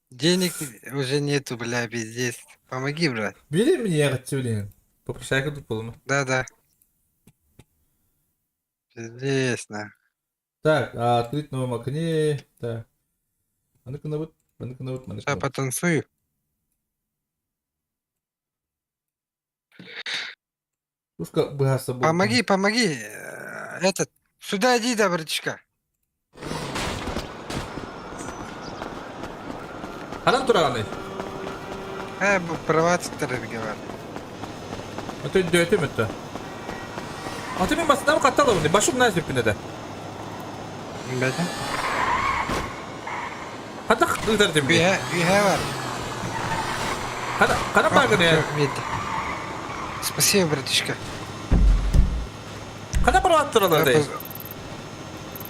Денег уже нету, бля, пиздец. Помоги, брат. Бери мне ягодцы, блин. Попрощайка тут полно. Да-да. Пиздец, на. Так, открыть новом окне. Так. А ну-ка на вот. А ну-ка на вот. А ну-ка на Сейчас вот. потанцую. Пуска бгаса был. Помоги, помоги. Этот. Сюда иди, да, братишка. Анам тураны. Провокатор разговаривает. А ты дётем это. А ты мне маснам каталов, не башым на зипине да. Ребята. Хада хтыдар тебе. Üye var. Хада багане. Спасибо, братишка. Хада проваттыралар да.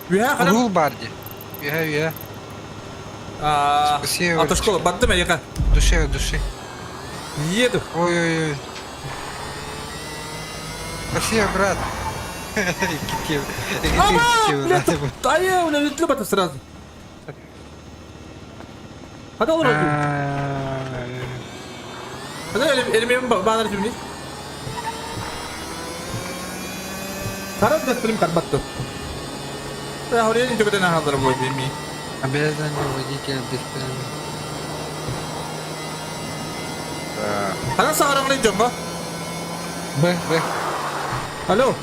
Уя хада. Рул барди. Üye. Спасибо. А то школа бадды ма яка. Душе от души. Еду. Ой-ой-ой. Спасибо, брат. Китил. Ама! Да я у меня любят сразу. Хада olur oldum. Hadi elimi bağlar şimdi. Taraf da film karbattı. Ya oraya ince kadar hazır bu filmi. Обязан водитель бесценный. Hadi sağırın lan canım. Б. Alo.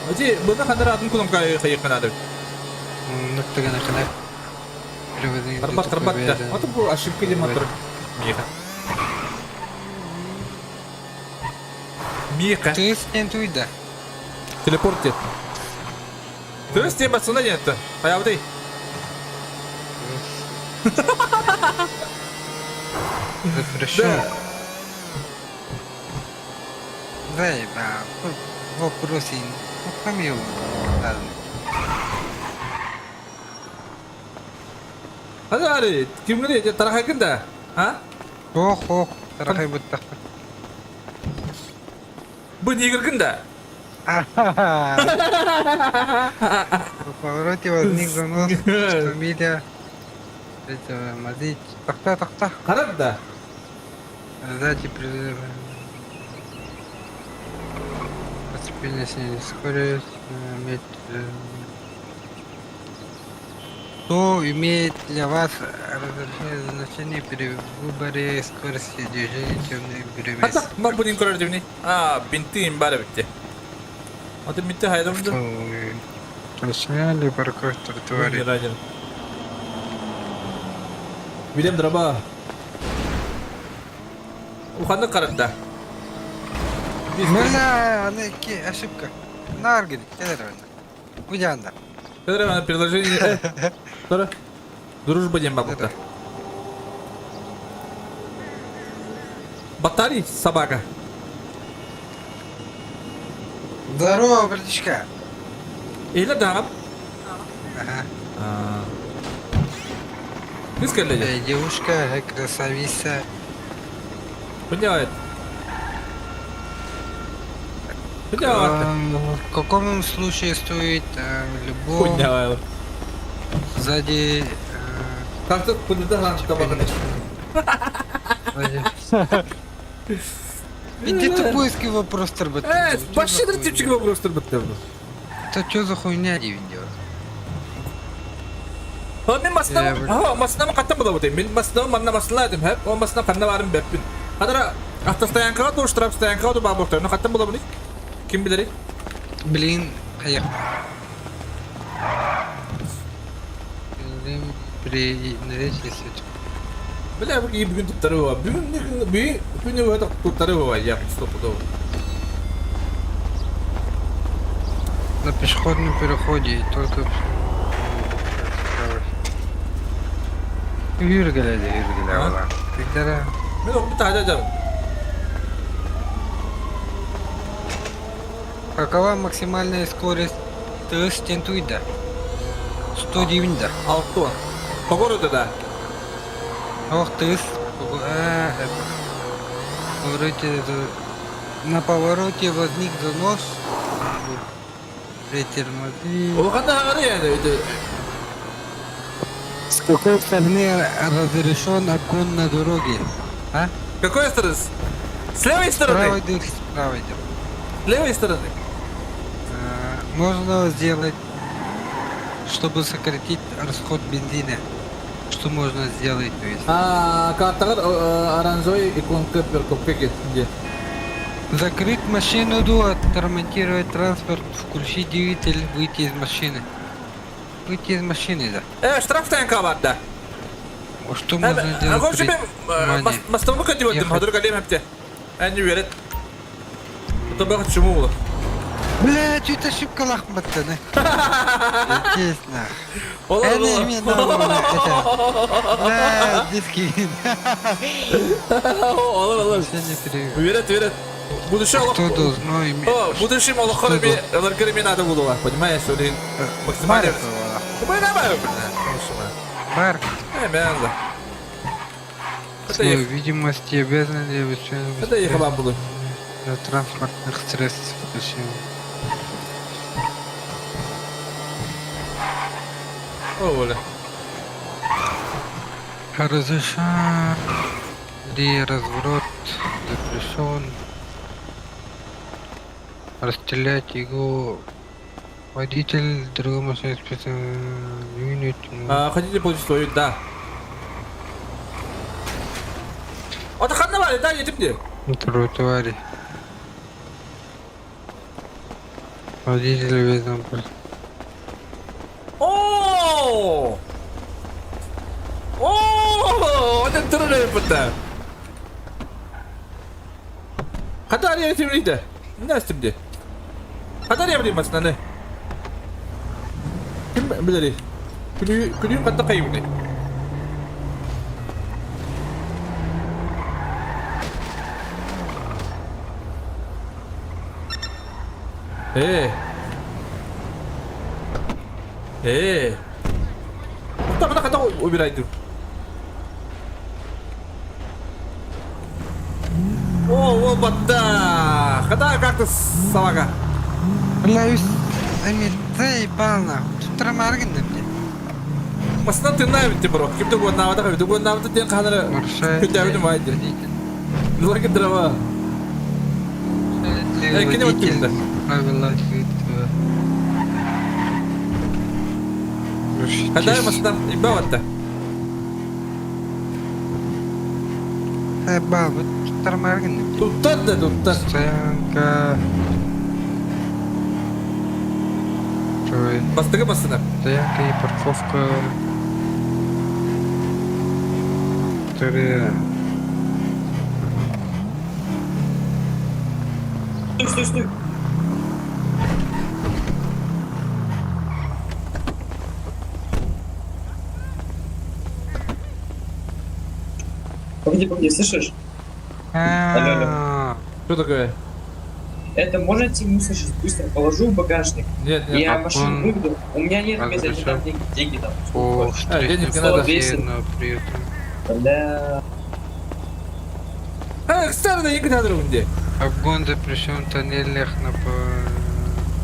Hadi burada kadar adın kulum kayık kanadı. Нуктага на канал. Karbat da. Atı bu aşık gibi motor. Мика. Ты с ним туйда. Телепорте. То есть тебе басына нет. Hayavday. Запрещен. Дай, да. Вопросы. Помил. Hadi hadi. Kim geliyor? Tarah yakın da. Ha? Ох. Тарахай будто. Bu niye yakın da? В повороте возник занос, что Миля этого мазить. Тахта. Karar da. Сзади постепенно снизить скорость. Что имеет для вас разрешение значение при выборе скорости движения темных границ? Hatta ben bunu inkar edeyim. Bintim bari bitti. Hadi bitti haydi oldu. Сняли парковку тротуаре. William дрова. Уханды каратта. Бля, ошибка. На аргине, Уянда. Федоровна, предложение. Sonra дружба дем бабука. Батарей собака. Здорово, братишка. Или да. Ага. Кыз келди. Девушка, красавица. Понимает. Понимает. В каком случае стоит любовь Понимает. сзади... Как тут поддержать табака? Иди тупойский вопрос торбать. Başladır tipçik вопрос торбаттı. Это что за хуйня видео? Мен маснама каттан бола бутайм. Мен маснама манна маслаадым хеп. О маснама канна барым беппин. Кадара автостоянкага да штраф стоянкага да бабуртар. Ну каттан бола буни? Ким билери? Блин, поехал. При наречии суть. Бля, bu iyi bugün tutları var. Bugün var da tutları var ya стопудово. На пешеходном переходе только... Yürgele valla. Bildirim. Ben onu bir tane edeceğim. Какова максимальная скорость ТС Тентуида? 190. 6 По городу да. Ох, ТС. На повороте возник занос. Тормози. Ол қандай ағары yani öyle. С какой стороны разрешен обгон на дороге? А? Какой стороны? С левой С стороны? правой идет, с правой идет. С левой стороны? Можно сделать, чтобы сократить расход бензина. Что можно сделать, то есть? Kartağın aranjoy ikonka bir kopya getirdi. Закрыть машину до, отремонтировать транспорт, включить двигатель, выйти из машины. Выйти из машины, да. Штраф tayanka vardı. Что можно делать? Koşu при ben внимании? mastamı kaçırdım. Ехать. Hadır kalem hepte. En iyi veret. Bu da bakın çumu olur. Бля, что-то ошибка лохматая, да? Естественно. Olur Это olur. именно это. Бля, диски. Olur olur. Сегодня перевел. Veret. Bu dışı Allah. Кто должно иметь? Bu dışı Allah kadar bir alırkırı bir nada buldu var. Понимаешь, что ли? Максимально. Bu ne yapıyor? Марк, Hemen de. свою видимость и обязанности Hadi yıkılan bunu. на транспортных средствах. Зачем? Öyle. Разрешен ли разворот, запрещен расстрелять его водитель другой машины Хотите получить свою, да. Atakan'da var ya daha yedim diye. на тротуаре. Водитель везом Oo! Ada turun dari peta. Kata hari yedim neydi? Ne istim diye. Kata hari yedim aslında ne? Kim bilir? Külüyüm kata kayım ne? Kita kata ubiraydı. О, бата! Ката как-то салага. Бля, Амир, заебал нахуй. Тут трамаргин на мне. Масна ты навите, бро. Кем-то год навата, кем-то год навата, ты канара. Нарушает Ты давай майди. водитель. Лорки дрова. Нарушает ли кино водитель кино. правила движения? Когда я масна ибавата. Заебал, вот тут трамаргин на мне. Туттар да туттар. Стоянка. Ой, Бастыгы масына. стоянка и парковка. Которые... Стой. Погоди, слышишь? А, Что такое? Это можете мусор сейчас быстро положу в багажник? Нет, Я а машину он- выведу. У меня нет А места, зачем? там деньги там. По денег не встречной надо. полосе, но при этом Бля. Кстати, да не надо runde. обгон запрещен в тоннелях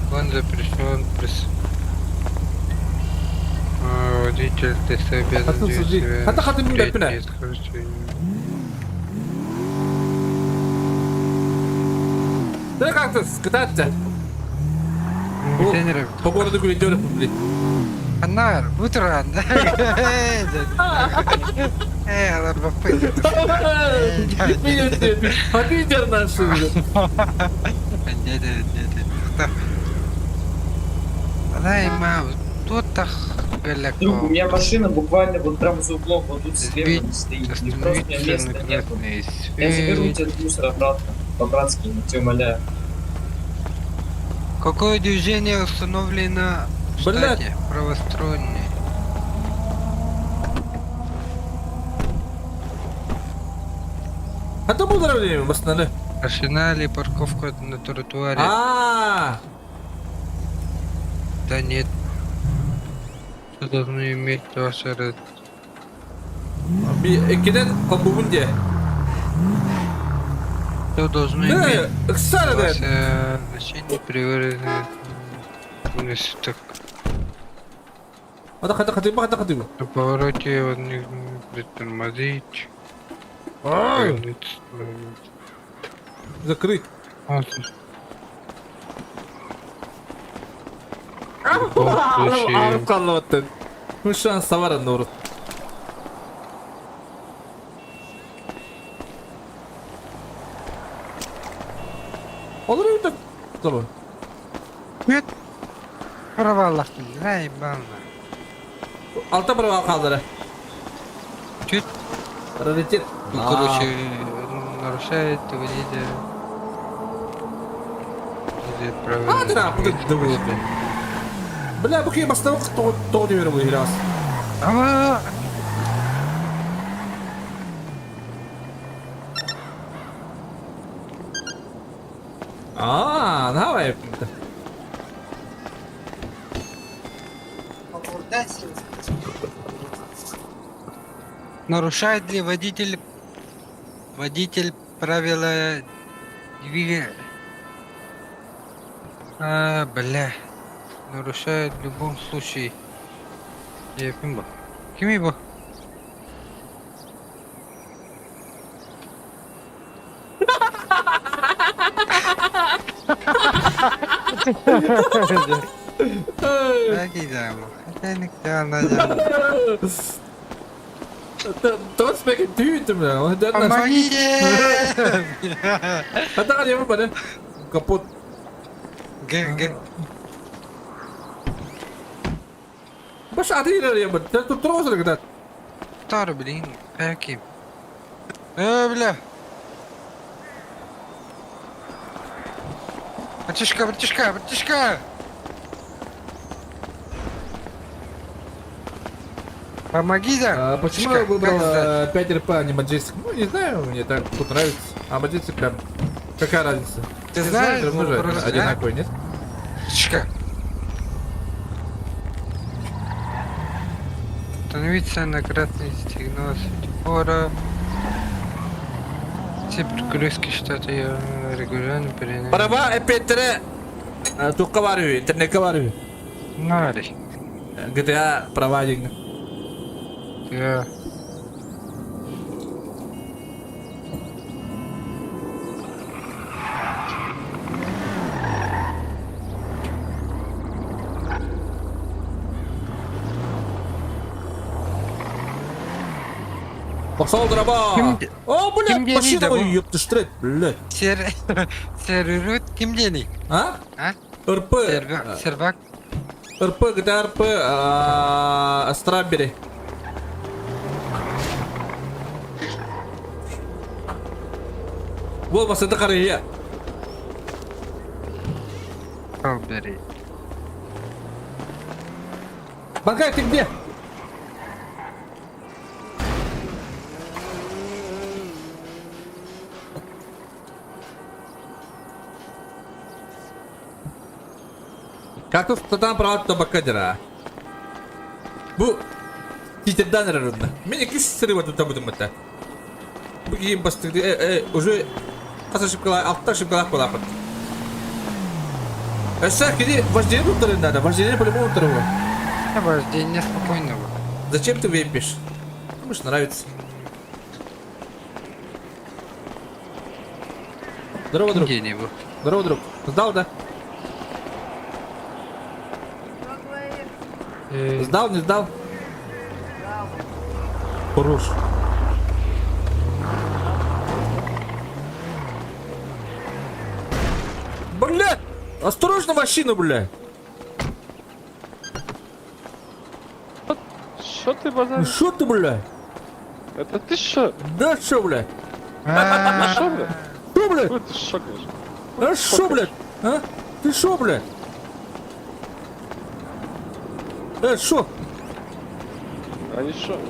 обгон запрещен водитель теста обязан Хатun вести suzi. себя Хата хатun bin впредь бепine. не скоростью. Да как-то скататься. Тебе не нравится? По городу гулять, блин. Фонарь, бутран, да? Ларбапы. Подвидер наши. Нет. Дай, мам, тут так Друг, у меня галяко. машина буквально вот прям за углом, вот тут слева Сбить, стоит. И просто у меня остановиться на места нету. красный Я заберу свет. тебя этот мусор обратно. По-братски, я тебя умоляю. Какое движение установлено в Блядь. штате? Правостороннее. Хата bu da öyle mi? Basın ne? Арсенале парковка на тротуаре. Aa, Да нет. Что должно иметь ваше bir ikiden kapımın diye. Что должно Ne? иметь Iksana da. ваше значение при выражении Вниз так. Отдыхай. На повороте вот не притормозить. Повернуть. Закрыть. Вот. В любом случае, Ağrım kallattın. Bu şansa var anne orası. Olur öyle. Tamam. нет. Провалахтың, ай, бална. Alta prova kaldır. Чуть, Раритет. ну, короче, нарушает водитель. Или правила Hadi lan bu da движения. Бля, bu kim bastı doğru diyor bu biraz. Ава! Aa, ne yapayım? Нарушает ли водитель правила движения? Бля. Нарушает в любом случае. Я пимба. Кимибо. Так и да, хотя никто надо. Don't speak it tüütüm ya. Помогите! Hadi hadi yapma bana. Kaput. Г. Baş adı ileri yapma. Sen tuttur olsun kadar. Тар, блин, каким? Бля. Братишка! Помоги, да? Почему я выбрал 5 РП, а не Majestic? Ну, не знаю, мне так тут нравится. А Majestic прям... Какая разница? Ты знаешь, мы же вопрос, одинаковый, нет? Братишка. Установиться на красный сигнал светофора. Все перегрузки что-то я регулярно переносил. Araba F5'lere tukka varıyor, internete varıyor. Нари. GTA проводing. Да. Basal araba. Kim- Aa bu ne? kim Başına geliydi bu? koyuyor yapıştırıyor. Блядь. Сервирует кем денег? Ha? А? Irpı. Сервак? Irpı, GTA Irpı. Strawberry. Olmasa da karıya. Стrawberry. Banka ты где? Как тут там правда то бакадера? Bu Twitter'dan ararında. Beni küs sırı тут будем это. Bu giyim bastık уже kasa şıpkalar, altta şıpkalar kulaklık. Эсэ, иди, вождение внутрь надо, вождение по-любому второго. Вождение спокойного. Зачем ты вейпишь? Думаешь, нравится. Здорово, друг. Денег. Здорово, друг. Сдал, да? Сдал, не сдал? Хорош. Бля! Осторожно машину, бля! Что ты Ну базаришь? шо ты, бля? Это ты что? Да шо, бля? Что, бля? Шо, бля? Какой ты шокаешь? А шо, блядь? А? Ты шо, блядь? Шо? Они что?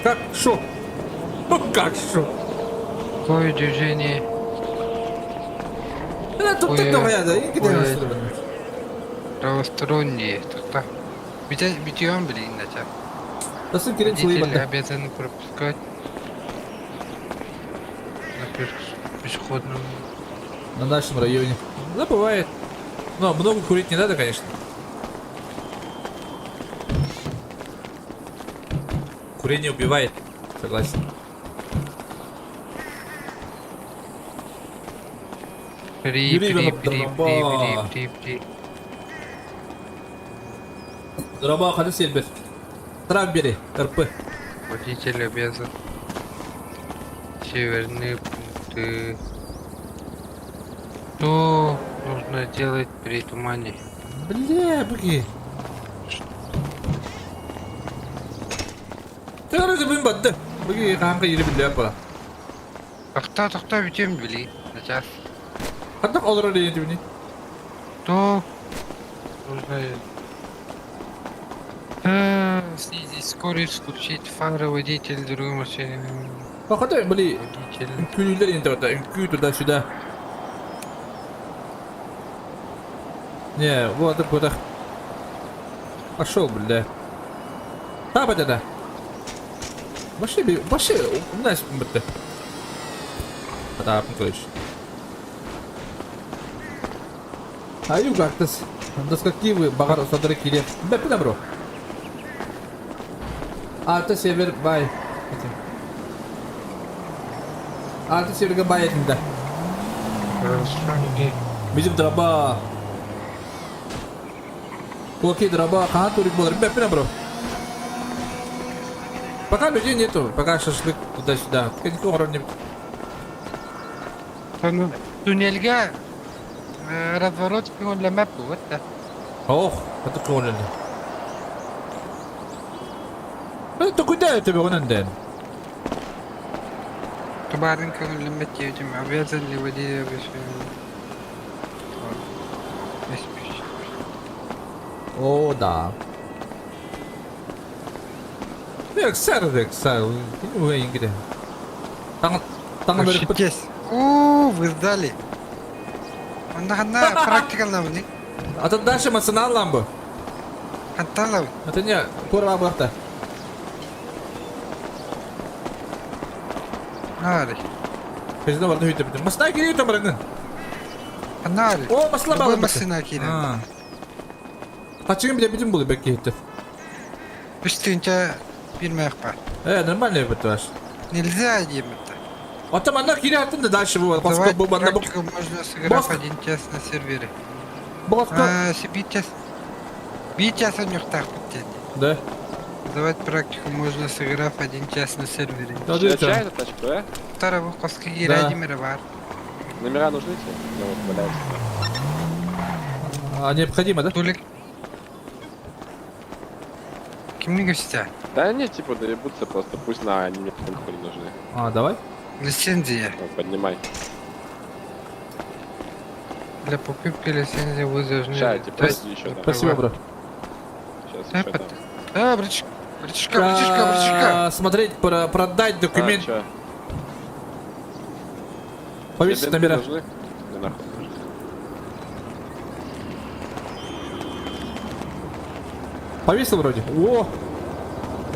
Как шо? Как шо? Какое движение? Тут Ой, ты давай, да? И где ой. нас? Правосторонние. Так. Битьем, блин, начал. Да сын Кирилл Водители Сулейман, да. обязаны пропускать на пешеходном. На нашем районе. Да, бывает. Но много курить не надо, конечно. Курение убивает. Согласен. При. Дроба, ходи Сильбер. Трак бери, РП. Водитель обязан. Северные пункты. Что нужно делать при тумане? Бля, буги. Ты разве блин бадда? Буги, канка ири бля па. Тахта битем били. Сейчас. Хаддак олора дейди бини. Что нужно снизить скорость, включить фары, водитель другой машины. Хадда бли. Водитель. Инкюлер интеграта, инкю туда-сюда. Не, вот так вот. Пошел, бля. Тапа да. Вообще, у нас бля. Да, короче. Аю как-то доскакивы багар садры киле. Бля, пина бро. Арта север бай. Арта северга бай да. Bizim дроба. Окей, дроба. Кहाँ турик бол? Ребят, пина бро. Пока людей нету, пока шашлык туда-сюда. Никакого вроде не... Туннельга разворот он для мэпу, вот так. Ох, это клонили. Это куда это было надо? Кабаринка он для мэпу, этим обязан ли водитель обязан. О, да. Рексар. Ну, я не Там говорит... Ошибись. Вы сдали. Она практикально не. А тут дальше эмоционал ламбу. Анталов. Это не курва брата. Ари. Пизда варда хүйте бітім. Масына келейді өміріңін. Анари. О, масына бағын Масына келейді. Қачығын біле бітім бұлы бәк кейтті. Үстінче bilmeyek var. Нормально бітті ваш. Нельзя дем это. Атам ана келе аттын да дальше бұл. Давай Басқа бұл банда бұл. практику можно сыграть Баска. один час на сервере. Басқа. Бить час у них так подтянет. Да. Давать практику можно сыграв один час на сервере. Да, Чья да. эта тачка, да? Второго коски Да. ради мира бар. Номера нужны тебе? Ну вот, валяются. А необходимо, да? Толик. Кем гостя? Да нет, типа доебутся просто, пусть на они мне потом хуй не нужны. А, давай. Лицензия. Ну, поднимай. Для покупки лицензии вы должны... Ща, типа, дать подожди еще, да. Спасибо, бро. Сейчас Да, еще под- там. А, бричка. Смотреть, продать документ. А, чё? Повесить Тебе номера. нужны? Да нахуй нужны. Повесил вроде. О!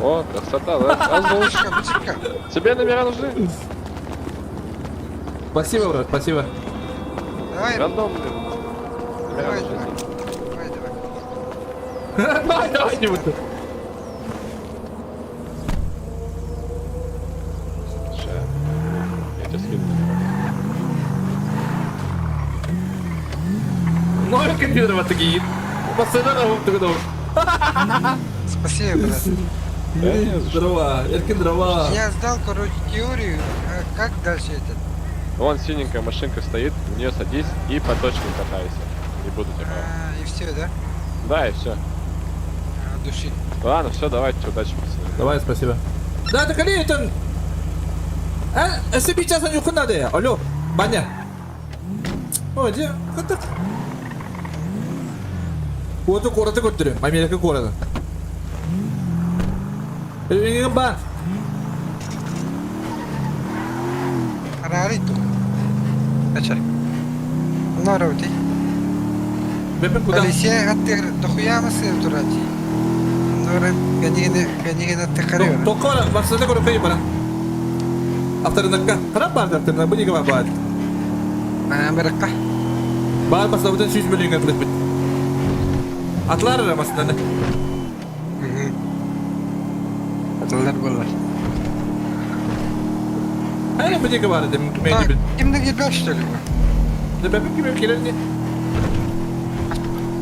О, красота, да? Азбул. Бричка. Тебе номера нужны? Спасибо, брат, спасибо. Давай, Рандом, блин. Номера давай, нужны. давай. Давай, не буду. Ща. Я тебе скину. Новый компьютер вот такие. Постоянно вот такой. Спасибо, брат. Дрова, Эркин дрова. Я сдал, короче, теорию. А как дальше это? Вон синенькая машинка стоит, в нее садись и по точкам катайся. Не буду тебя. И все, да? Да, и все. Души. Ладно, все, давайте, удачи, пацаны. Давай, спасибо. Да, так ali это... SCP часа не ухода надо. Алло, Баня. О, где? Как так? Вот у города который, Америка города. Ini Bang. Рариту. Качай. Нароти. Бепен куда? Алисия, а ты дохуя массы турати. Нора, гани на тахарю. Токора, вас это куда пей баран. Авторынакка. Харап бар авторына, bu неге бар? Америка. Бар баста бүтін 100 миллионға білет бит. Атлар рамасында. Atılır bunlar. Hani bir tek var dedim ben Так, gibi. им нагибал что ли? De ben gibi geleni.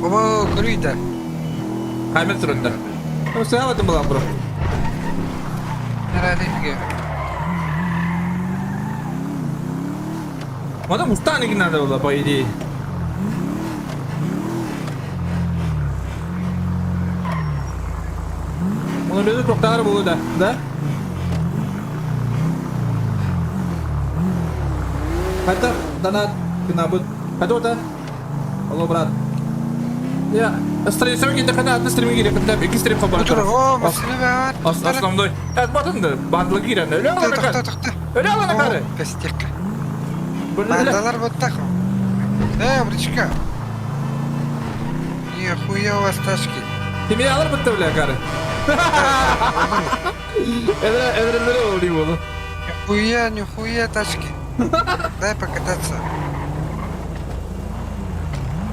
О, круто. Kaymet turunda. Ama sen havadım mı lan bro? Herhalde bir Mana Mustang ini ada ulah pak ini. Mana dia tu dokter boleh dah. Kata dana kenapa? Kata apa? Allah berat. Ya, stream kita kena ada stream gini kita iki stream kabar. Dur, o masını ver. Aslan doy. Ya batın da bandlı giren öyle Tık olana tık kadar. tık tık. Öyle olana kadar. Пестик. Böyle Бандаlar вот так. Бричка. Нихуя у вас тачки. Kimi alır mı öyle karı? Evrenlere oluyor oğlum. Нихуя тачки. Дай покататься.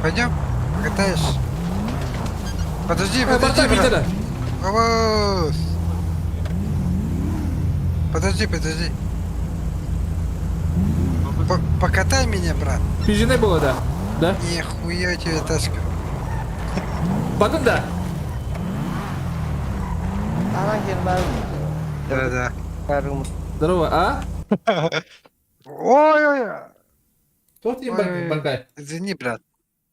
Пойдем? Покатаешь? Подожди, подожди, Bardak bir брат. tane. Авось. Подожди. Покатай меня, брат. Pijine bu da. Da. Нихуя у тебя тачка. Bakın da. Tanah baru. Да. Baru. Здорово, а? Ой. Tuh tim bangkai. Извини, брат.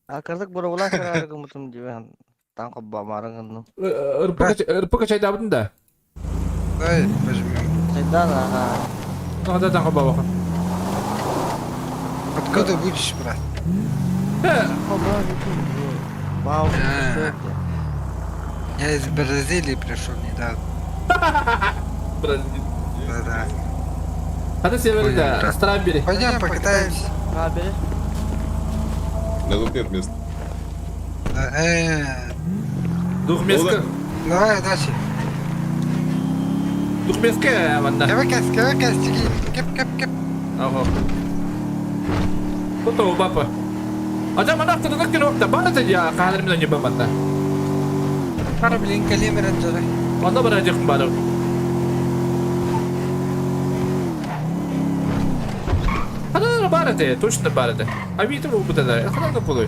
Akardak baru ulah kira kemudian juga tangkap bamarang kan. Irpı kaçay dabıdın da. Дай пожмем. Sedan lah. Ada tangkap bawah. Откуда будешь, брат? Kau bawa gitu. Mau. Я из Бразилии пришел недавно. Да. Hadi severim de. Strawberry. Пойдем покатаемся. Haber. Да тут нет места. Duhmeske. Давай дальше. Duhmeske ya banda. Кевекас, тяги. Кеп. Oho. Tuh bapak. Aja mana terus kilo da bana saja kahlerimden nyoba banda. Блин, колеме ранжера. Banda berecek baru. Hadi barat ya, точно barat. Abi itu bu da. Kadar da puluy.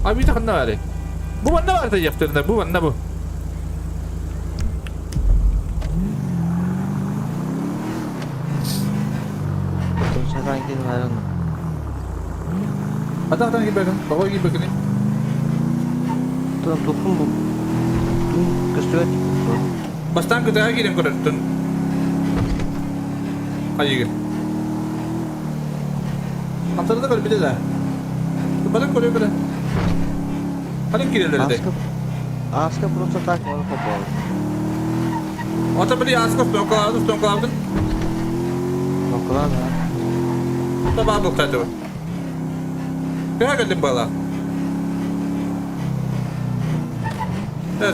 Abi itu kanna var. Bu banda var da yaptığında bu banda bu. Sedan git baru. Ada gibi bakın. Baba gibi bakın. Tuh tukun bu. Tuh kesuat. Bastan kita gidelim kurutun. Hadi gel. Antara da bir de daha. Balık koruyor kadar. Hadi gidelim de. Aska prosta tak mau kopol. Ota beli askos tongkol aldın. Nokulan ya. Tamam bu kadar. Kaya geldim bala.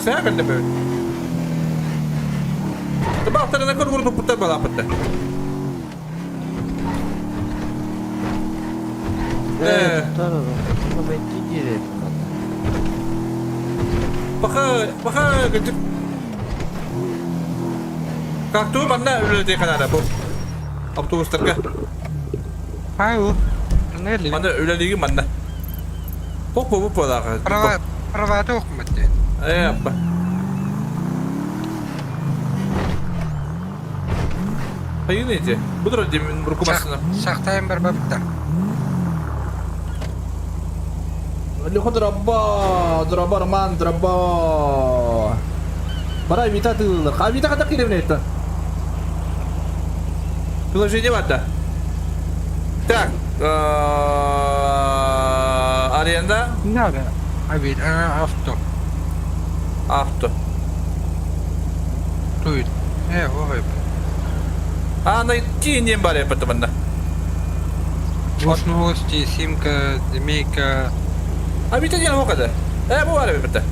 Saya geldim böyle. Tamam tara nakor vurdu putar bala putar. Taruh. Ini beti diri. Baka gıcık. Kalktığı bana öyle diye kadar bu. Otobüsler. Аю. Нелли. Bana öyle değil bana. Bu da. Права дохматен. Yapma. Hayır neydi? Budur o demin burkumasını. Шахтаем барбабта. Легко дроба, Роман, дроба. Пора Вита тылы. А Вита когда киревне это? Приложение вода. Так. Аренда. Не надо. Авид, авто. Авто. Тует. Ой. Найти не баре потом да. Новости, симка, змейка. А Вита не о kadar. Bu var Vita.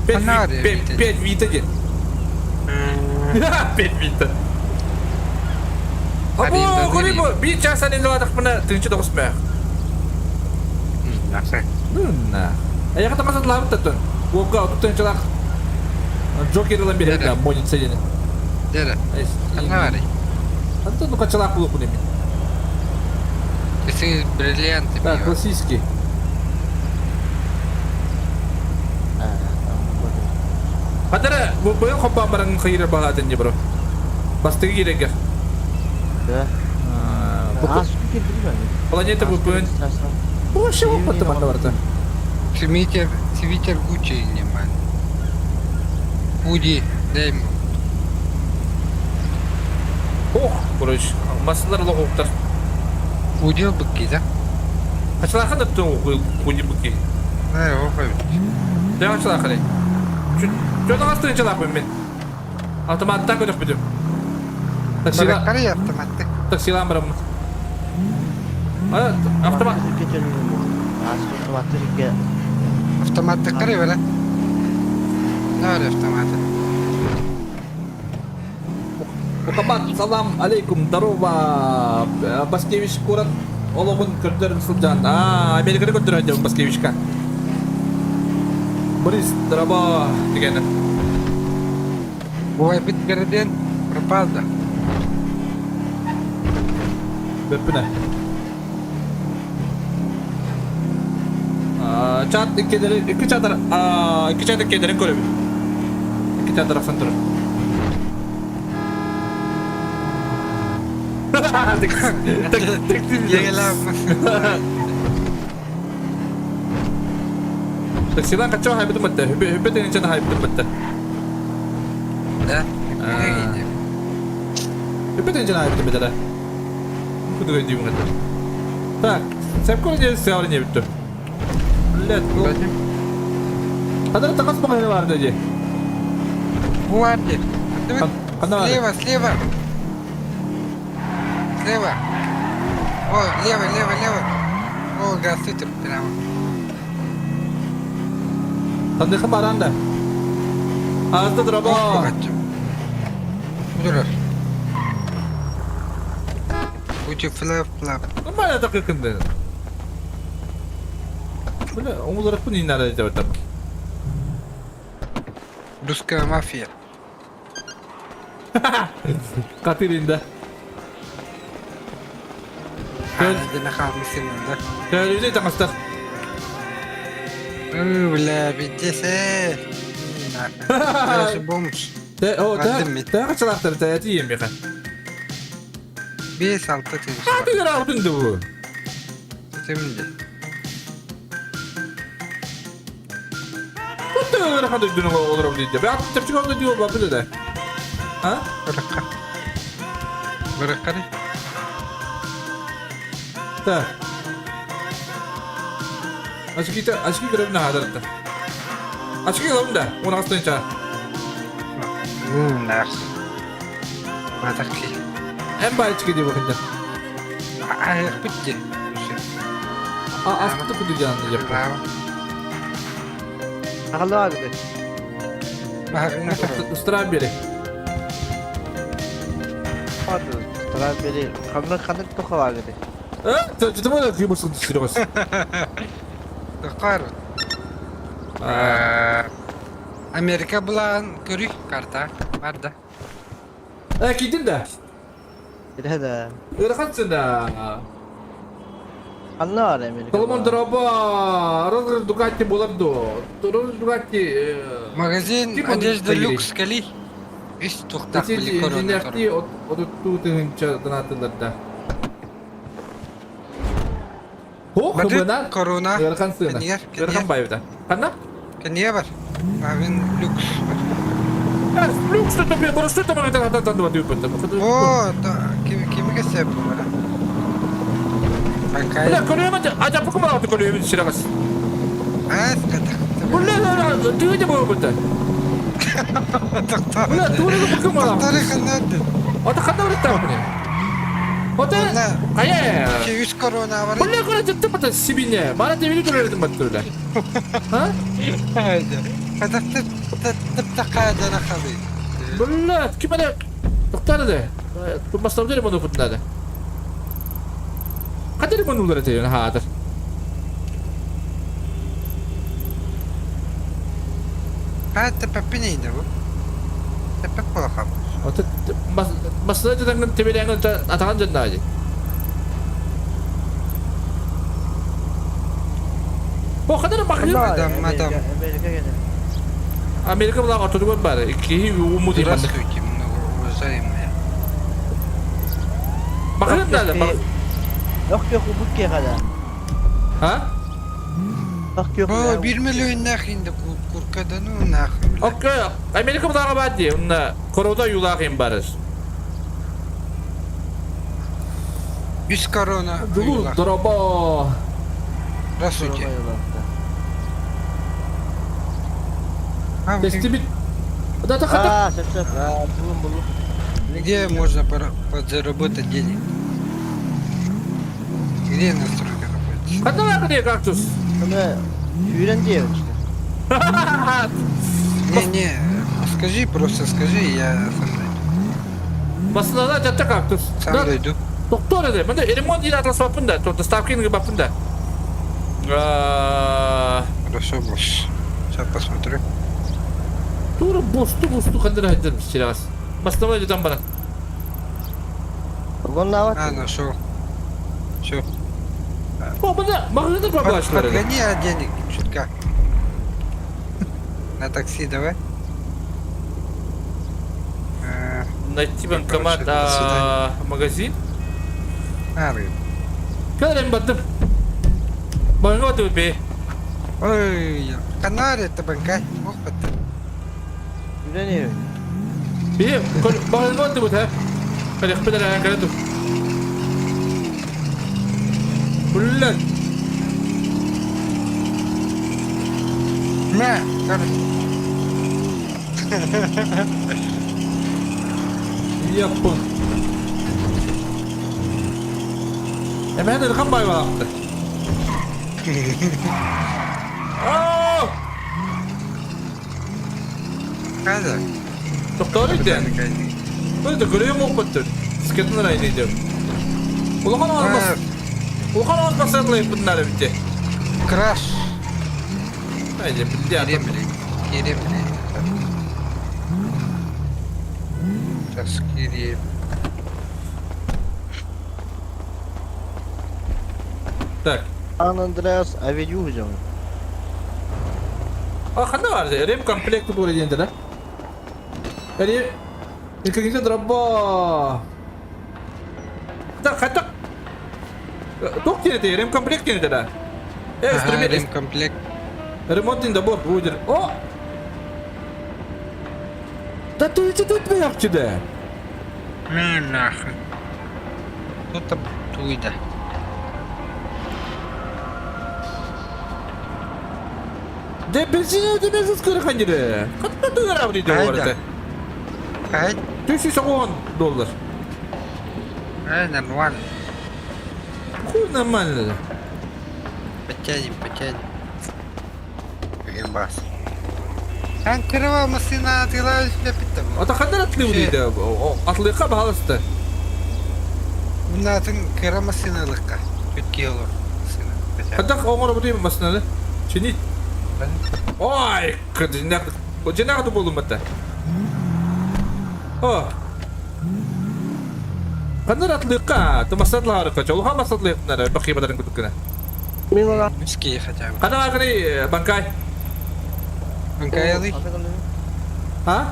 Фонарь, Вита. 5 Vita değil. 5 Vita. Аренда, Kuri bu bir çasan ilo adak mana tınçı dokuz meh. Нахуй. Nah. Ayah kata kasat laut tuh. Gua kau tuh tınçı lak. Джокер olan bir herif Monin senin. Dere. Канари. Антон, ну качалак был мне. Если бриллианты Да, бьют. классический. Hadara, bu yang kopang barang kira bahatin ya bro. Pasti kira kira. Да. А, сколько дрова? Планета bu pun. Bu şey apa teman vardı? Свитер Гуччи немає. Уди, дай ему. Oh, kuruş. Masalar lo koktar. Удил быки, да? Kaçlar kan da tuh kuji buki. Да, его хавит. Devam kaçlar kare. Çoğun hastayın çalak ben. Otomatik koyduk bütün. Taksiler, Баракари автоматты. taksiler beram. Aa, otomat. Автоматты кари вара. Давай автоматы. Mukabat, salam alaikum, darova. Baskevich kurat. Olomun kötülerin sultan. Amerika'da götüreceğim Baskevich'ka. Борис, дарова. Дегені. Бывай бит городен, пропал да. Böpüne. Çat iki çadır, iki çadır kederin koruyor. İki çadır taraftan durur. Taksiler kaçıyor haybetim bitti. Hübbetin içinde haybetim bitti. Да? Hübbetin içinde haybetim bitti de. Kudu ödeyim kadar. Так, sepkolu diye siyahlı niye bitti? Let's go. Kadar takas bakayım var dedi. Гвардия. Канал. Слева, слева. Слева. О, лево, лево, лево. О, гаситель прямо. Tanıdıkım aranda. Ağızda dur О, ama. бачу. Durur. Ucu flap flap. Ama ya da yakında. Böyle olarak bu ninler de var tabii. Русская мафия. Katilinde. Hadi ne kalmışsın da. Televizyon takastık. Бля, бедесе. Даже бомж. Aldım ben. Te kaçalaktır te yiyeyim ya. 5-6 tane. Hadi lira aldın da bu. Şimdi. Bu da öyle kadar dünü olur diye. Ben tepki oldu diyor bak böyle de. Ha? Bırakar. Bırakar. Da. Aşkı görevine hazır etti. Aşkı görevine de. Onu hastayın çağır. Nars. Badaki. En bari çıkıyor bakınca. Ayak bitti. Aslında kudu canlı yapıyor. Bravo. Akıllı var gibi. Bakın. Istıran biri. Hadi. Setelah beri. Kanır toka var gibi. Ha? Ciddi mi öyle musun düşürüyoruz? Bakar. Amerika bulan görük karta. Var da. Gidin de. Bir de. Öyle kaçsın da. Kanlı var Amerika. Solomon Draba. Arada Ducati bulamdı. Ducati. Магазин Типа одежда Калири. люкс Кали. Иш тухтах били Geçici корона. inerti o tutun atılır da. Ho, Madrid kımına. korona. Yarkan sığına. Kaniyer, Yarkan kaniyer. bayıda. Kanna? Kaniye var. Magazin люкс. Evet, lüks de tabii. Burası da bana da tanıma diyor bu. О, да, kimi kesep bu bana. Ulan Bakay. konuya mı? Acaba bu kadar konuya bir şirak. Ha, skata. Ulan diyor da bu burada. Doktor. Ulan doğru bu kadar. Doktor kanadı. O da kadar öğretti bunu. O da Ulan. Hayır. 200 korona var. Ulan kadar ciddi mi? Sibinle. Bana devini dönerim bak böyle. Ha? Haydi. Kada tıpta na kabi. Ulan kime de? Doktor de. Tutmasam derim onu kutladı. Kadir bunu öğretiyor hadır. Ha, te papineydi bu. Tepek kulakam. Otu masada jadang tebeleng atakan janda aja. Oh kadar bakıyor. Adam. Amerika gene. Amerika bulan otobüs var. İki umut iman. Здравствуйте, многоуважаемые. Bakıyor nerede? Yok bu bukke kadar. Ha? Yok О, 1 milyon nahinde kurkadanı nahim. Okey. Amerika bulan var diye. Onunla koroda yulağın barış. 100 korona. Dulu drobo. Здравствуйте. Testi bit. Da da kata. Aa sep. Bulun. Где можно подзаработать денег? Где настройка находится? Kata var diye kaktüs. Bunu tüyren diyor işte. Не, скажи, просто скажи, я сам дойду. Basında da jatta kaktüs. Сам дойду. Doktor dedi. Ben de ремонт değil atlas bakın da. Доставки gibi bakın da. Хорошо, босс. Сейчас посмотрю. Doğru bostu kadar haydirmiş Çiğraz. Basında var jadan bana. Bunun ne var? А, нашел. Все. O bana bakın da bablaşlar. Подгони денег чутка. На такси давай. Найти банкомат, магазин. Рыб. Kadar battım. Bana batı be. Ой, канаре это банкай. Опыт. Tüyren yiyor. Bir bana batı bu ta. Hadi kapıda lan kadar dur. Ulan. На, короче. Yapın. Hemen de kan bay var. Каза. Doktor idi. Böyle de görüyor mu battı? Sıkıntı ne diyeceğim. Ulan olmaz. Ulan olmaz saklayıp bunları bitti. Краш. Haydi bildi ya. Керемли. Сейчас Кирим. Tak. San Andreas Avenue hocam. Kanda vardı. Rem komplekti bu arada da. Yani ilk drabba. Tak hatta. Tok yedi rem komplekt yedi da. Ага, ремкомплект. Ремонтinde bu budur. O. Da tüyücü tutma yapçı da. Ну нахуй. Тут там туйда. De benzin ödemesiz kırık hancırı. Kaç dolar abi diyor bu arada. Хай. $10 Ай, нормально. Хуй нормально. Потянем. Гембас. Sen kırılmasın atılar üstüne bitti bu. Ata kadar atlıydı. Atlığa bağlıstı. Bunların kırılmasın alıkka. Kötü olur. Hatta oğlum bu değil mi masnalı? Çinit. Ay, kırdı. Bu cenah da buldum hatta. Oh. Kadar atlığa. Tumasatla harika. Çoluğa masatla nere? Bakayım adarin kutukuna. Min ola. Miski хотя бы. Kadar var kani bankay. Bankayalıyım. Ha?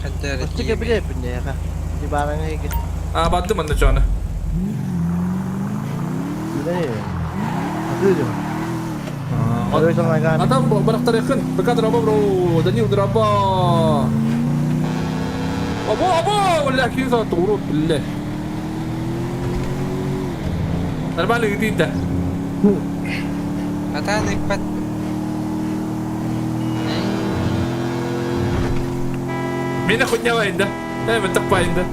Hatta Pasti ka bile pinda ya ka. Di barang higit. Battı mı şu anda? Tüyren yiyor. Atıyor diyor. Atıyor sama kan. Adam baraktar yakın. Bekat draba bro. Daniel draba. Abo. Wallahi kisa turut billah. Terbang lagi tidak. Hata nikmat. Mina ko nyawa inda. Mentak pa inda.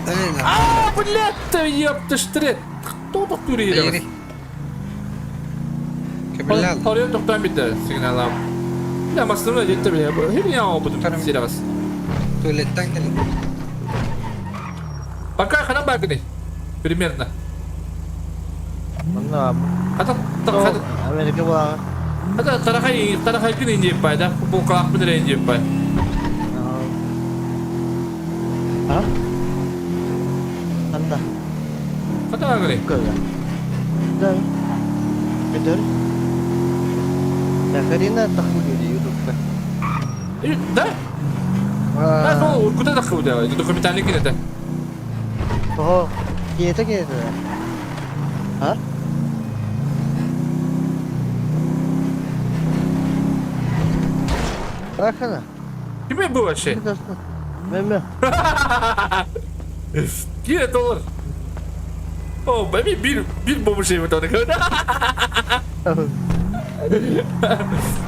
Dali na. Блядь, ёпта штрет. Кто так турит? Bayri. Kabelal. Oraya doktan bitti signalam. Ya masnuna yetti bile. Hep ya o budum siras. Tuvaletten gelin. Bakar kana bak ni. Примерно. Mana? Kata tak So, kata. Amerika ba? Ada tarakay kini injek pa dah. Buka aku dari injek pa. Hah? Anda. Kata apa ni? Buka ya? Dan. Betul. Nah, karena tak boleh di YouTube kan. Dah. Ah, no, kita dah kau dah. Itu kami tanya kita dah. Oh, kita. Hah? Bırakana. Kime bu şey? Meme. Kime dolar? Oh, baby bir bu şey mi tadı?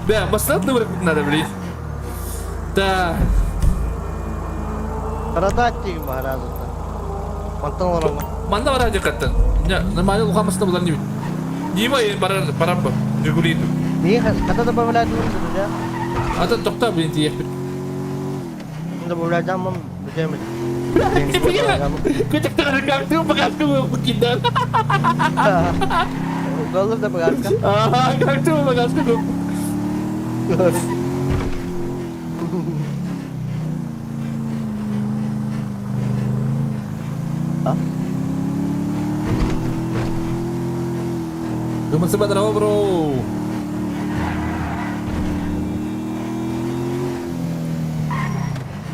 Dah, masal tu berapa nada beli? Dah. Karadaki Maharaj. Mantap orang. Mana orang aja kata? Ya, namanya luka mas tu bulan ni. Jiwa ya para apa? Reguli itu. Ni kata tu bawa dulu sudah. Atau doktor beli dia. Anda bawa jam macam ni. Kau cakap rekam tu pakai aku berkidan. Kalau dah pegang kan? Ah, kau tu pakai aku. Hah? Cuma sebentar bro.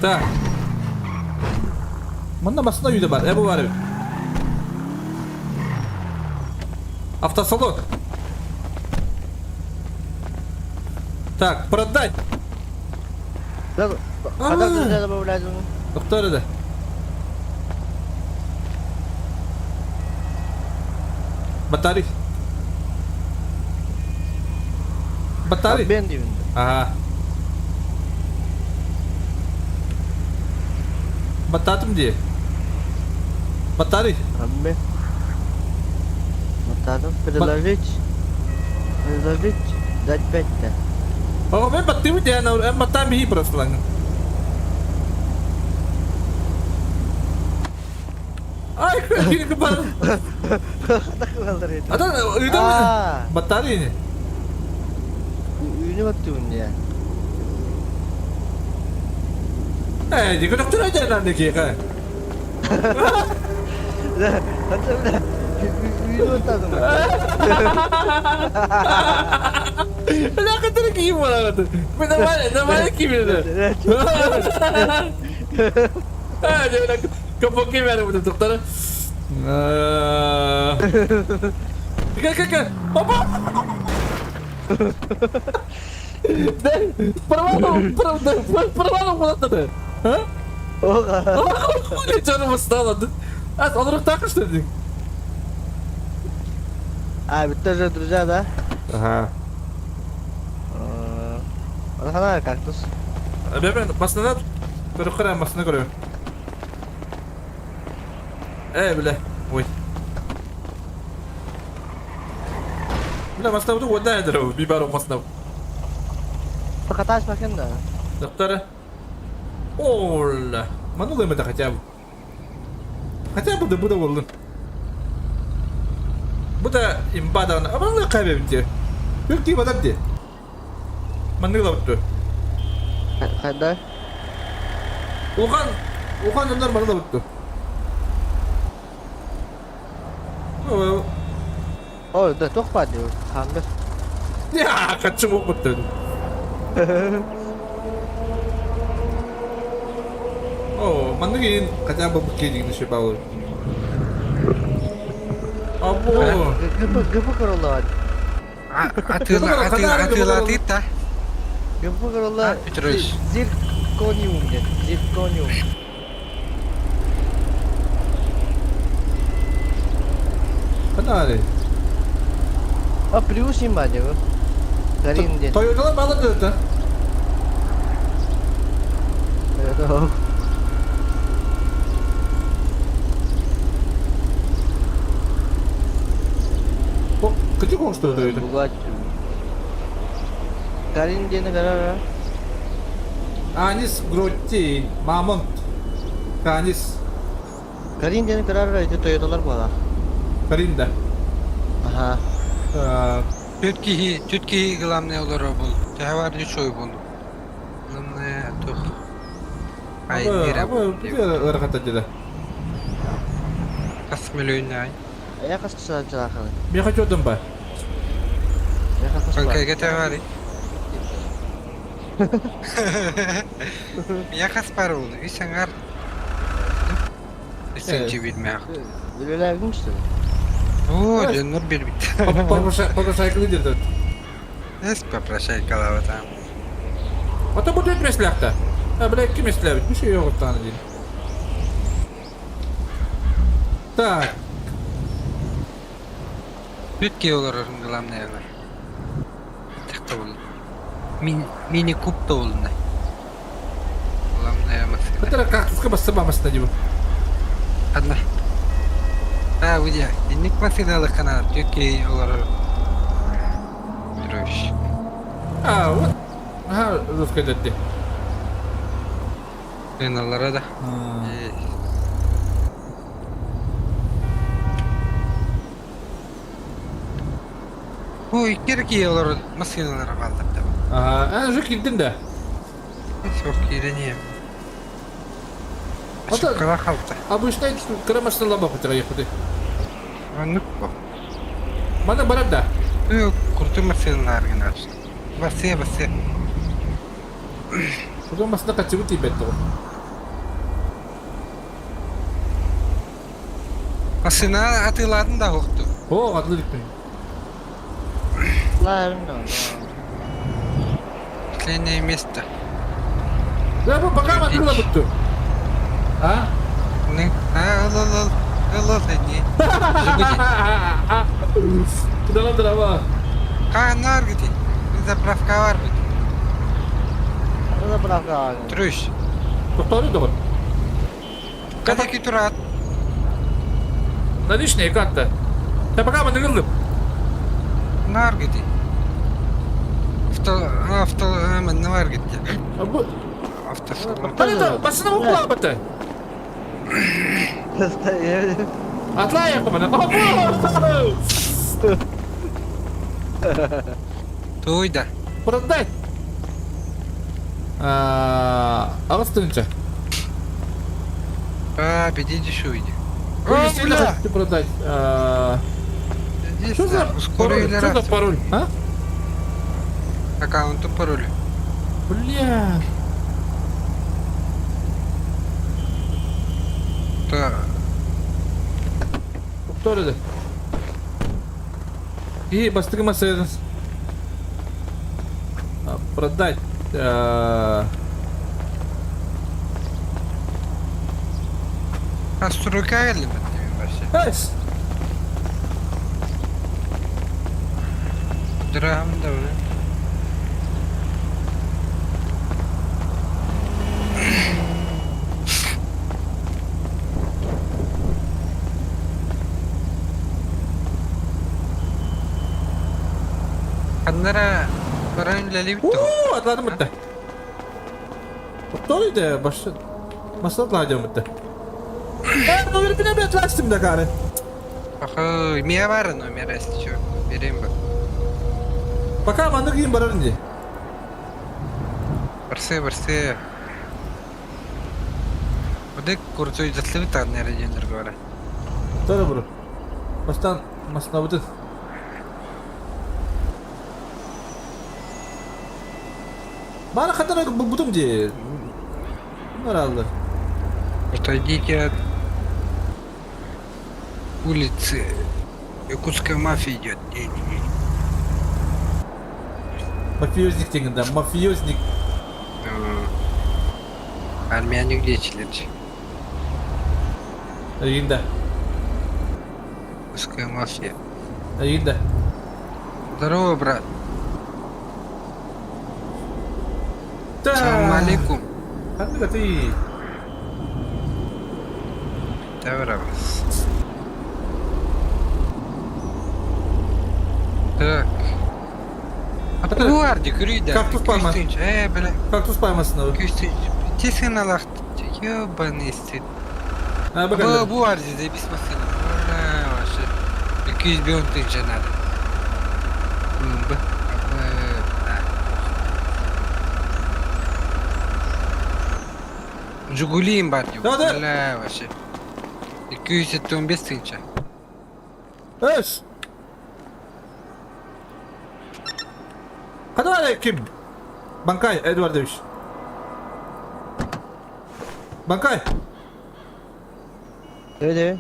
Так. Mana basına yüde var. Bu var. Автосалон. Так, продать. Kata tu dah bawa dulu. Doktor da. Batarya. Batarya. Ben di. Aha. Batata dia. Batarya. Ambe. Matado Pedalovic. Pedalovic. Dah peta. Oh, men battı mı diye na matam hi просто lang. Ay, kini ka ba? Tak kenal dari itu. Ada itu Ah. batarya ni. Ini waktu ni ya. Eh, di doktor aja nanti kira. Macam dah. Ini waktu tu. Wala ka talaga gimana ka to. Namala kimi na. Ah, di ba kapag kimera mo doktor? Kaka. Papa. Dai, Permano mo na to. Ha? Oh. Ne canım stala. Az olarak takış dedik. Ah, betul sudah dah. Aha. Orang sana kaktus. Ben masnada kırıkıra masnada görüyorum. Bile. Oy. Bile masnada bu da nedir o? Biber o masnada. Perkataan semakin dah. Doktora. Ola. Mana gue minta kaca? Kaca bu da buldun. Bu da imbadan. Ama ne kaybedince? Yok ki badak diye. Mana gue lakukan? Ada. Ukan onlar mana lakukan? Oh, dah tu apa dia? Hampir. Ya, kaçım betul. Oh, mana gini kaca apa begini gitu sih bau? Apa? Gapa kerana? Atilla Tita. Gapa kerana? Petrovich. Zirconium dia. Zirconium. Kenapa ni? Ah, Prius ni macam tu. Dari India. Toyota mana tu? Saya tahu. Kok kecil kok Toyota? Bugatti. Dari India negara. Anis Grotti, Mamont, Canis, Dari India negara itu Toyota lar bola. Karinda. Aha. Тютки главное олора бул. Тәвар дешой бул. Главное тух. Ай, нера бул. ыргата деди. Кас миллион ай. Я кас кыса чакыры. Мен хочодум ба? Я кас Конкайга тәвар. Я кас парул. Исәңар. Исәңче билмәк. Билелердин что ли? О, Ленур бербит. Попрошайкалы деді. Эс попрошай калава там. Ата бұл өтмес лақта. Бля, кім есләбіт? Мүше еғып таны дейін. Так. Тютки олар главное. Тәкті бол. Мини-куб та олны. Главное машина. Бітірі қақтысқа бассабамасына дейбі. Одна. Выйдя. Инник машиналык кана тютки олар. Дұрыш. Вот. Русская дәдді. Мен олара да. Ой, керки олар машиналар қалдып да. Жүк келдің да. Sok ирене. Ата- Ошоккала қалды. Обычно кірамасына лаба құтыға ехуді. Анық бұл. Мана барад да. Құрты машиналар гына. Басе. Құтыға масына қатшығы тейбетті ғой. Машина атыладың да оқты. О, атлы дікпен. Ларында. Последнее место. Да, бұл бақа матырла бұтты. Алал, не. Кудалан дырава. Қанар где? Заправка бар бит. Заправка. Тұрыш. Тоқтары да ғой. Қадеки тұрат. Наличные карта. Та бақа матырылып. Нар где? Нар где? Автосалон. Та басына оқыла бұтты. Атла яқымына. Тойда. Продай. Ағыстырынша. Беди дешевый. Бля! Ты продать. Здесь Что за ускорили пароль? Что за пароль? А? Аккаунту пароль. Бля. Да. Кто это? И бастырма sayarız. Продать. Настройка или вообще? Эс. Драм, давай. Kanlara paran ileri bitti. Atladım bitti. Doluydu başı. Masal atlayacağım bitti. Ben o birbirine bir atlaştım da gari. Ага, меня var номер, если что. Берем бы. Bakalım anlık yiyeyim bararın diye. Барсе. Одек курцой заслывит, а не ради другого. Doğru bro. Baştan masına bıtık. Bana kadar buldum diye. Bunlar aldı. Отойдите от улицы. Якутская мафия идет. Mafiyoznik denginde. Mafiyoznik. Армяне где чилить? Yayında. Якутская мафия. Yayında. Здорово, брат. Салам алейкум. Hadi katı. Давай. Так. Гвардик, Рюда. Кактус пойма. Бля. Kaktus paymasına bak. Тисын алах. Ёбаный стыд. Ha bakalım. Bu arzide biz mesela. Вообще. 200 bin tınca надо. Bunda. Жигули'm var yok. Ya da- Allah başı. 215 tınça. Öş. Hadi aleyküm. Bankay Edward'mış. Bankay. Öyle.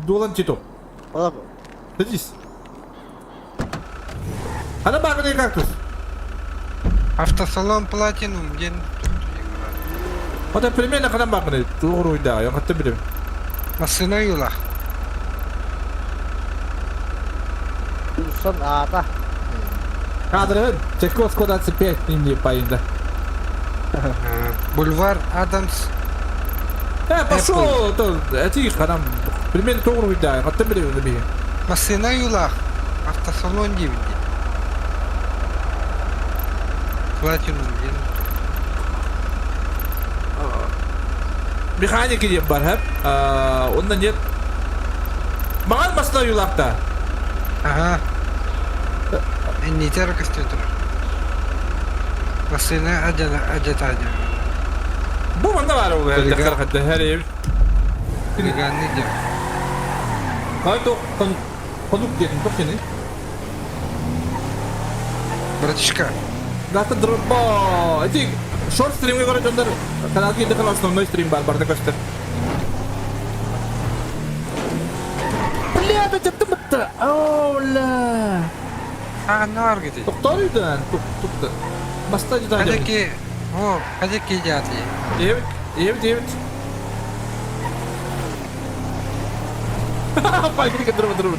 Dolan Tito. Valla Садись. Hadi bakın ne kaktüs. Автосалон Platinum gen. Hadi примерно kadar bakın. Doğru da ya hatta bilim. Masına yola. usan ata. Kadrın. Çekosко 25 indi payında. Bulvar Adams. Пошел, то эти kadar. Примерно doğru da ya hatta bilim de bir. Masına yola. Автосалон dibinde. Platinum gen. Mekanik gideyim var hep. Ondan yet. Mağal masına yulakta. Ага. Не теркость это. Masına acı. Bu bana var o her Holigan. dakika hatta her ev. Хулиганный дел. Haydi konuk diyelim çok seni. Братишка, Gata dropba. Эти short stream'e göre gönder. Kanal ki dekal основной stream var barda göster. Bля, да çıktı mıttı. Ola. ағаннар кетеді. Doktoruydan. Tuttu. Bastacı da. Қадеке, қадеке дядя. Evet. Пойди к другу.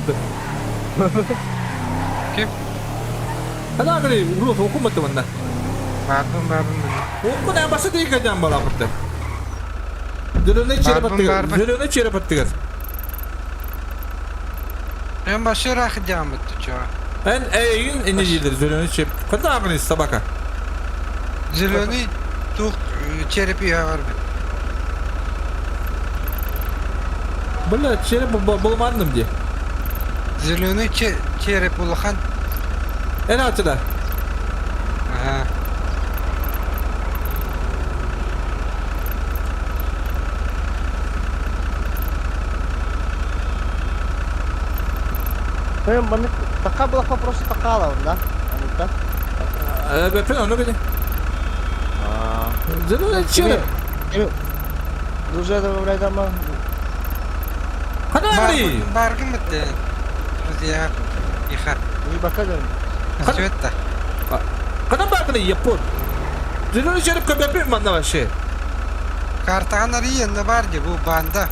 Кеп, Hadi agri, urus hukumatı bunda. бардым. Hukum ne basa değil kacan bala pıttı. Zülüne çere pattıgar. Мен башы рахы жамытты, чо. Ben eyin inicidir zülüne çep. Kada agri sabaka. Зеленый тух черепи ağır. Bula çere bulmandım diye. Зеленый череп улахан. En açıda. Ага. Мен така была просто такала, да? Ben onu gidi. Zülüne çere. Друзья добавляют дома. Kada agri. Баргы мытты. Друзья, иха. И бакален. Света. Kada agri yapın. Zülüne çere köpeği bana var şey. Картаганар иенне бар де, bu banda.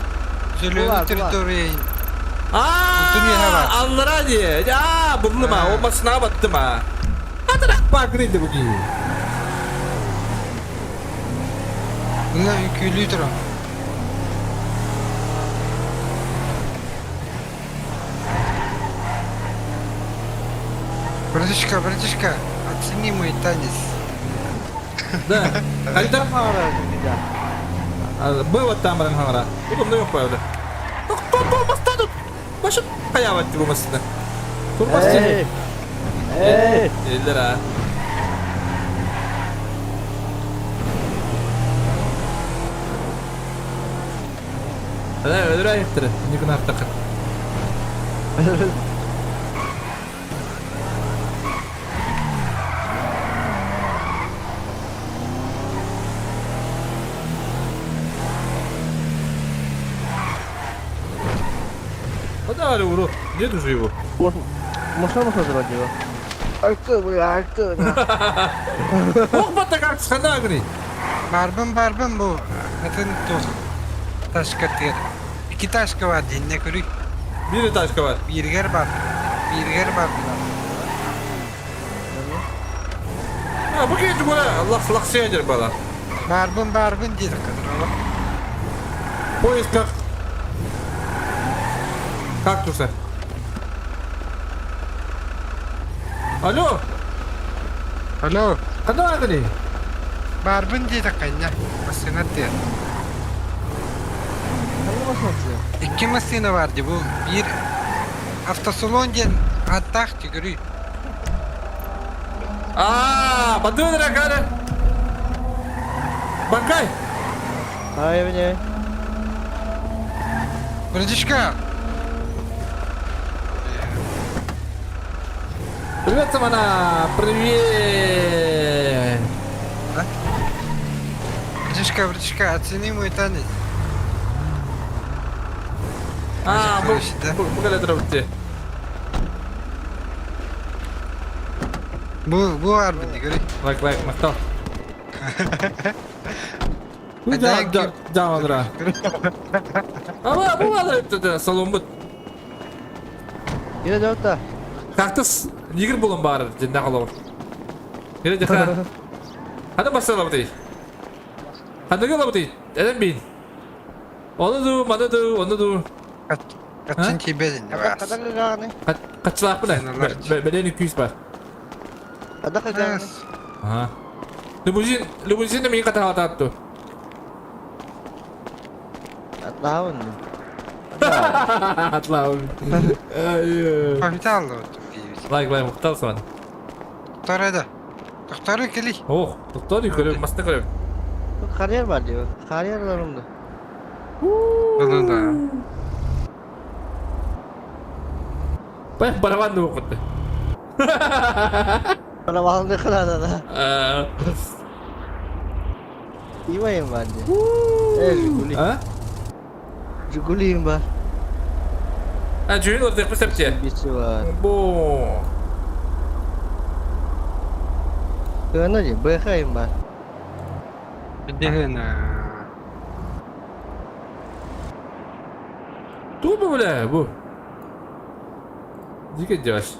Зеленый Bular. Dünyaya территория. var. Allah'a diye. Ya buldum ha. O masına battım ha. Hadi lan bagri de bu gibi. Buna 2 litre. Братишка, оцени мой танец. Да. Когда Мара, да. было там раньше. Потом не правда. Ну кто моста тут? Başım kayavattı bu masada. Turmaz seni. Эй! Eller ha. Hadi öldür ayıktırı. Ne kadar takın. Hadi hadi vuru. Ne düşüyor bu? Можно назвать его? Альты, бля, альты. Oh batta kalk hadi agri. Барбын bu. Атын тух. Ташка тер. 2 taşka var dinle körü. Bir taşka var. Birger var. Ha bu gece böyle Allah flaksı eder bana. Барбын dedi kadar. Поезд как... Кактуса. Alo. Alo. Kada agri. Барбын dedi kanya. Masına ter. Кому можно? 2 masina vardı bu. Bir автосалон gen Attaqti görüy. Bantu dira cara. Bangkai. Ай, мне. Братишка, Привет, Самана. Привет. братишка, оцени мой танец. Bu Да. kadar terus. Bu harbi görüy. Baik, mantap. Bu Ada jangan dira. Ama bu kadar salon bu. Yine dört da. Kaktus yigir bulun bari jinda qalab. Yine jaha. Hadi masalah bu değil. Hadi gel bu değil. Eden bin. Onu du. Kaçıncı bedin Ada var? kagak nih. Kaçlar bu ne? Beden 200 var. Ada kagak nih. Aha. Limuzin de mi kata tu? Tahun nih. Atlaun. Ayo. Kapital da. Baik, muhtar sana. Doktora keli. Oh, doktor yukarı, masada yukarı. Kariyer var diyor. Kariyer alanında. Bunu da. Baik, barawan tu kata. Para mahal ne kadar da. İyi bayım bence. Jiguli. Ha? Jiguliyim ben. Ha, cüyün orada persepsi. Birisi var. Bu. Kena aja, BK-yim ben. Dehena. Tu bu böyle bu. Jika jelas.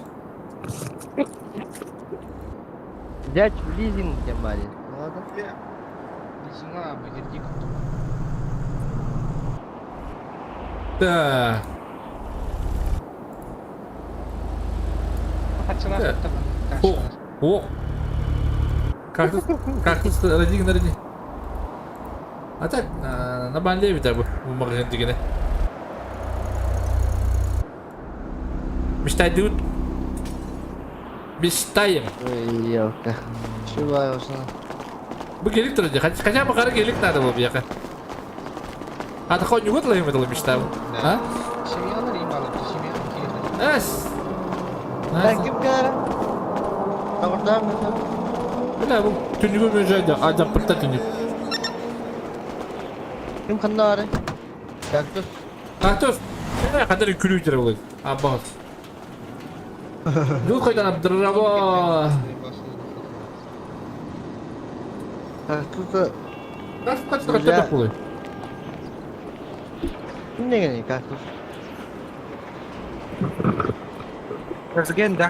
Взять в лизинг бали. Ладно. Dah. Oh. Kaktus raji. Atak, nabande bita bu magasin tigine. Mistayım. Iya oke. Coba ya sana. Bu gelik terus aja. Kayaknya apa karena gelik nada bu ya kan? Atau kau nyugut lah yang betul mistayım. Hah? Yes. Ben kim kara? Tamam. Benar bu. Tunjuk aja ajak peta tunjuk. Kim kena ada? Kaktus. Kaktus. Ya kan dari külü içeri oluyor. Abah. Dulu kau jangan berapa. Kaktus tuh. Kaç tak oluyor. Ini gini kaktus. Legenda.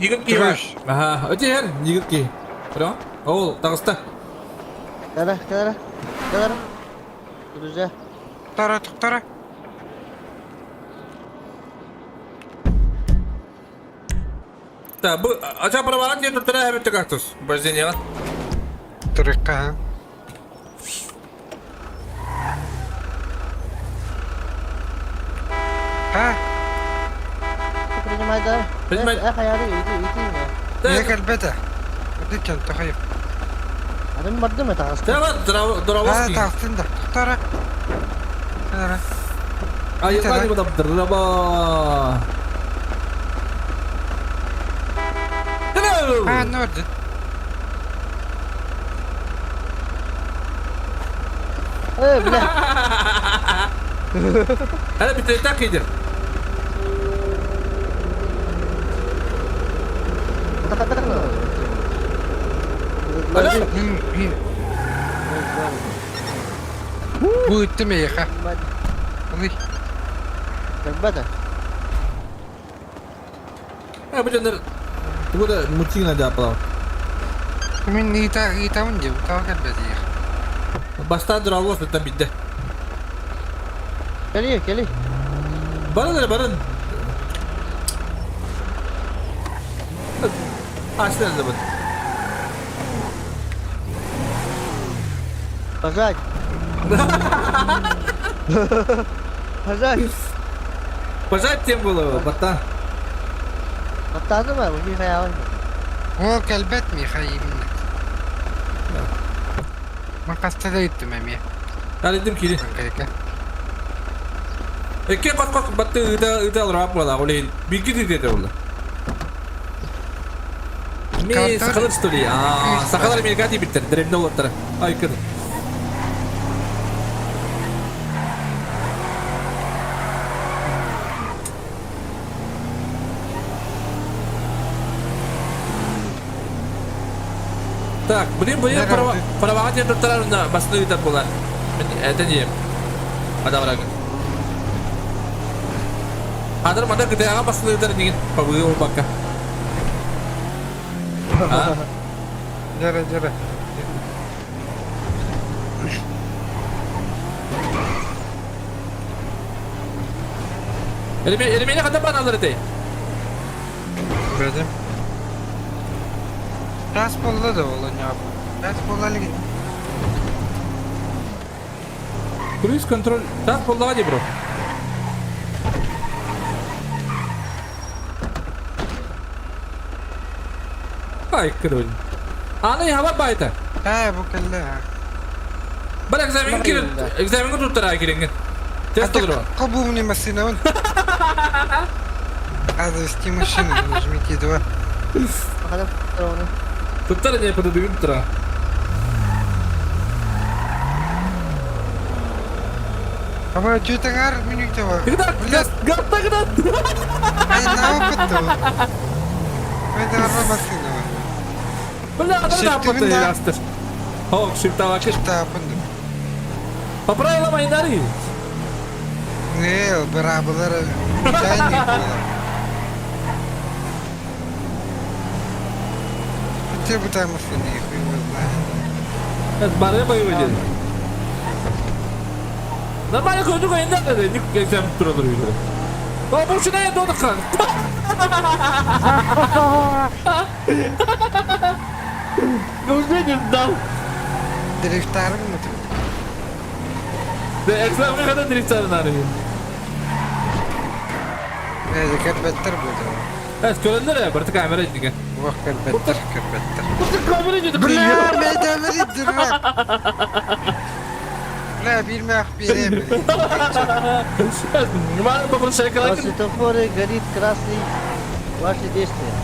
Yigit ki var. Aha, öte yer yigit ki. Bro. Oğul, Dağıstan. Kara. Terus ya. Doktora. Da bu acaba paravan diye tuttura hem de kaktus. Bazı ne lan? Turika. Ha? Принимай, да. Принимай. Kayak itu ya. Ya kalbete. Dikkat takayım. Ada madde mi takas? Tamam, Ha Dravovski. taktın da. Doktora. Sonra. Ayıp Tamam. hadi bu da drava. Hello. Ha ne oldu? Bile. Hadi bir tane tak yedir. Kata-kata lo. Hadi. Bu itti mi ya? Uy. Terbata. Ha bu canlar. Bu da mucing aja apa? Kimin kita mı diyor? Tahu kalbete ya. Basta Dravos tetap bitti. Kali. Barın. Açlar zaman. Pasaj. Pasaj. Пожать тем было, бата. Hatta mı? Bu bir hayal. هو كلبت مي خيي منك ما قصت دايت مامي Hallettim kili. كيكا Ekki kalk battı ıda alır apla olay. Bir gidi dedi ola. Mi Kartal- sakalar stoli. Aa, sakalar mi gati bitter. Direkt olur tara. Ay kız. Так, блин, права dia dokter na basta ita bola. Eta dia. Ada orang. Ada mana kita yang basta ita ni pabuyo baka. Ah, جرى جرى elime ne kadar bana alır ite. بدم راس بالله ده والله نعم راس بالله لقي Cruise control. Tak bola aja, bro. Ay kırıl. Ana hava bayta. ها ابو كلها Bak examen ko tutara kiring. Test olur. قبوني مسينا هذا вести машину нажмите 2 Bakalım. Onu. Tutara niya pa dudugin tutara. ابا جو تغار منو توا Kita gata kita. اي ناو كنتو هذا الرا مسينا Bala ada Shift dapat benda. ya aster. Oh, shift awak. شفت بندق Papra ela main dari. ايه برابر جايني كنت بتاع مسيني اخوي والله Es bare bayu aja. Normalnya kau juga indah ada ni exam turun itu. Oh, boşuna ya doğdu kan. Gözlerim dal. دريفتار متر De exam ne kadar driftlerin arıyor. هذا كان بتر بده Es kölenler ya, berarti kamera itu kan. وقت كان بتر كان بتر Kamera itu لا ما دام الدراب لا بير ما اخبيرين Gimana bapak saya kalau Светофоры горит красный. Ваши действия.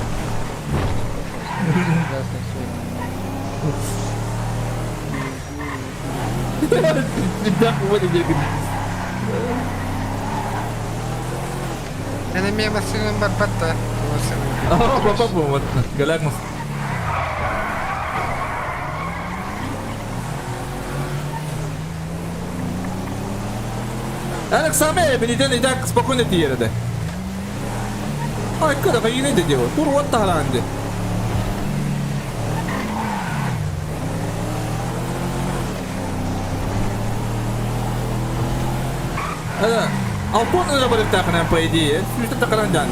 Красный свет. tidak mau jadi gitu. انا مية مسينا مربطة Oh, bapak buat galak mas. Anak sama ya, pendidikan tidak spokojnya dia ada. Ay, kada kayo yun din yun. Puro what tahalan din. Alpon na balik ka na pwede eh. Sulit ka lang dyan.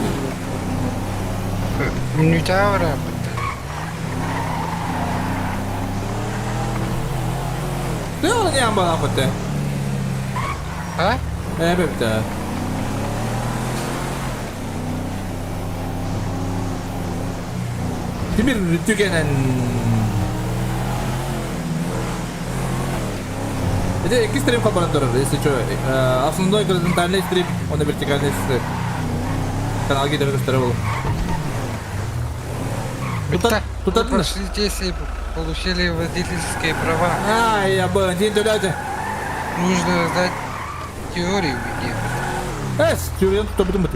من يتاورى Kaya wala niya ang balakot eh. ها Eh, bebta. Timir, tükenen. Это экстрим компонентор, если что. Основной горизонтальный стрип, он и вертикальный стрип. Канал гидро растировал. Тут вы одно. прошли здесь и получили водительские права. Ай, я был один туляте. Нужно сдать теорию где. Стюрент, кто будет мыть?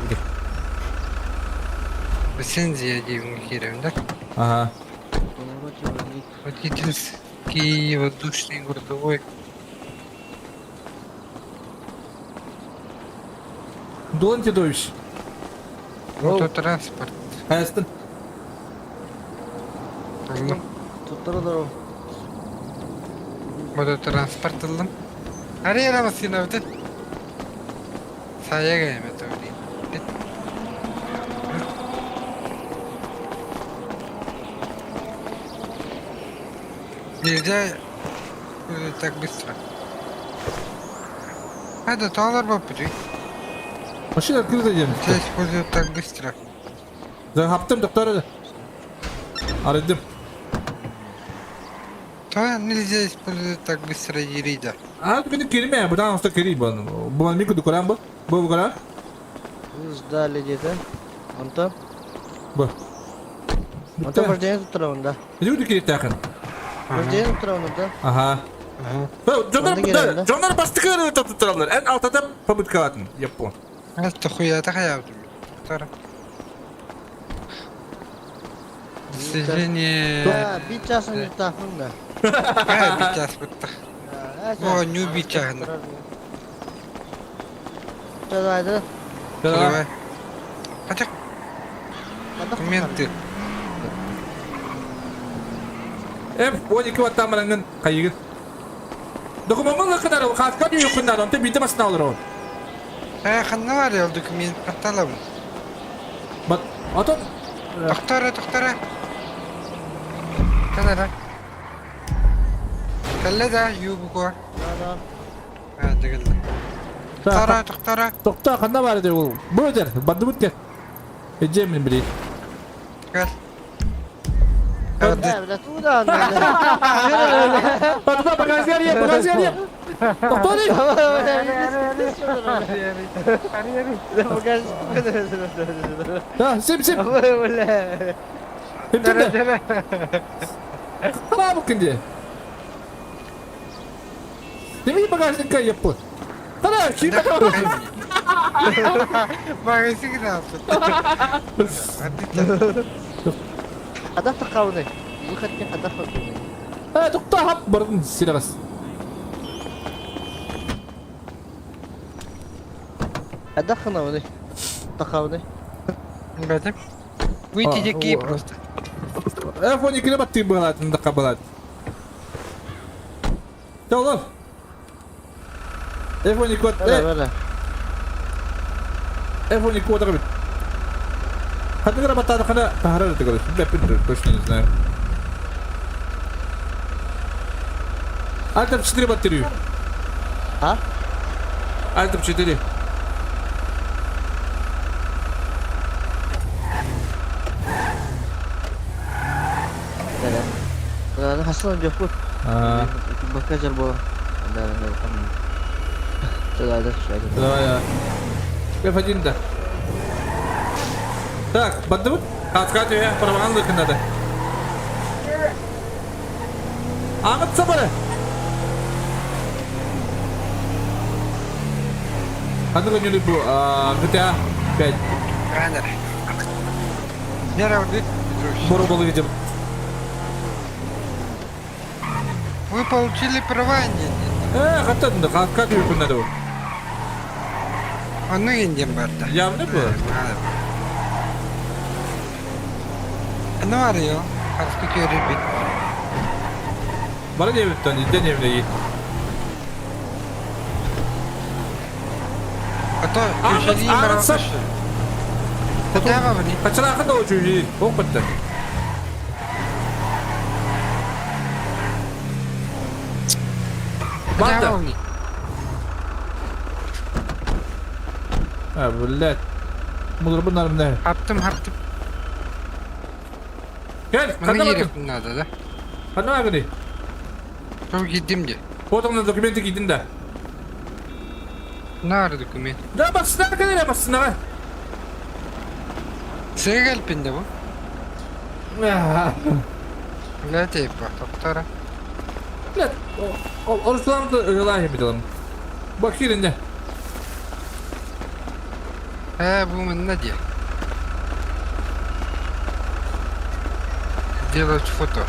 Лицензия Дивникиров, да? Ага. Водительский воздушный грузовой. Дулан Тидович. Мототранспорт. Эстон. Tutturdu. Мототранспорт aldım. Araya aramasın abi. Saya gelmedi öyle. Нельзя так быстро. Это $1 попади. Машина открыта, дем. Нельзя использовать так быстро. Запаптым доктор. Арыдым. То нельзя использовать так быстро Ерида. А, ты не кирме, будан уста кири бан. Бу мику дукарам бу. Бу букара. Сдали где-то. Он-то? Бу. Он-то вождение тут равно, Люди кири тахан. Вождение тут равно, да? Ага. Онда кирем, да? Жондар бастыкыр tutturallar. En altta pabıtka atın. Yapın. Это хуята хаябдым. Тара. Достижение... Да, бить часом не так, да. Какая бичас бытта? О, не убить чахна. Что, давай, да? Давай. Хотя Отдохни. документы. F12 wattamanın kayıgın. Dokumanın kadar katkı yok bunlar. Onta bitti masna alır o. Ханаварил документ порталом. Bak, atın. Доктора. Канара. Каллада юбуко. Да, дегенде. Доктора. Doktor kanna var diyor oğlum. Bu öder. Bandı bitti. Ecemin biri. Гал. да. Бля, туда, да. Doktor bagaj yer. Doktor ne? Ha, sim. Hepsinde. Kana bakın diye. Demin bagajın kay yapın. Kana kim bakar? Магазин هدف تقاوني وخدني هدف تقاوني Ha, doktor hap barın silagas. هدف تقاوني تقاوني Бәдім. Выйти дикие просто. F12'ne battı bağlatın da kabalat. Tamam. F12 kod. ولا F12 kod kabit. Hadi kira battı kana taharar edelim. Bepin koştunuz ne? Altı 4 battırıyor. ها Altı 4. لا حصل جفوت Ha. بكاجر بو لا هذا شيء Tamam ya. Befacin de. Так, battı mı? Katkı ya. Paravanlı kınada. Ahmet sabırı. Hadi kan yuli bu GTA 5 Ранер. Вера, boru balı geçip. вы получили права, нет? Hatta da katkı diyor kınada bu. Onu yendim barda. Ya ne bu? Ne arıyor? Harfı ribit. Bana niye bittin? İzden evine А то ключи Ahmet sap. Куда вам не? Kaçıra akın da o çocuğu. Bok bitti. Куда Bak da. вам не? Ha billet. Bunlar ne? Haптым. Gel. Bana Kanına bakın. yerif надо, да? Kanına bakın. Çok gittim de. Fotoğrafın dokumenti gidin de. Ne var doküment? Ne baksın ne kadar yapmasın ha? Size gelpinde bu. Ne teyip bak doktora. Billet. Orasılan da öyleler yapalım. Bak yerinde. Bu ne diye? Делать фото.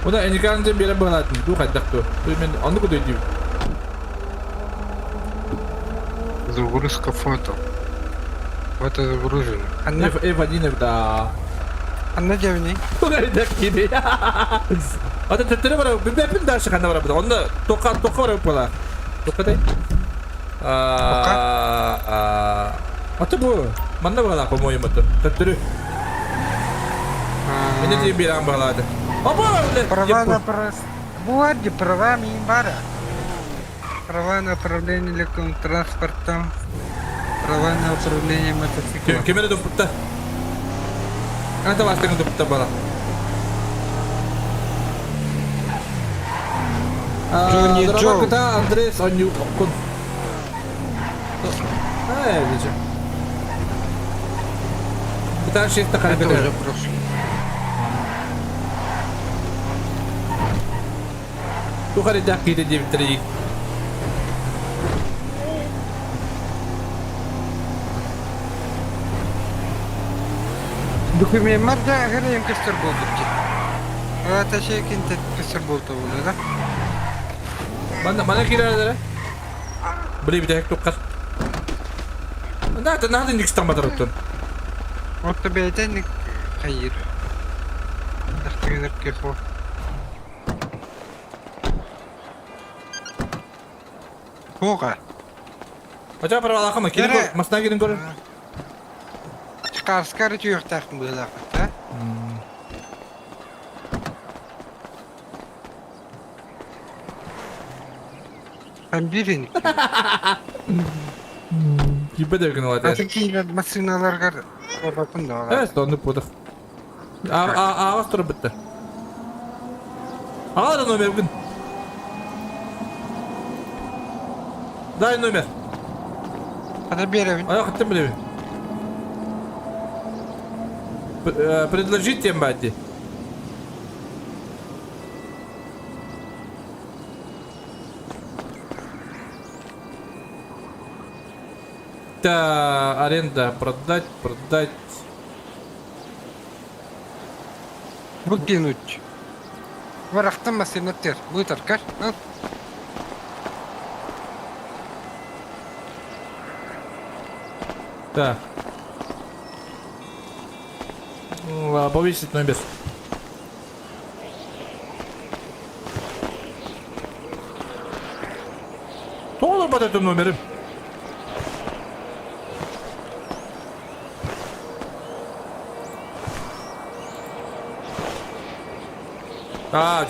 O da endikanınca bir yere bağlatın. Dur hadi dakika. Ben anlık ödeyim. Загрузка фото. Фото загружено. F1 evde. Anne cevni. Oraya da gibi. Hatta tettere var. Bir hepin dersi kanına var burada. Onda toka var yapıyorlar. Toka değil. Hatta bu. Bana bağlar komoyu mutlu. Tettere. Beni diye bir an bağladı. Ama öyle. Права на Буарди, права Мимбара. Права на управление легким транспортом. Права на управление мотоциклом. Кемере допутта. Это вас так допутта бала. Джонни Джо. Дорогата Андрес Аню Кун. Видите. Это чисто Это уже харбер. прошлое. Тухари дакиде 9-3. Духуме марда граем кастер болдуки. Это şey кинте кастер болду да? Mana kira beli bir tek tukar. Nada nik stamadır ottun. Вот тебе это не хайр. Дахтыгдар кефо. Хога. Acaba para alaka mı? Gelin Yere. gör, masına gelin görün. Çıkarskar tüyük takım böyle ha? Ben birini. Gibi de gün oldu. Artık yine masinalar kar. Bakın da var. Evet, onu bulduk. Ağız turu bitti. Ağır numara gün. Дай номер. Hadi bir evin. Ayak attım bile. Предложите Мбадди. Да, аренда, продать. Выкинуть. Варахтан масина тер. Будет аркаш. Так. Повесить номер. Кто olur под этим номером?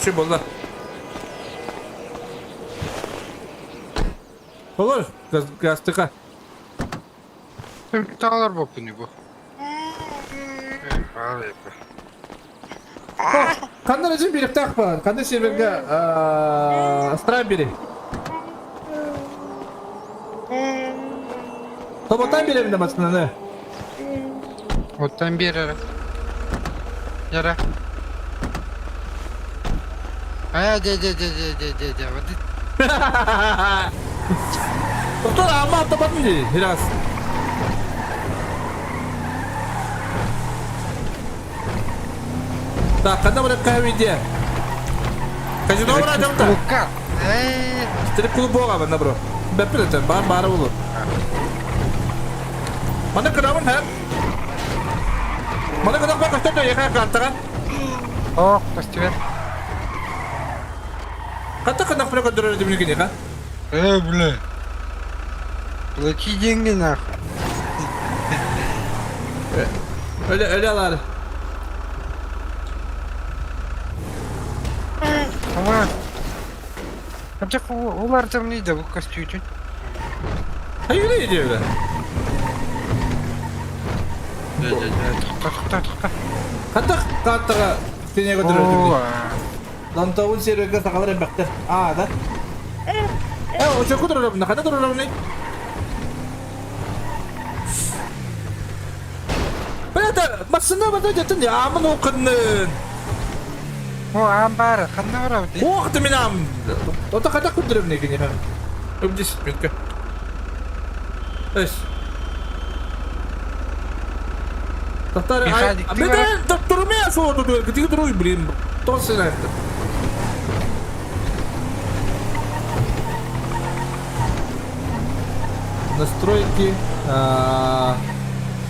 Şey oldu. Olur. Gastıka. Только талар боп не bu. Kandan için bir iptak var. Kandan serverge Strawberry. Tobotan bir evinde basına ne? Оттан бері. Яра. Де. Doktor ama topat mı değil? Biraz. Так, когда мы такая видео? Казино братьям-то? Лука. Стрип-клуб болған бро. Бәппілетен, бары болу. Мана күнамын хәм. Мана күнам бақ өстен дөйеға қартыған. Ох, постивер. Қатта қандақ бұна көндірер өдімін екен еға? Бля. Плати деньги нахуй. Öyle alар. Ama. Acaba onlar da neydi bu kostümün? Hayır öyle ediyor öyle. Tıkta. Қаттақ қаттыға сене көндірер өдімін. Лантауын серверге сақалар әмбәқті. Да? Оча көндірер өдімін, қанда тұрыр өдімін? Бәді, масына бәді өдетін де, амын оқынын. О, амбары, қанда бар ау дейін? Оқты мен амын. Ота қада көндірер өдімін екен ең. Өмдесіп менкі. Өз. Доктор, мен доктору мен сол отыр, кітігі тұру, блин. Тосын айтты. Настройки.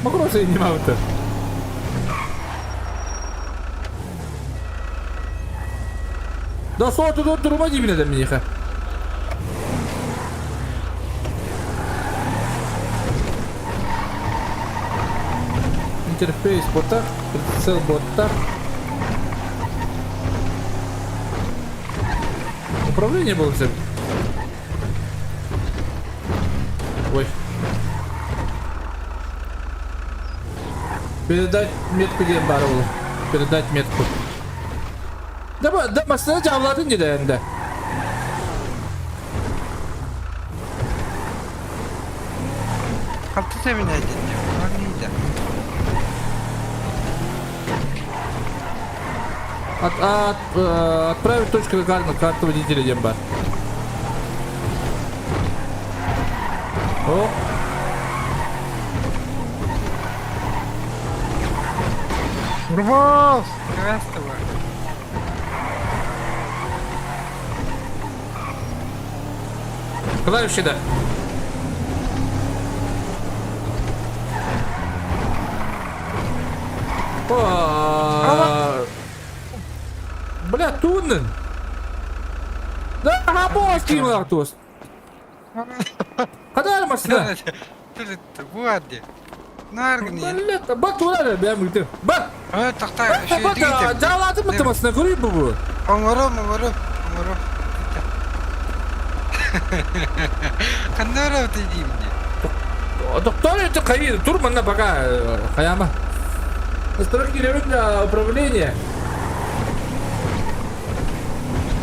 Макросы не могу-то. Да сол отыр тұрма деймін едім мен еқа. Интерфейс вот так, прицел вот так. Управление было все. Ой. Передать метку дем бар ол. Передать метку. Да масына жабылатын дейді енді. Қалты сәмен әдетте. Орнейді. Отправить точку на карту водителя дем бар. О. Урбос! Красава. Клавиши да. Бля, туннен. Да, босс кинул Артус. Када армасына? Bu addi. Nargın ya. Бля, бак турады, ben bildim. Bak. Evet, takta. Bak, cağladın mı temasına göreyim bu? Oңором. Қандай орап деймін де. Доктор, это кайы, тур мына пока хаяма. Настройки на управление.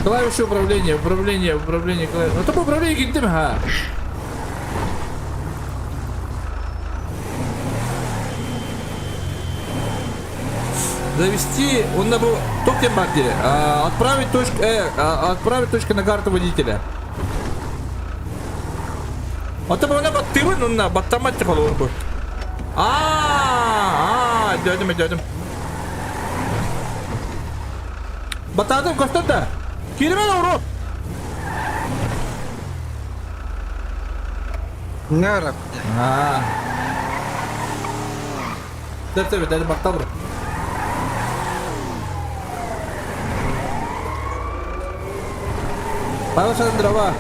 Клавиши управления, клавиш. Ну там управление гидем, ха. Завести, он на был токен бактере. Отправить точку на карту водителя. Вот это она баттымын, он на баттаматчик olur bu. Dördüm. Batadım koştum da. Kirime doğru. Ne orap de. Dedim bak tabur. Paylaşalım drama.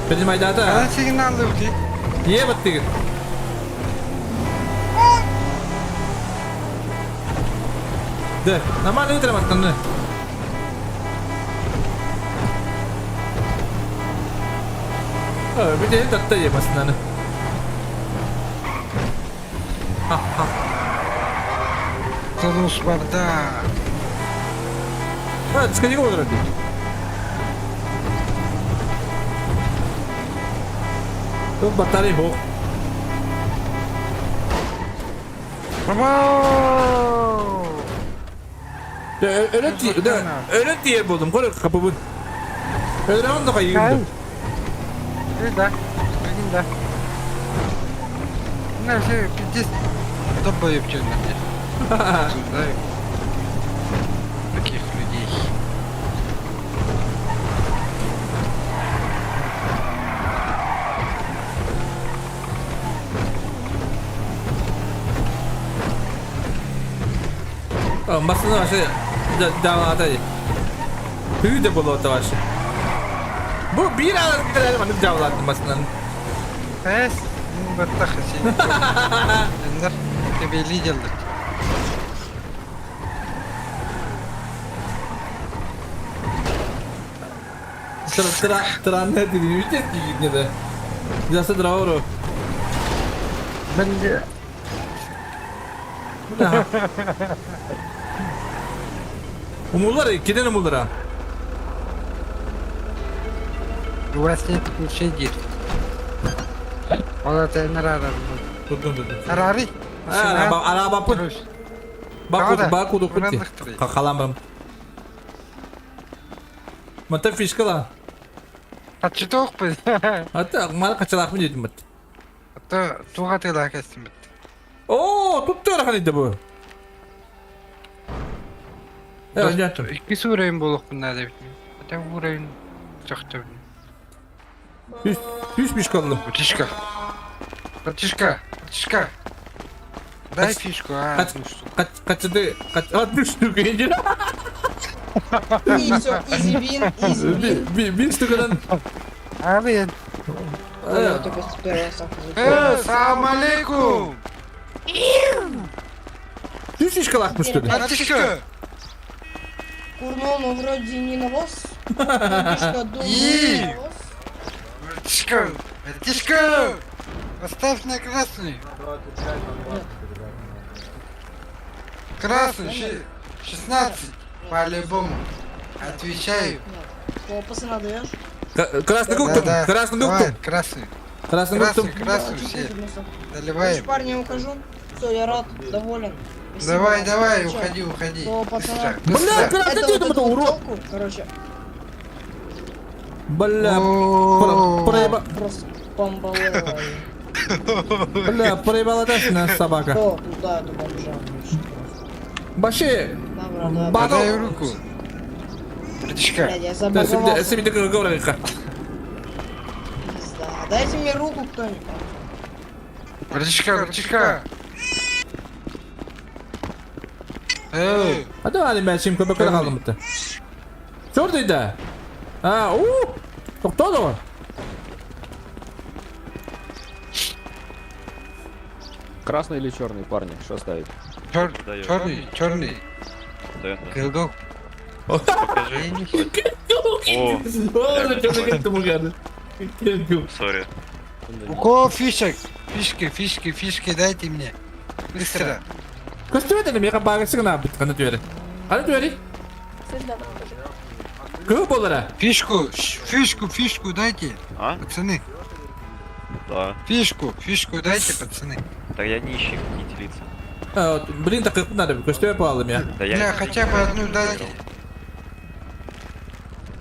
Принимай дата. Қандай сигналды өте? Ебать ты. Да, нормально не треба там. Bir de datta yemesin hani. Тұрмыс барда. Дискотека отырады. Тут батарея жоқ. Öyle diye buldum. Koy kapımı. Öyle onu da kayıyordum. Да. Да. На все, пиздец. Добавим что-нибудь. Таких людей. Masını aşağı devam atayım. Büyü de bulu orta başı. Bu bir an gidelim anıp cevlattım masının. Пес, баттаха сен. Жандар, тебе лиделдік. Тыран не dedi? Ücret ki de. Yasa dravoro. Ben de Umurlar ikiden umurlar. У вас нет лошадей. Вот это нравится. Dur. Рари. Araba pun. Bakudu putti. Kalamam. Mata fişka lan. Atçıtoq biz. Hatta mara kaçalak mı dedim. Hatta tuğa tela kestim bit. Oo, tuttu arakanıydı bu. Evet, gel. İki surayın buluq bunlar da bitmiyor. Hatta urayın çaktı. Yüz fişkalım. Братишка. Дай фишку, Kaçıdı? 60 штук ince. И все, изи вин. Bir штукаdan. Алин. Я только с первого сахара. Салам алейкум. 100 фишкал 60 dedi. Братишка. Курнул, но вроде не навоз. Немножко думаю, И. навоз. Братишка. Поставь на красный. Красный, 16. По-любому. Отвечаю. Кого пацана даешь? Красный круг там, красный круг Давай, там. красный. Красный круг там. Красный все. Короче, Доливаем. парни, я ухожу. Все, я рад, доволен. Спасибо. Давай, давай, Чё? уходи, уходи. О, пацана. Быстро, Бля, быстро. красный Это ты вот там, эту это урод. тёлку, короче, Бля, О, проеба... просто бомбалева. Бля, проебала тесная собака. Кто туда, эту бомжа? Баши! Добро, да. Ба- Подай руку. Братишка. Блядь, я Да, забаговался. себе такой говорит. Пизда. Дайте мне руку кто-нибудь. Братишка, братишка. Эй, А давай ben şimdi köpekler kaldım bitti. Şuradaydı. Ha, Toktaydı o. Красный или черный, парни? Что ставить? черный, черный. Килдок. О, сори. У кого фишек? Фишки дайте мне. Быстро. Kostüm edelim ya bagajı ne yaptık kanı diyor. Hadi diyor. Köp olarak. Фишку дайте, А? пацаны. Да. Фишку дайте, пацаны. Да я нищий, не делиться. Ha, blin takıp надо kostüm yapalım ya. Да Бля, я... хотя бы одну дайте.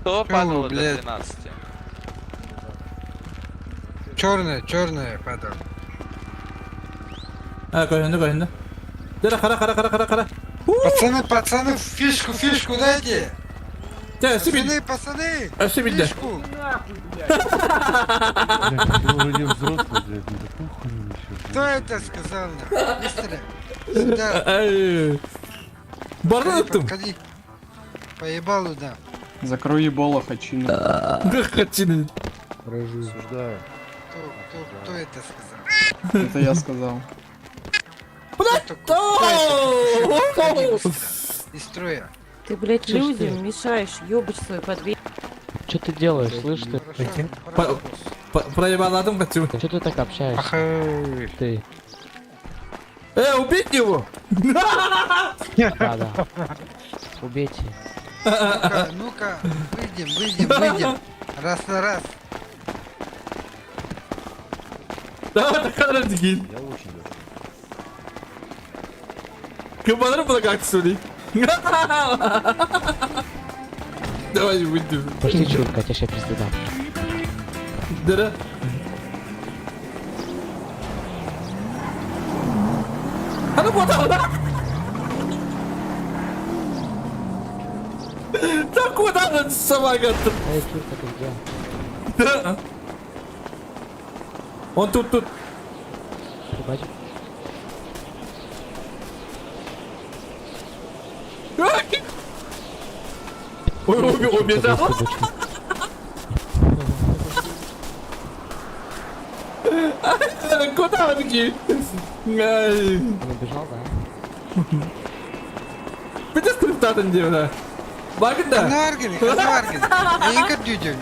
Кто падал до блядь. 12? Черная падал. Ha koyundu. Dere kara. Пацаны, фишку дайте. Ya sibil. Пацаны, Sibil de. фишку. Кто это сказал? Быстро. Сюда. Bardan attım. Подходи. Поебалу, да. Закрой ебало, хачину. Хачины. Кто это сказал? Это я сказал. Из строя. Ты, блядь, людям мешаешь, ёбач свой подвес. Что ты делаешь, слышь ты? Проебал хочу. Что ты так общаешься? Ах, Ты. Убить его! Да. Убейте. ну-ка, выйдем. Раз на раз. Давай так kadar değil. Kıvranır bana kalksın öyle. Давай выйдем. Пошли, чурка, я тебе сейчас пизду дам. Дыра. Hadi bu adamı. Так куда он сама готов? Эй, чурка, ты где? Он тут. Прибачь. Ой, убежал. Куда он идти? Он убежал, да? Bir de sınıftaydın diyor da. Bakın da. Канаргин. Я не дюдю.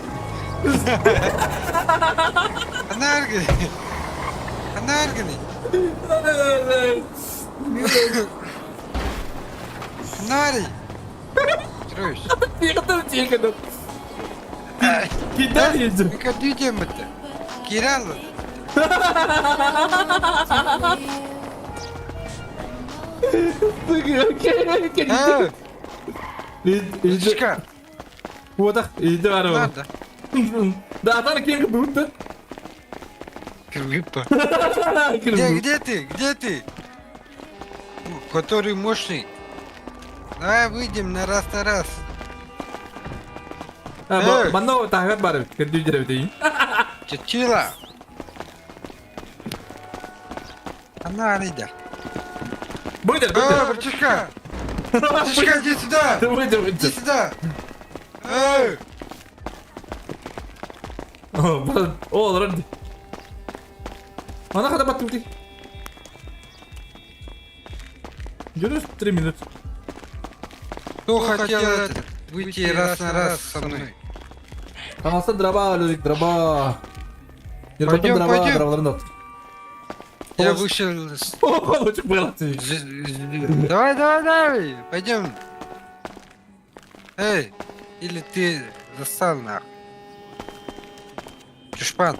Канаргин. Нари. Строишь. Тихо. Gider yedim. Мы как дюдем это. Киралл. Братишка. Вот так, иди ворова. Надо. Да, там кем будто. Крыпа. Где ты? Который мощный. Давай выйдем на раз. Bana takip var. Kendi ücret Чичила. Она Арида. Buyurun. Братишка, иди сюда. Иди сюда. Эй. O olur hadi. Bana kadar baktım ki. Görüyoruz 3 minut. Кто хотел выйти раз на раз со мной? Kanalsa draba alıyorduk draba. Paydım. Drabaların da. Я Полос- вышел... Получик было ты. Давай, пойдем. Эй, или ты застал нахуй? Чушпан,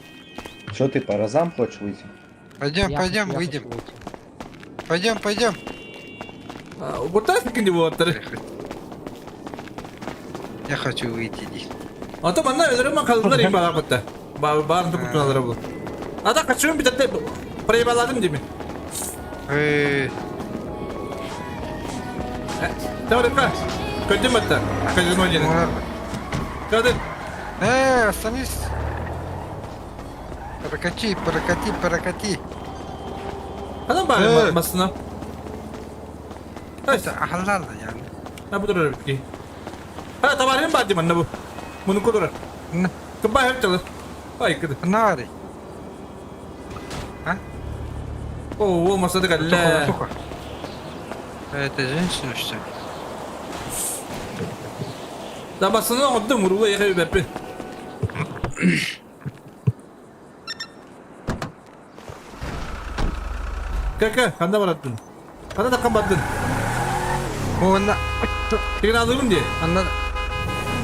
Что ты по разам хочешь выйти? пойдем, выйдем. Пойдем. Вот так таки не вот. Я хочу выйти, иди. А то манна öldürüm kaldılar iyi bana battı. Bağırın da kurtulanlara bu. Ada kaçıyorum bir de preybaladın değil mi? Tamam kan. Kötü mü hatta? Kaçırma oynayalım. Kadın. Остановись. Прокати. Adam bağırıyor basına. Это ахаллала yani. Ha bu durur ki. Ha tabarın bağırdı manna bu. Bunu kudur. Ne? Kıba hep çalır. Ay kıdı. Нари. Oo masada galle. Сухо. Это женщина, что ли? Da basına oldu murula yakayı bepi. Kaka, kanda barattın. Kanda takkan battın. Ona... Tigin alırım diye.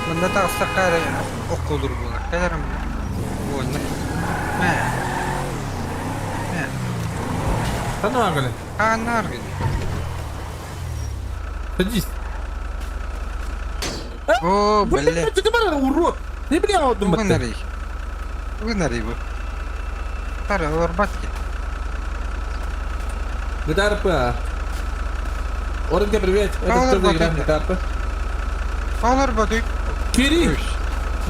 Manda da sakar ok olur buna. Kayarım. Ona. Kanda var gale. Anar gini. Tecis. О, Bu бля. ne kötü bana vurur. Ne bileyim aldım battı. Вынари bu. Тара, орбатки. Гитарпа. Оренге привет. Это Алло, кто играет Батя. гитарпа? Оларбаты. Кири.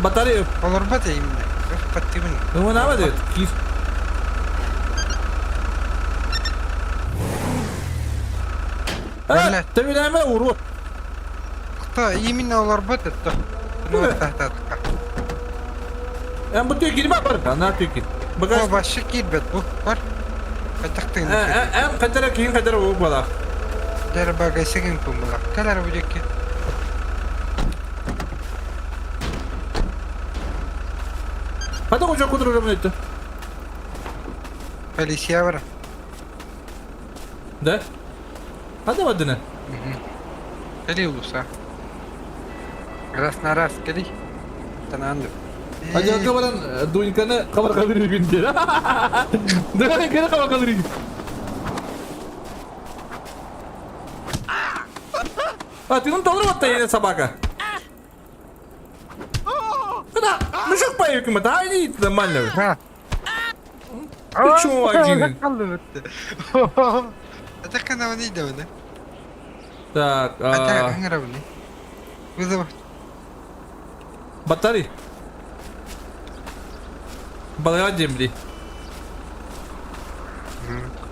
Батарею. Оларбаты именно. Подтивын. Ну он авадет. Кир. Блядь. Ты меня не урод. Кто именно оларбаты, то. Ну, та. Ben bu tüy girme var. Ana tüy gir. Bagaj. О, башы кирбет bu. Бар. Кайтактын. En kadar kiyin kadar o bala. Дәрі багайсыгын пумбала. Калар бүдекке. Hadi koca kudururum etti. Полиция бар. De. Hadi vadine. Кали улуса. Раз на раз кали. Тананды. Hadi kabaran duyunkanı kabar kalır gün diye. Duyunkanı kabar kalır gün. А, ты ну тоже вот таи собака. Да, ну что поехали мы, да, иди нормально. Ха. Ты чё один? Это канал не идет, да? Так, Это равный. Вызов. батарея. Балая земли.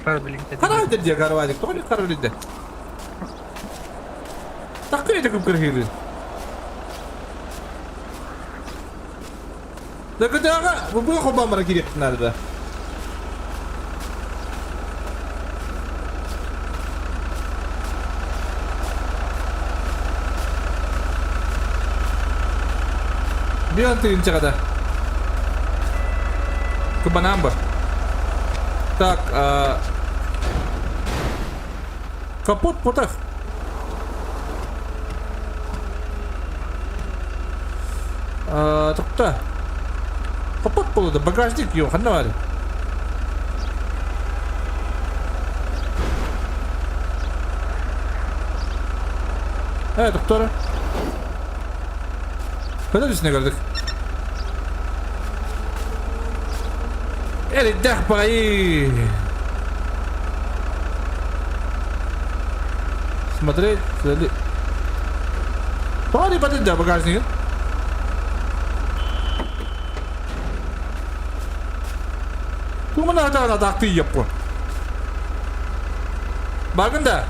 Каравай диye каравай. Кто ли каравай диye? Так и так кыргыры. Да когда bu хобамара кирет надо. Biar tinca kada. Ke Banamba. Так, капот потах. Топта. Капот полу да багажник yok ne var? Evet doktora. Kadar üstüne gördük. Элидах бои. Смотреть, следи. Пари подойди до багажника. Ту mana ada taktiği yapı. Bakın da.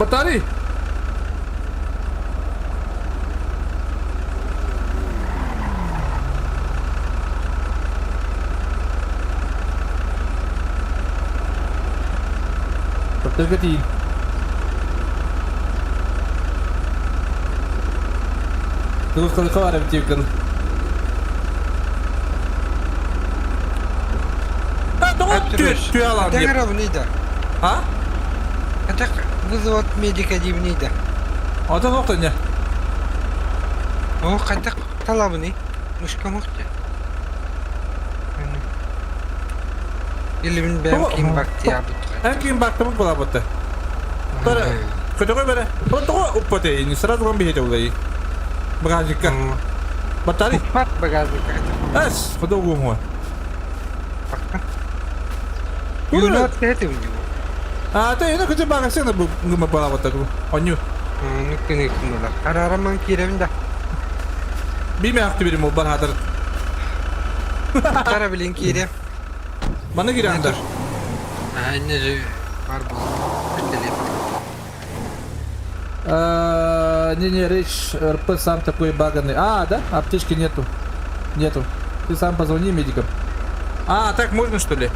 Batari. Tergati. Terus kalau kau ada macam kan. Tüy alan Хотя diye. равный-да. Ha? Хотя вызывать медика дивный-да. Ата нокта не. О, хотя талабный. Мышка мухте. Или мен бәм кимбакти абыт. Әкин бактым була бутта. Тара көтөгө бере. Протого уппате не сразу вам бейте улай. Багажика. Батари. Пат багажник. Эс, подогу му. Юнат это у него. А, та ена көтө багасына бу гыма бала бутта. Оню. Ну, кыны кымыла. Арараман киремда. Биме акты берим ол бар хатыр. Тара билин кирем. Мана кирәндер. Не же бар был. Не, речь РП сам такой баганный. А, да? Аптечки нету. Нету. Ты сам позвони медикам. А, так можно что ли?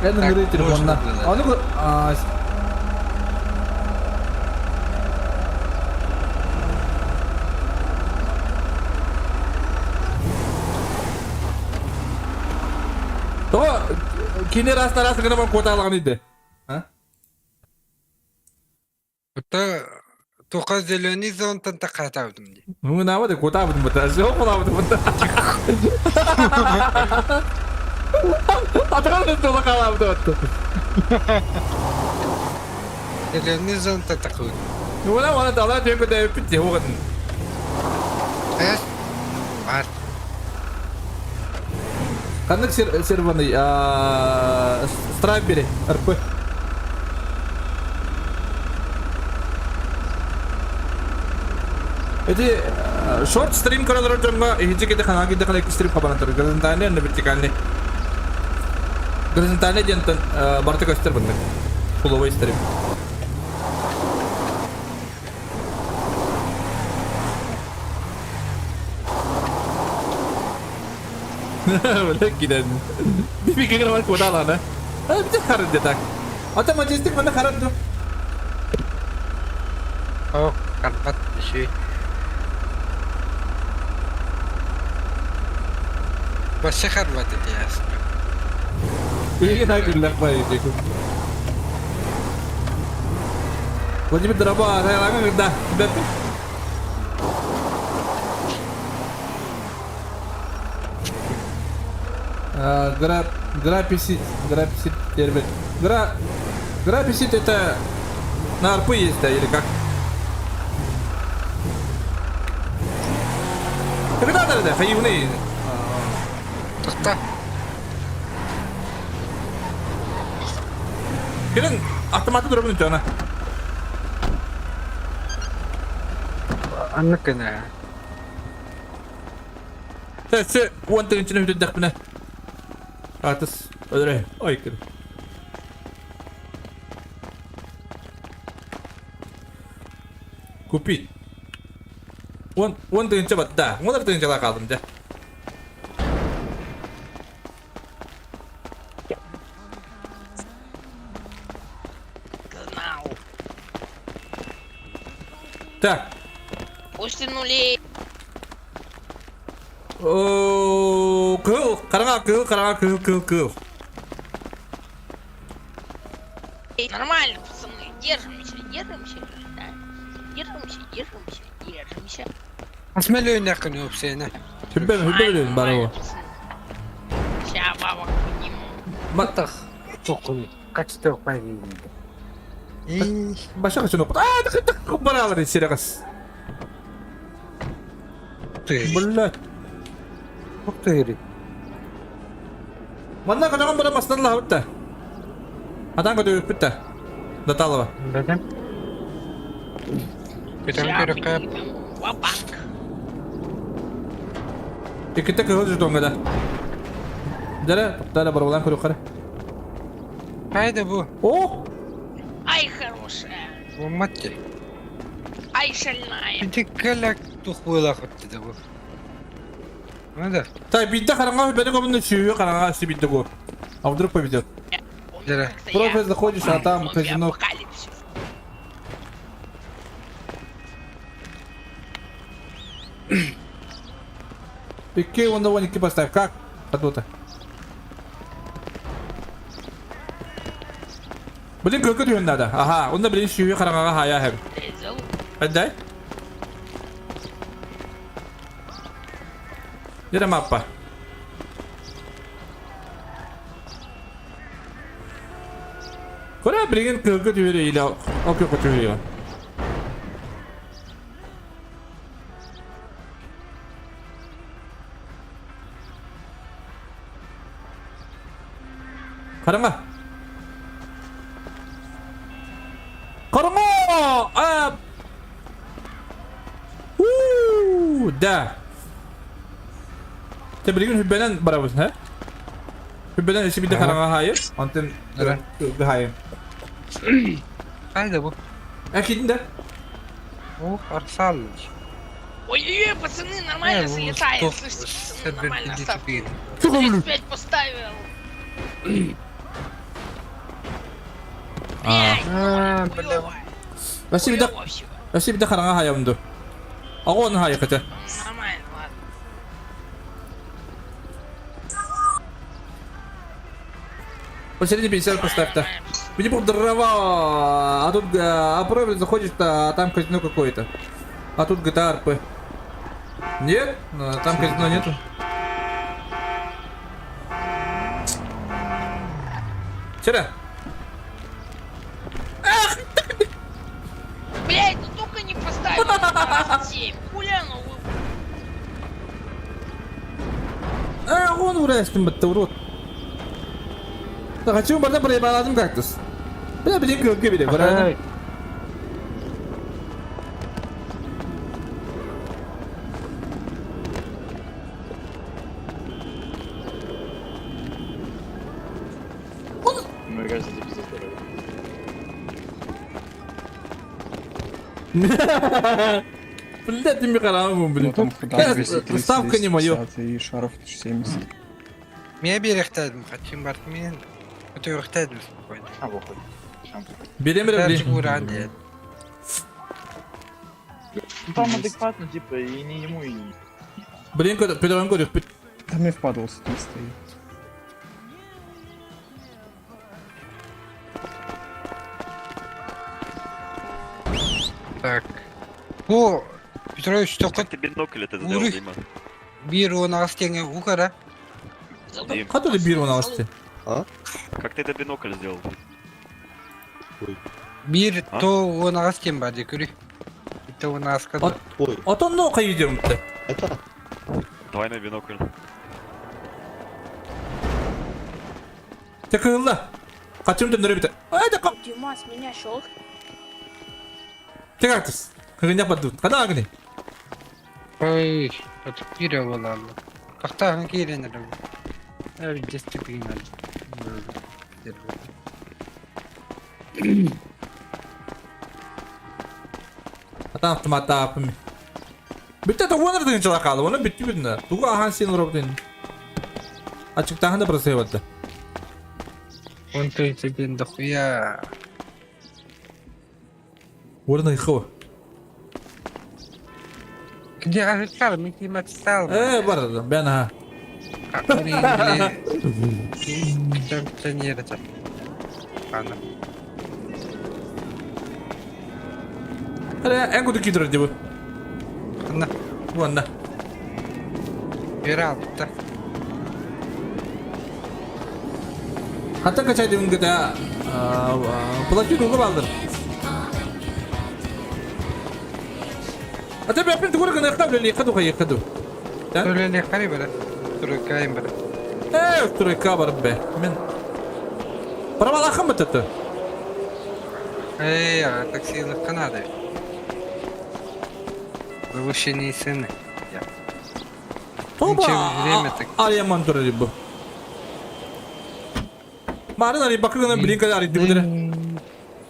Я наберу телефон на. А ну то кине раз на раз гына кота алган иде. А? Это только зеленый зонтан такая мне. Ну на вот кота будем бата. Жо кола будем бата. Атыраны тола кала бата. Зеленый зонтан такой. Ну вона дала тебе да пить хоган. Бар. Канык серваный страйбери РП. Эти шорт стрим коралар жонга хичекете ханаги да калек стрим кабанатыр. Газентане не битиканне. Газентане дентен барты кастер бунда. Куловой стрим. Boleh gidan. Dipikir nama kota lah na. Bisa karat dia tak. Atau majestic mana karat tu? О, карпат еще. Вообще харват это ясно. Ini nak gelap baik je. Wajib teraba, saya lagi dah. Граписит термин. Граписит это на РП есть, да, или как? Когда это хайвны? Тоста. Кирен автоматы дробный тёна. Анна кена. Все, вон ты начинаешь дохпина. Атас, подрай, ой, кир. Купить. Вон ты ничего, да, вон ты ничего калдым, да. Так. Пусть нули. Кыл, кыл. Нормально, пацаны, держимся. Да. Держимся. Осмелю нахуй все на. Хюббелин барова. Ща бабок подниму. Матах. Как что повинен. И Баша хочу нопот. Так баралар серегас. ты. Блядь. Ух ты. Манна кадаган бара мастан лавтта. Атан кадык битта. Даталова. Да. Ща Питам перекап. подниму. Вапак. Иките кыл ждонгада. Дара баралан кырык кара. Хайда бу. О! Ай, хорошая. Бу матти. Ай, шальная. Иди калак тухула хотти да бу. Надо. Та бидда каранга бери комунда сүйө каранга си бидда го. А вдруг поведет. Дара. Просто заходишь, а там казино. Апокалипсис. Пике он на ваньке поставь. Как? Подута. Bilin kölke düğünde de. Aha, onda bilin şüyü karangağa haya hem. Hadi. Yere mappa. Kora bilin kölke düğünü ile o kölke düğünü. Karanga. Karanga! Da. Tebrikün hübbelen barabız ha? Hübbelen eşi bir de karanga hayır. Anten hayır. Haydi bu. Akidin de. Oh, arsalmış. Ой-ой-ой, пацаны, нормально слетает, слышите, нормально ставки. 35 поставил. Бля. Eşi bir de Вообще, eşi bir de karanga hayır bundu. Ağı onun hayır kete. нормально, ладно. Посередине 50 поставь-то. Мне был дрова, а тут Апровель заходишь, а там казино какое-то. А тут GTA RP. Нет? Там казино нету. Вчера. Блять, ну только не поставил 27. Хуляну вы. Он uğraştım bitti urut. Kaçıyorum buradan buraya bağladım kaktüs. Bir de kırık bir de. Ай. Мне кажется, это пиздец дорого. Блядь, ты мне хараму, блин. Ну там куда Ставка не моё. И шаров 1070. Мен беректедім, қачын барды мен. Өтіріктедім спокойно. Берем, Тәржік блин. ұран деді. Ну там адекватно, типа, и не ему, и не... Блин, Петрон говорю, Там и впадался, там стоит. Так. Бұл Петрович тоқыт ты бинокль это сделал, Дима? Bir 16 теңге укара. Который бир он алысты. Как ты это бинокль сделал? Bir то 16 тем бар декүрі. То 16 када. Atan ne oka gidiyorum bitti. Двойной бинокль. Tek hızlı. Kaçıyorum döndürüyor bitti. Hadi kap. Дима, с меня щелк. Tek artıs. Kırıncak badı. Kada agni. Ой, это пире было. Қақтағын кейленірім. Әр дисциплина. Atan attım hatta yapım. Bitti de onu da inşallah kaldı. Onu bitti birine. Tuğu ahan sen uğrabdın. Açıktan da burası yapıldı. Он то и тебе дохуя. Orada yıkı. Где Арикар, мы к ним отстал. Var arada. Ben ha. Кондиционер это. Ладно. Hadi en kötü gidiyor diye bu. Ладно. Bu anda. Пират-то. Hatta kaç ay diyorum gıda. Plakçı dolu aldın. Hatta ben yapayım tukuru kadar kablo yıkadı kayı yıkadı. Söyle قريبة لا. Turukayım bana. Turayı kabarım be. Ben. Para var akım mı tuttu? Я таксиных Канады. Повышение цены. Toba. Время так. Aryaman durayı bu. Mağarın arayı bakırına bilin kadar arayı dibudere.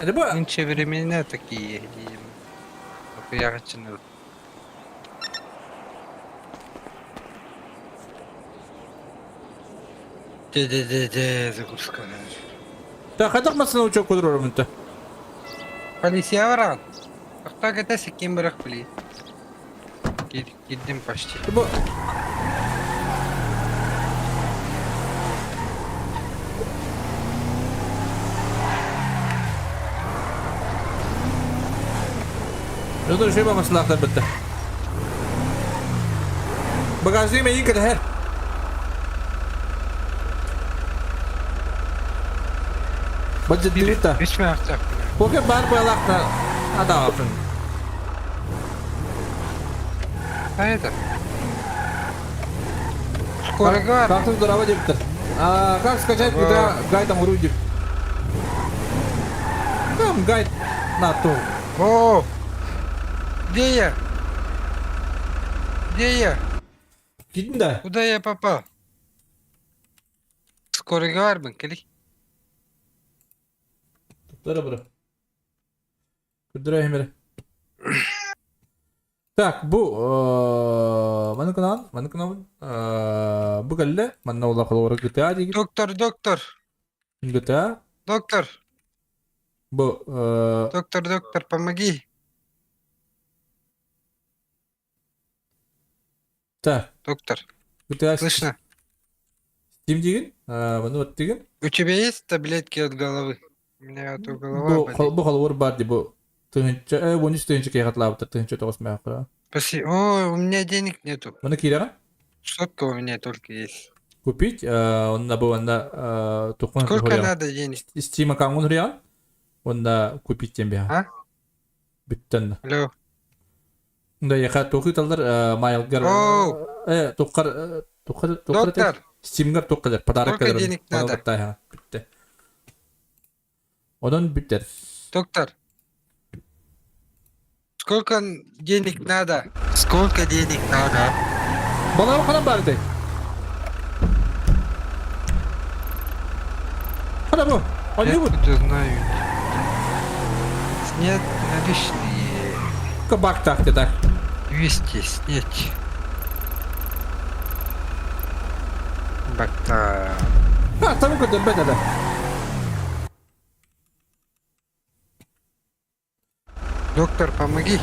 Hadi bu. Нынче времена такие. Я хочу. Де загрузка. Ta kadak masına uçak kudur orada. Полиция враг. Как это с кем брак пли? Гидим почти. Bu. Dur şey maslaklar bitti. Bagajı meyin kadar her. Budget diyorta. Hiç mi yapacak? Porque bar bayalakta ada yapın. Haydi. Скоро гар. Как тут дорога диптер? А как скачать куда гайд амурудик? Там гайд на то. О! Где я? Где я? Gidin de. Куда я попал? Скоро гар мı kili? Dur bura. Kudura Так, bu mana kanal bu galle manna ola kalora GTA digi Доктор. GTA Доктор. bu Доктор, помоги. ta Доктор, GTA слышно? Steam digin mana ot digin У тебя есть таблетки от головы? У меня вот голова болит. bu kalor bar di bu tınca bunu tınca kaya katla bu tınca toğus mağara Спасибо. О, у меня денег нету. mana kira Сотка у меня только есть. купить onda bu onda toqon Сколько надо денег? Steam аккаунт real onda купить тем бия А? bitten Алло. onda yaqa toqi tallar mailgar Оу. toqar Доктор, Steam'gar toqalar padarak Сколько денег надо? bitti odan bitter доктор. Сколько денег надо? Сколько денег надо? bana bakalım bari de hadi bu hadi Я bu откуда знаю? Снять наличные. kabak taktı tak 200 снять. Бакта. ha tabii ki de bedava Доктор, помоги.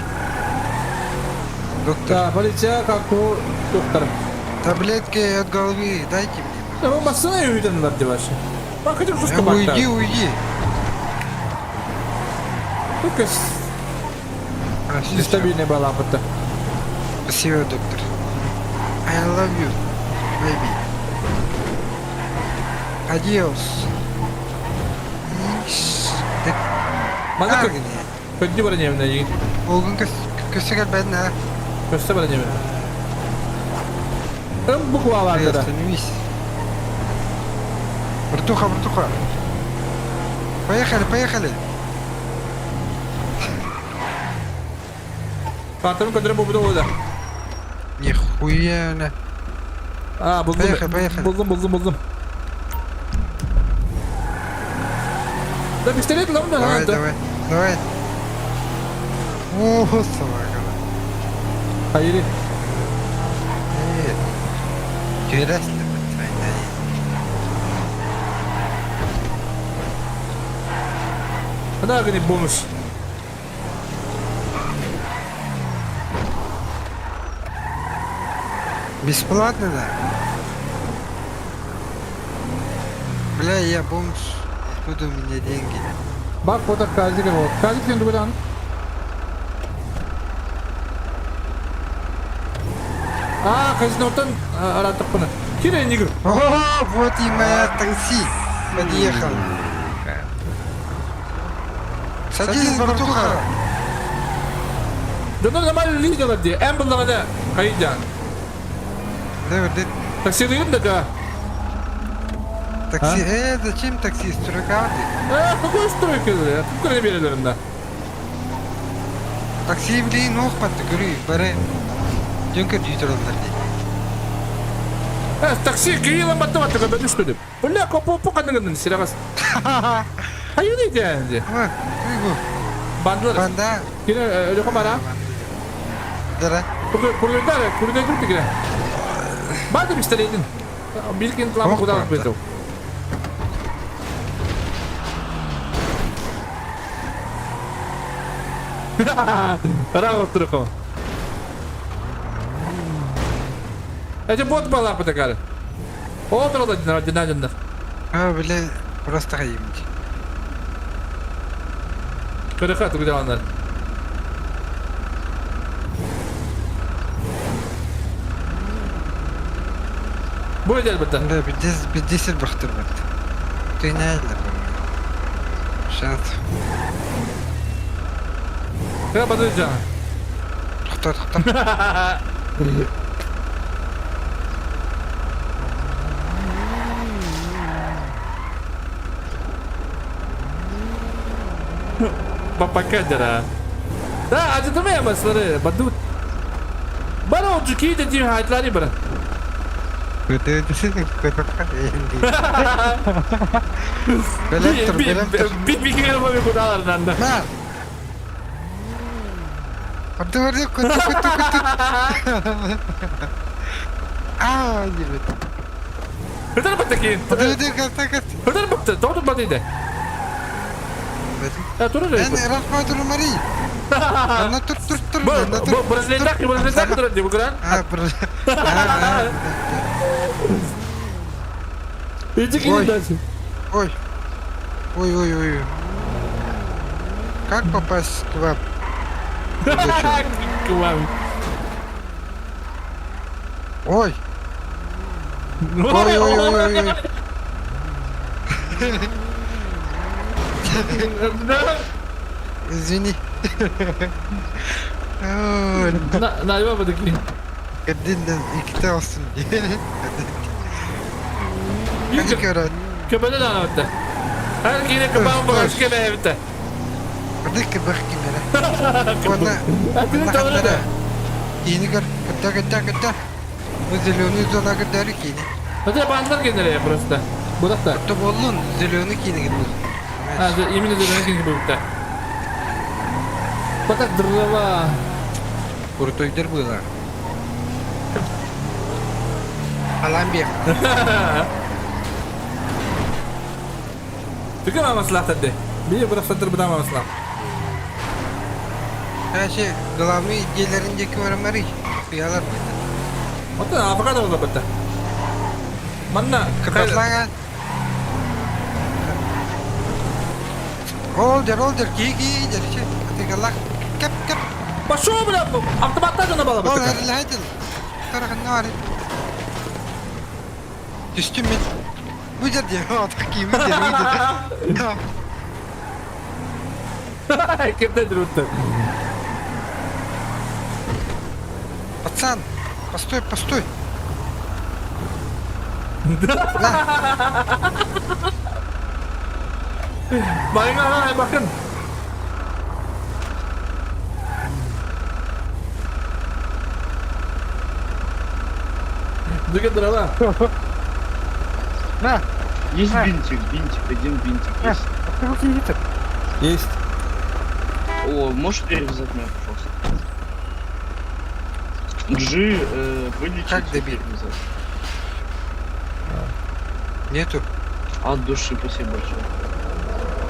Доктор, ya politsiya kalktı doktor таблетки от головы дайте мне. ama basına yürüdünler diyorsun bakacak sus Уйди, kabakta уйди. bu kız А, всё, всё. stabilne bağlanmıştı Спасибо, доктор. I love you, baby. Adios. bana Ah, kız kötü bir ne ne Olgun kösügal ben ha. kötü bir ne bu kuvalar da Остановись. Вертуха. Поехали. Kartımı kadar bu da oldu. Нихуя на. Aa buldum. Поехали. Buldum. Da pistolet lan da lan. Давай. О, собака. Hayır. Интересно. Hadi abi ne bulmuş. Бесплатно, да? Бля, я бомж. Откуда у меня деньги? Bak bu da kazik var. Kazik sen de lan. Казинодан аратып bunu. Кире нигр. О, вот и моя такси. Подъехал. Садись, братуха. Донор нормально лидер diye. En bunlara da kayıcan. Давай, Taksi dedim de ka. такси. Зачем такси? Стройкарты. Какой стройка ya? Tukar belirlerinde. Такси билейин оқпатты көрүй. Бары. Жөнкөр дүйтералдар дейді. Taksi kıyılan battı ben düşmedim. Bu ne kopu kadının silahas. Hayır değil yani. О, күйгү. Bandılar. Банда. Yine öyle kamera. Дара. Kurda grup kire. Bandı pistoletin. Bilkin klama Oh, kudalık bandı. beto. Bravo truco. Это бот была потакали. Otro da dinajında. Бля, просто хаимки. Kırık atı bir de onlar. Будет это. Да, без 10 бахтыр бат. Ты не айдлар. Шанс. Как подойдем? Тухтар. Papa Kadra. Da, acıtmaya masları. Badut. Bana o cükeyi de diyor hayatları bırak. Kötü Belektir. Bir kere yapamıyor bu dağlardan da. Ma. Orada kötü. Aa, evet. Hıdır battaki. Hadi. Hıdır battı. Doğru batıydı. Ya dur öyle. Ben Rahmat Rumari. Bana tur. Bu Brezilya kadar diyor bu kadar. Ha, İyice gidiyorsun. Ой. Как попасть к вам? Kıvam. Ой. Ой. Извини. Ne yapamadık ki? Kadından ikide olsun diye. Hadi Karan. Köpeğe de anlamadı. Her yine kapağın bağış gibi evde. Hadi ki bak kimere. Ona. Hadi doğru da. Yeni kar. Kıta. Bu zilonu zona kadar kini. Hadi bandlar kendine burası da. Burak da. Top olun zilonu kini gidiyor. Hadi yemin ederim kendine bu da. Batak drava. Крутойдер было. Аламбек. Fikir ama maslahat hadi. Bir burası satır bu da maslahat. Her şey главный идеяларındaki öğrenmeleri kıyalar. O da apa kadar oldu bata. Mana? Kırbatlangan. Older ki jadi şey. Hadi galak. Kap. Başı o bile bu. Aktabatta dona bala Oh, bata. hadi lahadil. Tarakan ne var? Düştüm ben. Bu jadi ya, takiyim bu Kimde duruttu? Пацан, постой. Bakın. Dikkat drava. На, Есть бинтик, один бинтик есть. Есть. О, можешь перевязать меня, пожалуйста? Джи, вылечить Как и добить? перевязать. Нету. От души, спасибо большое.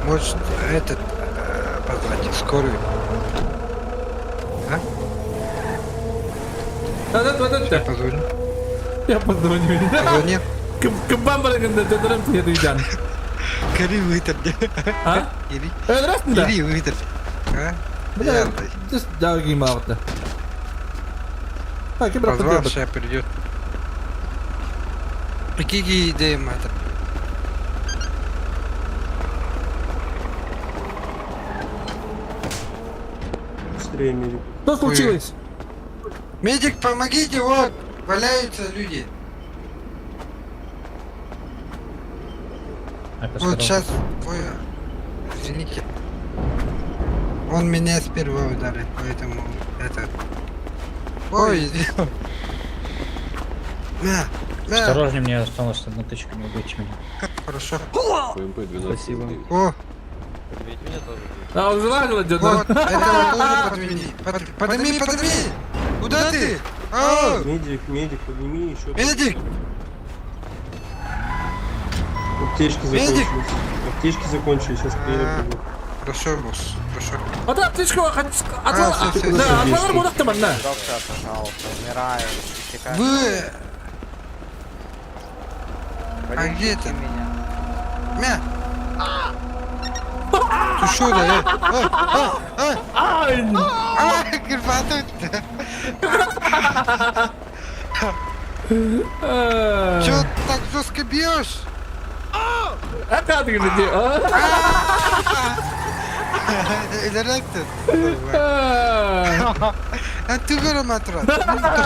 Может, этот позвать скорую. А? Да. Позвоню. Я позвоню. Позвонил. Kımbam bırakın döndürüm diye duyacağım. Geri выйдет. Ha? Geri. Öldürürsün de. Geri выйдет. Ha? Bir de daha giyim ağırdı. Belki bırakın Позвал, diye bak. сейчас придет. Какие идеи, мать? Быстрее, медик. Что случилось? Медик, помогите, вот, валяются люди. Вот сейчас, ой, извините. Он меня сперва ударил, поэтому это... Ой, извините. На. Осторожнее, мне осталось одна тычка, не убейте меня. Хорошо. ПМП 12. Спасибо. О, А он желательно идет, вот, да? этого тоже подвини. Подними. Куда ты? О, Медик, подними еще. медик, Аптечки Медик! закончились. Аптечки закончились, сейчас приеду. Хорошо, босс, хорошо. Hadi ateşki var. все. Да, atlanır mı odakta bana? Доктор, пожалуйста, умираю. Истекает. Вы, Поднимите где ты? меня. мя. Ты что, да? Ay! Кирпатут. Чё ты так жестко бьешь? А как ты говоришь? Или ректор? А ты вером отрад.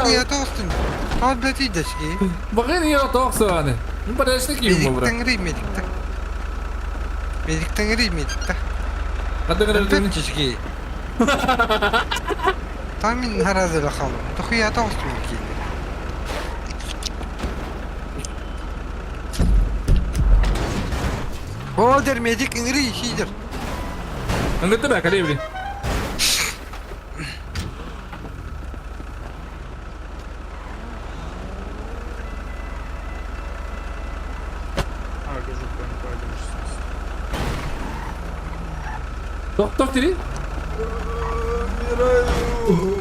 Ты я толстый. А блядь, идочки. Bakın ya toksan. Bu parasını kim bu bırak? Медик. Медик тангри, медик. Hadi kadar dön. Птички. Там мен наразы лахал. Тухуя толстый. Олдер медик ингри шидер. Anladın mı? Kalevli. Doktor diri.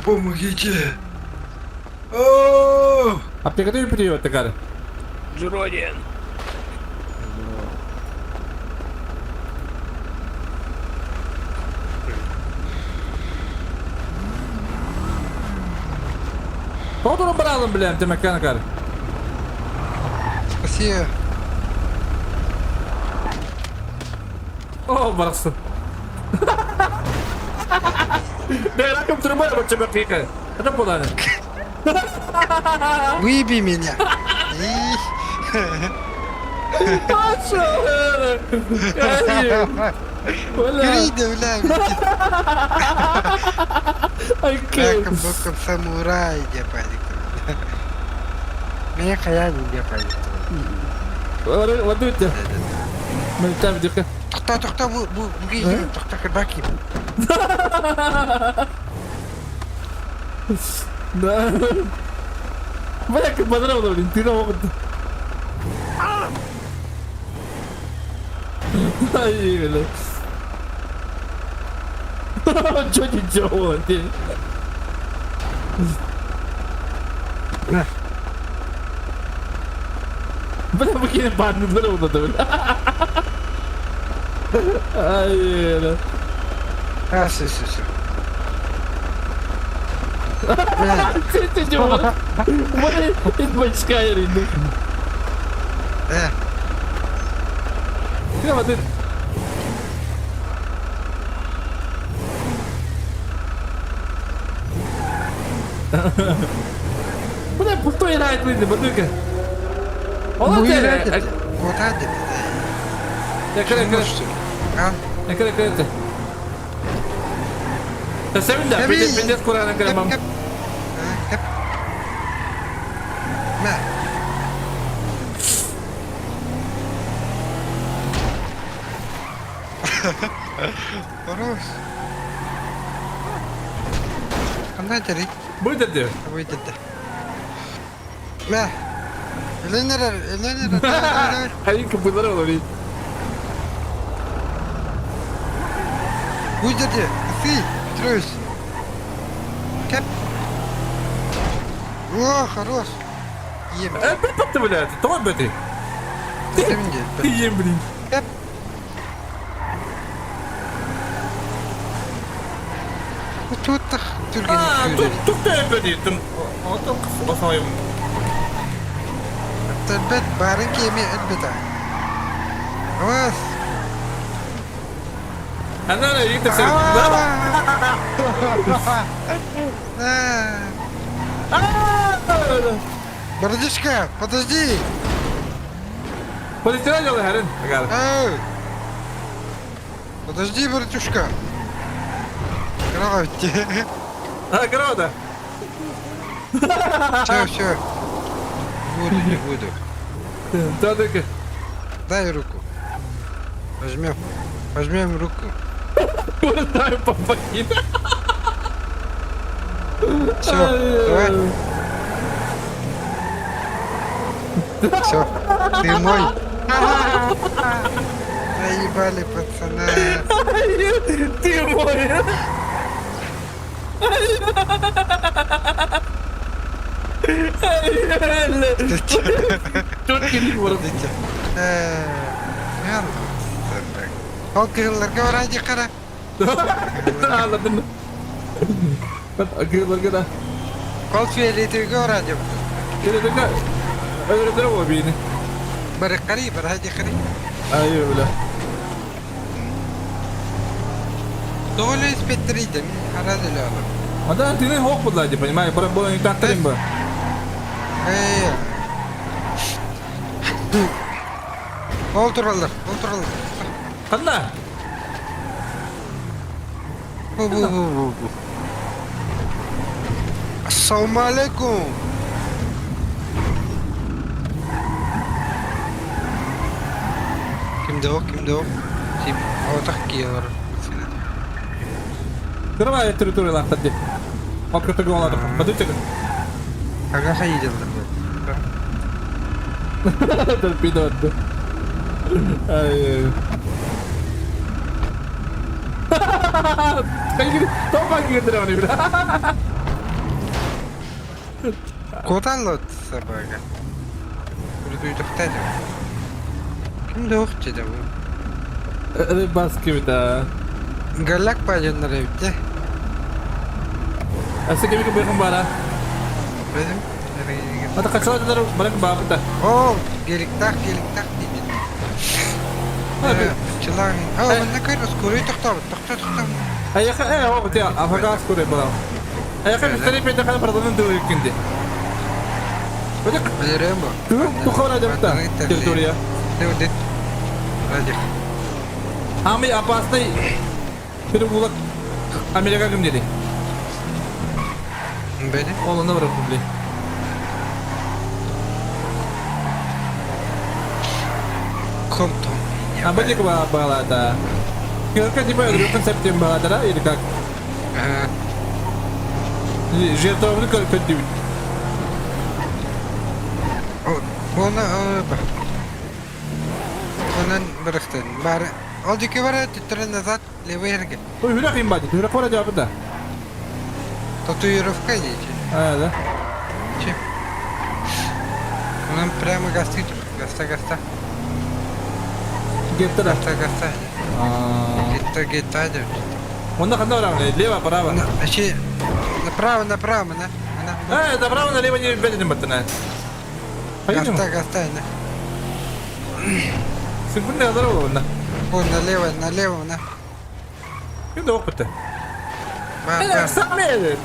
Помогите. А ты когда привет, такая? Джуродин. Fotoğraf bırakalım bile demek yani karı. Спасибо. О, бaraksın. Ne rakam tırmaya bak çabuk kıyıka. Hadi bu tane. Выеби меня. Aşağı. Грида, бля. Ay Боком, боком самурай, где падик. Меня хаяли, где падик. Waduh itu. Macam dia kan. Тухта, bu gigi, тухта кабаки. Да. Banyak kebenaran udah tidak mau ketemu. Ayo. Jadi jauh nanti. Nah. Banyak begini bahan bener udah tuh. Ayo. Все. Ты jauh. Mana itu banyak air ini. Kenapa tuh? Mana puto yang lain ini betul kan? Oh, ada. Вот это. Ya keren. А? Ya keren. Saya minta pindah kurang keren mam. На. Хорош. Кандай терик? Будет dia. Выйдет. На. Эленер. Hari kebenaran loh ini. Выйдет. Ты, трус. Кэп. О, хорош. Ем. Betul betul. Tahu betul. Ты мне. Iya beli. Кэп. Тут так. Ah, tu betul. Tu oh saya. البيت بارنكي يمي البتاع خلاص Ana ini tersebut. Бородичка, подожди! Полетела же Харин. Эй! Подожди, братюшка! Кровати! А, грода. Все. Не буду. Да, так. Дай руку. Возьмем руку. Дай попади. Все, давай. Все, ты мой. Заебали, пацана. Ты мой. Тут кили ворот. Al kırılırga var hadi kara. Anladın mı? Akıllar kadar. Kol fiyeliyeti var hadi. Kira dekat. Ada berapa bini? Berkari, berhaji kari. Ayo udah. Doğru ispettiriydim. Herhalde öyle olur. Ada nanti ni hok pula aja, понимаешь? Bola yang tak terima. Oturalım, oturalım. Kena. Bu. Assalamualaikum. Kimde o? Kim? Otak giyiyor. Kenapa ya teritori lah tadi? Kau kata gua lah, betul cakap. Agak saya jalan. Terpidot. Ayo. Kayak gini, tau pagi gitu dah ni. Kodan lot sabaga. Bunu duyduk dedi. Kimde o dedi bu? Ada bas kita. Galak bacanlar evde. Asal kami ke Bekambara. Benim. Ada kacau tu terus balik ke bawah kita. Oh, gelik tak dedi. Çılar. Ben ne kadar skoruyu tutar. Ayah kan, oh betul. Apa kau skor berapa? Ayah kan mesti pindah kan peraturan tu ikindi. Betul. Bilirim bu. Tu kau ada betul. Teritori ya. Devlet. Hadi. Kami apa asli? Kira bulat Amerika kim jadi? Benim. Oğlum ne var beli? Kontom. Apa dia ke bawah ada? Kira kan di mana? Konsep di bawah ada ini kak. Жертвовали как дивит. Ona bak. Ondan bıraktın. Bari. Oldaki var ya titren nazat leverge. Ой, hürak imbadi. Hürak var acaba da. Татуировка есть. Ha da. Чем? Нам прямо гастит. Гаста. Gitti da. Гаста. Гита идет. Onda kan orang ni leva parava. Значит, направо, на. Да право налево не видно матана. Пойдем. Гаста. Секунды здорово на. Вон налево, на. Иди опыта. Бар. Саме.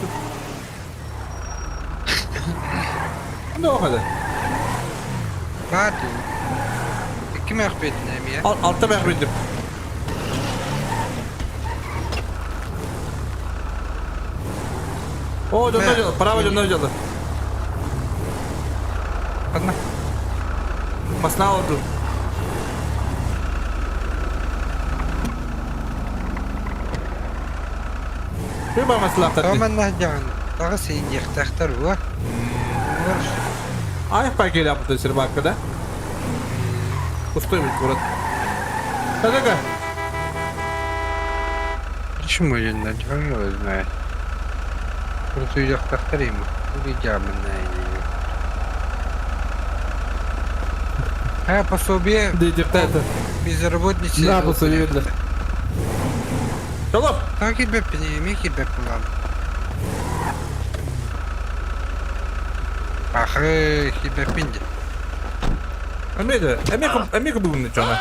Ну hadi. Бар. Kim yakbettim ya? Altta ben bindim. O döndü. Право döndü. Одна. Masna oldu. Bir bak maslak tadı. Tamam nahcan. Daha sen yaktaktar bu. Ay pagi yaptı sir bakada. Пустой ведь город. Да-да-да. Почему я не его знаю? Просто yaktaktar ему. Увидим на нее. А пособие Диктатор. безработницы. Да, пособие. Шалом. Как тебе пневмик тебе план? Ах, тебя пинди. Amigo bu bunun içine.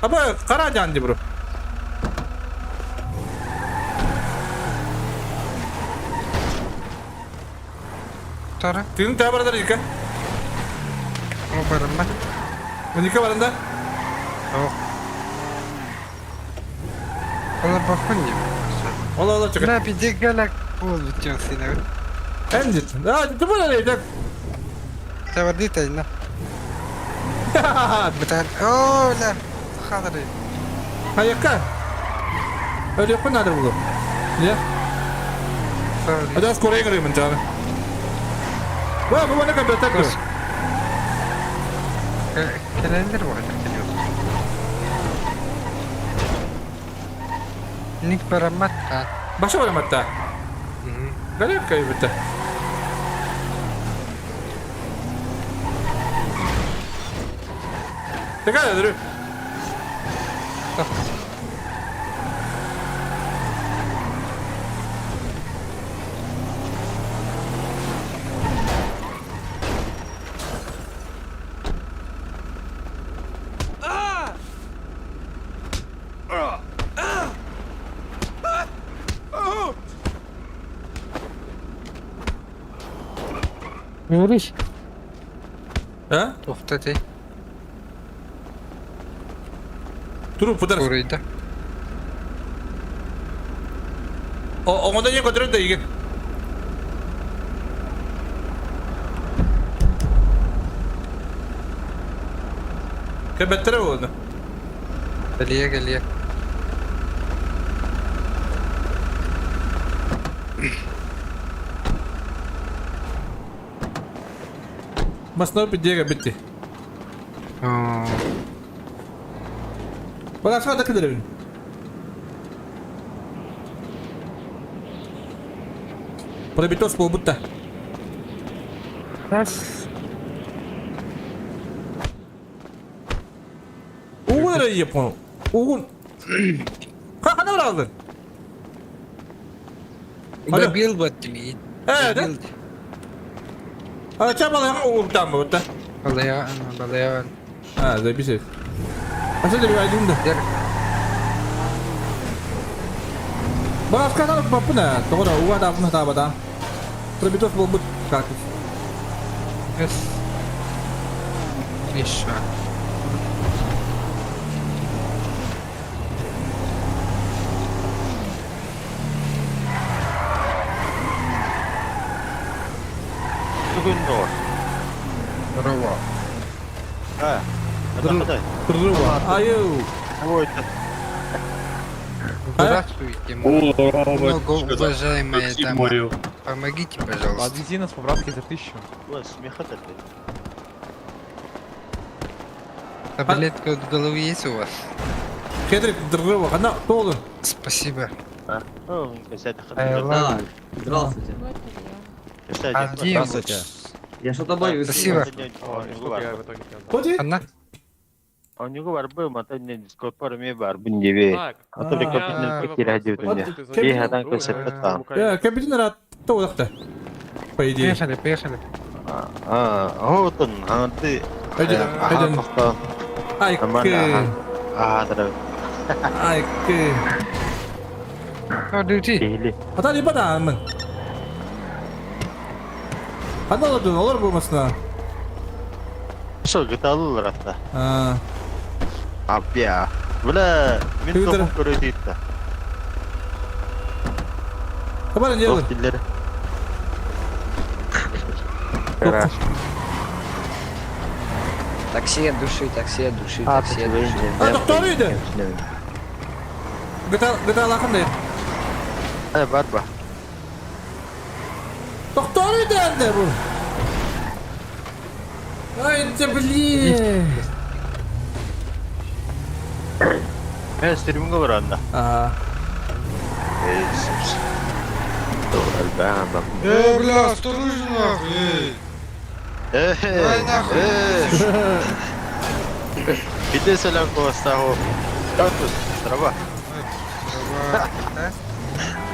Ama kara candı bro. Tara, Senin tabi da Nika. o barınma. Nika var da. O. Ona bakın ya. Allah çıkar. Ne bir de galak olacak seni. Endit. Ya tu mana ni? Tavadi tayna. Betul. Oh lah. Khadri. Hayaka. Öyle pun ada bu. Ya. Sorry. Ada skor yang keren mencari. Wah, bu mana kan betul tu? Kalender var. Nik baramat ka. Başa var mata. Galak kayu betul. Tekrar ederim. Görüş. Ha? Toxtatay. Dur pudar. Orayda. Onu da niye götürün de yiyin. Köbettere oldu. Geliyor. Masno bitti bitti. Aa, Bak aşağıda kadar evin. Probitos bu butta. tas. Oğul nereye yapın? Oğul. Ha ne var aldın? Alo. Gabil battimi. Evet. Ha çabala ya oğuldan mı butta? Balaya. Ha bir şey. Aslında bir aydın da. Der. Bak sekarang apa pun dah. Tahu dah, uang dah pernah tak apa dah. Probitos bu but kaki. Yes. Nisha. Здорово. Terus, ayo. Здравствуйте, многоуважаемая дама. Помогите, пожалуйста. Бензина с поправки за 1000. Таблетка от головы есть у вас? Хедрик, дрова, она толы. Спасибо. Здравствуйте. А где вот? Я что-то боюсь. Спасибо. Ходи. Она? А у него бар был, мата не дискот пар ми бар бун дебе. А то леко пинен пекир хади дуня. И хадан концепт там. Я капитан рад толы так-то. По идее. Поехали. Вот он, а ты. Пойдем. Ай, ки. Адра. Ай, ки. How do you do? Или. А тadi pada men. Anda olur bu masna. Что, гиталу рата. Ha. Апя. Бля, мен Twitter. топ көрөйдү. Kapan dia? Достилер. Такси от души, такси от души, А, такси от души. Ha doktor idi. Gıda lakın değil. Бар ба. Doktor idi ende bu. Ay блин. Мен стриминге баранда. Ага. Бля, осторожно, нахуй. Иди селям костаху. Кактус, трава.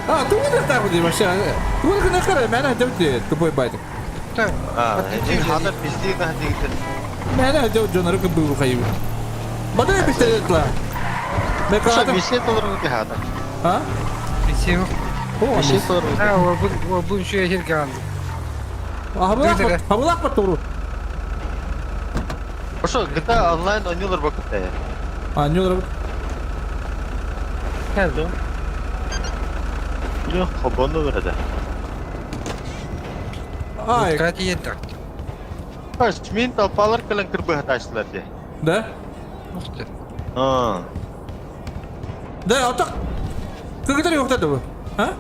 А, ты не так вот вообще. Ты вот на харе, меня давайте тупой байтик. И хадar пизди на дигден. Меня давайте жонары кабу хайу. Бадай бистерет ла. Мен Что, кадам. миссия толрун ки хадar. А? Спасибо. О, Миссия толрун. Да, вабун şu ехирган. Хабулак батуру. Что, GTA онлайн ойнолор бакытта. А, не olur. Geldim. Yok, хобону береді. Ай, Кстати, едак. Баш, мен талпалар кілін кірбі хаташылар де. да? Ух ты. Да, отак. Как это yok dedi bu? Ha?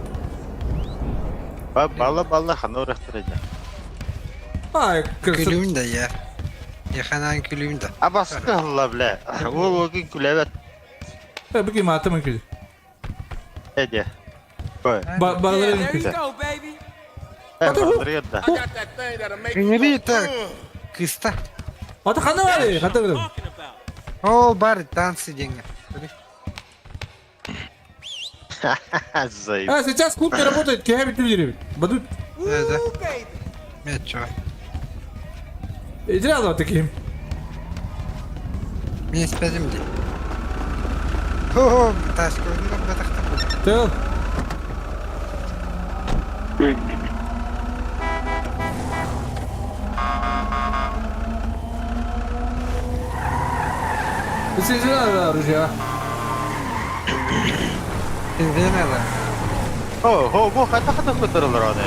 Бала хана орақтыр еді. Ay, kırsın. Külüm de ya. Yakınan külüm de. А басқы ғылла біле. Ол өгін күләбет. Bir kim atı mı kedi? Әде. Қой. Bağlarını kedi. Bağлар еді. Принери так. Кыста. Ata kanı var ya, kata kızım. О, бар, танцы деньги. Заеб. А, сейчас клуб не работает, кем ты видишь? Бадут. Да. Я чё? Иди рядом таким. Мне спядем день. О, ташку, ну, батахта. Ты. Licencia nada, Rusia. Benzin ala. Bu hatta kurtarılır orada.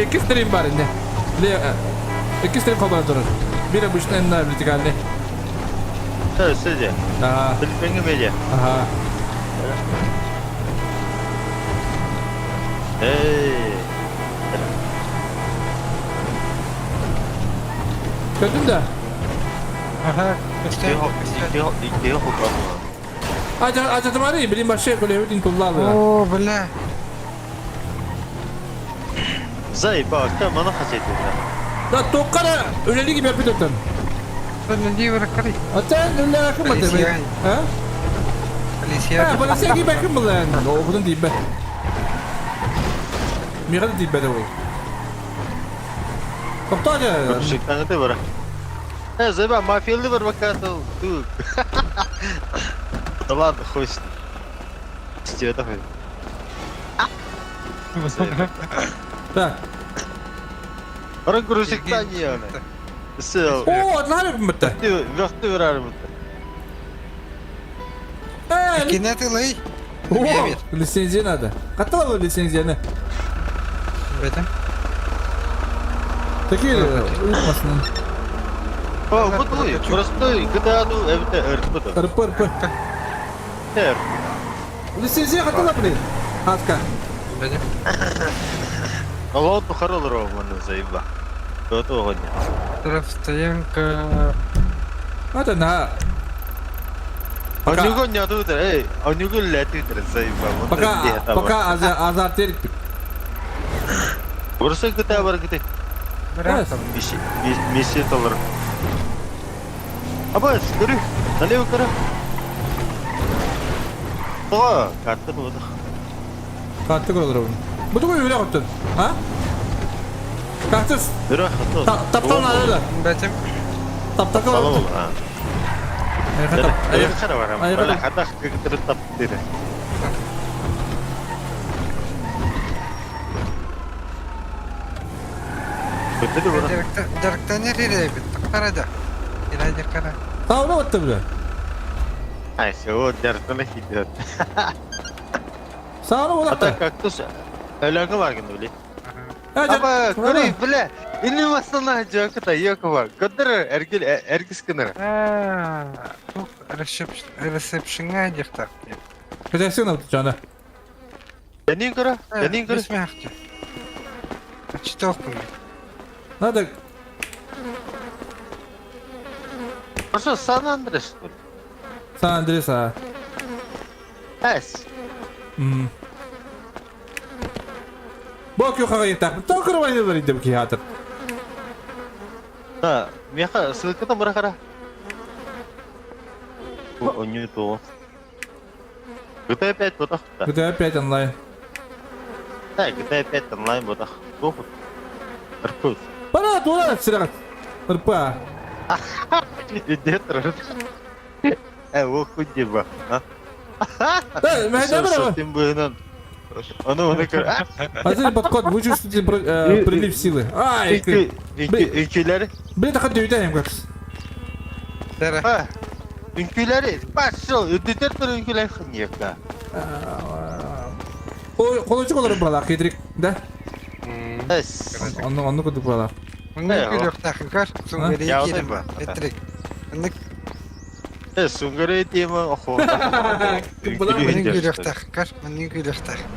İki stream var indi. İki stream kabar durur. Biri bu işin en vertikalli. Evet, sizce. Aha. Filipin'e mi? Aha. Hey. Gördün de. Aha. İki hukuk. Acıdım arayı bileyim başka böyle bir kullar alıyor. Oo bela. Zay bak bana hasediyor. Da tokkara öleli gibi yapıyordun. Sen ne bırakırı? Hatta öyle akımadı be. Polisiye. Ha? Polisiye. Ha, bana sen gibi bakın mı lan? Okudun değil be. Mira değil be de o. Kaptan ya. Gerçekten de var. Ha, Zay bak mafyalı var bakalım. Dur. Tamam, hoş. İstiyor da hoş. Da. Orang gerçekten iyi yani. So. Oo, adlar yapım bitti. Vakti verer mi? Ha, Kineti lay. oo, lisenziye nerede? Katta var bu lisenziye ne? Betim. Tekiydi, unutmasın. Oh, betul. Просто kita tu evde öğretmen. Irpı ırpı. Ter. Lisenziye katta da buraya. Haska. Betim. Allah tu kharul roh mana Zay bak. Tu honya. Taraf стоянка. Ada na. Anyugo nyatu tu, anyugo letu tu Zay bak. Paka azar terik. Burası kita var kita. Братом. Misi tolur. Apa? Guru, nale ukara. Oh, kartı bu da. Kartı olur oğlum. Bu da böyle yaptın. Ha? Kartız. Yürü, hatı. Taptan alırlar. Betim. Taptan Salam alırlar. ol ha. Ayık kara var ama. Öyle hatta kırık tap dedi. Kötü de bu. Darkta nereye bitti? Karada. İlayda kara. Sağ ol attı bile. Ay, şu dertine gidiyor. Sağ ol Hatta attı. kaktüs öyle var gibi öyle. Hadi. Ama kuru bile. İni masana çok da yok var. Kadir erkis kınır. Aa, bu reception'a dikkat. Güzelsin attı canı. Denin kara, denin kara. Смягче. Читовку. Hadi. Просто San Andres. San Andres ha. Es. Hmm. Bak yok hayır tak. Takır oynuyorlar indi ki hatır. Ha, mereka sılkıda mereka. Bu onyu tu. Kita pet botak. Güzel yapıyor online. Ha, kita pet online botak. Bu. Terpus. Bana dolar silah. Hırpa. Dia terus. Bu kunci bak. Ha. Ben ne var? Timbunan. Onu kır. Hazır batkot bu çeşitli priliv sili. Ay. İnkileri. Bir dakika dövdeyim kaç. Tara. Ha. İnkileri. Paso. Ödüter terus inkileri kanyaka. O kolocuk olur buralar Kedrik de. Es. Onu kuduk buralar. Onu gülüyor takınkar. Ya, Sungeri o da girim. bu. Etrik. Onu Es sungguh dia mah oh. gülüyor takınkar. Onu gülüyor takınkar.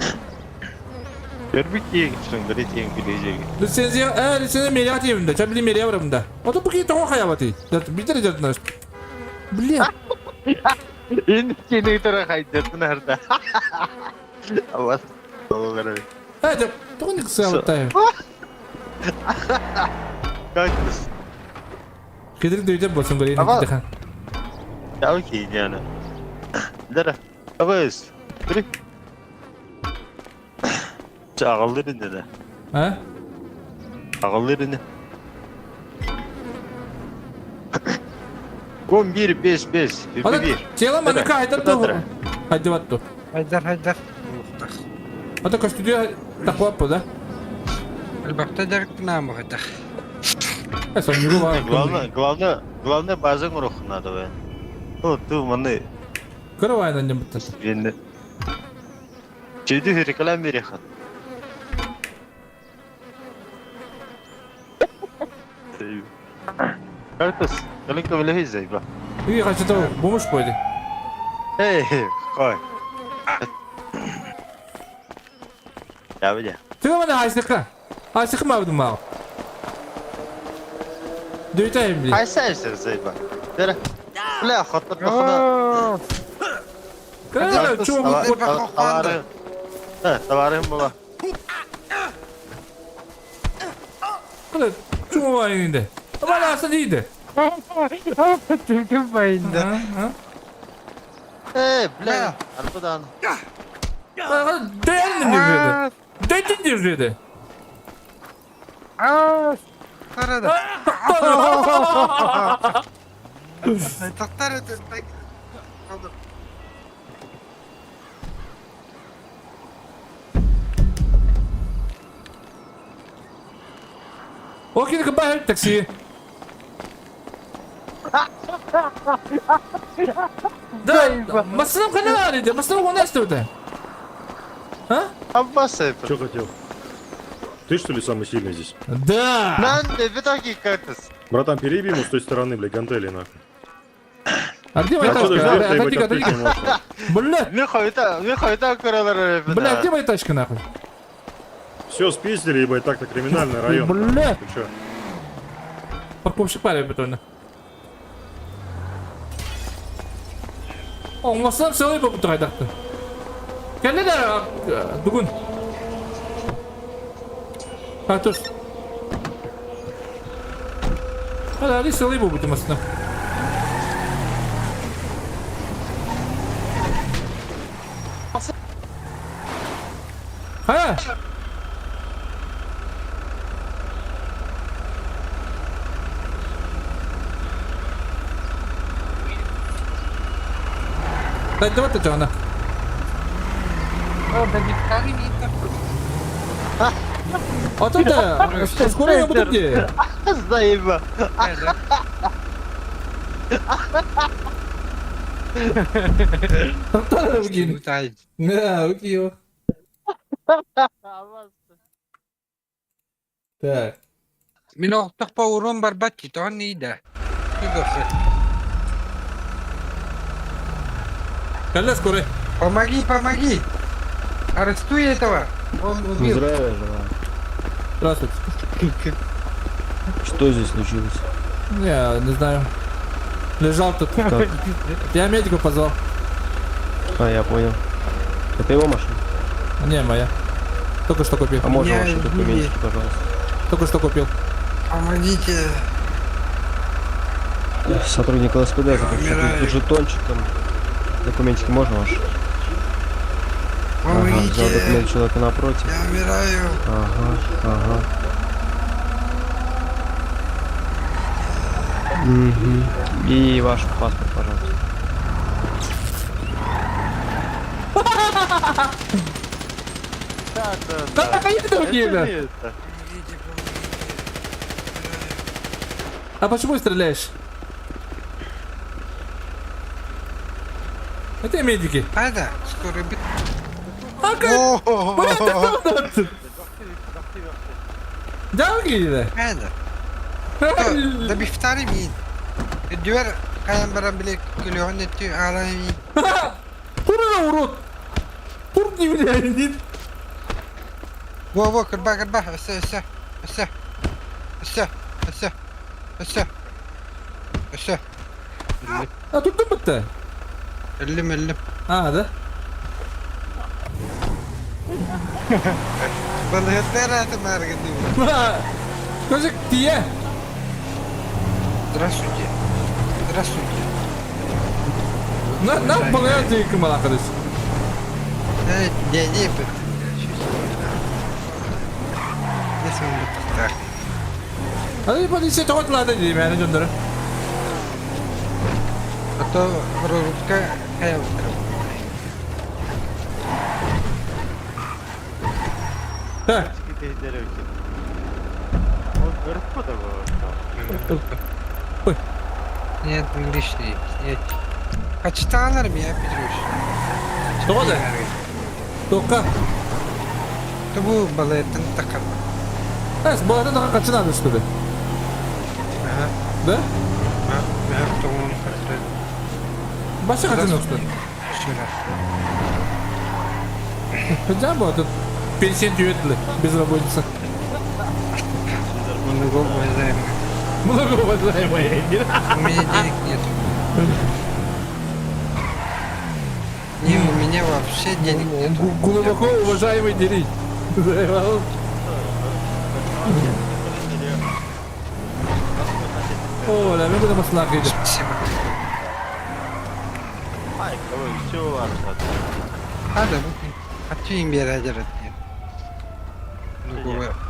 Terbiki sungguh dia yang gede. Lisenziye meliyat evimde. Çabili meliya var bunda. O da bu ki tamam hayatı. Bir de canına. Biliyor. Ini kini terus kaitan harta. Awas. Oh, keren. Hadi. Tuh nih kısal tayo. Kagus. Kedrik döveceğim basın böyle. Ama- Dekan. Ya okey yani. Dara. Awas. Terus. Çağalırın ne? Ha? Çağalırın ne? 11-5-5. Hadi 21. ceylan bana kaydır tuh. Hadi vattu. Haydar. Hadi ka studio takwa po da. Albatta direkt namı haydar. Сонюгу бар. Главное базың ұрық надо, бән. О, ты маны, Кырвайна не бутта. енді. Чейді херекалам береқат. Картус, калинка біле зайба. Үй қачыда бомыш қойды. Эй, қой. Я бәде. Тыға мана айсыққа. Айсыққа ма бұдың мау? Дөйтайым біле. Қайсайсың зайба. Бәрі. Бля, құтырдықына. Кырвайна чуғы Товарым бола. Кырвайна чуғы байын енді. Бала аса дейді. Тільки байында. Эй, бля, арпадан. Дәйін не жүреді? Дәйін не жүреді? Қарада. Тақтар өтін. О, кені кабай таксі. Да, масынам қана бар еді. Масынам қана істеуді. А? Аббасы. Что хотел? Ты что ли самый сильный здесь? Да. Нанде, битаки картус. Братан, перееби ему с той стороны, бля, гантели нахуй. А где моя Отсюда тачка? вверх, ебать, Отойди-ка, отлично отойди-ка. можно. Бля, Мен қойта көралар. бля, где моя тачка нахуй? Все, спиздили, ебать, так-то криминальный район. Бля. Ты чё? Парковщик парень бетонный. О, масынам сылай болып тұр айдақты. Кәлі де, бүгін. Картуш. Hadi hadi sılay bu bitimasına. Ha? Дай давай ты она. О, да вітарі вітер. А то да, скоро я буду где? Заеба. Да, окей. Так. Мен оқтық па урон бар бәтті, тоған нейді. Колес скорый. Помоги! Арестуй этого! Он убил. Здравия желаю. Здравствуйте. Что здесь случилось? Не знаю. Лежал тут. Я медика позвал. А, я понял. Это его машина? Не, моя. Только что купил. А можно Не, ваши документики, пожалуйста? Только что купил. Помогите! Сотрудник ЛСПД, тут жетончик там. Документики можно ваши? Ага, взял документ человека напротив. Я умираю! Ага. Угу. И ваш паспорт, пожалуйста. Как они другие? А почему стреляешь? Это медики. Hadi, skoro bit. А как? Бля, ты кто тут? Dalga Hadi. Da biftarı mıyım? Diyor, kayan bana bile gülüyor, ne diyor, ağlayayım. Куда урод? Турни меня, нет. Во, кырба, все. А тут дым-то? Эллим. А, да? Балыгытlar atın argıdı. Козик, ты я? Здравствуйте. На погонять и кымалакадыс. Не пыт. Ne sandık? Hadi polisi çok ладно diyeyim yani gönderi. А то русская кая. Так. Нет, не лишний. Нет. Kaçta alırım ya Petruş? Ne oldu? Toka. Bu balıktan takalım. Evet, bu arada daha kaçın aldı işte. Aha. Ne? Ben tamam kaçırdım. Başka kaçın yoktu. Şöyle. Hocam bu arada pensiyon üyetli. Biz работница. Много уважаемый. Много уважаемая. У меня денег нет. Не, у меня вообще денег нет. Глубоко уважаемый Дерий. О, la ben de maslakıydı. Спасибо. Ayakkabı çoğu var zaten. Hadi bu. Хочу им берать нет.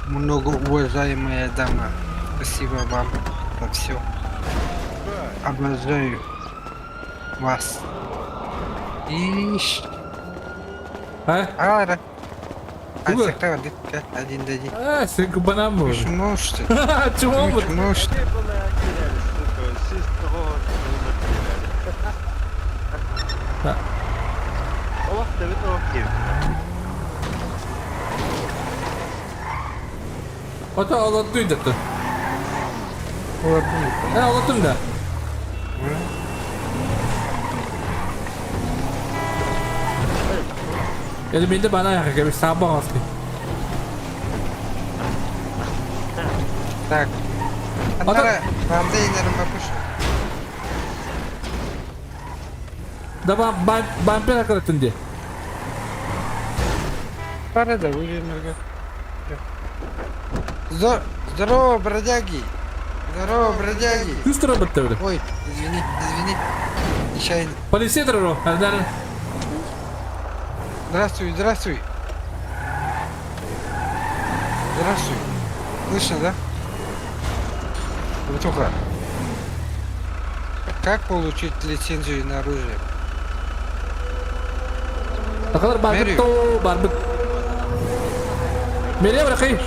Много уважаемая дама. Спасибо вам за все. Обожаю вас. Иш. Ha? Ара. Угу. Один дадим. Ha, sen bana mı vurdun? Почему что ли? Çuval mı? Почему что ли? Siz toho Ha. O vakit evet o vakit. O da ağlattıydı. Ладно. Ne ağlattın da? Eliminde bana yakın gibi sabah aslı. Так. А Андара, контейнером покушай. Da ben hakaretin diye. Пора да выжимай. Здорово, бродяги. Здорово, бродяги. Yüz lira bitti öyle. Ой, извини. Нечаянно. Polisiyedir o. Nereden? Здравствуй. Здравствуй. Слышно, да? Братуха. Как получить лицензию на оружие? Ne kadar barbit Veriyor. to barbit. Nereye bırakayım?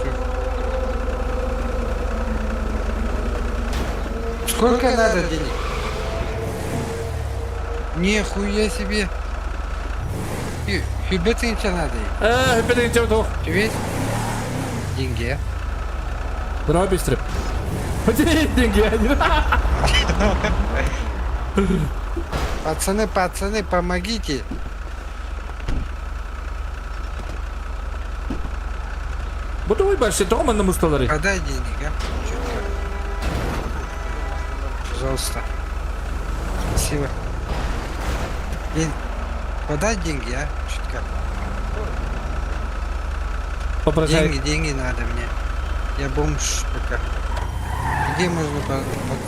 Сколько надо денег? Нихуя себе. Хюбетинча надо. Hüpete gideceğim to. Привет. Деньги. Bravo bir strip. Hadi dengi ya. Пацаны, помогите. Bu da uy başladı ama mustaları. Подай денег, а? Чё-то. Пожалуйста. Спасибо. Подай деньги, а? Чутка. Попросай. Деньги надо мне. Я бомж пока. Где можно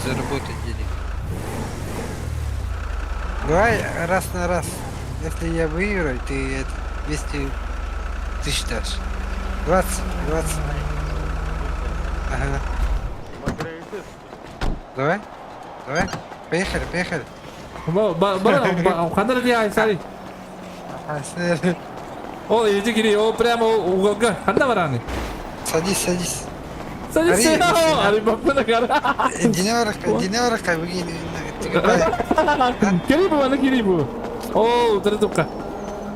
заработать денег? Давай раз на раз. Если я выиграю, ты это 200 тысяч дашь. 20. Ага. Давай. Поехали. Bana kadar diye ay sari. O iyice giriyor. O prema o uğulga. Hadi var hani. Садись. Sadi Arayı sen mısın ya? Arayı bak bana kar. Динарка, Geri bu bana geri bu. Oo tırtıkka.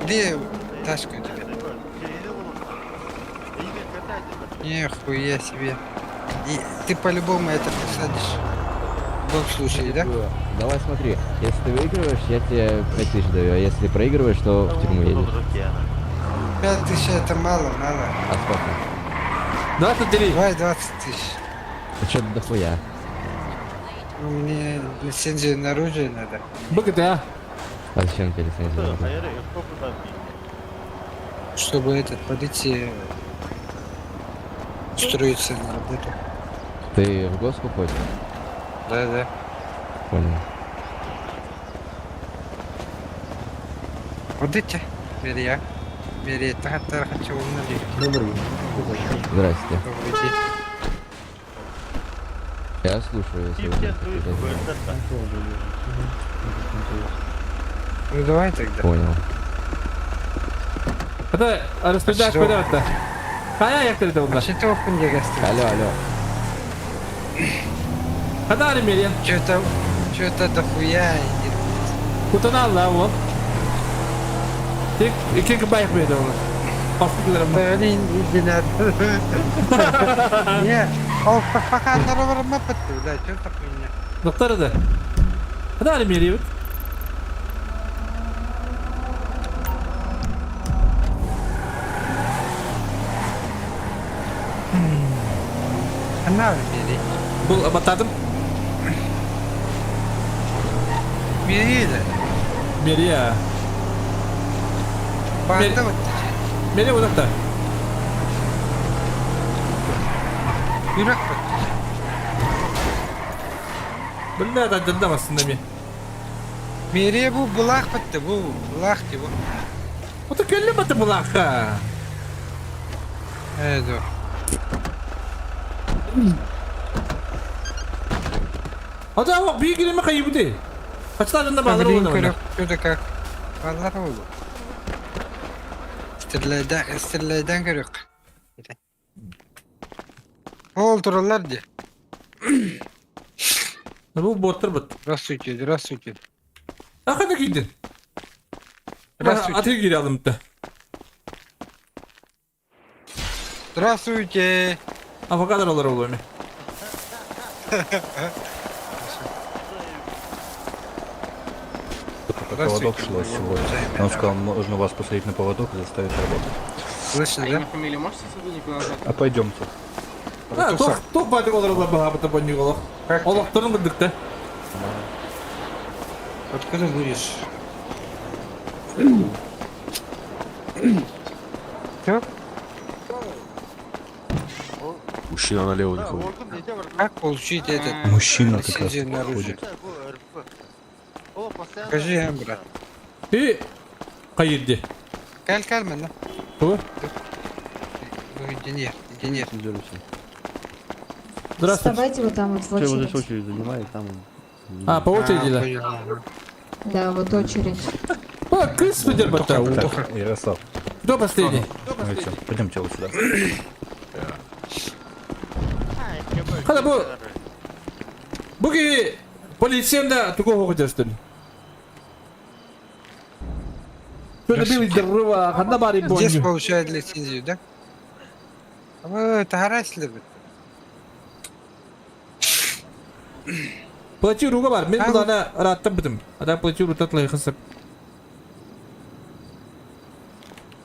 Где тачка у тебя? Нихуя себе. И ты по-любому это посадишь. В любом случае, да? Давай смотри, если ты выигрываешь, я тебе 5000 даю, а если проигрываешь, то в тюрьму едешь. 5000 это мало. А сколько? 23. Давай 20 тысяч. Ну что-то дохуя. Мне лицензию на оружие надо. Bakın ya. А зачем тебе лицензия нужна? Чтобы этот полиции устроиться на работу. Ты в госку ходишь? Да. Понял. Вот эти. Бери. Хочу умножить. Здрасте. Добрый день. Я слушаю, если вы хотите. Ну давай тогда. Понял. Hadi arasında Aşırı akbede hatta. Kaya ayakları da А bunlar. что ты в Пундега стоишь? Алло. Hadi Ali Merian. Что-то дохуя. Kutanı al la oğlum. Tek iki kıbayık verdi onu. Başlıklarım. Блин, иди Не, пока на подту, да, что такое меня? Doktora da. Hadi Ali Merian. Она бери. Bu batadım. Бери, да. Meria. Банда вот. Meria uzakta. Yürek Bunlar da canım aslında mi? Meriye bu bulak bitti bu. Bulak ki bu. O da köllü batı bu laka. Evet o. Hadi ama büyük gireme kaybı değil. Kaçlar canında bağları Блин, oldu ona. Что-то как. Баллар oldu. Стреляйдан көрек. Ол тұралар де. Bu botlar bot. Здравствуйте. Hakikaten giydin. Здравствуйте. Atı geri aldım da. Здравствуйте. Avokador olur oğlum. Поводок шло сегодня. Он сказал, можно вас посадить на поводок и заставить работать. Слышно, да? А пойдемте. Ha, tok batık olur oğlum baha bata bonyu oğlum. Oğlum turun bildik de. Откуда будешь? Все? Мужчина налево не ходит. Как получить этот Мужчина как раз лицензию на оружие? ходит. Покажи, брат. Bir kayırdı. Каль, man. Bu. Ну, инженер. Здравствуйте. Вставайте вот там вот в очередь. очередь занимает, там... Ha, по очереди да. Понял. Да, вот очередь. Bak kız mıdır bata? Так, Ярослав, Кто последний? ну что, пойдемте вот сюда. Hadi bu. Bu gibi polisiyen de tuko okuyacaksın. Şöyle bir vidırı var. Hadi bari Здесь bonyu. получает лицензию, да? А вы это гарантия. Платью руга var. Ben bunlara rahattan bitim. Adam plатью rutatla yakınsak.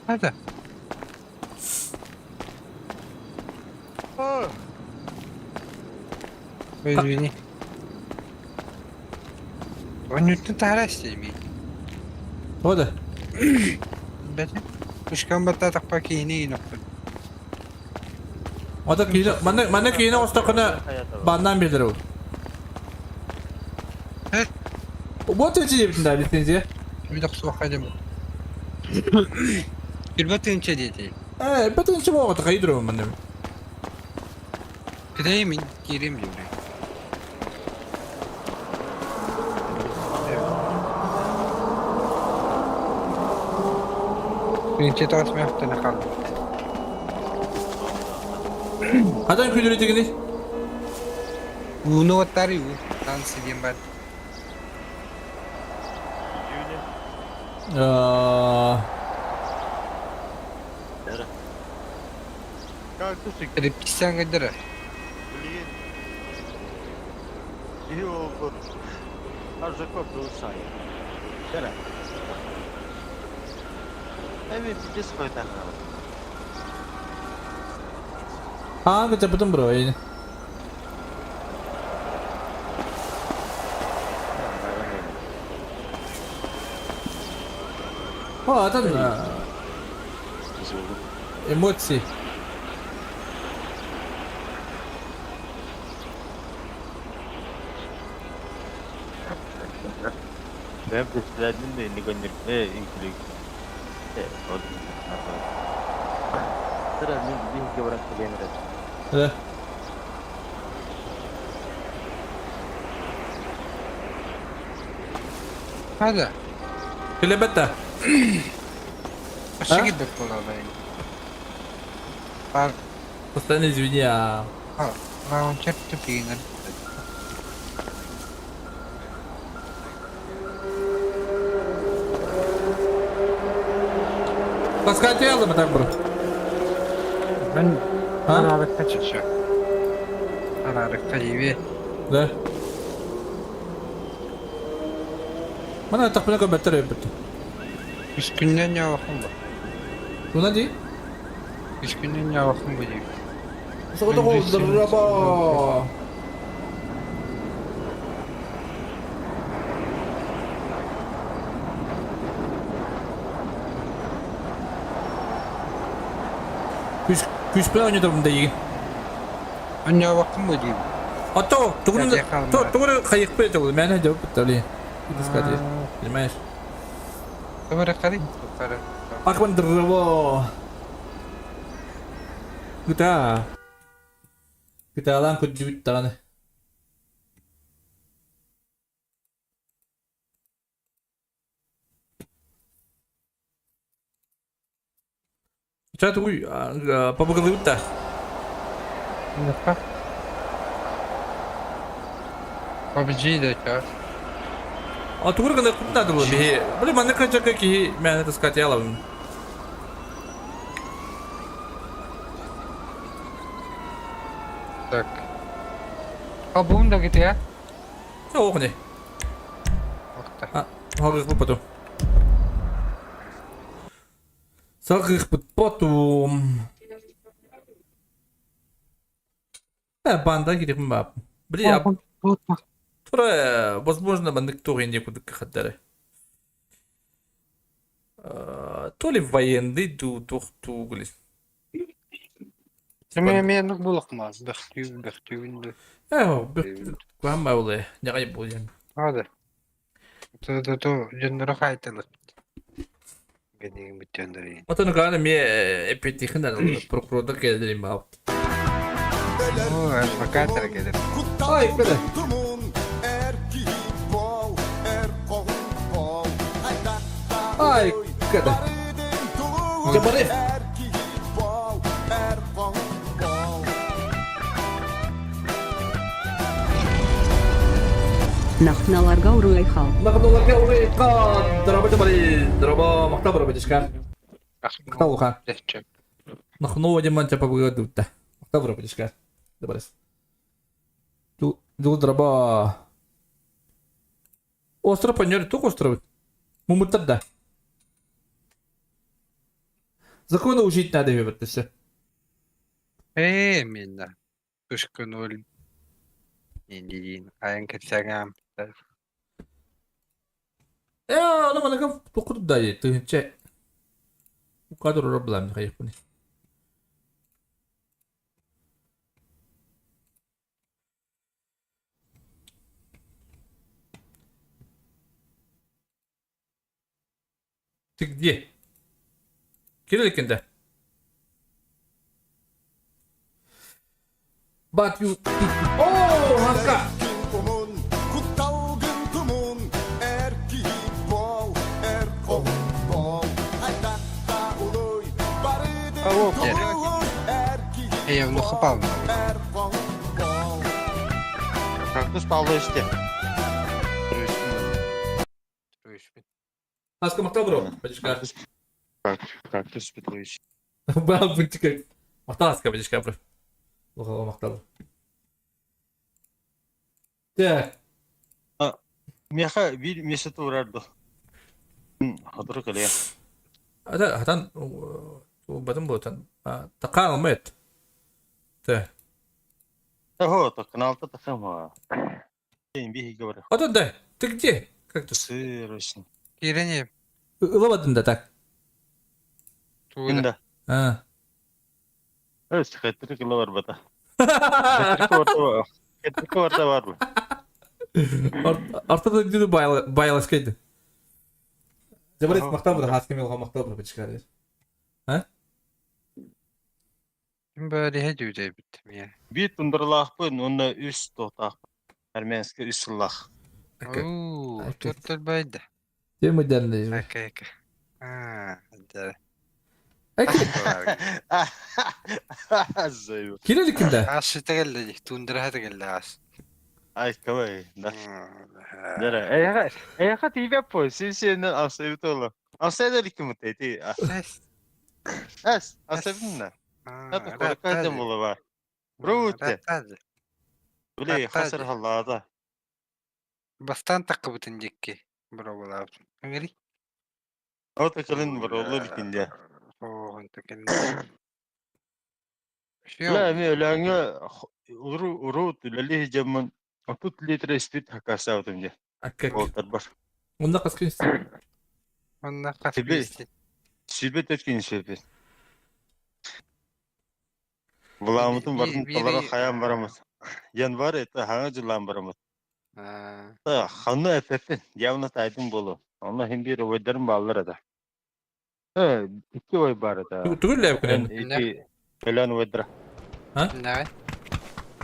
Надо. Ой, извини. Он не тут гарантия имеет. Hadi. Бәте. Мыш комбаттатық па кейіне нокты. Ada kiyine, bana kiyine ostakına bandan bilir o. Evet. Bu tecrübe yaptın da lisenziye. Bir dakika soğuk hadi bu. Kirbatı ince diyeceğim. Batın içi bu vakti kaydır o bana. Gideyim in, gireyim diyor. Birinci tartışma yaptığına kaldı. Adam külürü tekini. Uno otarı u. Dans edeyim ben. Репетиция гадера. Hangi cepetun bro ini? Oh, ada emosi. Ben представляю, не гонит, интеллект. Вот. Teraz mi говорят, что я не Да. هذا. Kelebette. Aşağı gidip kulağlayın. Bak. Ustane извини ya. Ha. Ben onu çektim yine. Таскать мı так bro? Ben Ha? aralıkta çalışıyorum. Aralıkta gibi. Да. Mana tak pernah kau better ya betul. 3 günden ya bakın bu. Tu nanti? 3 günden ya bakın bu diyor. Sa ko draba. Күш пе ойнады бұнда еген. Ben ya bakın bu diyor. Ато, тугун Кәде қалма. тугун кайык пе тугун. Мен жауап бітті. Дискати. Понимаешь? Sonra karayım. Sonra. Акван дрова. Гта. Гта лан код жибит таганы. Чат уй, поблагодарю та. Yapma. PUBG'yi de çağır. А тугур гана кутна дулу би. Блин, мана качака ки мен это сказать ялам. Так. А bunu da git ya. Ох не. Okta. А, хогих потом. Сагих потом. Банда гидим баб. Бля, возможно, бандыкторы некуда кахадары. То ли военный, то гулис. Мен булакмaz. Бехтüyündü. Куам баулы, не гай будем. Hadi. То жендера кайтылы. Генең биттендер. Отаны гана ме эпетихинен прокурорда келдирим баб. О, адвокатор gelir. Ай, када. Ай, када. Жабарев. Нахналарга урайхал. Нахнуларга урайха. Драба жабари. Драба мактаб драба дишкар. Мактаб уха. Дешчек. Нахну деман чапа буйдутта. Мактаб драба дишкар. Жабарес. Ду драба. Остров понёр, тук остров. Мумутадда. Законы учить надо выбрать все. Minna. Uskon ol. Niin, ajan ketsääkään. أنا ما نقف تقول داي تهجع وقادر رب العالمين خيفني تكدي كده لك انت بات يو اوه هكا Ого, я в лохопал. Кактус палышты. Аска мактабро, бачка. Кактус петрующий. Бал бутика. Мактаска бачка бро. Лохо мактабро. Так. Меха бир месяц урарду. Хадыр кале. هذا هذا وبعدين بوتن تقال ميت ده هو то каналта такама. День биги говорю. هذا ده ты где как ты Сырочный. Girelim. лавадын да так Tuğla. Инда. Öst kayıtlı kılı var bata. Kayıtlı orta var mı? Ortada gidiyor bayalaskaydı. Забрать мактабро хасками лохо мактабро бачка. Ben böyle hediye de bittim ya. Bir tundurlaq bu, onda üst tohtaq. Ermenski üstlaq. Oo, tuttur bayda. Тема дальная. Aka. Да. Zayıf. Kireli kimde? Aşı da geldi. Tundura da geldi as. Ay kavay. Dara. Ey ha TV po. Sen asayı tolo. Asayı da likim teti. Ses. Es, asabinna. Hadi korkaydım bulu var. Rutte. Bile hasır halada. Bastan takı bütün cekki. Bravo abi. Ngeri. O takalın var olur ikinci. Oh, انت كان لا مي لانga urut lalih zaman 30 litre spit hakasa otunca. Akkak. Oltar bar. Bunda kaskın istedim. Onda kaç Tabii. bir Şibet etkin şibet. Bulamutun varın talara hayam varamaz. Yan var et hanga jılan varamaz. Ta hanı efefin yavna taydın bolu. Ona hem bir öderim bağlar da. İki oy var da. Tugul lev Ben kırın. iki falan ödera. Ne?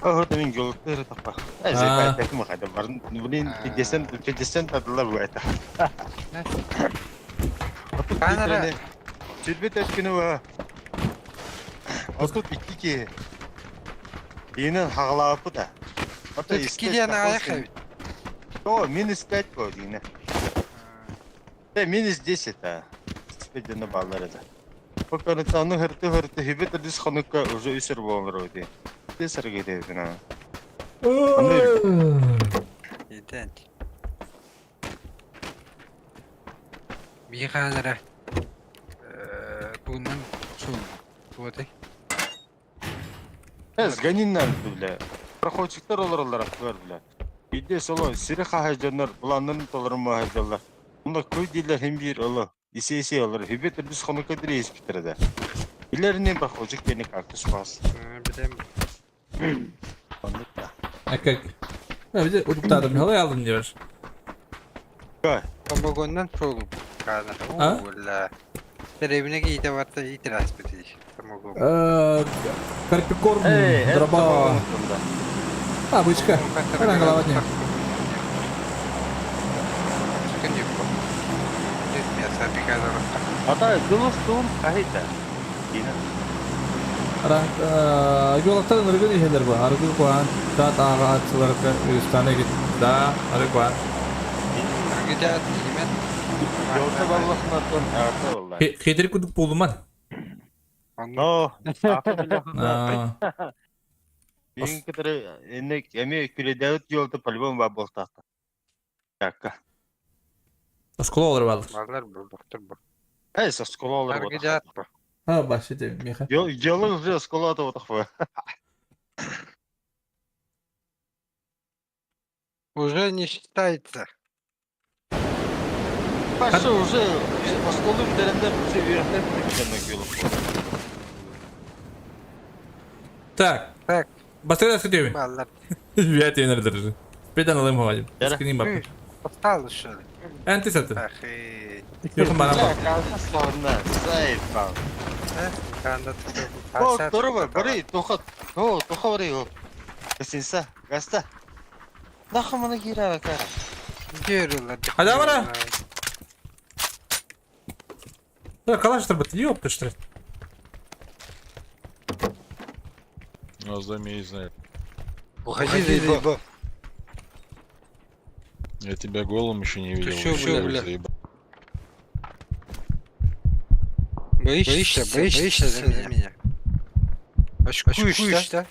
Orada min yolukları tapa. Azı kaytek mi kadar varın. Bunun desen tadılar bu ete. Kanara. Şibet etkini var. Otut iki ki. Yine hağlapı da. Hatta İskiliyen ayak evi. O minus 5 koydu yine. Ve minus 10 ta. Spedini bağları da. Fakat tanı hırtı hibet edis hanıkka uzu üsür boğulur oydu. Desir gideydin ha. Neden? Bir kanara. Bundan sonra. Bu da. Ez ganinnan bile. Проходчиктер olarak gördüler. Bir de solo siri hahacanlar bulanların tolarım hahacanlar. Bunda köy diller hem bir ola. İse olur. Hibet edis hanıkka direyiz bitirede. İlerine проходчик beni kaktüs bas. Bilem. Anlık da. Akkak. Ya bize uduktadım halay aldım diyor. Gay. Tomogondan soğuk. Kanara. Ha? Valla. Evine giyde varsa itiraz bitir. Tomogon. Карпикорн, дроба. А, бычка. Она голодная. Çıkın yok bu. Мясо пикадор. Hatta Gülüstün kahita. Yine. Yolaktan ırgın işler bu. Argı koyan. Saat ağa atçılarka üstane git. Daha argı koyan. Gıda nimet. Yolta ballasınlardan arta olay. Hederi kuduk buldum ben. No. Aa, Benim kadar emek küledevit yolda palibon var boltaqta. Yakka. Oskula olur vardır. Varlar bu doktor bu. Hey, skola olur bu. Gıda bu. Ha başladı. Miha. Yolun уже skola da otaq bu. Уже не считается. Başta уже skolu bitirende уже üretmen demek yolun. Так. Так. Бастырда скидывай. Varlar. Я тебе надо. Бедан алым хавадим. Yara. Скиним бабка. Осталось что ли? Энти сатыр. Ахи. Yokum bana bak. Kalsa sonra zayıf kal. Kanda O doğru var. Burayı tokat. O toka var yok. Kesinse. Gasta. Nakımını girer akar. Görüyorlar. Hadi amına. Да, калаш работает. Ёпта, что ли? Ну, замей, знаю. Уходи, заебал. Я тебя голым еще не видел. чё, Ещё бля? заебал. Боишься за меня. Очкуешься?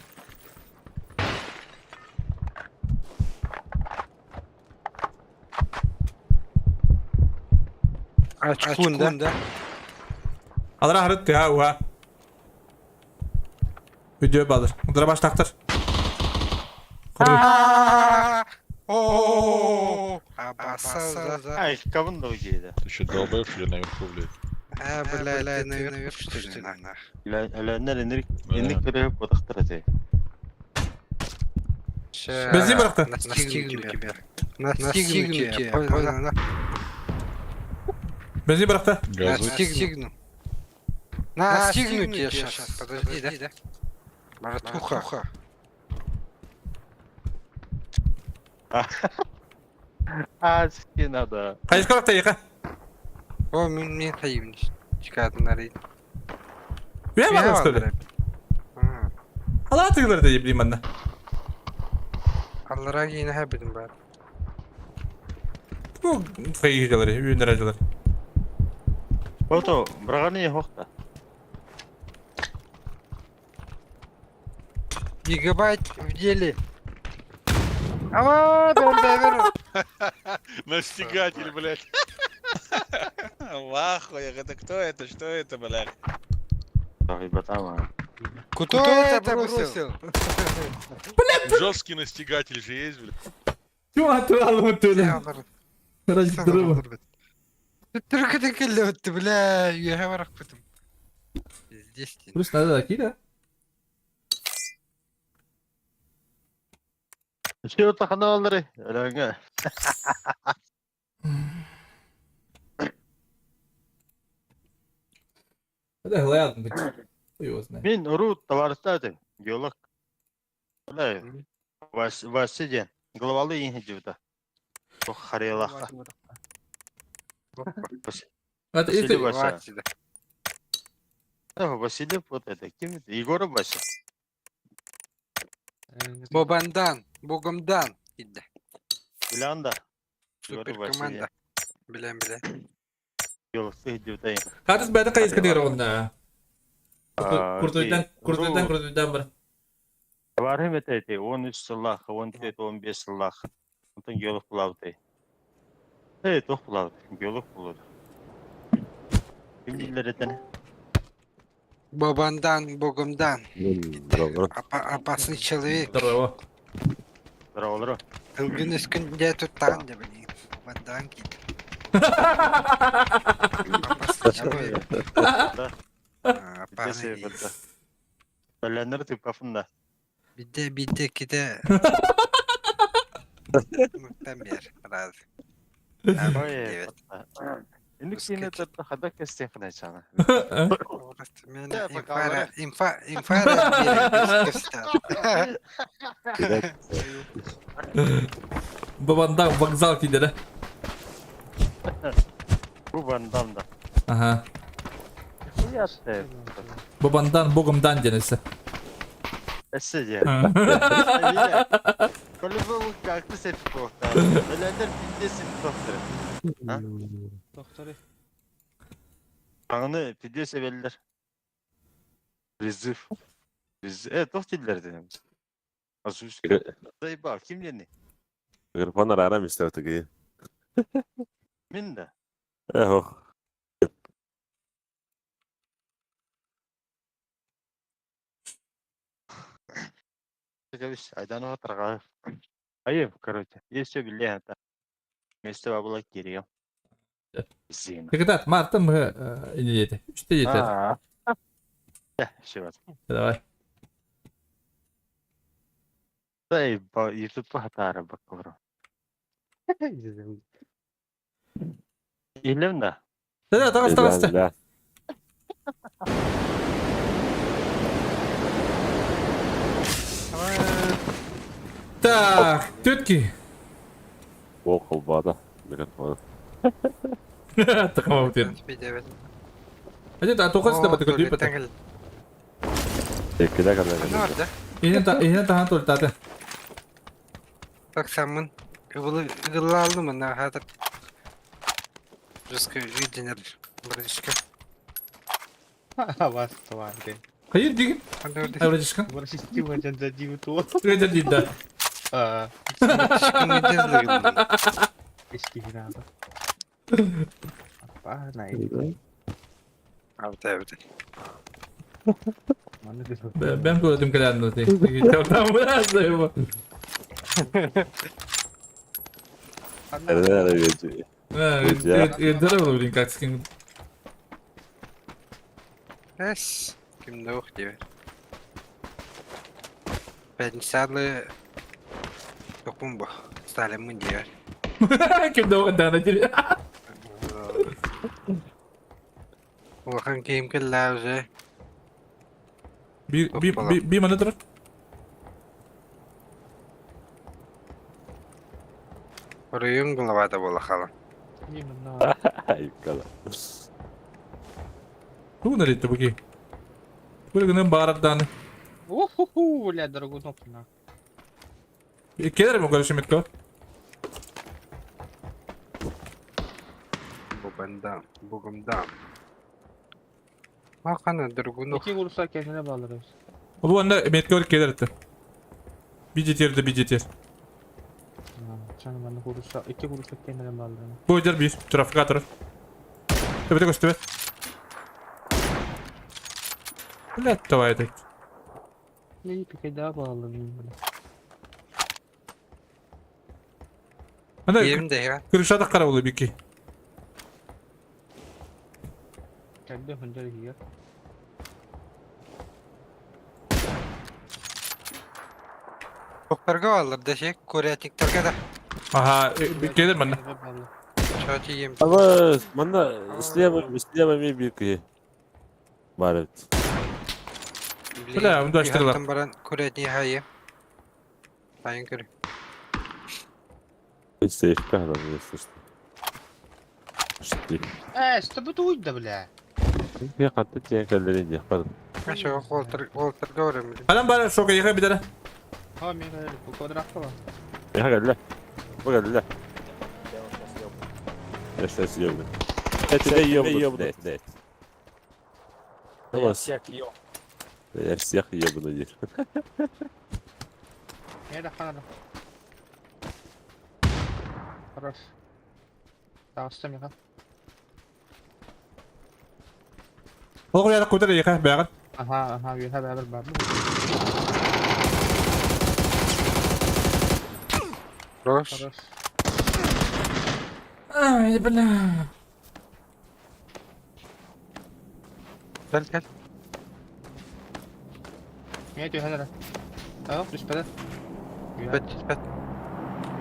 Очкун, да? Alır ahırıt ya uha. Video balır. Udara baş taktır. О, обоссался. Ay kavun da ucuydu. Ты еще долбаешь или наверху, блядь? Блядь, ты наверх что ли? нах? Ölenler indik biri hep odaktır atıyor. Benzin bıraktı. Настигну тебя. Настигну тебя. Понял? Benzin bıraktı. Газуй. Настигну. Настигну тебя сейчас. Подожди, да? Братуха. Aşkın ada. Kayış karakta yıka. О, мне таимниш. Çıkartınlar. Üye var mı öyle? Allah atıyorlar da bileyim ben de. Allah'a yine hebedim ben. Bu fayıcıları, ürünler acıları. Foto, bırağını yok da. Гигабайт в деле. А, бомбер. Настигатель, блядь. В ахуе, это кто это? Что это, блядь? Кто это бросил? Жесткий настигатель же есть, блядь. Şu hatırladım hatırladım. Ябр. Birazcık durma. Ты только ты колет, ты, бля, я говорю потом. Здесь ты. Burası nerede dakika da? Şey o takanaları. Öyle. Hadi hıla yazdım. Duyuyoruz ne? Мен ұру товарыстады. Геолог. Олай. Васиден. Головалы ең жевді. Çok харелаха. Hadi Василий işte. Вася. Василий вот это. Кем это? Егора Вася. Бобандан, Богомдан. Иди. Биланда. Супер команда. Білем. Геологты жевді. Kardeş ben de kayıt kadir onda. Kurtuldan bir. Varım etedi. 13 сыллах, 14, 15 сыллах. Ondan geolog bulavdı. Evet, o bulavdı. Geolog buladı. Kim bilir eteni? Бобандан, Богомдан. Опасный человек. Здорово. Здорово. Кылгын үскінде туттан да блин. Бобандан киді. Опасный человек. Да. Опасный. Söylenir tip kafında. Bitti kide. Muhtemel razı. Oy. Evet. Şimdi yine de hada kestin kınayacağına. Orası beni infara bir göster. Babandan vokzal gidere. Bu bandam da. Aha. Bu yaşta. Babandan bogumdan cenesi. Esece. По-любому как-то с этим плохо. Ölenler pidesin doktoru. Ha? Doktoru. Kanını pide severler. Rizif. Evet doktorlar dedim. Asus. Dayı bak kimlerini? Грифонар арам истев таки. Min de. Ехо. Говоришь, айдан отрага. Ayıp короче. Есть все билле это. Вместе бабла кирием. Зина. Когда Mart'ta mı yedi? 3'te yeter. Şey var. Давай. Dayı YouTube'a hatara bakıyorum. İlim de. Да, давай. Да. Так, тетки. Около бада. Грифонар. Tamam diyelim. Evet. Hadi daha tokası da batı götürüp batı. Tekide kadar. Ne orada? İğne daha tol tadı. Bak sen bunu ıgılı aldı mı? Ne hadır? Rızkı üydenir. Bırakışkı. Вас тварь. Hayır değil. Hadi orada. Hayır çıkın. Марсистим один за дивиту. Öyle değil de. Bırakışkı üydenir. Eski binada. Apa naik? Evet. Mana dia? Ben gördüm kadarını değil. Tamam burası bu. Nerede geçiyor? Yeter olur kaç skin. Yes. Kim de yok diyor. Ben sadlı yokum bu. Salim'in diyor. Kim de o kadar acil. Bakın kim kellerce. Bir mana dur. Orayın bulavada bola kalan. Именно. Ayıkala. Bu nereye gitti bu ki? Böyle günün bağırdan. Уху, бля, Драгунов на. Keler mi görüşüm etko? Bugumdan. Bakana durgunluk. İki vursa kendine bağlarız. Bu anda metko keler etti. Bir yeter bir yeter. Canım ben de kuruşa, 2 kuruşa kendilerim aldım. Bu eder bir. Trafikator. Tepede göster. Ulan давай так. İyi bir kere daha bağladım. Ana Yerimde ya. kırışadık karavulu bir ki. Kendi hıncar yiyor. Koklarga alır deşek. Kore tiktarga da. Aha gelir bana. Çatı yem. Ama bana isteyemem bir ki. Var. Ulan, bunu açtırdılar. Hayatım baran Kore nihayı. Sayın Kore. Safe kahraman yapıyorsun. İşte. Что бы тут да, бля? Bir katta çekerleri yaparım. Aşağı kollarga var emri. Adam bana şoka yıka bir tane. Ha mira, bu quadrato var. Ya geldiler. Bu geldiler. Ses yiyor. Eti de yiyor bu. Evet. Tamam. Siyah yiyor bunu yer. Nerede kanada? Хорош. Dağıstım ya. Oğlum ya da kudret yıka beğen. Aha, bir haber var. Roş. Хорош. Ay bana. Gel. Ne diyor haber? Tamam, üstte. Bet.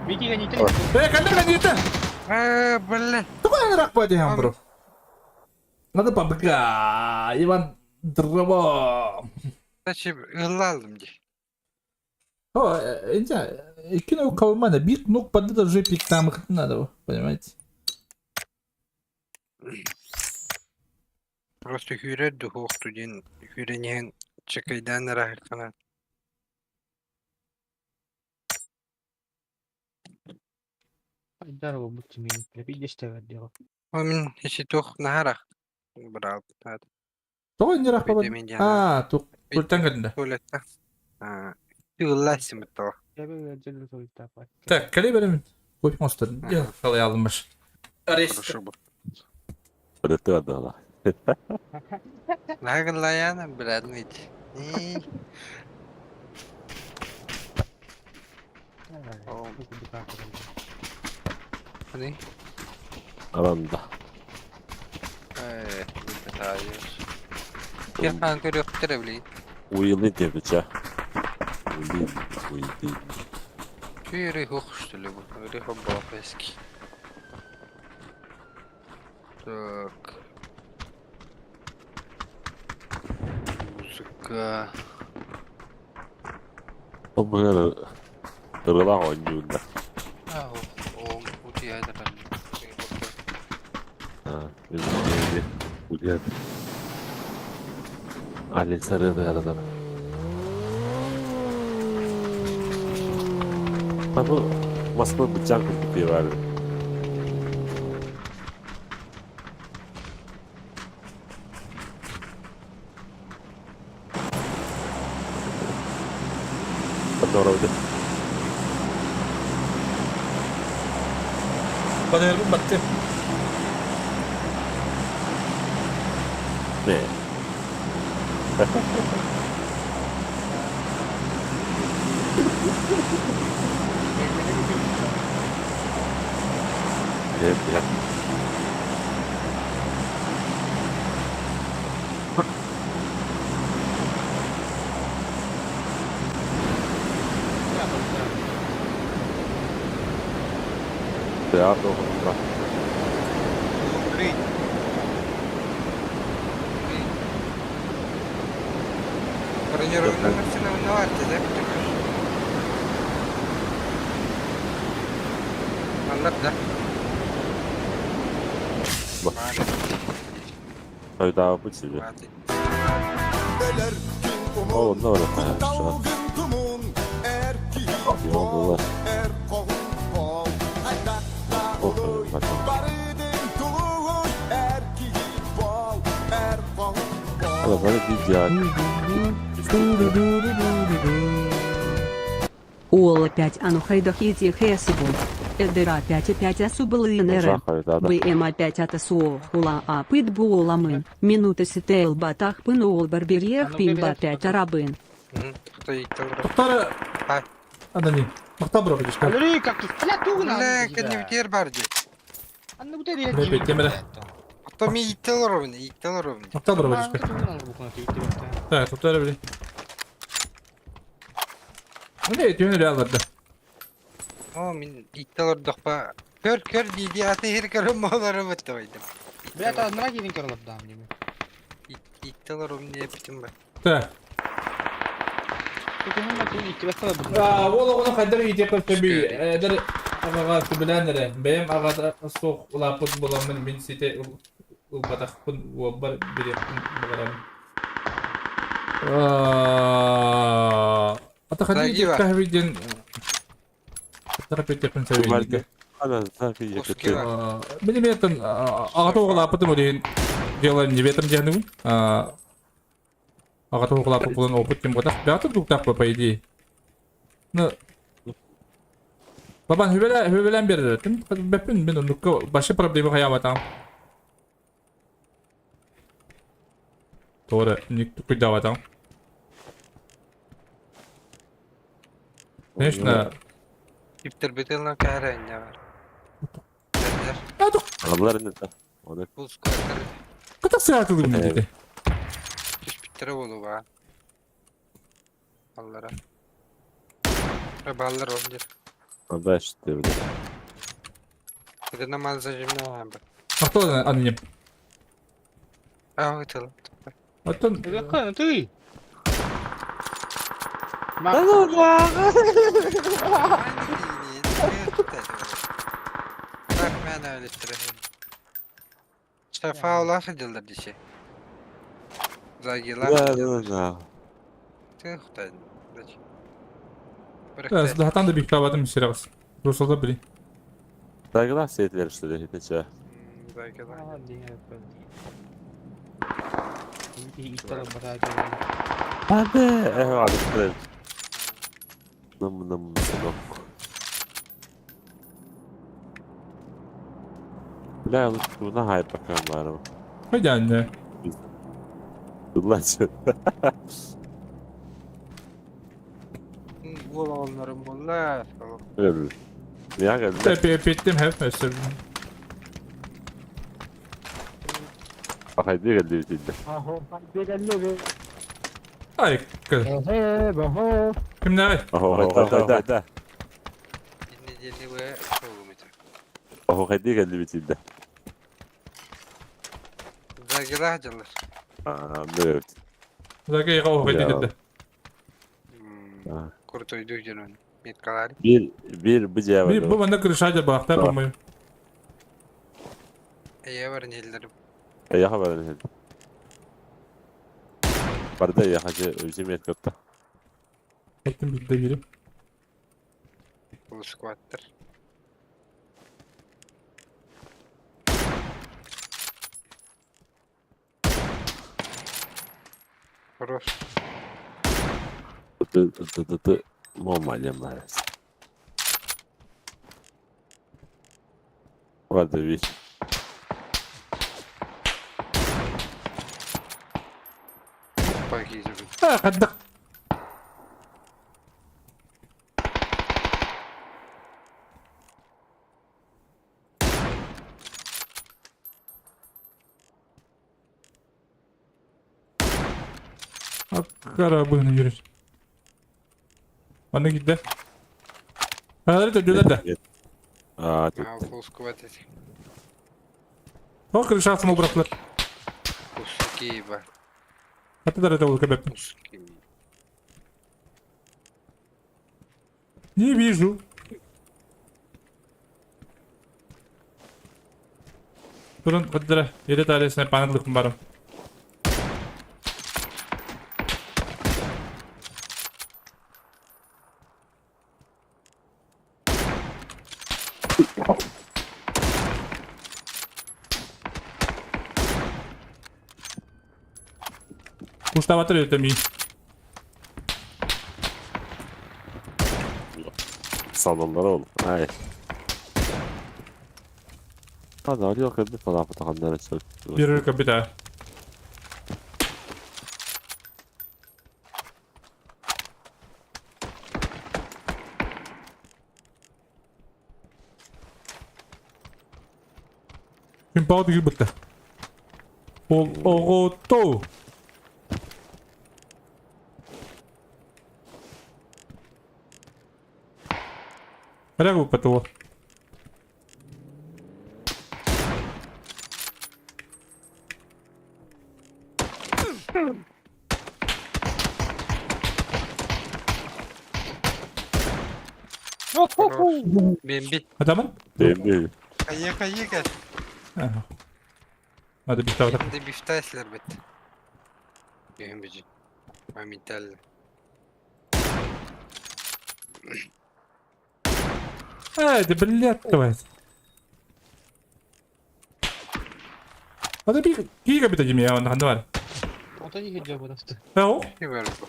Viki ganito. Kan dito. Блин. Tukan rak pa diyan bro. Ano pa baga? Iwan Drabo. Saçı hızlı aldım diye. О, кинул калмана, бит, ну, подэто же пик там их надо, понимаете? Просто hüre duhoktu din. Hürenin çekaydan rahil kanat. Здорово, будьте милы. Видишь, что я делал? Omin işi toh naharak. Bravo. Hadi. Tuh ini rak pa Demin yana. tuh, kultan ganda. Tuvalette. Ha. Yıllasın mı toh? Я бы отдельно свой тапать. Так, калибр min. Koy monster. Ya, kalay alınmış. Хорошо bu. Öğretti adamlar. Lagın layana biraz neydi? Hani? Aranda. Bir detayır. Ya kanka yoktur evli. Uyulı device. Uyulı. Kuyruğu hoştulu bu. Kuyruğu bu eski. Так. Музыка. O böyle kırılan oynuyorlar. Bu diye de ben. Ha, üzüldü. Bu diye. Ali sarı bir arada. Ha bu Moskva bıçak kutuyu vardı. Doğru. Pada yung batte. Ne? Evet ya. Ya doğru. Бронированная машина на арте, да, понимаешь? Anlat da. Bak. Hayır daha bu çivi. Hadi. O ne var ya şu an? Yolda var. Oh, bakalım. Hala böyle bir yani. Уола 5 анухайдахити хэсибу. Эдера 5,5 асубалынеры. БМ опять атасуо хула а питбуоламын. Минута ситейл батах пынуол барберьех пимба 5 арабын. Кто Иттелор? Muhtarı... Ay. Anani. Muhtar bırakın işte. Алло, как тут? Бля, конъюнктир барди. А ну дай я Ne beklemede. Кто ми Иттелоровны? Иттелоровны. Muhtar bırakın işte. Evet, muhtarı bile. Ne ediyorsun öyle alırdı? О, мен Иттелор дохпа. Көр диди аты хер көрөм болары бытты ойдым. Бля, то одна гирин карлап дам деме. Иттелоровны епитим бар. Evet. Көкөнүн бакын итти бастала бу. Ola onu kadar iyi yapıp tabii. Eder ağaga bilenlere. Benim ağada soğuk ulapıt bulamın bin site ulbatakpın uabar bir yapın bagaram. Ata kadar iyi Zagiva. kahveden tarafet yapın seviyelik. Ускива. Benim yakın ağada ulapıtım o deyin. Diyorlar ne betim canım. Ağada ulapıt bulan oput kim kadar. Beatı duktak bu paydi. Ne? Baban hüvelen bir öğretim. Ben onu başka problemi hayamatam. Doğru. Ник кудаватам. Конечно. Иптер бетелна кайран не бар. Бул скваттер. Ката сыятылды мына деди. Киш биттере болу ба. Баллара. Баллар олдер. Это намаз зажимна ба. А кто аноним? А, это. Атын. Какая ты? Bak ben öyle strahim. Şafa ola hıcıldır dişi. Zagilar hıcıldır. Sen kutaydın. Да, захтан да бих табадым сирагыс. Русалда били. Saygılar seyitler işte de hiç. Zagilar. Иттара бара. Hadi. Hadi. Nam. Bля, лучше бuna hayır bakalım bari. Hadi anne. Ulan Bu onların bunlar. öyle. Ya geldi. Hep ettim hep mesela. Bak hadi geldi bitildi. Ay kız. Kim ne? Hadi. Dinleyicili ve soğumucu. Hadi geldi bitildi. Zagilar hıcıldır. Evet. Zaki yıka o hadi dedi. Kurtuydu canım. Metkaları. Bir bıcağı var. Bu bana kırışaca baktı ama. İyi var neylerim. Ya haber ne? Barda ya hacı özüm etkatta. Ettim bir de girip. Bu squatter. Хорош. Ты мамалем нравится. Ладно, видишь. Погизу. Ha hadi. Karabığını yürür. Bana gitti. Hadi de döner de. А, А, тут. full squat эти. O kırış altına bıraktılar. Куски, ба. Hatta da rete olur kebep. Куски. Не вижу. Durun hadi 7 tanesine panellik varım. Kustavatır yöntemi. salonlara oğlum. Ay. Hadi hadi yok edin falan fotoğrafları çek. Bir kapita. Kim bağdı gibi bitti. Ogoto. Ada bu betul. Ben bit. Ada mı? Değil. Kayıya gel. Hadi bir tane. Şimdi biftayslar bit. Benim bici. Mamital. Hadi bilet давай. Hadi bir giga biteceğim ya ondan da var. O da iyi gidiyor burası. Ya o? Ne var bu?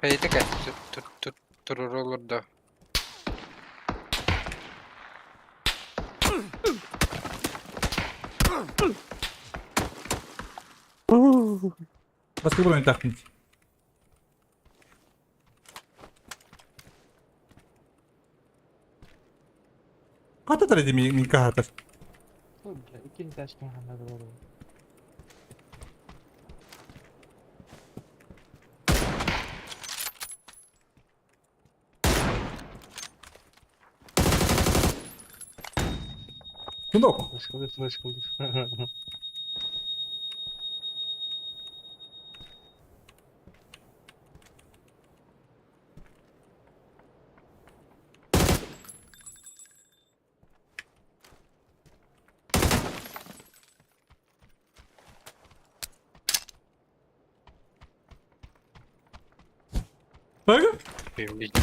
Kayıda kaç. Turur olur da. Başka bir oyun takmış. Kata tadi min kahata. İkinci taştan doğru. Tundok. Hoş bulduk. Bakın. Benim bit.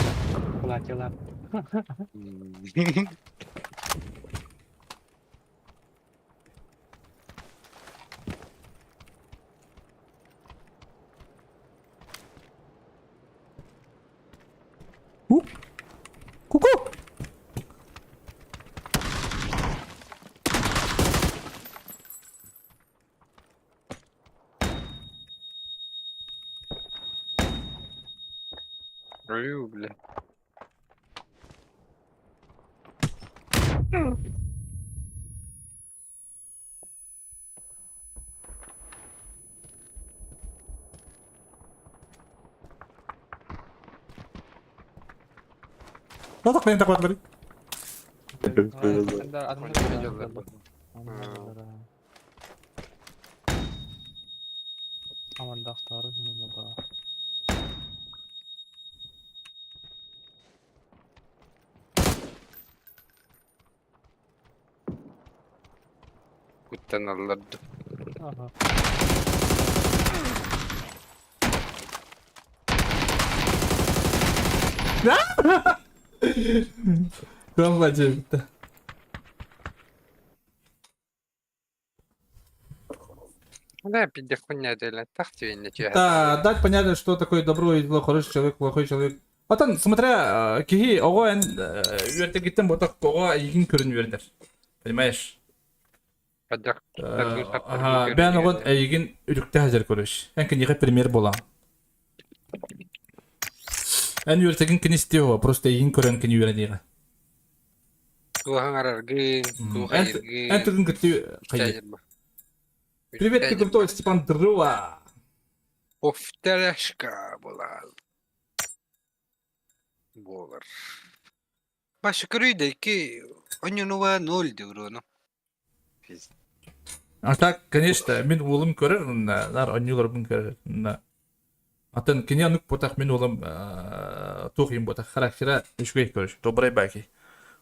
Kulak yalan. Kuku. Ölüyor bile. Nasıl benim taklatları? Aman daftarı bununla da. Kuttan alırdı. Aha. Kram bacı bitti. Да, пидехуня дали. Так тебе ничего. Да, дать понятно, что такое добро и зло, хороший человек, плохой человек. Потом, смотря, киги, ого, үйерте кеттен ботак, ого, егин көрін вердер. Понимаешь? Падак. Ага, бән оғын егин үрікті хәзір көріш. Әнкі неге пример болам. Ән үйертеген кін істеуі, просто егин көрін кін үйердегі. Туған араргын, туған ергын. Ән түрін күтті қайы. Привет, ты крутой, Степан Дрова. Повторяшка была. Болар. Başı kırıydı ki oyunu 0 diyor onu. А так, конечно, мен улым көрер, нар анюларбын көрер. Атын кине анук ботак мен улым тухим ботак характера үшгей көреш. Добрый баки.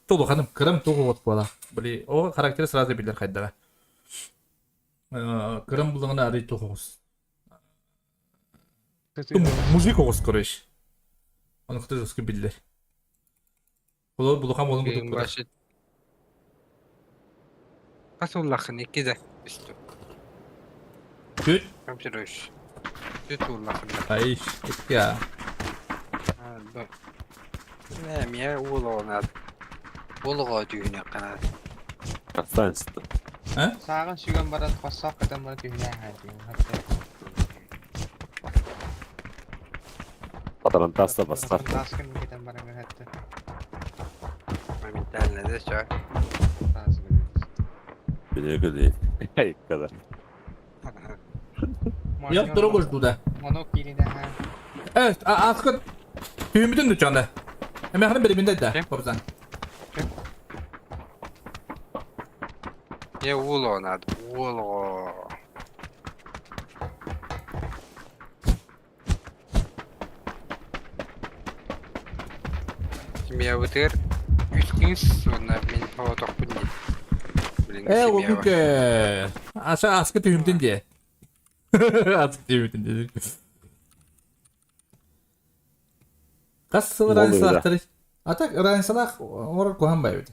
Толу ханым кырым тугу вот бола. Били, о характері сразу билер кайдага. Кырым булыңына арый тугуз. Мужик оғыз көреш. Аныкты жоску билер. Олар булухам олым Benim будук көреш. başı. Kasullahını kide. İşte. Күт, Kamçırış. Süt ullahını. айш, ya. Ha, bak. Ne miye uğulağına. Uğulağa düğüne kanat. Останется-то. Сагын сүйгөн барат бассак кадам барат үйүнө хадим. Патронтаста басқа. Таскын кетен баран хатты. Моментально да чё? Білегі дейін. Ай, kada. Yap duruş burada. Монок кириде ха. Evet, askı tüyümüdün dükkanda. Hemen biriminde de. Babzan. Я уğulağa надо. Уğulağa. Семья ВТР. 3 gün sonra ben hava tokpun değil. O çünkü aşağı askı tüyümdün diye. Askı tüyümdün diye. Kaç sıl ransalar? Atak ransalar olarak kohan bayıdı.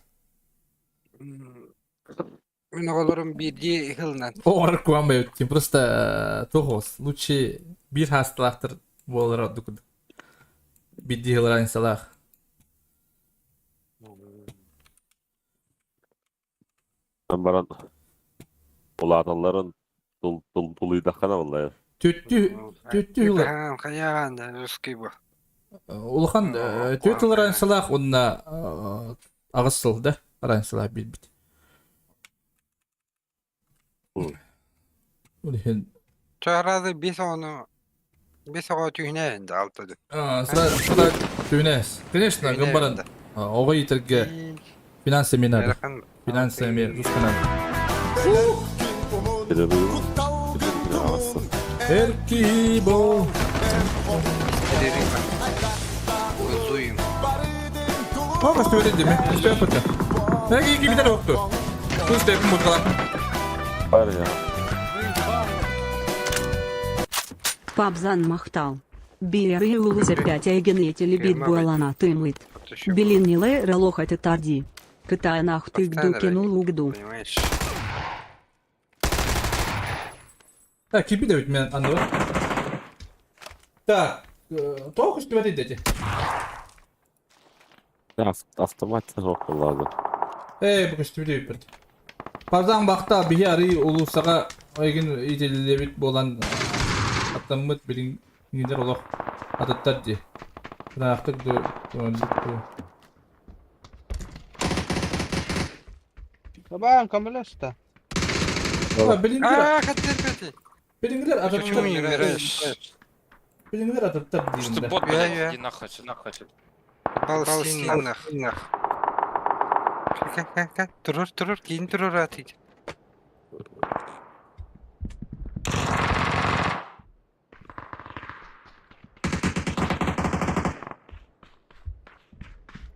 Ben oğullarım bir yıldan. Olarak kohan bayıdı. Просто tohos. Лучше bir hastalıktır bu olarak dokudu. Bir yıl ransalar. Ben baran ulananların doluydu kana vallahi. Tüttü yıllar. Kayan kayan da rüskü bu. Улхан төт yıl ransalar onunla ağısıldı. Ransalar bir bit. Ulan Çağırdı bir saat düğüne indi altıdı. sıra tüynes. Конечно, гамбаран. Ого yitirge finans seminer. Yakın. Finans seminer Rus kanal. Erkibo. Derin ben. Uzuyum. Ama söyledim mi? İşte yapacağım. Ne iyi gibi de yoktu. Sus da yapın bakalım. Var ya. Пабзан махтал. Бири улузы 5 эгенетели бит буалана тымыт. Белиниле релохати тарди. Кытай нахтык дукину лугду. Понимаешь? Так, кипи de bitmeyen anladım. Так, толку что говорит эти? Автоматты жоқ болады. Bu kıştı video yapırdı. Pazan bakta bir arı ulusaga ayın idelilebit bolan atlamıt bilin nider olaq adatlar diye. Bıraktık da Табан камелеста. Aaa kaçır kaçır. Bilingiler adatlar. Почему не играешь? Bilingiler adatlar diye. Бот, блядь, иди нахуй. Балсинах. Как? Турur, кейін турur atıydı.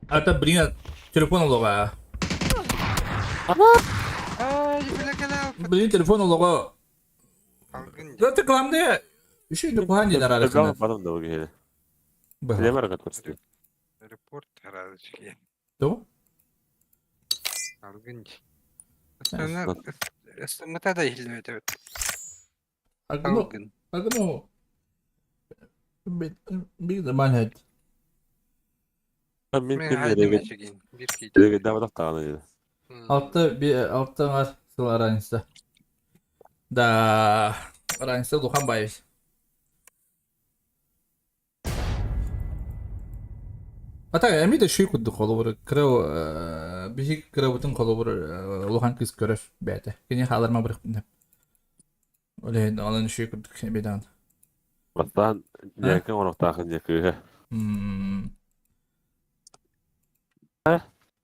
Ata bilingiler telefon olağa. Ay, bırakala. Bilin telefon olağa. Algın. Zaten kılamda ya. Şimdi kuhan diyeler arasında. Bakalım da bu gele. Bak. Ne var katmıştı? Report herhalde çıkıyor. Doğru. Algın. Sonra ısınmata da ihliyor evet. Algın. Bakın o. Bir zaman hadi. Ben Ben mümkün haydi yere çekeyim. Bir kez. gidip devam kanıydı. Alttan var sıla aranızda. Da aranızda Luhan Bayır. Ata emi de şey kuddu kolu var. Bir şey kıravutun kolu var. Luhan kız görür beyde. Yine halarıma bıraktım. Öyle alanı şey kudduk bir daha. Bastan yakın onu takın yakıyor. Hadi.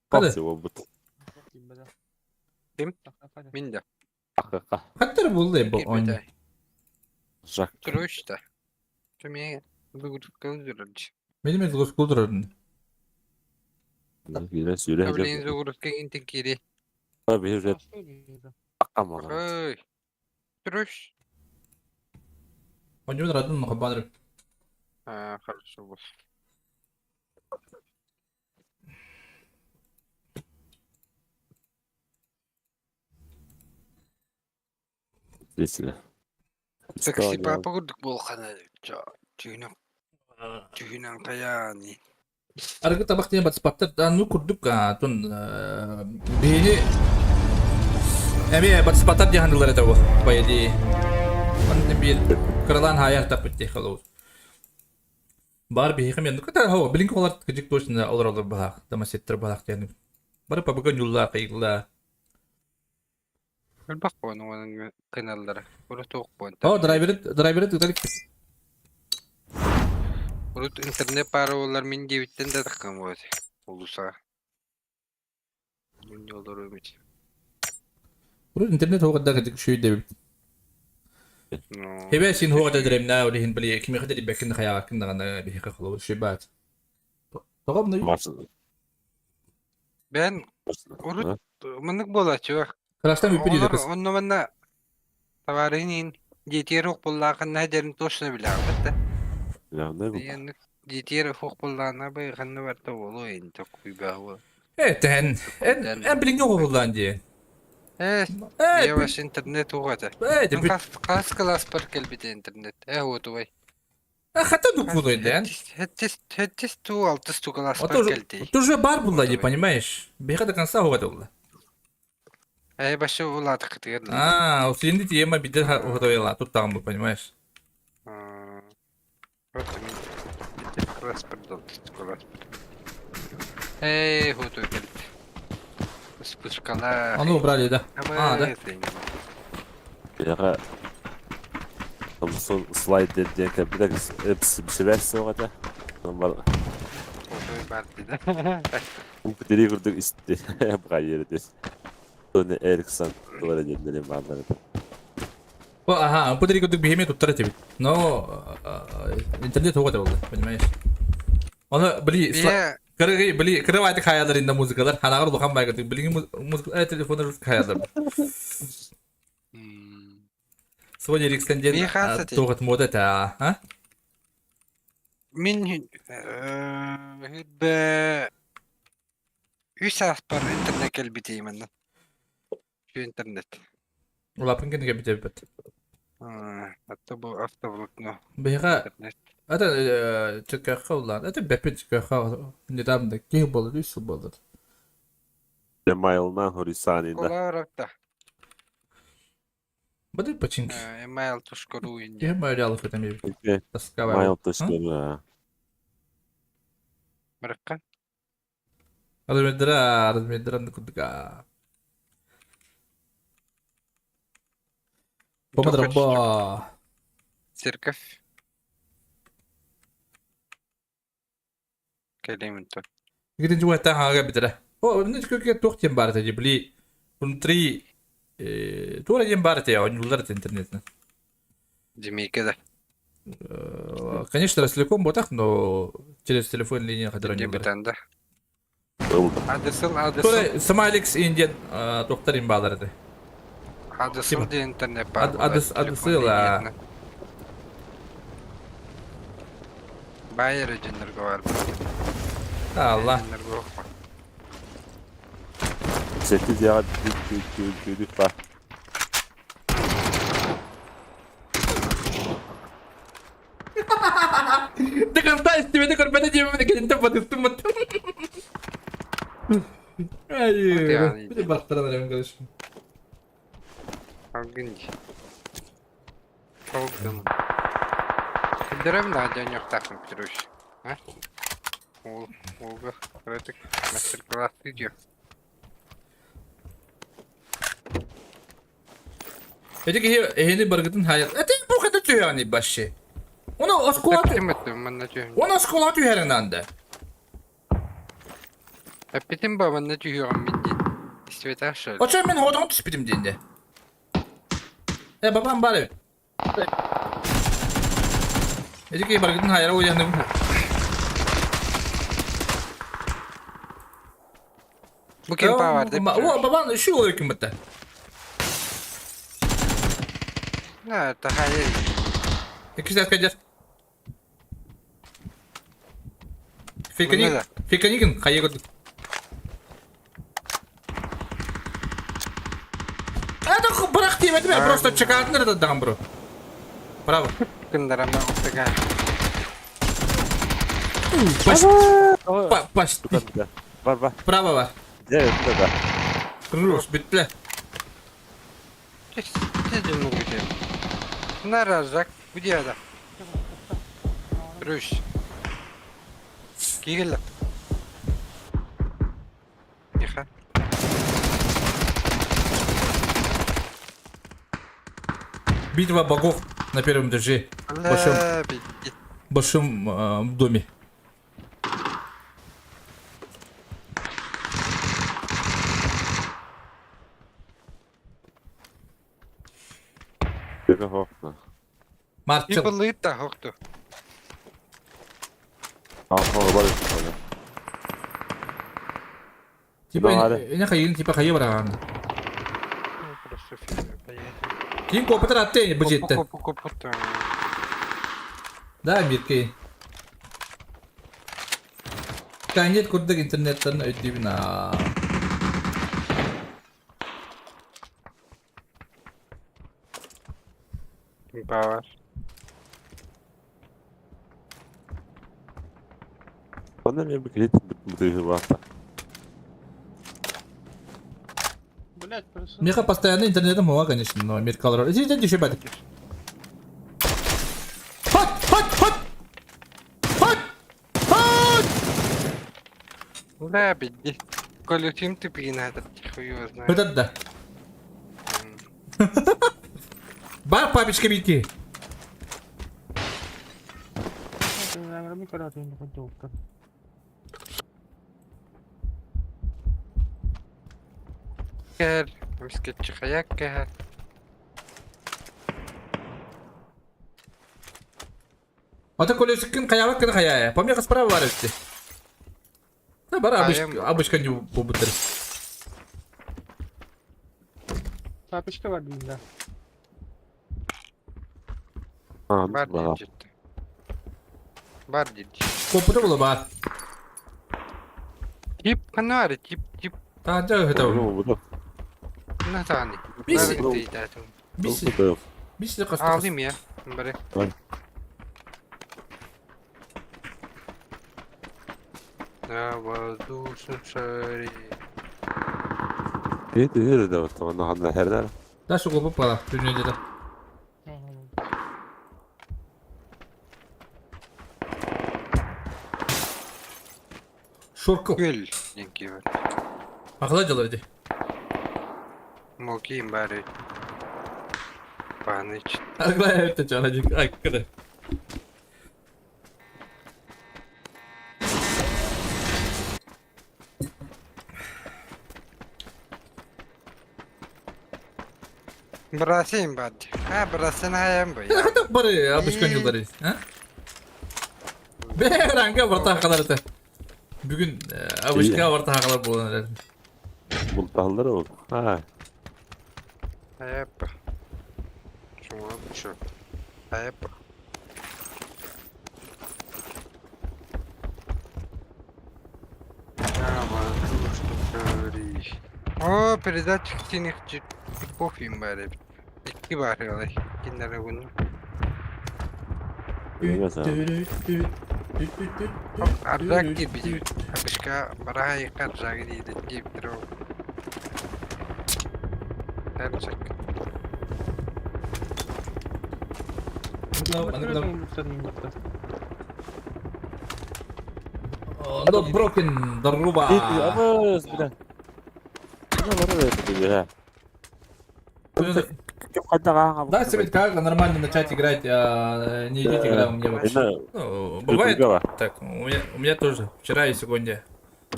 Hadi. Bu. Min de. Kaç buldu bu oyunu? Жак. Duruş da. Tümeye bu kıldırır. Benim ez gos kuldurun. Yine söyle. Tabii zorluk kinti kiri. Tabii ücret. Ama. Ay. Duruş. Oyunu radın mı kapanır? Ha, хорошо bu. Действительно. Taksi papa kurduk bol kana. Tüyünün kayani. Arka tabak diye bat spatter anu kurduk tun beni bat spatter diye handılları tabu bayağı di onun bir kırılan hayal tapıttı kalau bar bir hekim yandı kadar hava bilin kolar kecik doşunda olur balak dama settir balak yani bar pabukan yulla kayıkla Bak onun kanallara. Burası çok bu. driver'ı tıklayıp Burası internet paralar min devitten de takım var. Ulusa. Min yollar ömür. burası internet o kadar kecik şey de No. هبه سين هو قد دريمنا ولهن بلي كيما خدي اللي بكن خيا كنا غنا به خلو الشبات طغمنا Ben urut mınık bolaçı bak. خلاص bir video kız Onu bana tavarinin GTR hukbullağın necerin toşuna bile hatta. Ya ne bu? Yani GTR hukbullağına bay kanı var da olu en çok bir bağı. evet en bilin yok kullan diye Evet. evet Yavaş internet o kadar. evet Kas klas parkel bir internet. O tu vay. hatta duk bunu yani Хэттис ту алтыс ту калас вот тоже паркелти. тоже бар было не понимаешь бега до конца года было Башы улады кытыр. усинди тема бидер готовила тут там бы понимаешь Вот ми. Калас пардон, калас. Хуту келт. Спускала. onu убрали да да Ya tam son slide diye bir de hepsi bir şey verse o kadar. Normal. Хуту бартида. Bu deli kurduk isti. Bu kadar yeri değil. Sonra Ericsson duvara göndereyim bağları. o aha bu dedik ödük bir hemi tuttar tabii no internet o kadar oldu понимаешь onu bili bili kırıvaydı hayalarında müzikalar hanagar lokan baygıdık bilgi müzik telefonlar hayalar Сегодня Ericsson тугат мода та ha Min hübbe üsas par internet kelbiteyim ben. Şu internet. ulapın gene gibi tabii Hatta bu haftalık no. beyga internet. ada çıkaka ulan ada bepin çıkaka nidamda kim olur üstü olur Cemayıl'dan Horisan'ında. Olarak da. Bada pacink Email tuşkoru ince. ya böyle alıp ödemeyim Çünkü taskava Mayıl taşları. Bırakın. Размедра кудга. Помадраба. Церковь. Келементон. Gidince bu hatta haga bidra. O ne çıkıyor ki toh yem barata jibli. Kuntri tuğra yem barata ya oyuncular internetten. Демейкада. Конечно, Ростелеком ботах, но через телефон линия kadar oynuyorlar. Дебютанда. Oldu. Adresın. Sonra Smilex Indian doktorin bağlardı. Adresın diye internet Adısı la. Bayer ejinler var. Allah. Sekiz ya düdük var. Ты когда тебе корпета тебе que gente patısın mı? Ay, bir de baktılar benim kardeşim. Algınç. Olgun. Деревна день yok takım piruş. Ha? Olga. Pratik. Masterclass video. Peki ehini bargıdın hayat. Bu kadar tüy yani başı. Ona skola tüy. Ettim ben ne diyorum. Ona skola tüy herinde. Epitim baban ne diyorum bindi. İsveter şöyle. O çay ben hodan tüspidim dinde. Babam bari. Peki bargıdın hayara uyandım. Bu kim var değil mi? O baban şu oluyor kim bitti. Ne hayır. 200 kacar. Фиканигин, кайга. Это брак тебе, я просто чекаю на этот дам, бро. Право. Кындарама уктага. Почти. Var. Правого. Evet да. Хорош, bitti. Сидим на где. На разжак. Где это? Рыщ. Кигель. Тихо. Битва богов на первом этаже. Большом доме. Перехопно. Марчел. Типа лыта, хохту. Бari. Типа, Ну, не хайын, типа хайы бараған. Просто фигня, поехали. Кейін kopatır attı bu jetti. Kopu. Да, Миркей. Кайнет курдук интернеттен өтүбүн а. Бар. Bana bir kredit bitirir var. Блять, просто... Меха постоянно интернетом мова, конечно, но мир колор. Иди, дешебать. Да, беги. Коли фильм ты пинает, хуй его знает. Вот это да. Бар папочка битки. Gel. Misket çıkayak gel. Ата колесикин каябак кына каяя. Помеха справа бар эти. Да, бар обычка не побутыр. Папочка var bunda. Бар дед. Бар дед. Попутыр было бар. Тип канари, тип. А, да, это. Натани. Бис. Бис. Бис de kastı. Alayım ya. Bari. На воздушном шаре. Yedi de var tamam handa herler. Да, şu kopu para. Dünyada da. Şorku. Gül. Denki var. Akıllıcalar hadi. Mokiyim bari. Bana için. Akıllı evet çalacak. Ay kadar. Бросим, бать. Бросаем бы. Ya hadi bari abişkan yılları. Ha? Bir ranka varta kadar da. Bugün abişka varta kadar bulanlar. Bultalları oldu. Ha. Hep. Şu. Hep. На воздушном шаре. О, передатчик синих кофеем бari. İki var ya. Kinlere bunu. Arrak gibi. Başka baraya karşıya gidiyor. Deyip duruyor. Gerçek. No broken Daruba. Ama bir Ne var öyle dedi ha. Да, Свет, как нормально начать играть, не идите игра у меня вообще. Бывает так, у меня тоже. Вчера и сегодня,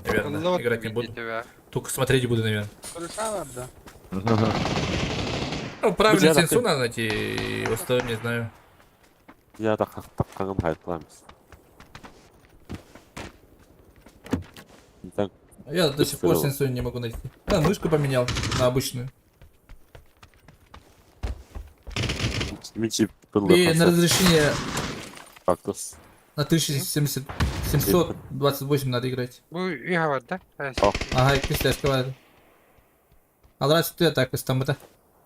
наверное, играть не буду. Только смотреть буду, наверное. Ну, правильно сенсу надо найти, остальное не знаю. Ya da kalkın hayatlarımız. Я до сих пор сенсу не могу найти. Да, мышку поменял на обычную. И на разрешение Кактус. на 1070, 728 надо играть. Bu iyi havada. Ага, и кистяшка var. Al раз ты так İstanbul'da.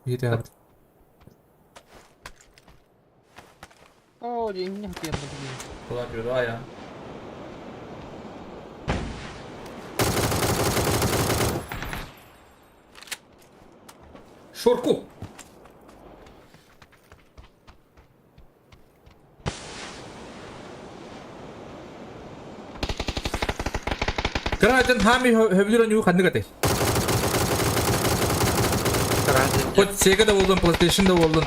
İyi de hadi. О, деньги не хотел. Kulağı ya. Шорку. Краден хами хөвлөрөн юу хандаг гэдэг. Хоть Sega да болдон, PlayStation да болдон.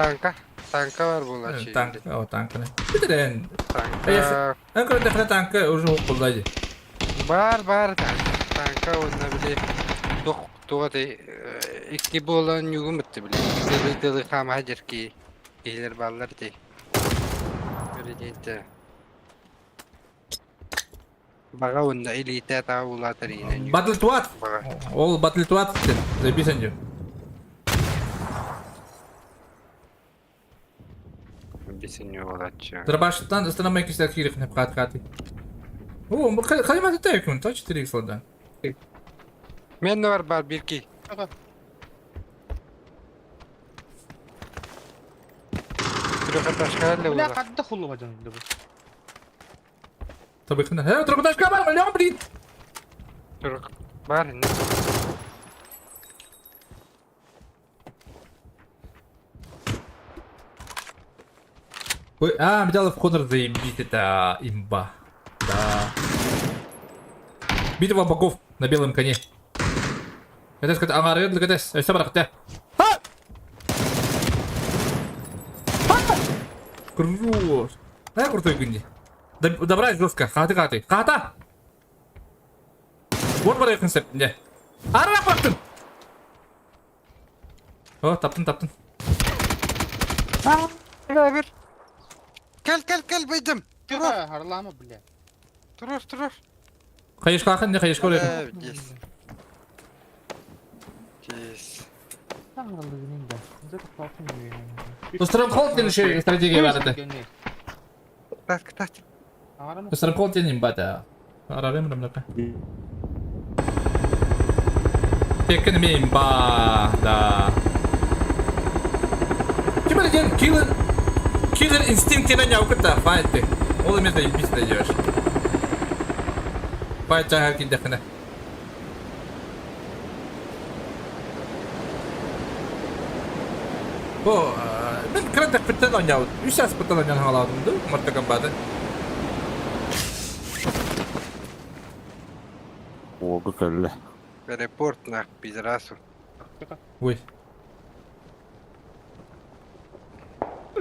Tanka var bunlar şey. Tank, o tank ne? Bir de en. Tanka En kadar tanka уже kullanıcı. var tanka onda bile doğru iki bolan yugum etti bile. Deli kam hacer ki gelir ballar de. Böyle değil. Baga onda elite ta ulatır yine. Battle Twat. Ol Battle Twat işte. Записанju. Объясню лучше. Дробашtan ısınamak ister ki hep kat. Oo, bu kalimat da yok mu? Taç 4x oradan. Men de var bir ki. Şuraya taşkarla Ulan ulan. kadda kullu bacan bu. Tabii ki. He, droptaş kabar mı? Lan bilin. Şuraya var ne? Ой, металлов Конор заебись, это имба. Да. Битва богов на белом коне. Это сказать, аңарып лгадес. Все барахте. Круж. Да, крутой гынди. Добрать жестко. Хаты. Хата! Вот бар концепт. Не. Ара бактын. О, таптын. Beraber. Gel baydım. Dur harlama bile. Durur. Кайышка акын, не кайышка өлөдүм. Evet, yes. Достарым холд деген şey стратегия бар еді. Так. Достарым холд деген имба да. Арарым рымлака. Текен имба да. Ким деген Killer Instinct деген яукыта файтты. Ол емес да епис да жеш. Файт жагар киндехне. О, мен крантак биттен ойнау. 3 саат биттен ойнаған аладым да, мартаган бады. Ого, кәлі. Репорт на пидорасу. Ой.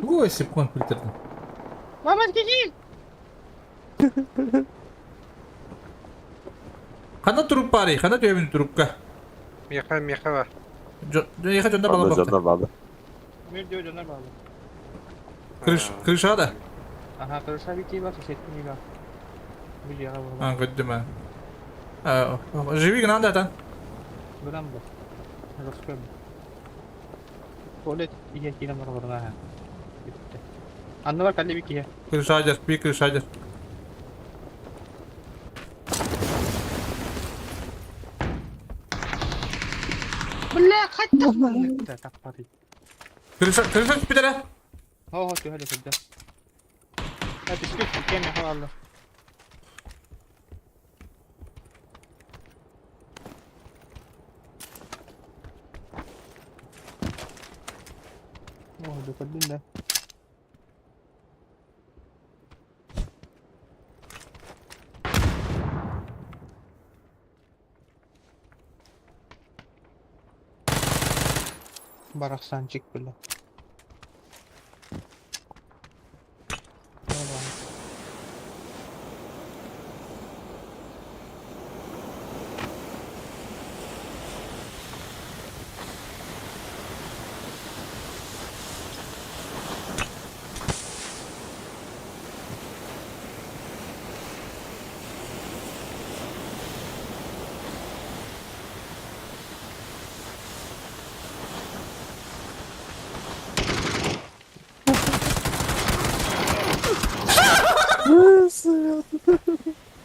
Ой, секунд притердім. Мамас келейін! Қана тұруп бар, қана төбін тұрупқа. Меха var. Еха жонда бала бақты. Жандар бады. Мөрде жанар bağlı. Крыша да? Aha kırışa bir key var, seçtim bir bak. Bir yere vurma. А, көттім ән. Живи гынан да атан. Buram bu. Rıskım. Tuvalet iya kira var vurma ha. Bitti. Anne var kalli bir key. Крышадер, bir крышадер. Bılla kaçtı. Kapatı. Крыша спидere. Ho şöyle şurada. Hadi bisküvit kemi havalı. Oh, dokudun da. Baraksan çık böyle.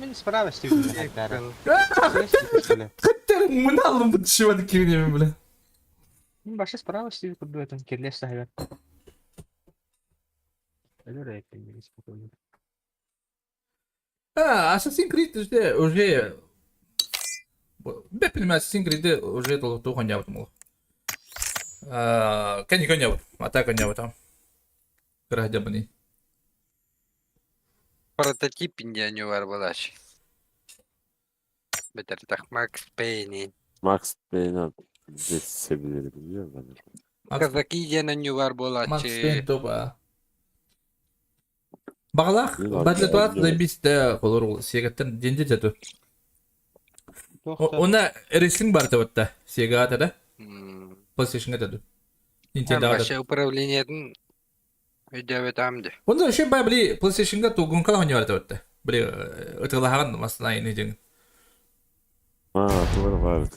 Мен справа стою, так. Каттер, мына алым бұл түшівады кевінемін біле. Мен башы справа стою, курду этом кирлес сахибет. Ölür ekleyin спокойно. Assassin's Creed уже... Бе понимаю, Assassin's Creed уже толық ойнаватым ол. Kan konya. Mata konya tam. Kerah jam ini. Прототип не var bulaş. Beter tak Max Payne. Max Payne'ı de seviyorum biliyor musun? Kazaki yine var bulaş. Max Payne to ba. Bakalak. Yok, Batlet yok, var yok. da biz de olur sigaretten jinjit jatuh. Ona wrestling var tabii Sega da. PlayStation'da da. Nintendo da. Başka управление'den ödevet amdı. Onda şey bay bili PlayStation'da togun kala oynuyor tabii. Bili ıtılahan mesela ini jeng. Ha doğru var.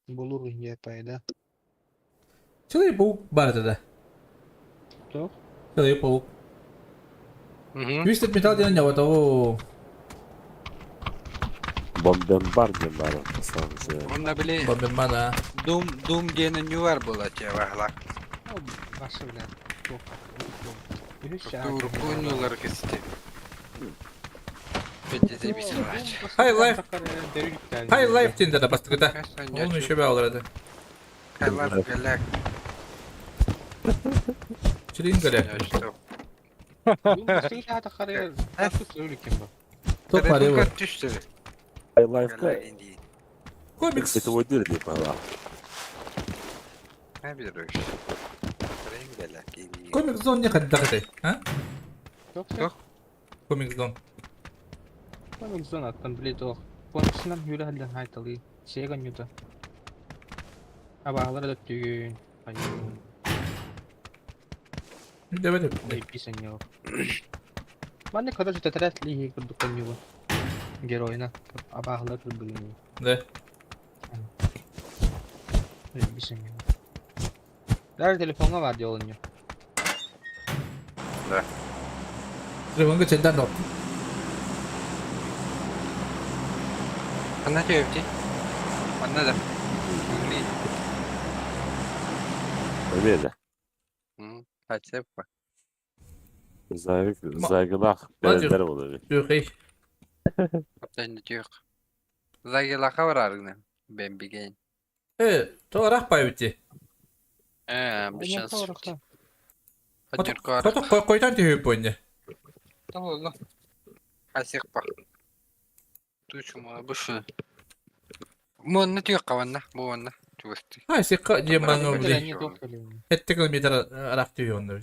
Bulur ya payda. Çılıyor bu var da. Tuh. Çılıyor bu. Twisted Metal diyen ya o. Bombardier var. Sadece. Onda bile Babam mana. Doom yine var bulaş ya vahla. Başka bile. Tuh. Dur oynuyorlar kesti. Bence de bir şey var. High Life. High Life diyen de bastık da. Onun işi be olur hadi. Kalar galak. Çılıyın gale. Ya işte. Top var ya bu. Düştü. High Life'da Comics. kötü oynuyor diye bana. Ne bir iş. Renk galak. Comic Zone ne kadar dakika ha? Yok. Comic Zone. Comic Zone attan bile doğ. Konuşulan yürü halden haytalı. Şeye ganyuda. Abağlara da düğün. Hayır. Demedim. Ay pisan yok. Ben ne kadar çok teretli kurduk ganyuda. Geroyna. Abağlara da düğün. Ne? Ay pisan yok. Nerede telefonla var diye oluyor. Telefonun geçenden ne yaptın? Ana cevapti. Ana da. Öyle de. Kaç yapma. Zaygılar berenler oluyor. Yok hey. Kaptan yok. Zagi laka var argına. Ben bir gen. Torak pay bitti. Bir şans yok. Hadi kar. Foto koytan diyor bu oyunda. Tamam oğlum. Hasik bak. Tuşuma bu şu. Bu ne diyor kavanna? Bu anna. Tuvasti. Ha sikka diye bana Ben bile. de- Ettikal meter arak diyor onu.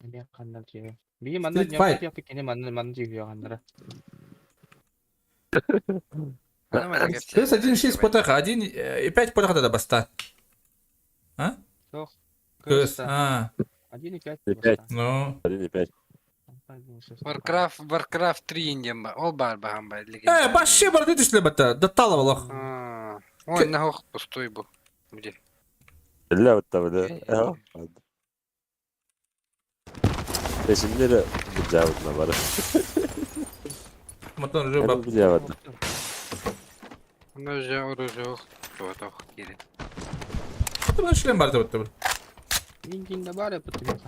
Ne kanlar diyor. Bir mandan Street Fight. yapıp yine mandan diyor kanlara. Плюс 1-6 потаха, 1-5 потаха да баста. А? Yok. Кыс. А, 1.5. ну. 1.5. Warcraft 3 indem ba. Ol bar baham ba. Баши бар дедиш ли бата, даталовало. Ой, на хох пустой bu. Где? İlla bitti böyle. Ya. Şimdi de bu cevabına var. Мотон уже Ben bu cevabına. Она же оружие. Вот ох, кири. Мотон шлем бар да. Linkinde var ya pıtı yok.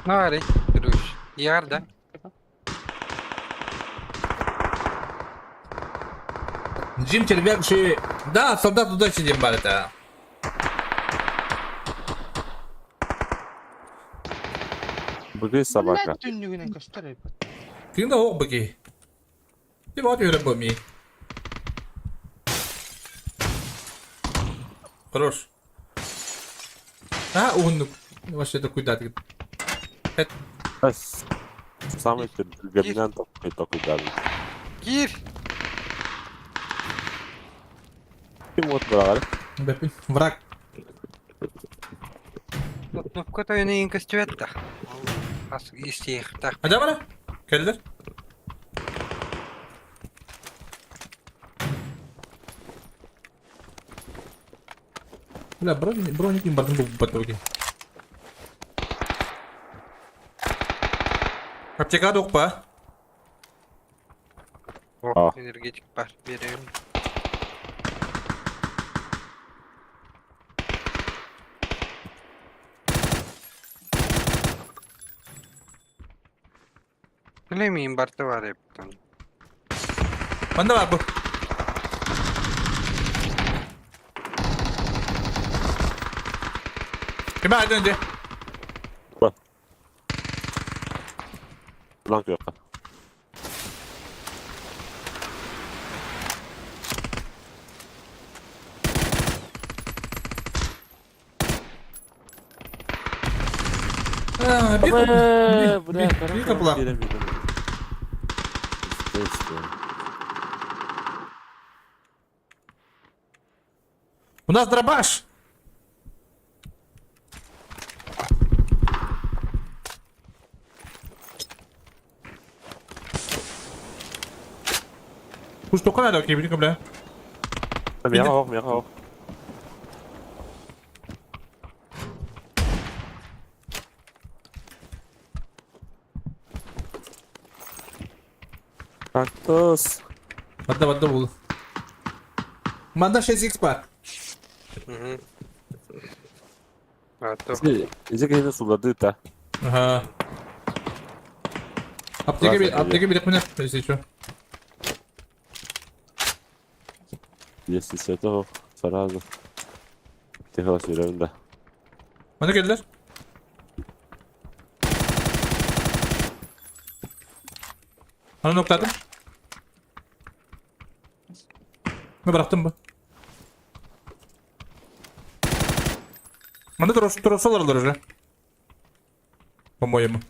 Нари, друж. Ярда. Джим червяк ши. Да, солдат туда сидим бар это. Bugün sabah. Ne dünlüğüne kaçtar hep. Ты на ок баки. Ты вот я рабоми. Хорош. Он вообще такой датый. Самый габинет такой даже. Gir. Kim ot buraları? Бэпин. Враг. Ну, в какой-то не инкостюэта. Из тех. Так. Hadi bana. Keldiler. Бля, броник им бардым bu итоге. Аптека yok pa. Энергетик бар. Берем. Bilemeyin Bartı var hep. Bende var bu. Kime aydın önce? Blank yok. Bir kapılar. У нас дробаш! Пусть только надо, окей, бля. Mehr auch. Kaktus. Vadda bul. Manda 6x var. Bartı. İyice yine suladı da. Ага. Аптеки берег меня, если что. Если все то сразу. Тихо сверем да. Bana geldiler. Bana nokladım. Ne bıraktım bu? Bana trosu alırlar öyle. По-моему.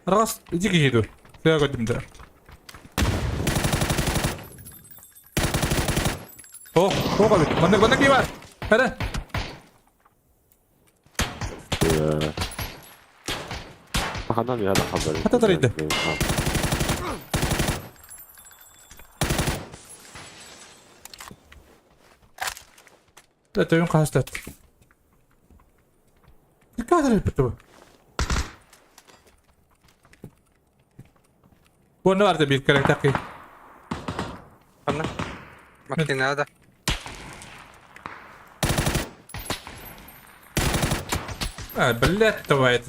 Раз, иди к еду. Я годим, да. О, abi. Bana kim var? Hadi. Bakalım ya da haberi. Hatta darıydı. Это он кастет. Ne kadar yapıtı bu? Bu ne vardı bir kere takı? Anla. Makinede. Ha, блядь, давай.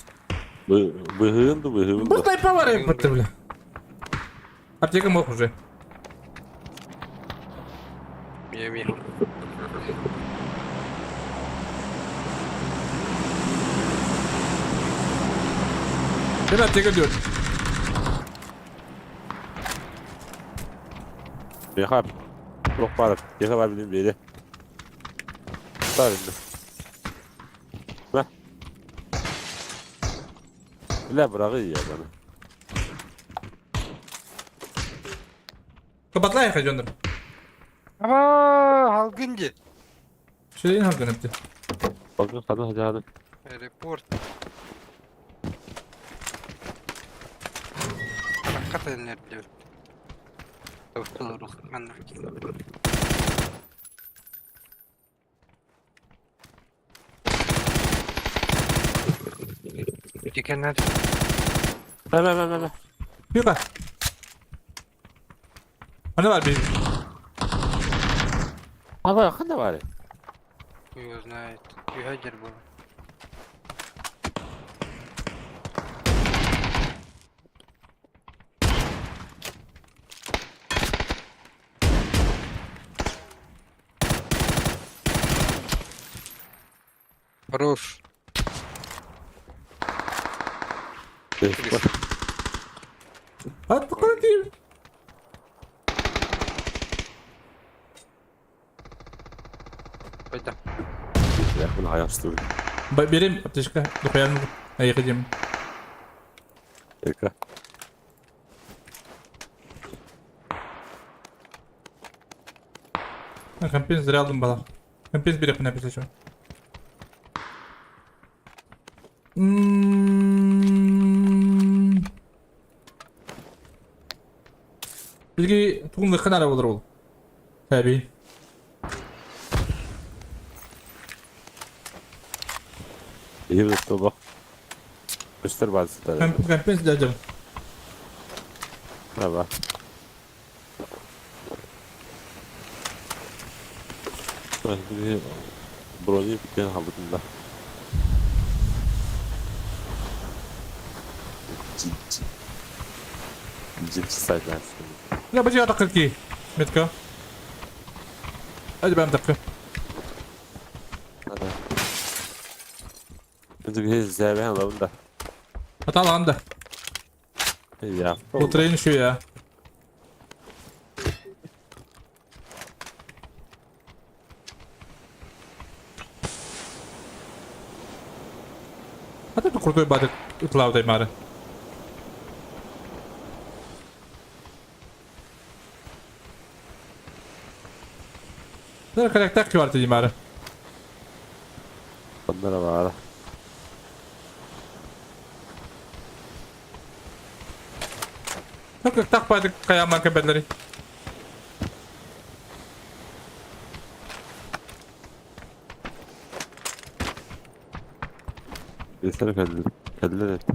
Выгынду. Bu tayfa var yapıtı bile. Аптека мог уже. Yemi. Ben aптека diyorum. Yakar. Çok var. Yakar var benim biri. Sağ elinde. Ver. Öyle bırakıyor ya bana. Kapatla ya canım. Ama halgıncı. Şeyin hakkını yaptı. Bakın hadi. Report. Hakikaten ne diyor? Doktor ben de. Dikenler. Ver. Yukarı. Hani var bir? Ama yakın da var. Yok ne? Yuhacer bu. Хорош. Hadi bakalım diyeyim. Пойдем. Я bunu ayarlıyorum. Benim aптечка. Дохуян. Ayıkacağım. Yaka. Компенс зря aldım bala. Компенс берег меня писать. Бізге туғынды қанара болыр ол. Әбей. İyi bir tuttu bak. Göster bazı da. Компенс дядям. Ha bak. Şimdi bronyu biten habitinde. Ikinci sayıdan sonra. Ya bacı ada 42. Metko. Hadi ben dakika. Hadi. Şimdi bir zevhen alalım da. Hata lan da. Ya. Bu train şu ya. Hadi bir kurdu ibadet ıklavdayım bari. Nereye karakter kıvartayım bari. Onlara var. Yok yok takmaydık kayan keberleri. Desene kendileri et.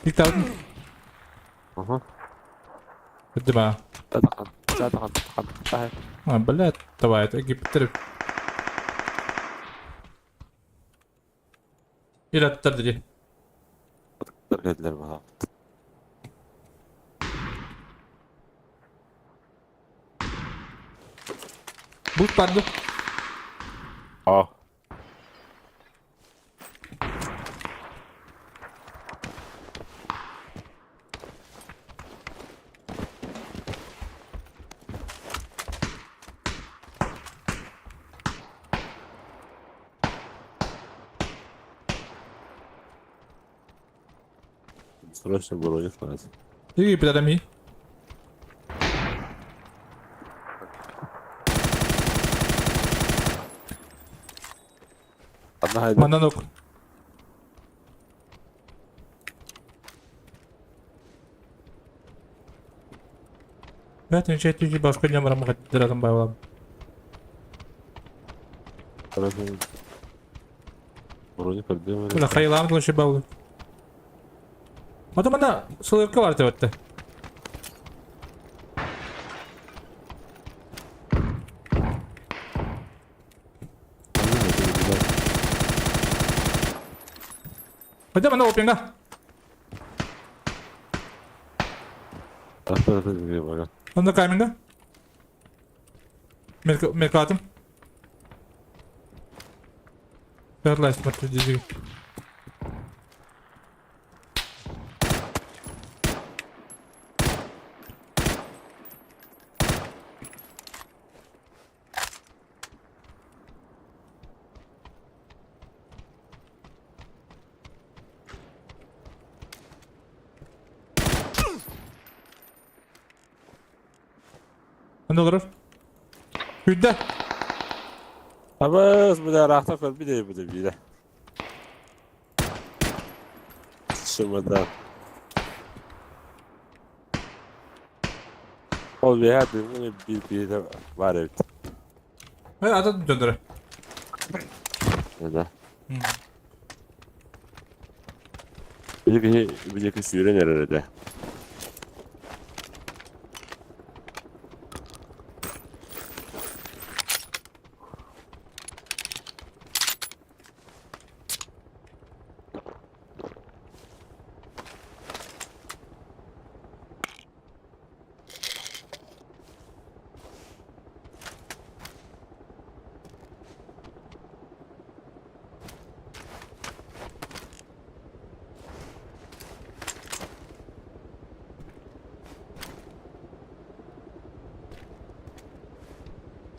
İlk tavuk. Aha. Hadi ba. Zaten. Ha بلات تبعت اجي بترب الى التدري Kendileri var. بوت برضه Ah. Срочно броню lazım. يجي بدرمي Ama haydi. ما نوك لا تنشي تيجي başka numara mı kadar bağlam. Bronyu kırdım. Kula khaylam kula şey bağlı. Adam ana sılırka var tevette. Adam ana openga. Atladı bir bak. Onda kayminga. Merkatım. Perlaş matı dizi. Ne olur? Hüdde. Abaz bu da rahta kal bir de bu da bir de. Şurada. Ol bir hadi bir de var evet. Hayır adı döndüre. Neden? Bir de sürü nerede?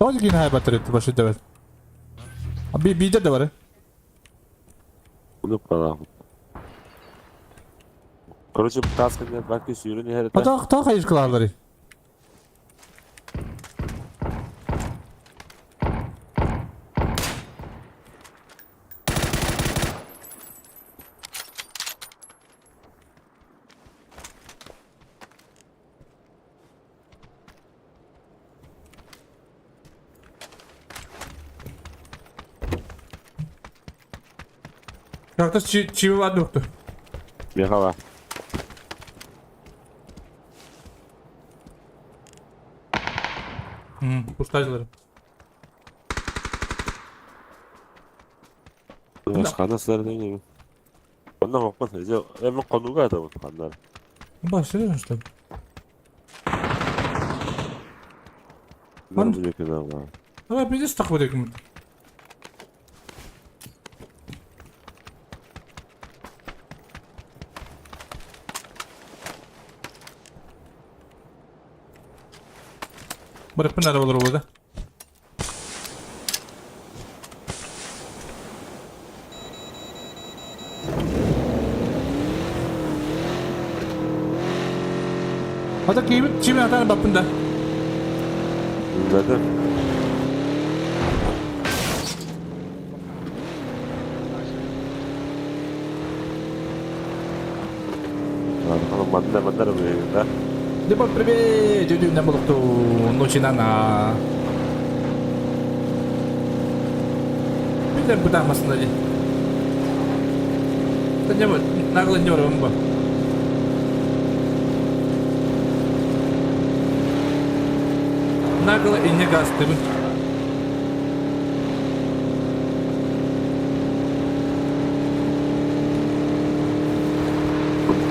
Tamam ki yine batır etti başı devet. Bir de var. Bunu falan. Короче, тасканlar belki sürü nerede? Hatta hayır kılarları. Yaklaşık çivi var yoktu. Bir hava. Kuştacıları. Başka nasıl değil mi? Ondan bakmaz. Hemen konuğa da bakmanlar. Başlıyor işte. Ben bu yakın ama. Ama bir de stak bırakım. Bırak bunlar olur burada. Hadi kıymet çimin atanı bakında. Zaten kalau mandar begini, Depan perbe jadi nama tu Nochinana. Bila budak mas lagi. Tanya buat nak lanjut orang apa? Nak ini gas tu.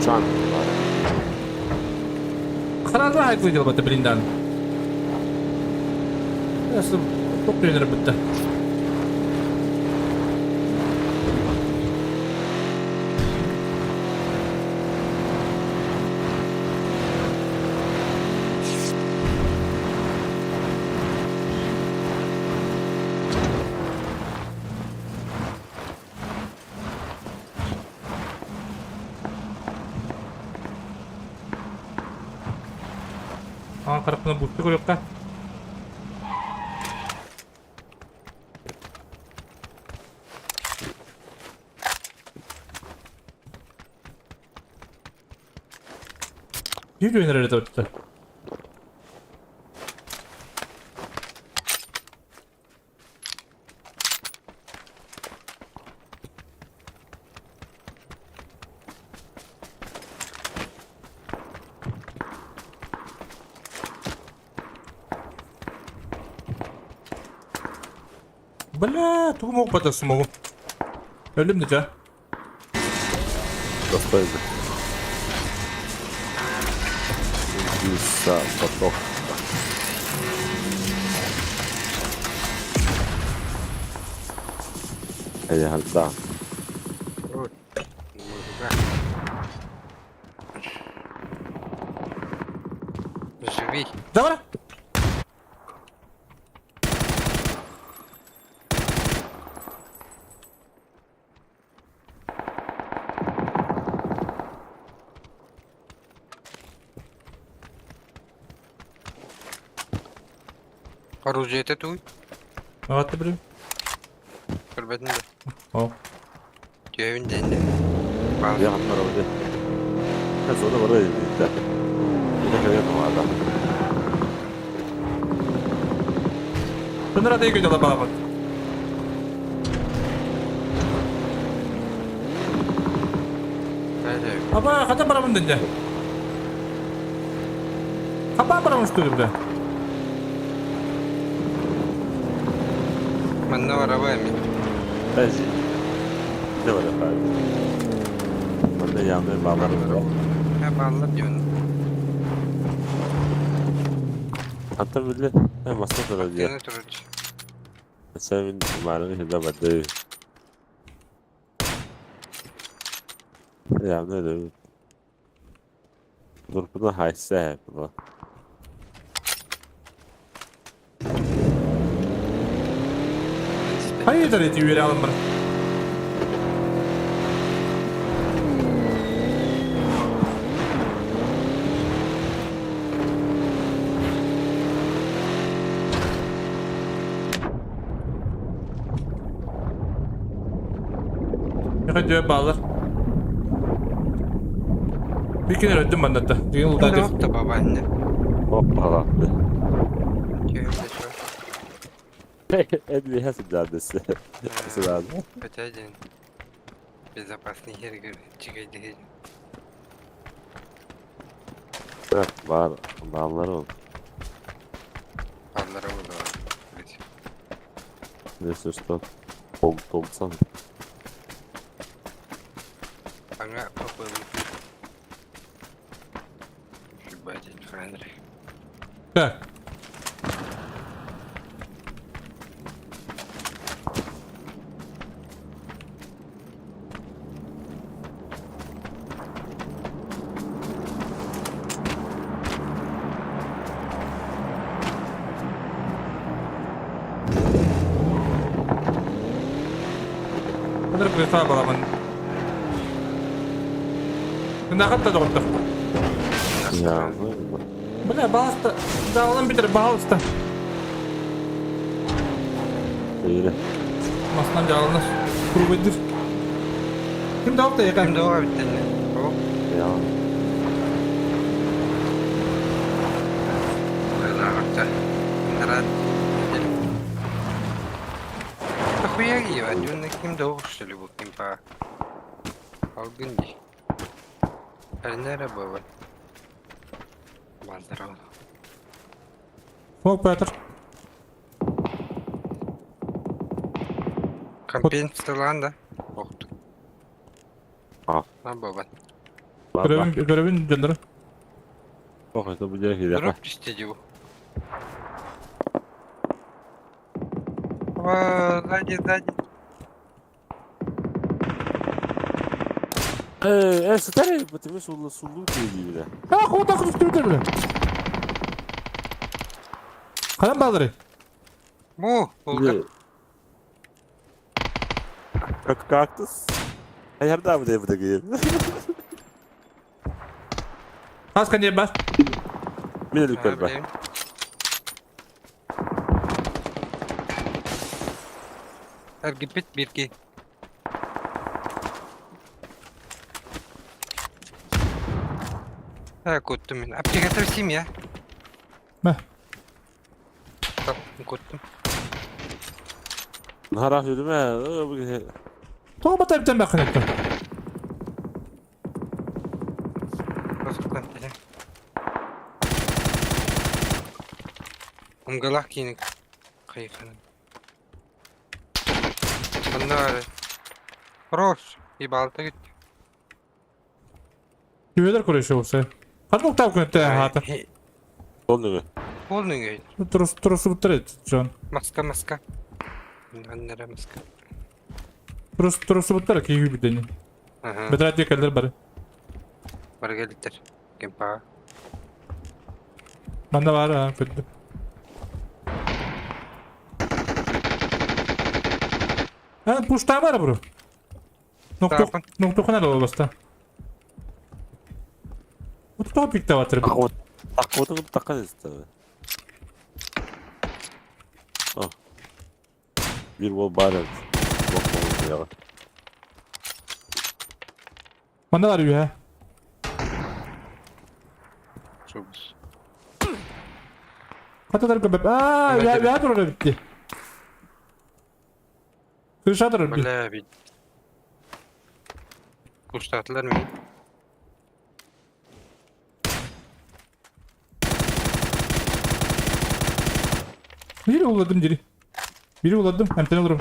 uçan. Kararlı haklı gel batı birinden. Nasıl çok döner bitti. Karapına buktu yok da. Bir döner öyle dörtte. Бля, тук мога пътя с много. Ölüm de ca. Dostaydı. Bisa foto. Halda. Живи. Добре. Оружието туй. Ага, ти бре. Көрбедin de. О. Кöyünden de. Bir yanlar orada. Ha sonra orada dedi. Bir de kaya numara. Bunlar adaya gidiyorlar bana bak. Böyle. Ama kata para mı dönce? Kapa para mı istiyor bile? Bende var araba emin. Bence. Bir de var efendim. Ben de yanları bağlarım. Hep anlatıyorsun. Hatta bile hem masa duracak. Yine turucu. Sen bin numaranı hizmet. Ya ne öyle? Dur bunu hayse bunu. Hayırdır eti üyeli alın bana. Yakın diyor bağlar. Bir kere öldüm ben de hatta. Düğün Ne uldadı. yaptı babaanne? Hoppala. Köyümde şu an. Edli hasıl caddesi. Nasıl lazım? Ötecen. Безопасный yer gör. Çıkaydı hiç. Evet var. Bağları oldu. Pallara vurdu. Evet. Neyse işte. Tomsan. Bana bakalım. Şu bacın Frenre. Bak. Bunlar kısa bağlaman. Ne kadar da ortak. Ya. Bu ne bağısta? Dağılan bitir bağısta. İyi. Maslan dağılır. Kuru bedir. Kim de orta yakan? Şimdi o bitti. O. Ya. Böyle akta. Bunlara. Kahuya giyiyor. Dün kim de o kuşları bu kim pa. Algın değil. Her nere baba? Manzara oldu. Smoke Peter. Kampiyon sıralan da. Korktu. Ah. Lan baba. Görevin canları. Bak işte bu cahil ya. Drop istedi bu. Aa, hadi. Старый, потому что он сулу gibi. Ha koda kırıştırdı bile. Kalan bağları. Bu. Bulgar. Кактус. А я да буду говорить. Az kanıya bas. Min yukarı bak. Her gipit bir ki. Ha kuttum min. Aplikatör sim ya. Ne? Tamam kuttum. Haraf yürüme. Toba tabi bakın ettim. Bozuktan tele. Umgalak yine. Kayıkının. Bunda var. Roş. Bir balta gitti. Güveler kuruşu olsa. Hadi nokta bakın ettim hata. Oldu. Oldu gayet. Trosu butlar et John. Maska. Nere maska. Trosu butlar ki gibi deni. Aha. Bedrat diye kalır bari. Var gelitler. Gempa. Bende var ha kötü. Ha puşta var bro. Nokta kanal olbasta. Bu topik de var. Takmadım takan istedi. Ah. Bir bol bari. Bakmamız ya. Bende var ya. Çubuz. Katalar göbek. Aaa ya dur orada bitti. Kırışadır bir. Böyle bir. Kuştattılar mı? Biri uladım diri. Biri uladım. Hem seni olurum.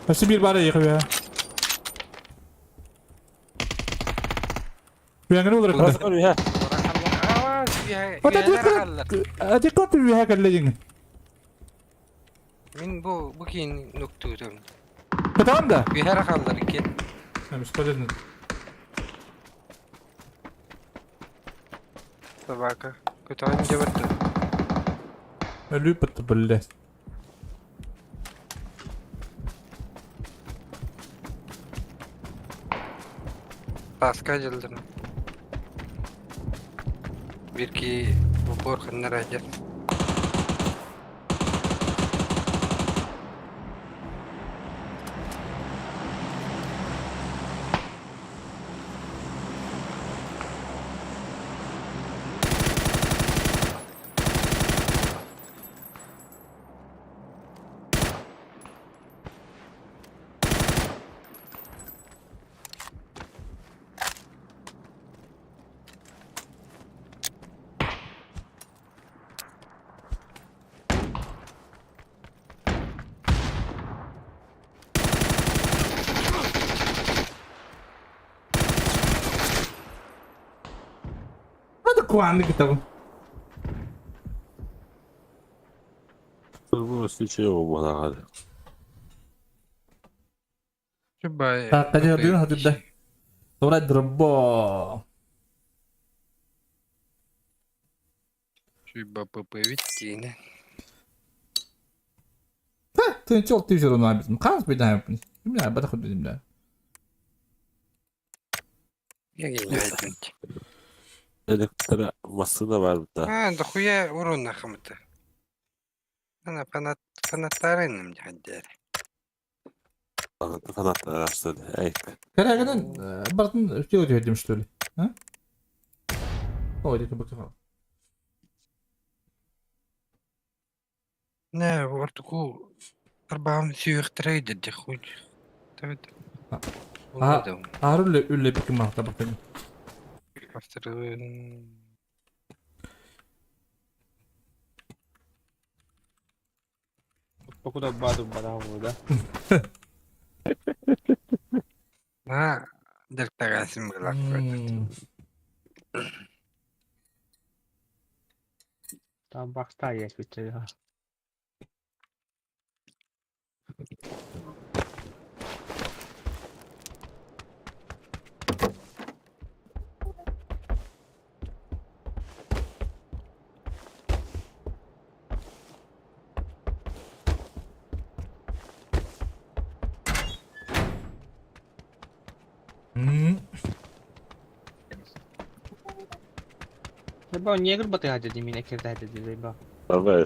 Hepsi bir bari yıkıyor ya. Bir yangını olur Nasıl arkada. kalıyor ya? Hadi kontrol bir hakerle yenge. Min bu kiin noktuydum. Tamam da. Bir her kallar ki. Hem spalledin. Sabaka. Kötü önce battı. Ölüp battı böyle. Taska jıldırın. Bir ki bu korkunlar acır. Hadi kuandı kitabı. Bu şey o bana hadi. Coba Tadi hadirin hadi de. Sonra drobbo. Coba beberiti ini. tınçı oldu yüzür onlar bizim. Kaz bir daha yapın. Bilmem bada kudu bilmem. Ya gelmeydin. Elektra masası da var burada. Ha, da huya urun nakımıdı. Ana fanatlarınım hadi. Fanatlar araçları. Ey. Karagadan Bartın şey ödüyor demişti öyle. Ha? O dedi bakalım. Ne orada ku arbağım süyüktüreydi de huy. Tabii. Ha, Arul öyle bir kim hafta bakayım. Bastırın. Покуда баду бадаву, да? Ha, delta gasim gelak. Там бахта есть у тебя. Либо негр бы ты один меня кидает, либо. Tabii.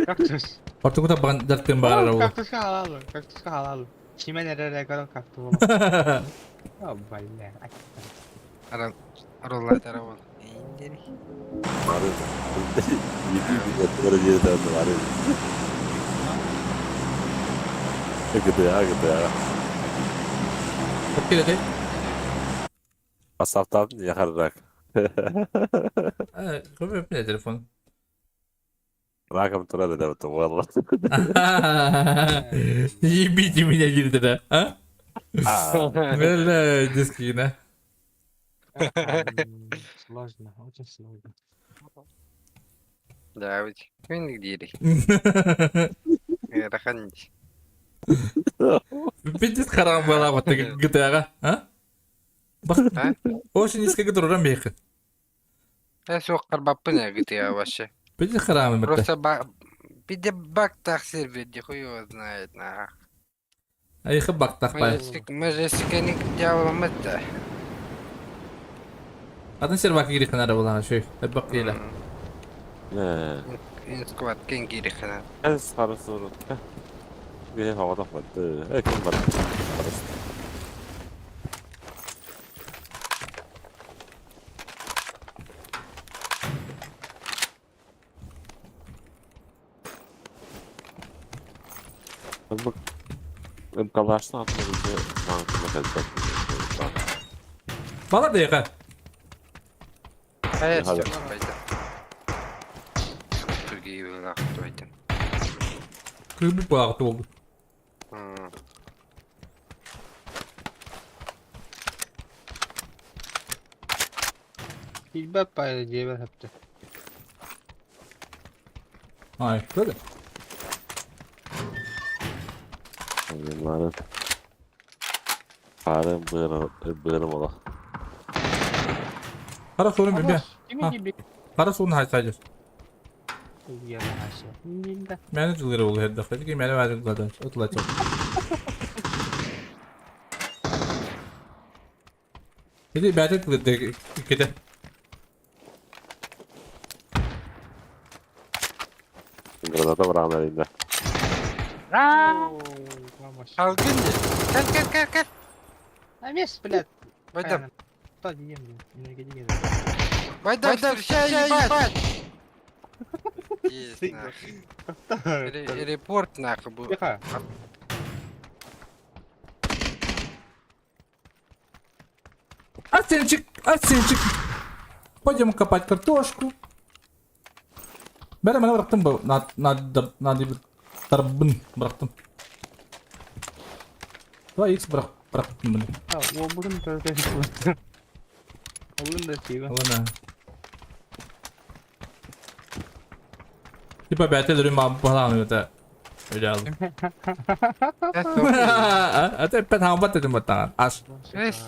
Кактус. Orta kuda bandattın bağırır o. Кактус халал, кактус халал. Чимен это кактус. О, блин. Arollar tarafı. İndiri. Var. 7 elektra yerden de var. Gıdı ya. Çok iyi değil. Asaftan yakarak. Evet, köpek ne telefon? Rakam tura da devam valla. İyi bir cimine girdi de. Ha? Böyle disk yine. Сложно, очень сложно. Да, ведь. Gün gidiyor. Rahan. Bir disk karambala battı gıdağa. Ha? Bak. Ha? O şimdi iske gidiyorum belki. Ben soğuklar bappı ne gidiyor başı. Bir disk karamı battı. Просто bir de bak taksir video хуй знает на. Ay bak takpay. Мы же сканик делаем это. Adın servaki girip kanara olan şey. Hep bak yine. Ne? Inskvat ken giri kana. En sarı soru. Bir havada vardı. Kim var? Bak. Ben kalaştan atlarınca bankıma kalacak. Bana da yakar. Hayır, Hadi. yok bayda. Türkiye'yi böyle aktıydın. Kırmızı bağırtı oldu. Feedback payı diye ben hepti. Ay, böyle. Bunların Karım bığırım ola. Kara sorun bir ya. Kimi gibi? Kara sorun hay sadece. Ya aşağı. Bilmem. Manager'ları oluyor her dakika. Ki beni verdik zaten. Atılacak. Bir de ibadet kıldı ikide. Granada var amelinde. Halkın Gel. Амес, блядь. Bayda. Что ем, энергетики. Bayda встречай, ебать. Есть нахуй. Репорт нахуй был. Тихо. Арсенчик. Пойдем копать картошку. Ben bıraktım bu. Nadi bir tarbın bıraktım. Vay X bıraktım bunu. А, о, будем только Olun da şey var. Allah ne? Tipa belteleri falan öyle. Öyle aldım. Hatta ben hambat dedim hatta. As. Yes.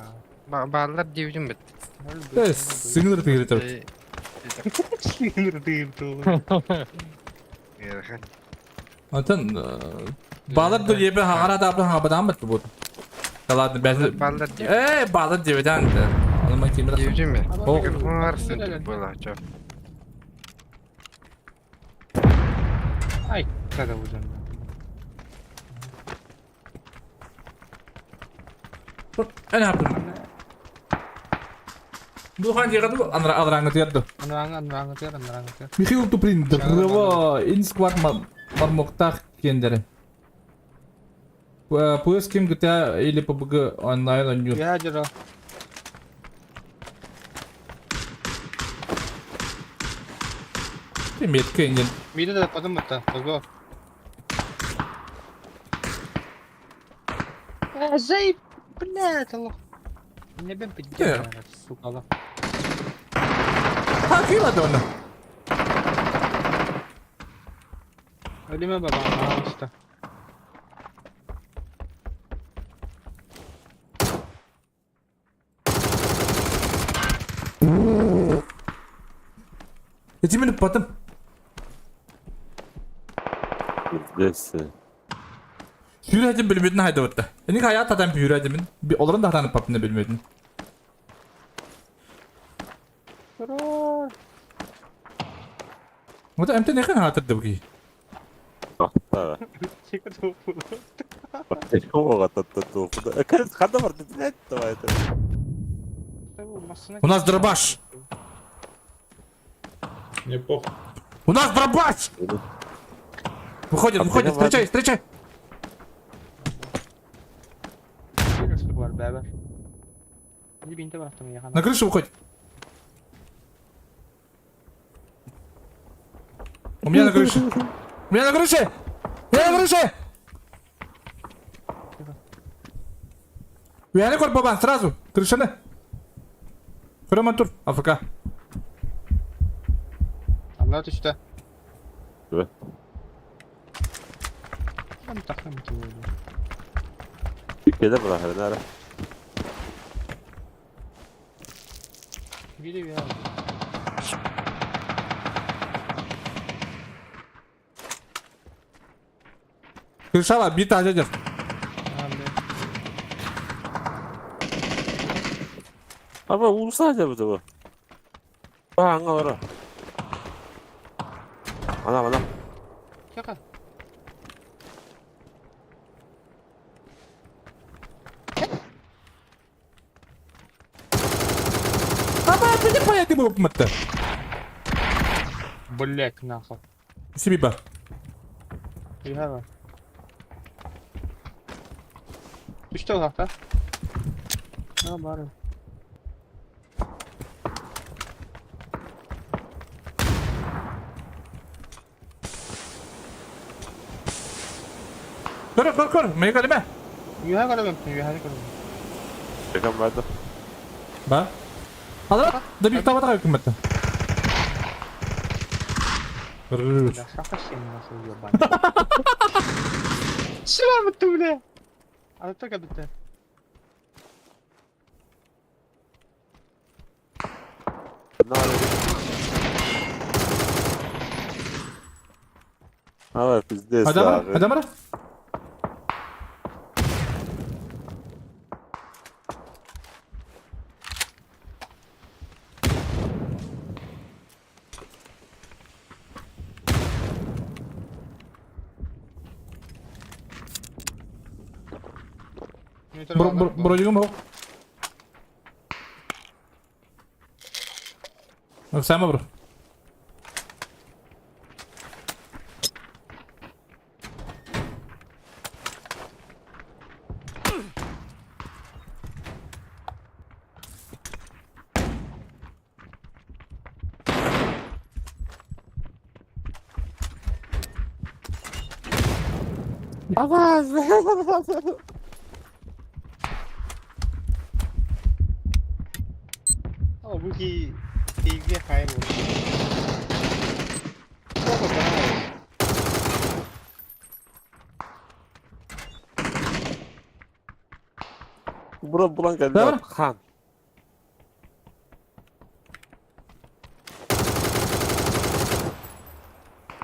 Bağlar divdim bitti. Evet, sinir tigri tabii. Sinir değil tuğ. Zaten Bağlar da yebe ara da abla habadan mı bu? Kaladın ben. Ballar diyor. Bağlar diyeden de. Alma kim de. Diyorsun mi? O- Mikrofon varsın böyle çok. Ay, kada vuracağım ben. Ne yaptın? Bu hangi kadar anra adrangı diyordu. Anırangı diyor. Mikhail Tuprin drva in squad marmoktak kendere. Pues kim GTA или PUBG online oynuyor. Ya jero. Met kengen. Video da padam batta. Go. Зай, блядь, Allah. Ne ben pideceğim ya, sukala. Ha kim adı onu? Ölüme baba, aa işte. Etimin patım. Neyse. Hürriyet'in bilmedin hayda orada. Enik hayat adam bir hürriyetimin. Bir olanın da hatanı papını bilmedin. O da emte ne kadar hatırdı bu ki? Ahta. Chico tofu. Кого гата тофу? Когда var dedi ne давай это. У нас дробаш. У нас дробаш! Выходит, встречай! Chico var beraber. Bir binte bıraktım ya. На крышу выходит. У меня на крыше! У меня на крыше! Уяни кор бабан, сразу! Крышаны! Хроматур, АФК. Allah düştü. Evet. Ben takım ki oldu. Ülkede bırak her nere. Biri ya. Крыша var, bir tanedir. Abi. Ama vursa acaba bu. Bak ana. Ana. Şaka. Ama beni payetli bu yapmadı. Блять, нахуй. Себе бak. Ya var. Düştü uzakta. Ne bari. Kır. Mega değil mi? Yuha kadar ben. Yuha kadar. Yakın vardı. Bak. Alır. Da bir tava da hükümette. Kırırır. Да шаха сильно нашел ёбаный. Чего вы ты, бля? А только бите. Ne var öyle? Evet bizdeyiz Hadi ama. abi. Hadi ama. Bro juga mau. Sama bro. Oh bu ki TV hayır oldu. Çok güzel. Bura bulan geldi. Ne var? Han.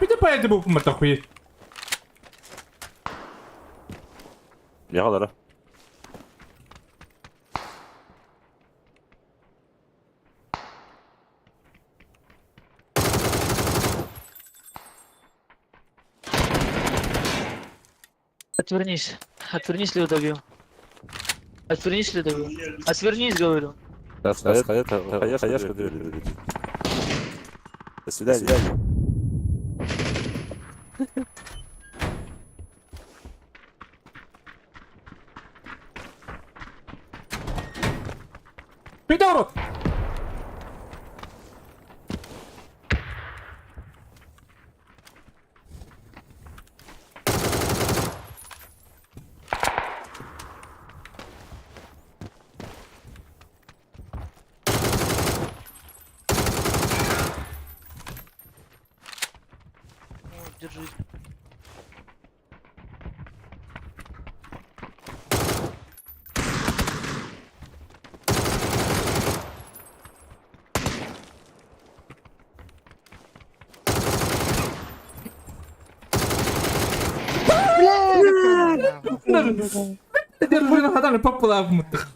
Bir de payetli bu yapmadı kuyu. Ne kadar? Отвернись. Отвернись, или добью. Отвернись, или добью. Отвернись, говорю. Конечно, До свидания. Придурок! Держись. Держи на ходами поплав мыттык.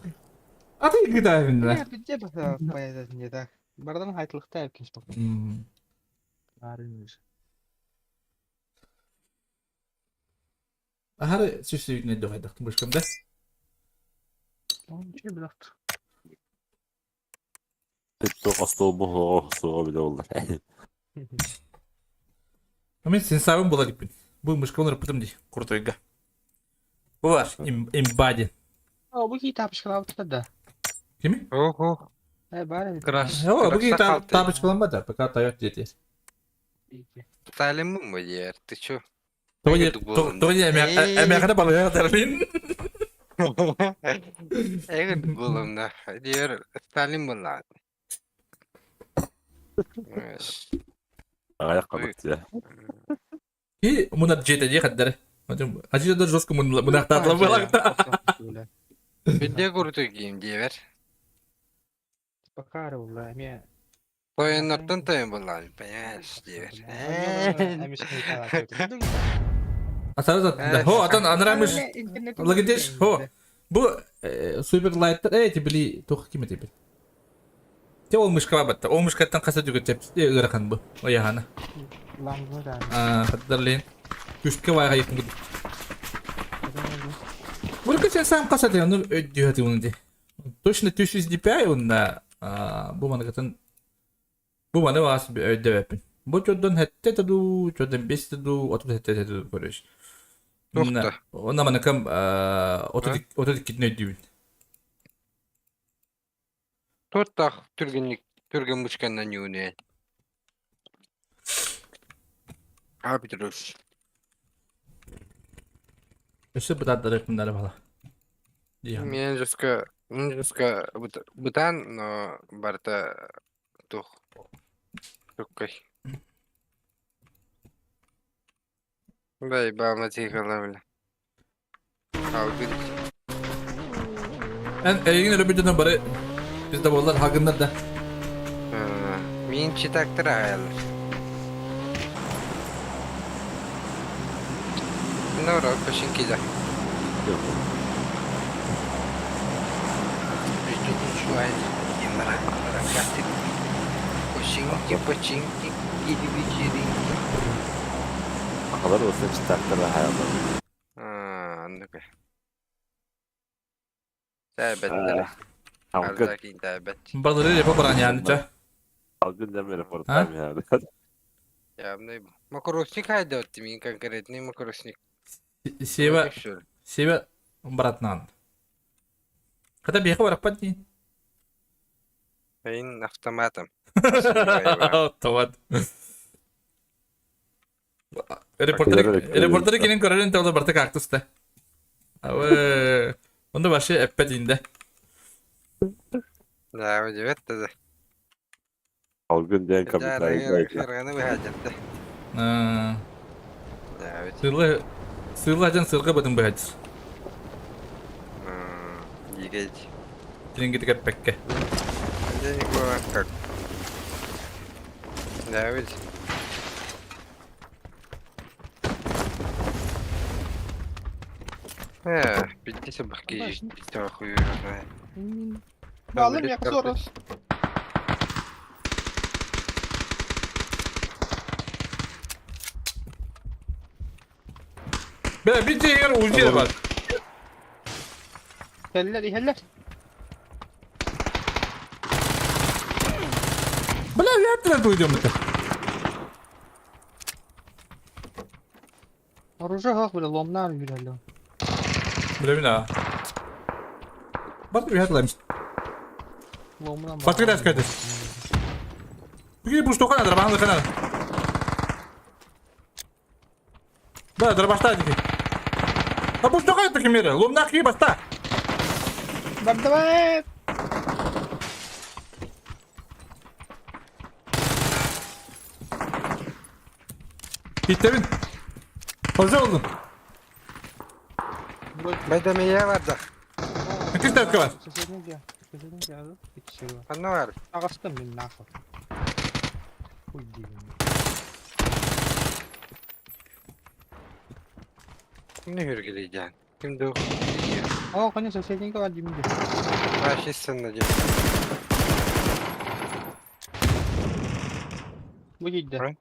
Аты гыдавында. Где бы поездить не так? Бардан хайтлыхта эркин спок. Арыныз. Ахары сүсүгүнө дөгайдык бышкымда. Он че бляхт. Çok hasta olma soğuğa bile oldular. Мен сен сабын бола диппин. Бул мышкалар пытым ди. Крутойга. Бу бар. Имбади. О, bu hit tapışkılavdı da. Kimi? Ого. Bari Краш. О, буги табыч кыламбада. Пока таят дети. Сталин мı yer? Ты чё? Тоня эмякана балая дарлин. Evet bulumda. Diyor Stalin bunlar. Evet. Ayak kapat ya. И муна джета же хаддары. Acı da жестко мунахтатла балакта. Bir de kurtu giyim diye ver. Bakar vallahi me. Koyunlardan toyun bunlar. Beyaz diye ver. Asarı zaten. Ho atan anıramış. Лагидеш. Ho. Bu Superlight'lar bili toh kime tipi. Te olmuş kabatta. Olmuş kattan kasa juga tep. Irakan bu. O yahana. Lambu da. Hadarlin. Üstte var yakın gidip. Burada sen sam kasa diyor. Onu ödüyor hadi onu de. Точно 300 DPI onda. Bu bana katan. Bu bana vas bir ödüyor yapın. Bu çoğundan hette tadu. Çoğundan 5 tadu. 30 hette tadu. Görüş. Nokta. Onda bana kam otodik gitne ödüyor. Tuttak Türgün bıçkandan yuni. Abi durur. Üstü bu tatlı reklamları falan. Менжуска бутан, но барта тух. Тукай. Дай бама тихала бля. Алгын. En yine röbücüden bari bizde bollar hakkında da. Min çitaktır ayarlar. Nora peşinki de. Şu an yıllara rakattık. Peşinki gidi biçirinki. Akalar olsa çıtakları hayalım. Anladım. Tebetleri. Halkın Aldakin tebet. Balığı yapabaran yani ça. demeli portam yani. Ya ne bu? Makarosnik haydi öttü min konkretni makarosnik. Сева братнан. Когда беха варапат не. Beyin автоматом. Тават. Reporteri kinin körelin tavla barta kaktusta. Ava onda başı epedinde. Ya bu evet de. Halkın den kapitayı. Kırgını bir hacette. Ya evet. Sırlı acan sırga badın bu hacır. Yigej. Kinin gidi kat pekke. Hadi bu kak. Ya evet. Bitti bakki Başım. işte bakıyorum. Bağlam yak soros. Böyle bir diğer uziye bak. Heller. Bля, я тебя уйдем это. Оружие хах böyle lomlar yürüyor. Bля, mina. Bak bir hatırlayayım. Lomlar. Bak bir daha çıkardı. Bugün bu stokan adra, bana kanal. Да, дробашта дики. А bu stokan таким мере, ломнак и баста. Давай. Gittin. Hazır oldun. Bedemiye vardı. İki dakika var. Соседний geldi. Bir kişi var. Anne var. Ağastım ben nahal. Uy diyeyim. Ne hürgüleyeceksin? Şimdi o Aa hani соседний var diyeyim de. faşistsin de. Bu gitti. Evet.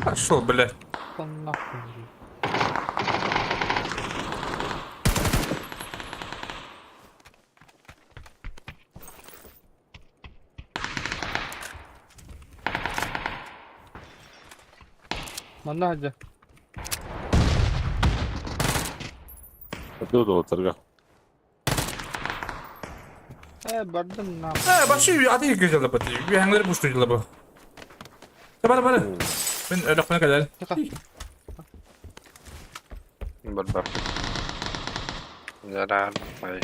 Пошел, бля. Son nahal. Manda hacı. Dur oturga. Bardım na. Başı adı güzel batı. Bir hangları puştuydu bu. Bana. Ben öyle kona kadar. Bir bak. Yarar. Ay.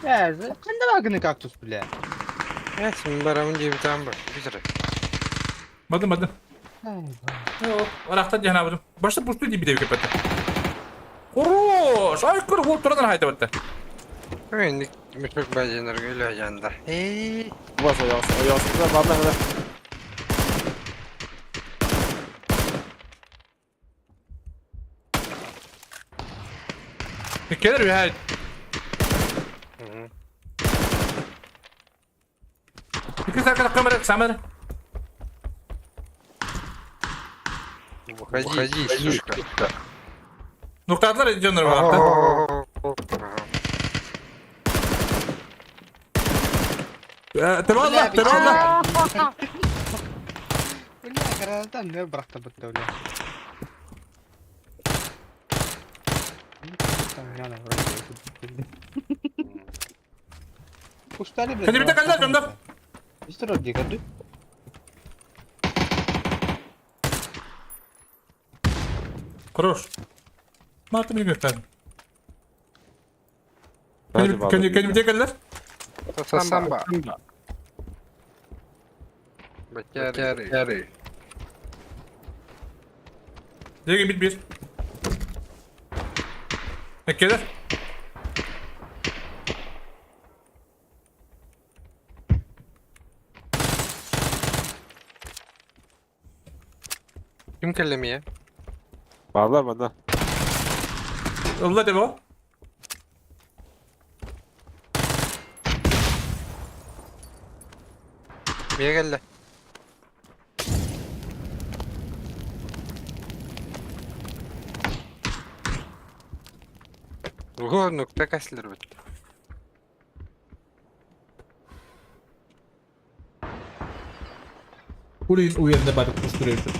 Ya, kanda bakını kaktüs bile. Evet, şimdi baramın cebi tam bak. Güzel. Badım. Yok, araktan cana vurdum. Başta puştu gibi de köpete. Koruş! Ay kır volturadan haydi battı. Öğrendik. Mütbük bacanlar öyle ajanda. Hey. Bas ayağısında bana kadar. Gelir bir haydi. İki dakika kamera samara. Уходи, сушка. Nokta atlar ediyorlar bu hafta. Tevallah. Bile karardan ne bıraktı bu devlet? Kuşları bile. Hadi bir de kaldı aklımda. İşte o diye kaldı. Koruş. Martı beni gösterdim. Hadi Kendi bir de kaldılar. Samba. Becari. Diye bit bir. Ekkeler. Kim kellemeye? Bağlar bana. Allah de bu. Niye geldi? Oho, nokta kasilir bu. Kulin uyarında barıp kuşturuyorsun.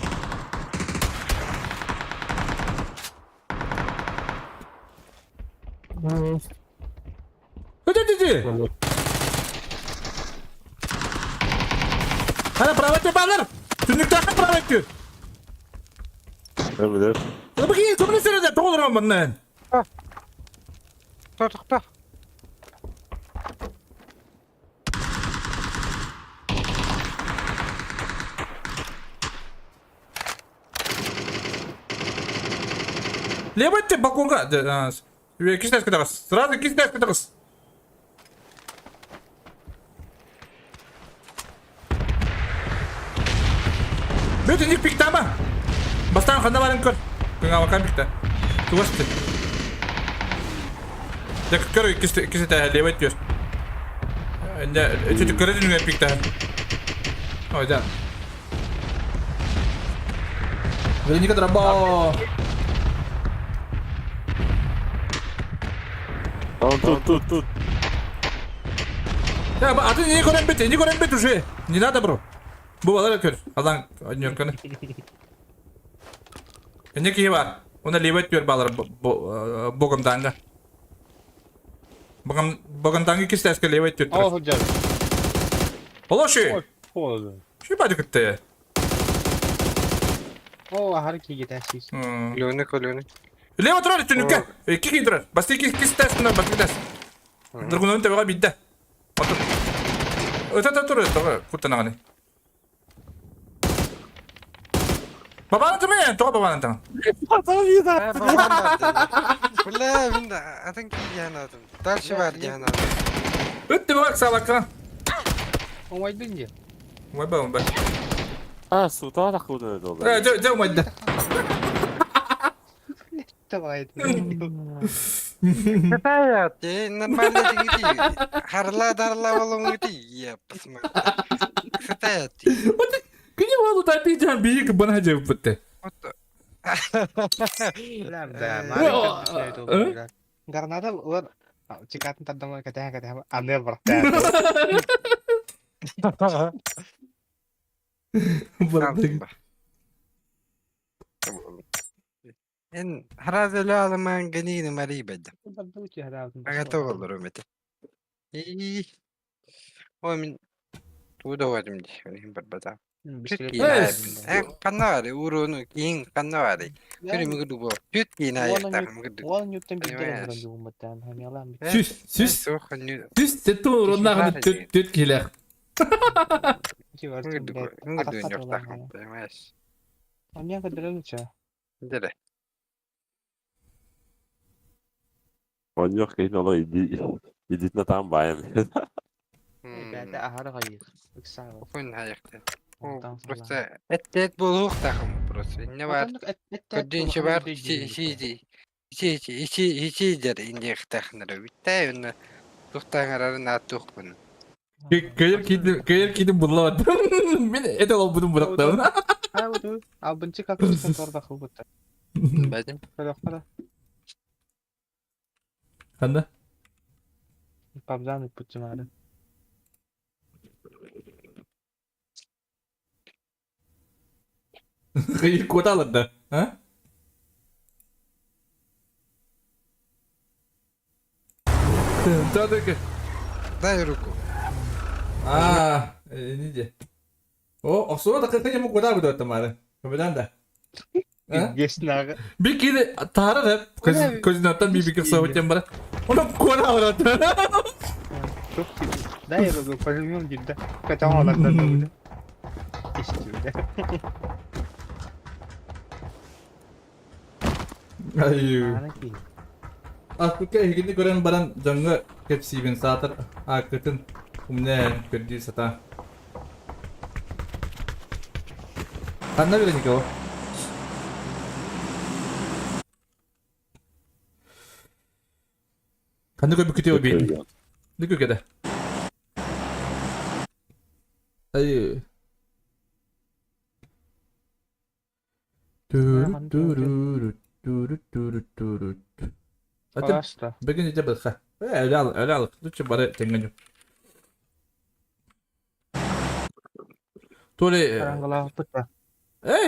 Hadi. Hadi pravet yaparlar. Tünlükten pravet diyor. Ne bilir? Ya bakayım sonra sırada doğruram bundan. Tutukta. Левайте бакунга. Киснес катагас. Сразу киснес катагас. Bütün ilk pik tamam. Бастан хана барын көр. Кыңа бакан бикте. Тугасты. Дек көр кисте та левет ёс. Энде чөтү көрөдүн үе пикте. Ой да. Вероника Драмбо. Тут. Ya adı niye konen bet уже. Не надо, bro. Bu balar kör. Adan oynuyor kanı. Ne ki var? Ona levet diyor balar bogam tanga. Bogam tanga kis teske levet diyor. О, hocam. Ola şey. Oldu. Şey bacı gitti. O hareket gidersiz. Лёник. Levet var üstünlükte. Kiki durar. Bastı kis teske bastı kis teske. Durgunun tevga bitti. Otur. Otur. Kurtanağını. Babanın tümü. Toğa babanın tümü. Бля, мен атың келген адам. Дальше бар деген адам. Öttü bak salakka. Olmaydın ya. Vay be. 아, 수다 닦고 오는 거. Cem oydu. Давай. Катаят, нормально değil. Harla balon gidiyor. Ya посмотри. Катаят. Kini walu tadi jam bi ke bana jawab pete. Ulan be, mari şey oldu. Karena ada ular cikatan tentang katanya aneh berarti. En harazeli alaman ganini maribed. Betul sih ada. Agata olur Ömete. O min tuğda varım diye. Öyle barbada. Kanari, urunu, king kanari. Kuri mi gudu bo. Tüt yine ayakta mı gudu. Ulan yuttum bir kere bulan umuttan. Hani alam bir. Süs tetu ronda tüt kiler. Ki var. Gudu yok takım. Demez.Anya kadar lucu. Dere. 원역 개인 언어 이디나 다음 봐야 Bende ahara hayır. Iksar. Okun ayakta. O burası et buluk takım burası. Ne var? Gördüğünce var. İçi der ince takımları. Bitti onu. Tuktan ararın attık bunu. Kayak kidim bulamadım. Ben ete ol bunu bıraktım. Ha betul. Al benci kakak bisa orada kılbıttı. Benim. Kada. Anda? Pabzan ipucu mana? Kayak kuota lah dah. Hah? Tahu ke? Дай руку. Ini dia. Oh, sonra da kayaknya mau kuota betul teman. Kemudian dah. Gesnaga. Bir kere tarih hep kozinatan bir kısa hocam bana. Onu kuota orada. Çok iyi. Дай руку, пожмем cidden. Kaçama alaklar tabii. İşte. Ayo. Mana ki? Aku kayak gini koran barang jangga kepsi ben satar akıtın umne kerja sata. Kanna bile niko. Kanna koy bukiti obi. Niko kada. Ayo. Turut. Pasta. Begin aja belka. Öyle al. Lütfen bari tenganyo. Tole. Karanggalah peta.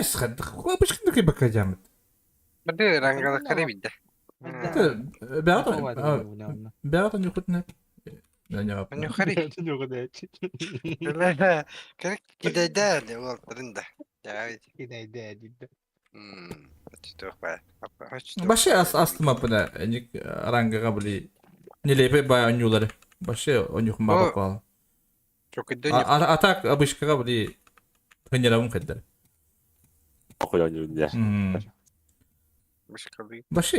Sıkıntı. Apa sıkıntı ki bakacağım. Berde rangala kare bitti. Beatan yukut ne? Ne cevap? Ben yukarı. Yok da. Kare gideydi de oltarında. Ya. Gideydi cidden. Çok var. Başı aslım apına. Enik ranga kabuli. Nilepe bayağı onyuları. Başı onyuk mabak bağlı. Çok iddialı. Atak abışka kabuli. Penyeravun kadar. okuyanıyor. Başı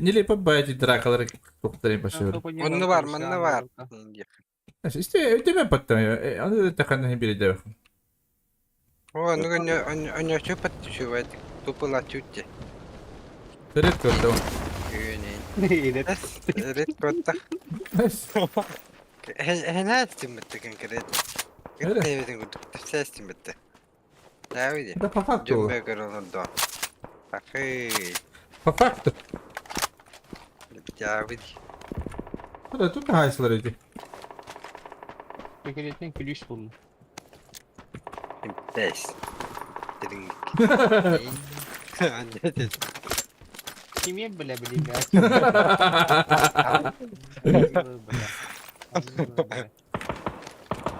nilepe bayağı ciddirakaları doktorayım başı öyle. Onu var, manna var. İşte ödeme patlıyor. Onu da takanın biri de yok. О, ну он чупат чувает. Тупо чути. Red gördü o. Yöneyin. Red kotta. Hena ettim bitti kanka red. Öyle. Evet kurduk. Sestim bitti. Davidi. Da pafaktı o. Cümbe kırılırdı. Bakıy. Pafaktı. Davidi. Hadi tut hayslarıydı. Tekeretten külüş buldum. Beş. Dedin. Anne dedim. Kim bile bileyim ya.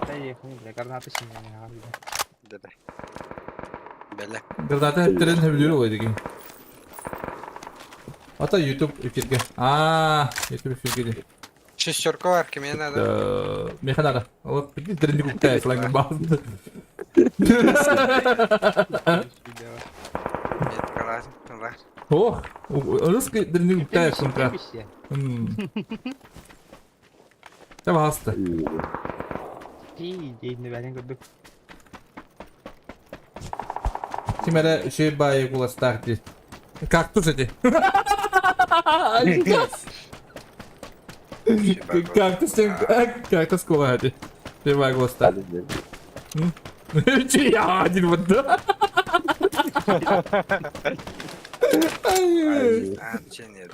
Saya yakın bile. Karena apa sih yang harus? Dede. Bele. Gırdada hep tren hevlüyor oydu ki. Ata YouTube fikirge. YouTube fikirge. Şişörko var kim yana da. Mekanada. O bir tren dikukta falan bazı. Evet kalasın. Var. Oh, orası ki tren dikukta kanka. Ya. Tabi hasta. İyi, yayını veren gördük. Timere şey bayi kulası takdi. Kaktus edi. Kaktus kula hadi. Şey bayi kulası takdi. Ya hadi bunda. Çeneye de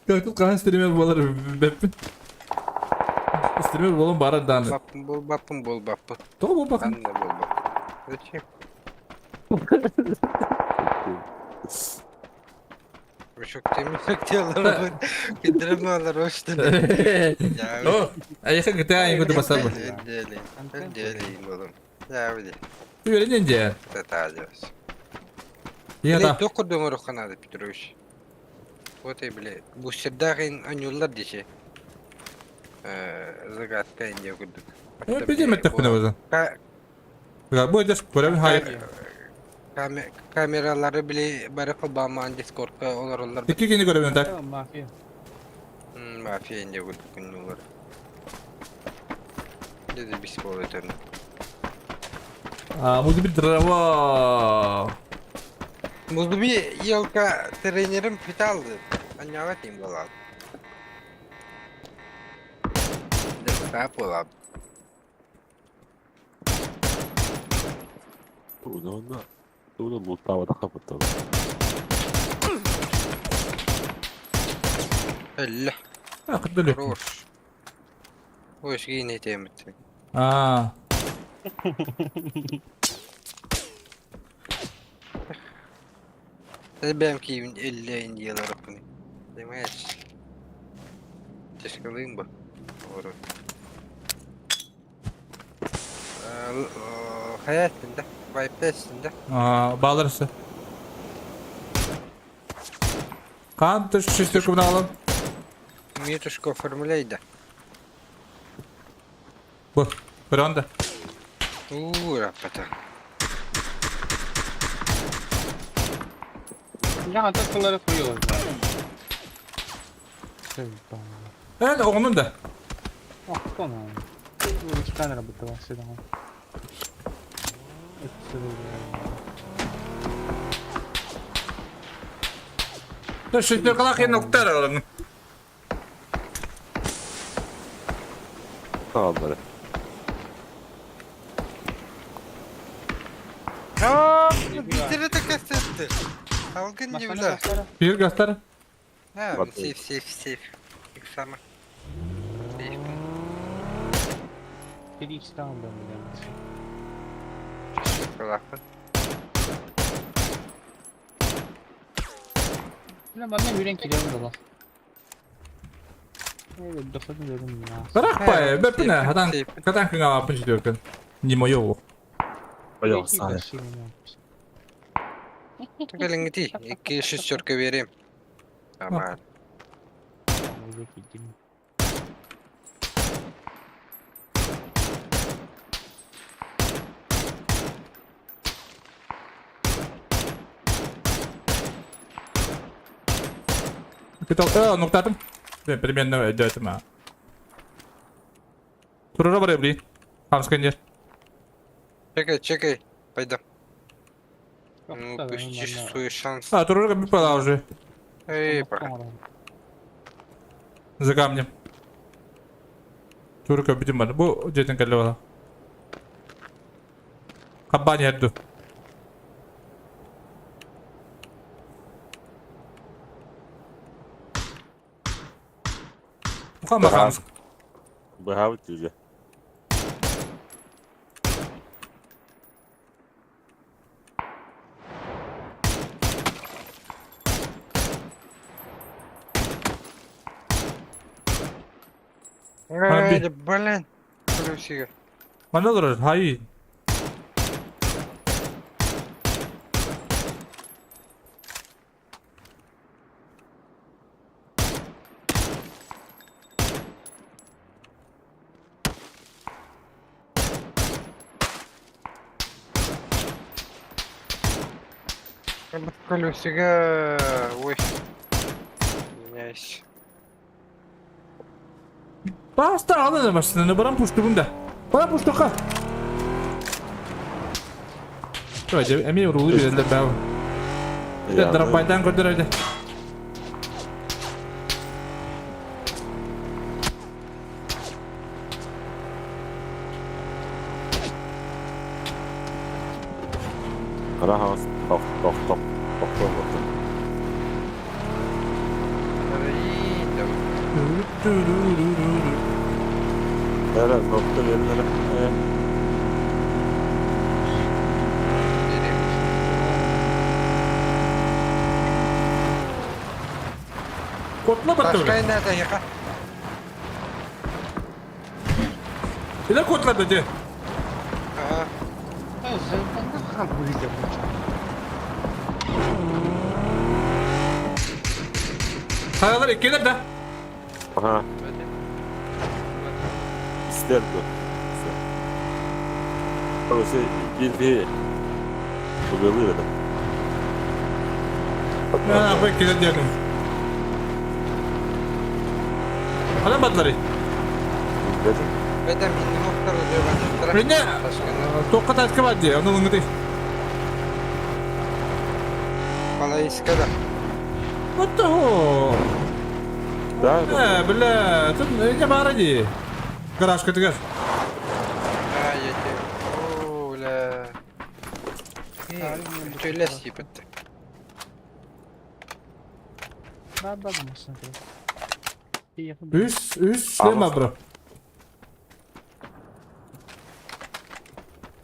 Kaktus kahan streamer baları beppin. Streamer bolun bara danı. Bappın bol bappı. Doğru bol bakın. Ben de bol bappı. Zачем? Вы что, ты мне хотела кидрымалар hoştu. Oh, ayakta kita yang kudu basar bu. Ödelim oğlum. Ya öyle. Böyle ninja. Tatacağız. Ya Bile da. dokudum Ruhana da Petrovич. Вот и, бля, bu şırdağın anyolar dişi. Загадка ince kuduk. Bizim ettik bunu bazı. Bu edes görev hayır. Kameraları bile barıkı bağman Discord'da onlar. İki günü görevini tak. Tamam, mafya. Mafya ince kuduk anyolar. Dedi biz bu eterno. Bu bir drama. Muzlu bir yılka trenerim pit aldı. Anlavatayım dolar. Desktop olab. Onu lootlamada kapatalım. Allah. Akıtlı lütfen. Хорош. Hoş yine temizdi. Belki 50 yıllar okunu. Demez. Teşekkürlüyüm bu. Doğru. Hayatında, Vipe'da. Bağlarsa. Kan tuş şiştir bunu alalım. Mutuşko formüleydi. Bu. Bir anda. Rapata. Jangan takıları koyuyoruz. Evet onun da. Oh, tamam. Bu iki tane robot var şurada. Dur şiştir kalak yerine nokta aralım. Tamamları. Bizleri de kastetti. Halkın cimla. Bir göster. Ha, safe. Yüksama. Safe. Bir iki tane ben Kulakın. Ulan bana yüren kilerim de bak. Evet, dokuzun dedim ya. Bırak be. Beppine. Hadan kadang kena apa sih dia kan. Nimo yo. Yok sahip. Gelin gidi. 2 şişörke vereyim. Tamam. Kita nokta atım. Примерно это мah. Turun apa dia beli? Harus kan dia. Çekil. Пойдем. Yok, Ну, tabii, почти onlarla- свой шанс. А, турурга bir пала уже. Эй, Tamam. За камнем. Турурга bütün var. Bu cidden kelli valla. Kabbani yerdu. Bukan bakalım. Бахавит уже. Эй, блин. Плюсик. Bana olur. Hayır. Колесига. Ой. Извиняюсь. Basta alın başını. Bana puştu bunda. Bana puştu ka. Şöyle emin ruhu bir elde ben. Bir drop by'dan gönder öyle. Rahas. Tok. Tok. Ридом. Evet, nokta verilere. Kodla bakalım. Ташкай надо ехать. Bir de kodla dedi. Ага. Ben sen kan buraya. Kayalar eklenir de. Aha. İster bu. Orası bir bugılıyor da. Ha, bu eklenir diyelim. Hala batları. Dedim. Это минимум второй Beni tokat atkı var diye. Onu unutayım. Палаискада. What the hell? Daha Бля, тут не баради. Гараж катыгар. А, я тебе... О, бля... Что лес ебать-то? Ben bakmasın. İyi yapın. Üst шлема, bro.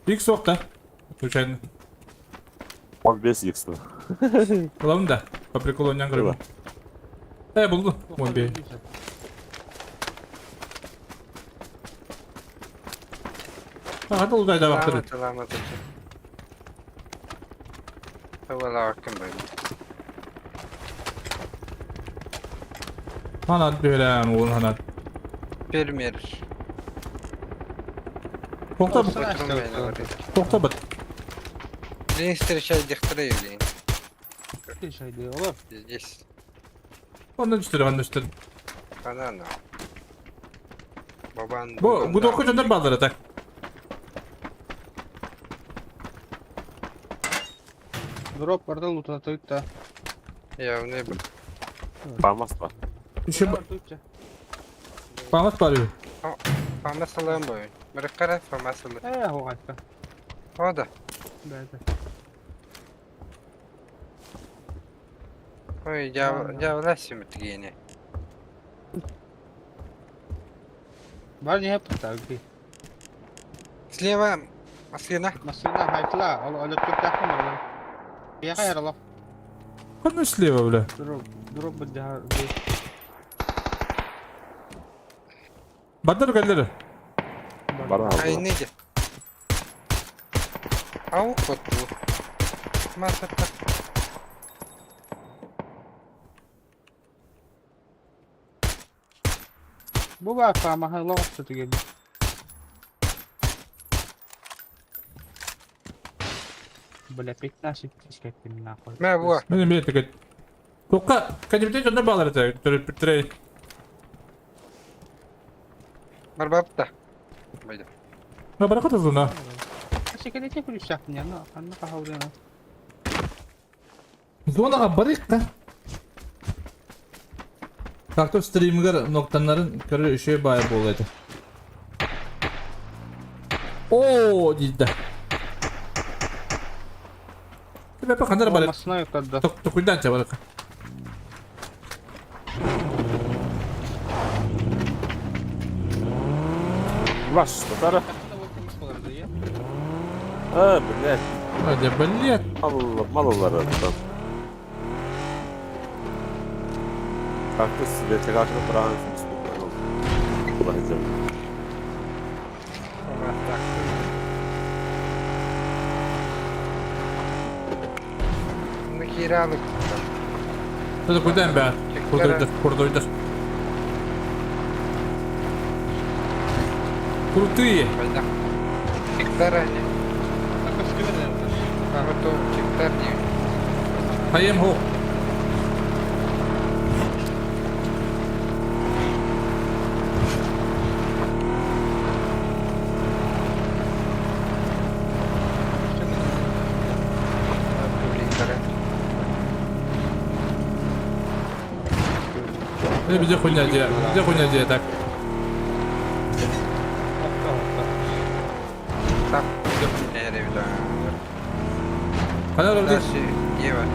İlk sokta. Случайно. 15 yıksın. Bulalım da. По приколу oynayan galiba. Buldum. Bombeyi. Hadi uldayda baktırın. Selamat olsun. Valla hakkım böyle. Hanat böyle oğlum hanat. Фермер. Tokta Olsun. Tokta bat. Блин, встречай дихтера, блин. Bir şey diyor oğlum. Здесь. Ondan üstüne. Банана. Бабан. Bu da okuyucular bağları tak. Drop var da loot atıyor da. Я в небо. Parmaz var. İşe Var Türkçe. bağlat bağırıyor. Фамасалам бой. Меркара фамасалы. O hatta. О, да. Bende. Ой, я власим это гене. Var niye pıhtı? Слева. Маслина. Masıyla haytla. Oğlum öyle Türk yapma mı? Ya hayır Allah. Kanı слева bile. Drop bir daha. Badar gelleri. Bana Ай, aldı. нейди. Ау, вот тут. Масата. Bu var ama hala olsa da geliyor. Böyle pek nasıl tişkettim ne koy. ما هو. Benim bir tık. Tokka. Kaçı bir tek bağları tak. Türe. Марбапта. Пойдем. Ne bırakır hızlı. şekerlece bir şahtın yanına. Anna kahvuruna. Zonaga barık da. Kalktı streamer noktaların körü şey bayağı bolaydı. Oo cidden. Tipe bakandar balık. Olmasına yok kadar. Tokudan çabalık. Baş tutarı. Ha millet. Hadi belliyat. Malları. Kalktı size tek açıda bırakın. Kullanacağım. Allah taktı. Şimdi kiralık. Hadi kudan be. Kurduydur. Kurutuyu. Bayda. Çıktar hani. Ahmet o çıktar diyor. Hayem ho. Ne bize kunyacıya. Bize kunyacıya tak. Tak. Yok nereye bir daha. Kadar oldu. Her şey iyi var.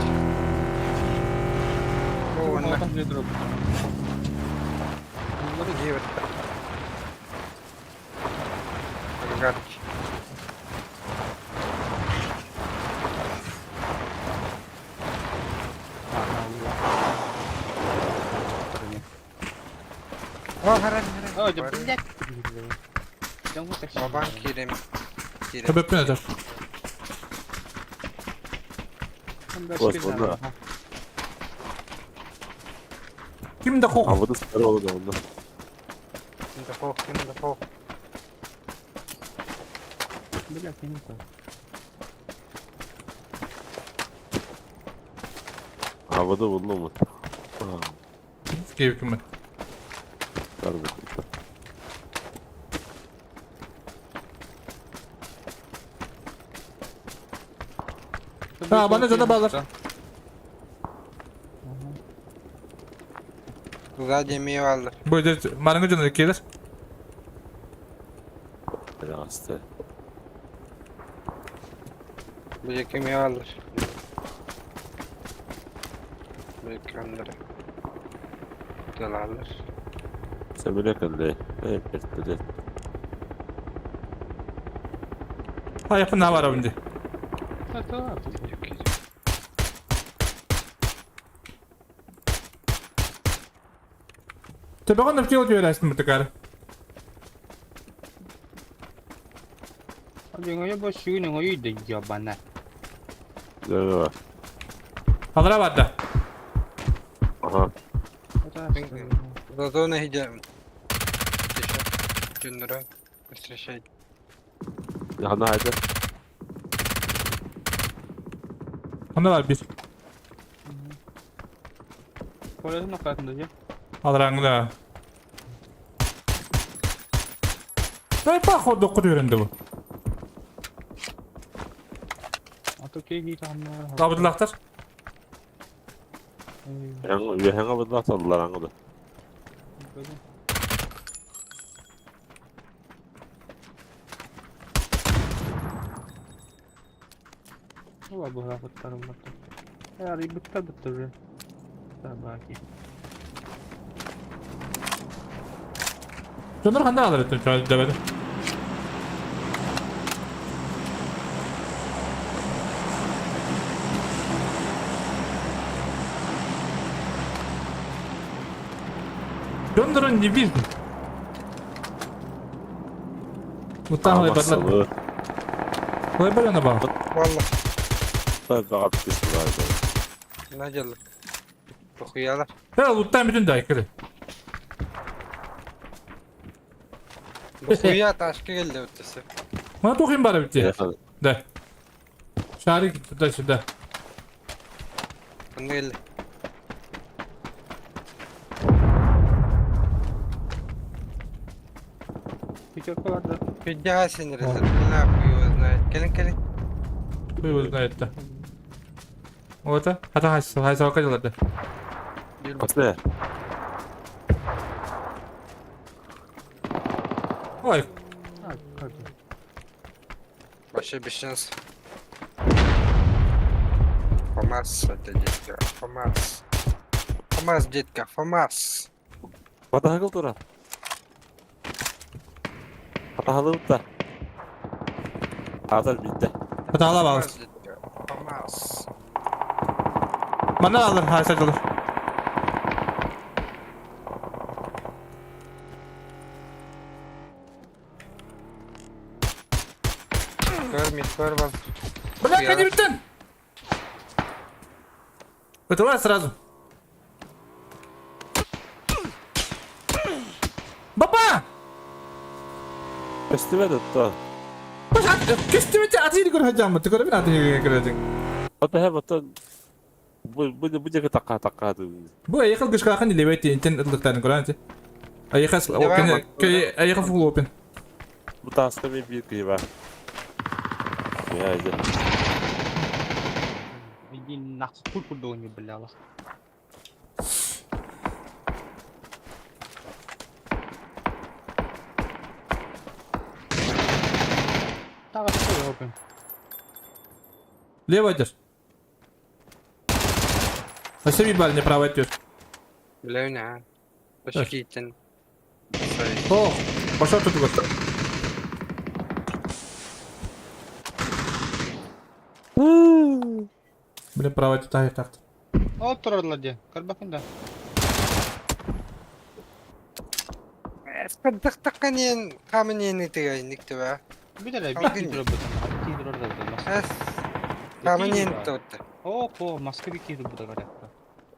O onlar Ne drop? iyi var. Agak. Oh haram haram. Oh, jeblek. Jangan seksi. Baban kirim. Sebep nedir? Bosfor'da. Kim de kok? Havada sarı olur da onda. Şimdi pok. Jeblek ini kok. Havada bulunur mu? Keyif mi? Sarı bakın. Ha bana da bağlar. Güzel yemeği vardır. Bu da maranga canı gelir. Ya hasta. Bu yemeği vardır. Bu ekranları. Dolarlar. Sen böyle kaldı. Evet, evet. Ha yapın ne var abi? Tamam. Tabii onu bir şey oluyor aslında mutlaka. Abi ngoyo bos sih ngoyo de jawabannya. Güzel var. Halıra vardı. Aha. Zaten ne hicam. Cündüre. Mesela şey. Hadi haydi. Onda var bir. Kolay nak katında ya. Halıranı da. Ne bak o dokunuyor indi bu. Atau kayak gitu sama. Kabıdılaklar. Hanga bıdak saldılar hanga da. Wah, bola putar motor. Ya ribet kan betul ya. Sabar ya. Şunları kanda alır ettim şu an devede. Şunların gibi. Muhtemelen haybarlar. Haybarlar ne bak? Vallahi. Ben daha bir şey var. Ne geldi? Okuyalar. Ya luttan bütün daykırı. Okuya taşkı geldi ötesi. Bana dokuyun bari bitti. Yakın. De. Şari gitti de şurada. Bunda geldi. Pikir vardı. Bir daha sinirlendim. Ne yapıyoruz? Ne Gelin. Bu gayette. Orada. Hatta haysa kaçırlardı. Atla. Oy. Hadi. Başa bir şans. Famaz детка, Famaz. Famaz детка, Famaz. Hadi hakıl dur. Hadi halıp da. Hazır bitti. Hatta hala bağlı. Famaz детка, Famaz. Bana alır haysa kalır. Кор вам. Бля, Я- ходи битен! Вытывай сразу. Баба! Üstüme tuttu. Koş at, kestimete atıyı göreceğim mı? Tıkırı bir atıyı göreceğim. Hadi hem atın. Bu ceket takka. Bu ayakal kışkakın ile beyti inten ılıklarını gören. Ayakal Ne var bak ayakal full open. Bu taskta bir kıyı var. Ya işte. Один нахуй курку не бляло. Так, что робим? Лево идешь. Спасибо, баль, не право идешь. Блевня. Пошкитин. О, пошел тут вот. Блин, право идешь, так. Oturarladı. Karbakında. Спаддактакканен каменен тегайник тебе. Bir de bir Kalkın. kilo batan. 2 lira da. Эс. Каменен тотты. О, маска bir kilo bu da var.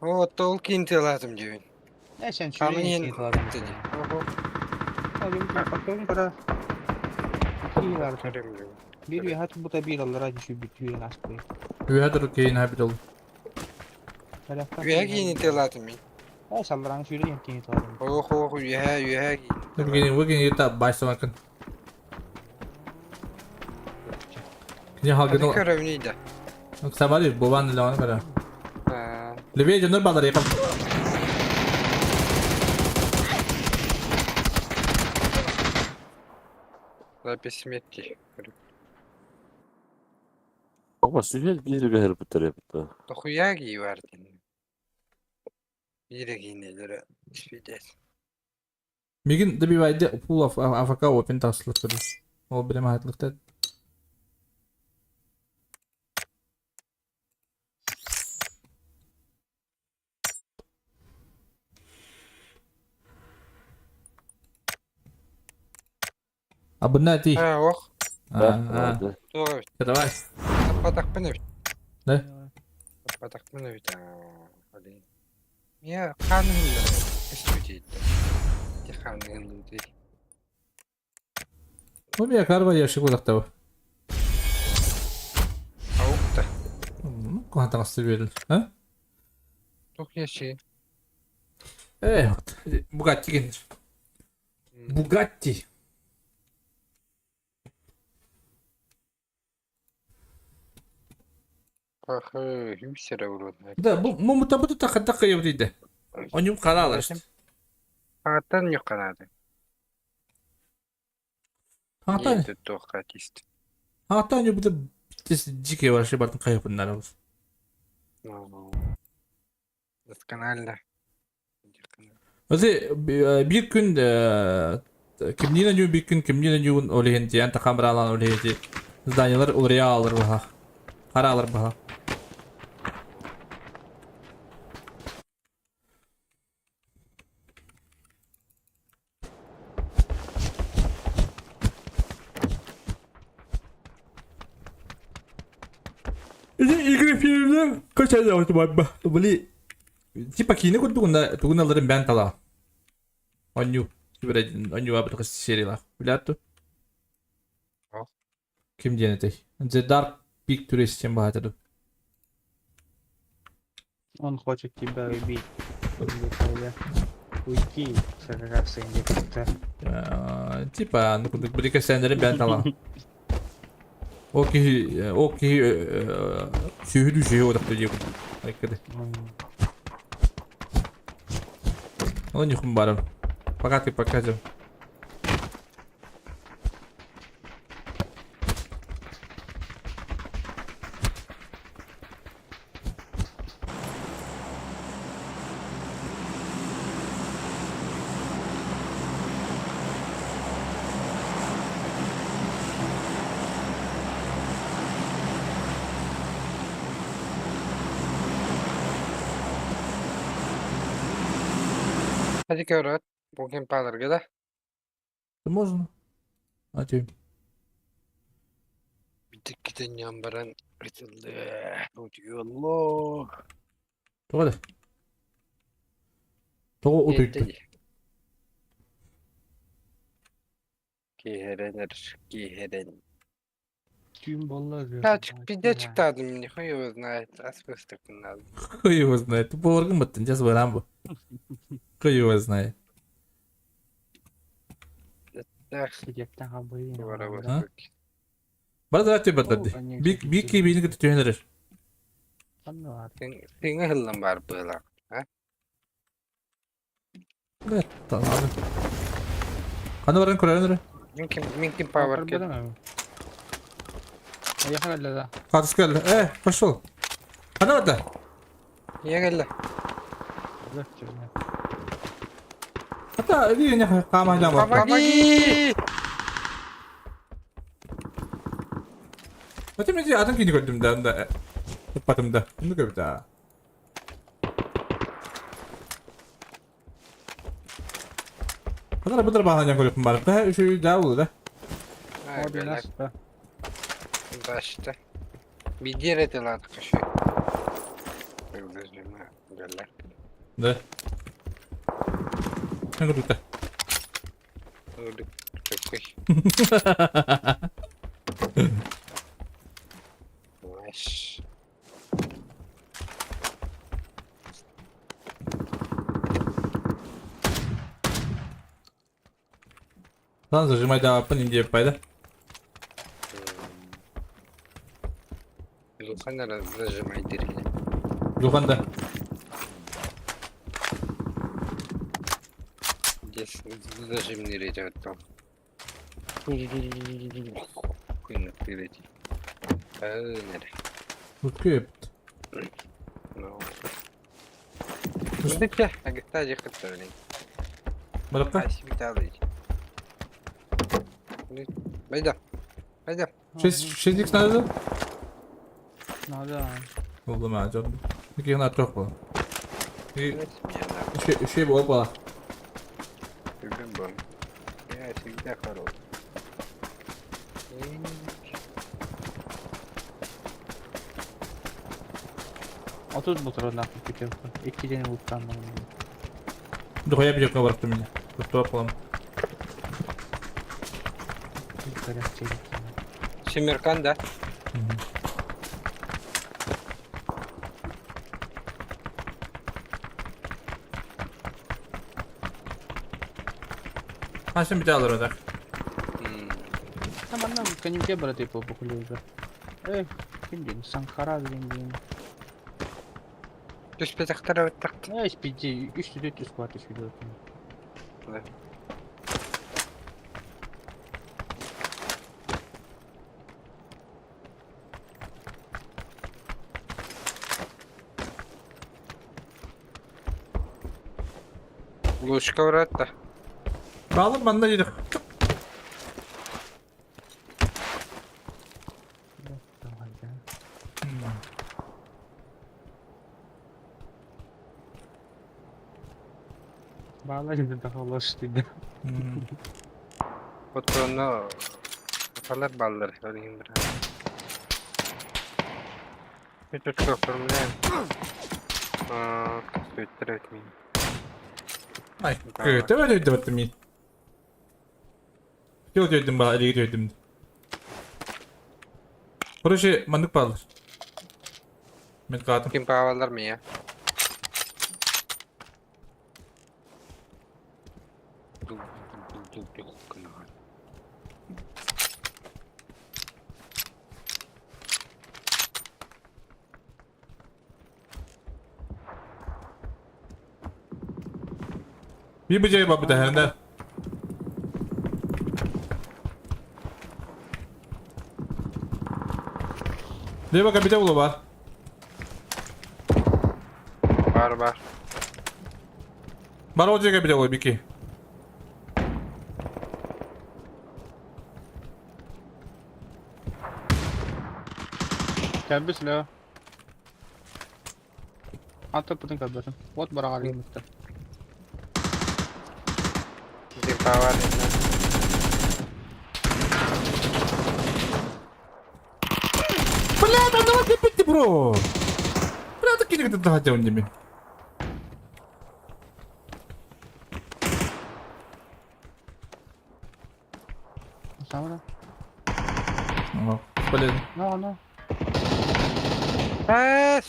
О, толкин телатым дебин. Ne sen Каменен şuraya lazım. dedi. Ого. Abi bakalım para. 2 lira. Bir bir hat bu da 1 lira düşüyor bitiyor nasıl. Üyedir ki yine bir olur. Üye giyini telатым мен. O saldıran şuraya yeni lazım. Ох, üye giyini. Bugün yurtta başlamakın. Yine Hadi halkını... körevniydi. Yoksa var ya, baban ile ona göre. Ha. Libya canır bağları yakın. Запись метки. Ama sühel bir yere hırpıtır yaptı. Дохуя гий вардин. Бире гийнелere. Свидет. Migin de bir vayda pool of AFK open taslık verir. O benim hayatlıkta. Abone değil. Ha, ох. Ha. Doğru. Давай. Patak beni. Ne? Patak beni. Hadi. Ya kanunla. İstüdiydi. Ya kanunla değil. Bu bir yakar var yaşı kulakta bu. Avuk da. Kuhanta nasıl verilir? Ha? Çok yaşı. Evet. Bugatti gelir. Bugatti. Ах, hümsere vuruldu. Da bu mutabutu takı yavdiydi. Onu karalar işte. Atan yok kanadı. Hatta Yedi dokatist. hatta bu da cike var şey bartın kayıp bunlar olur. Досконально. Özü bir gün kimliğine bir gün kimliğine olehin diyen ta kamera alan olehin zdanyalar oraya alır baha. Para alır baha. İlgili filmde kaç ay zamanı var beli. Типа kini kau tu guna lerin band tala. Onyu, onyu apa tu seri lah. Bila tu. Oh. Kim dia nanti? The Dark Peak Tourist yang bahasa tu. Он хочет тебя убить. Уйти, сражаться не как-то. Типа, untuk beri kesan dari band tala. O ki sühülü şey olarak da diyor. Arkada. Onun yüküm var. Fakat bakacağım. Hadi görüyoruz. Bugün palırgı da. Можно. Atayım. Bir tık giden yambaran açıldı. Allah. Doğru. Doğru oturdu. Giherenir. Giheren. Tüm bollar. Kaçık bir de çıktı adım. Nihayet знает. Аспектик надо. Кто его знает? Ты поргом это, сейчас варамбу. Кто его знает? Так, Sıcaktan havayı. duvara Ha? bastık. Bana da atıyor batladı. Bir ki birini kötü tüyenir. Anne var. Seni hıllan var böyle. Evet, tamam abi. Kanı varan kurarın. Minkin power kill. Ayak herhalde da. Katıs geldi. Hoş ol. Kanı var da. Niye geldi? Güzel çözüm. Hatta bir yine kamayla var. Babagi! Zaten ben adam kini gördüm de. Batımda. Bunu gördüm daha. Bunlar bahaneden koyup var. Ben şu daha olur da. Ha, Abi böyle nasıl da? işte. Bir diğer ediler kışı. Öldürdüğüme göller. Ne? Ne gördüm de. Öldük. Çok kıy. Nice. Lan zırhımayı da yapın indiye payda. Луханера зажимай дырки. Yukarıda. Здесь зажимный идет там. Кuyunu kıyırıcı. Nere? Bakıyor hep. No. Bitti. Hadi sadece kıtırlayın. Bırakın. Ay bir daha alayım. Haydi. Haydi. Şeylik nerede? Nerede? Oğlum ha canım. Bir yana çok bu. Evet. Bir yana. Şey bu bana. Gördün mü? Ya şimdi de kar oldu. Otuz motorun aklı kötü. İki tane vurttan bana. Dur yapacak ne bıraktım yine. Dur yapalım. Yukarı çelik. Şimirkan da. Ha şimdi bir daha alır öder. Tamam lan kanimke berarti po bukuluyor. Şimdi Sankara bildiğin. Düş petektere öttek. SPG 300 kuat istiyor. Evet. Лучка врат да. Bağlı bana yedik. Bağlayınca daha ulaştıydı. Fotoğrafını kafalar ballar. Öreyim biraz. Bir tutkak formülen. Söğüttür etmeyin. Ay kötü öyle ödüm ettim iyi. Yol ödüm bana ileri ödüm. Burası mandık bağlar. Ben kaldım. Kim pahalılar mı ya? Bir bıcağı var bu da herinde. Ne bakın bir de ulu var. Var. Bana olacak bir de ulu bir ki. كبس له حتى بدون كبسهم واصبر عليه مستر Dimpa var yine. Блядь, он давай пипить, bro. Блядь, такие как-то daha jauh nih. Sama Oh, блин. no Bas.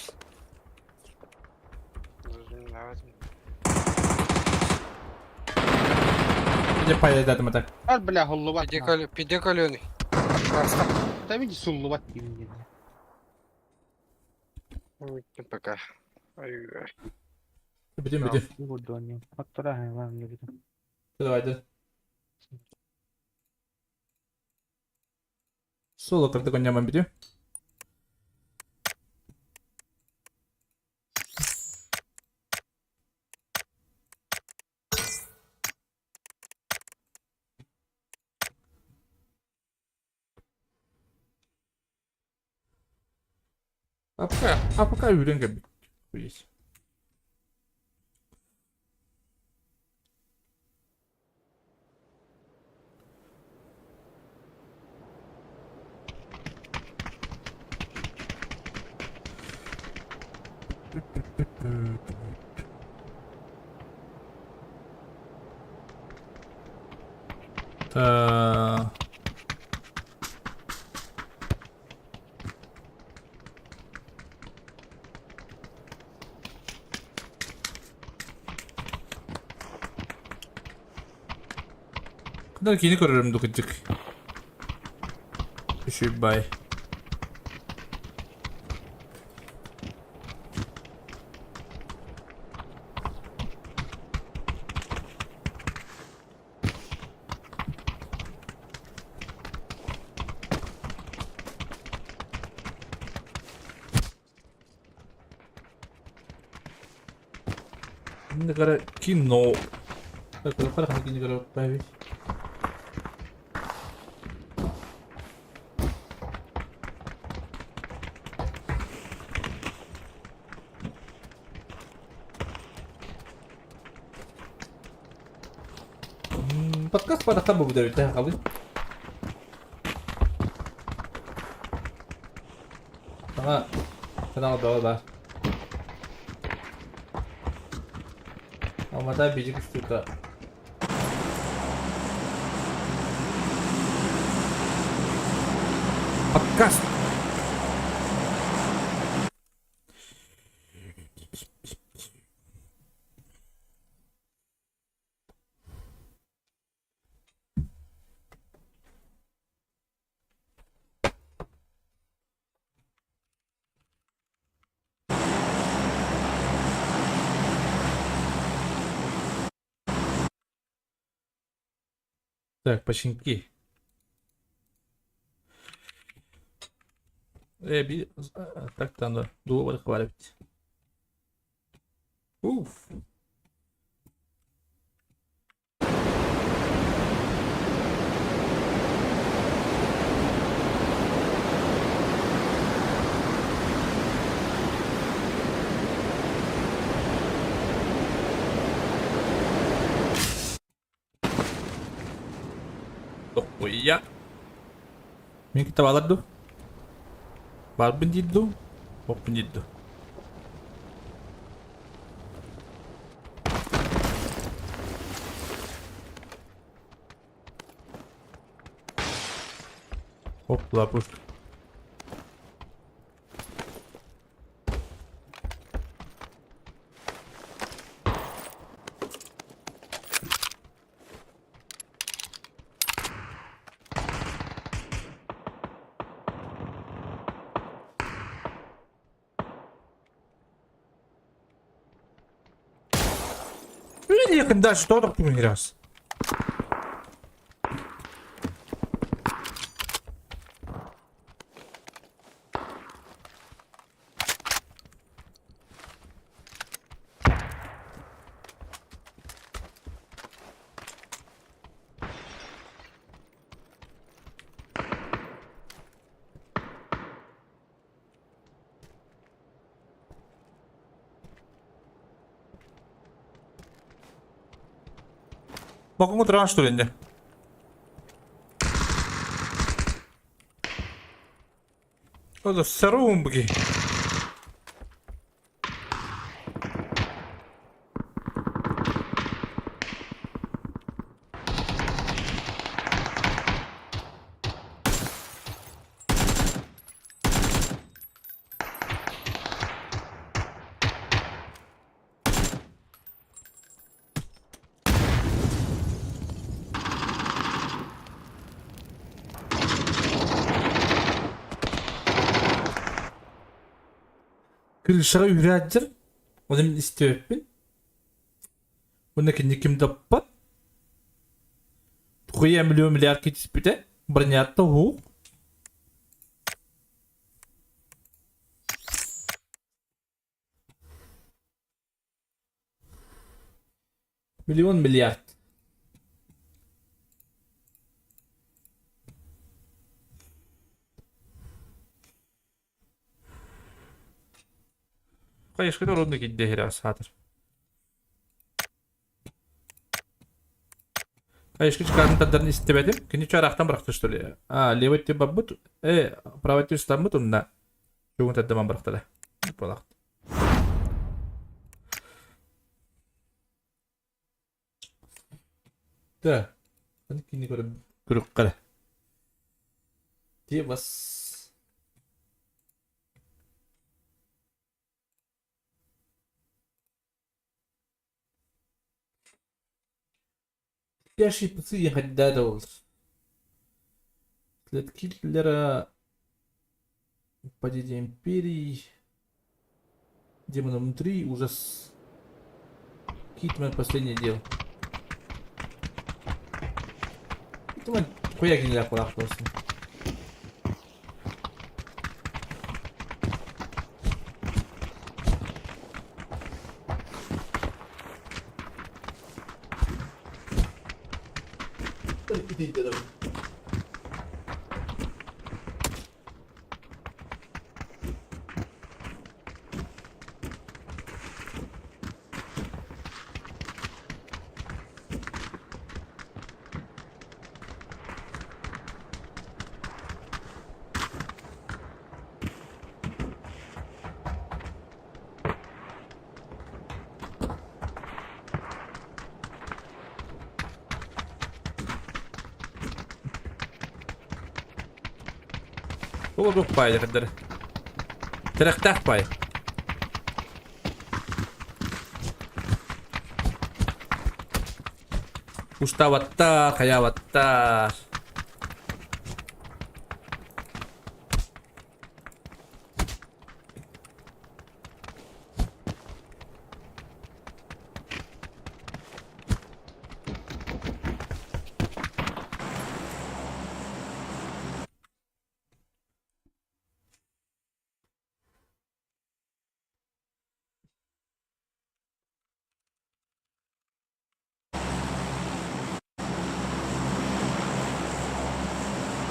Uzun lazım. Dia payah dah teman-teman. قال بلا هلوبات Pide koloni. Basta. طيب يجي سلوبات gibi Bitti baka. Ay. Biliyorum. Bu dönüyor. Hatta hayvan gibi. Sudah ada. Solo kereta kau nyaman video. Apakah video enggak? Please. Kadar kini koruyorum dokuzcuk. Düşüyor bay. Negara Kino. Para kan negara bayi. Podcast pada kamu betul betul kali. Sama kenal bawah bah. Ama da biricik üstüde. Podcast. Так, починки. Bir так там да. Доллар хвалить. Уф. Oh iya. Ini kita balat tuh. Balat penjit tuh. Oh penjit tuh. Hop lapus. yakında что такое раз? Bakın oturan что ли? Oda sarım bu ki. Kırışağı ürettir. O zaman istiyor ben. Bundaki kim tappa? Tuğya milyar kit bite. Bernyata hu. Milyar. Кайышкы да ровно кидде херас хатыр. Кайышкы чыкарын тадарын истебедим. Кини чарахтан быракты что ли? Левый ты бабут. Правый ты стамбут унна. Чугун таддаман бырактыла. Болак. Да. Кини көрүп кара. Тибас. Яши пацаны хаддада olur. След Гитлера, падение империи, демона внутри, ужас. Хитман последнее дело. Хитман хуяк нельзя куда просто. Бұл жоқ пайды қыдыр. Тіріқтақ пай. Уштаваттар, хаяваттар.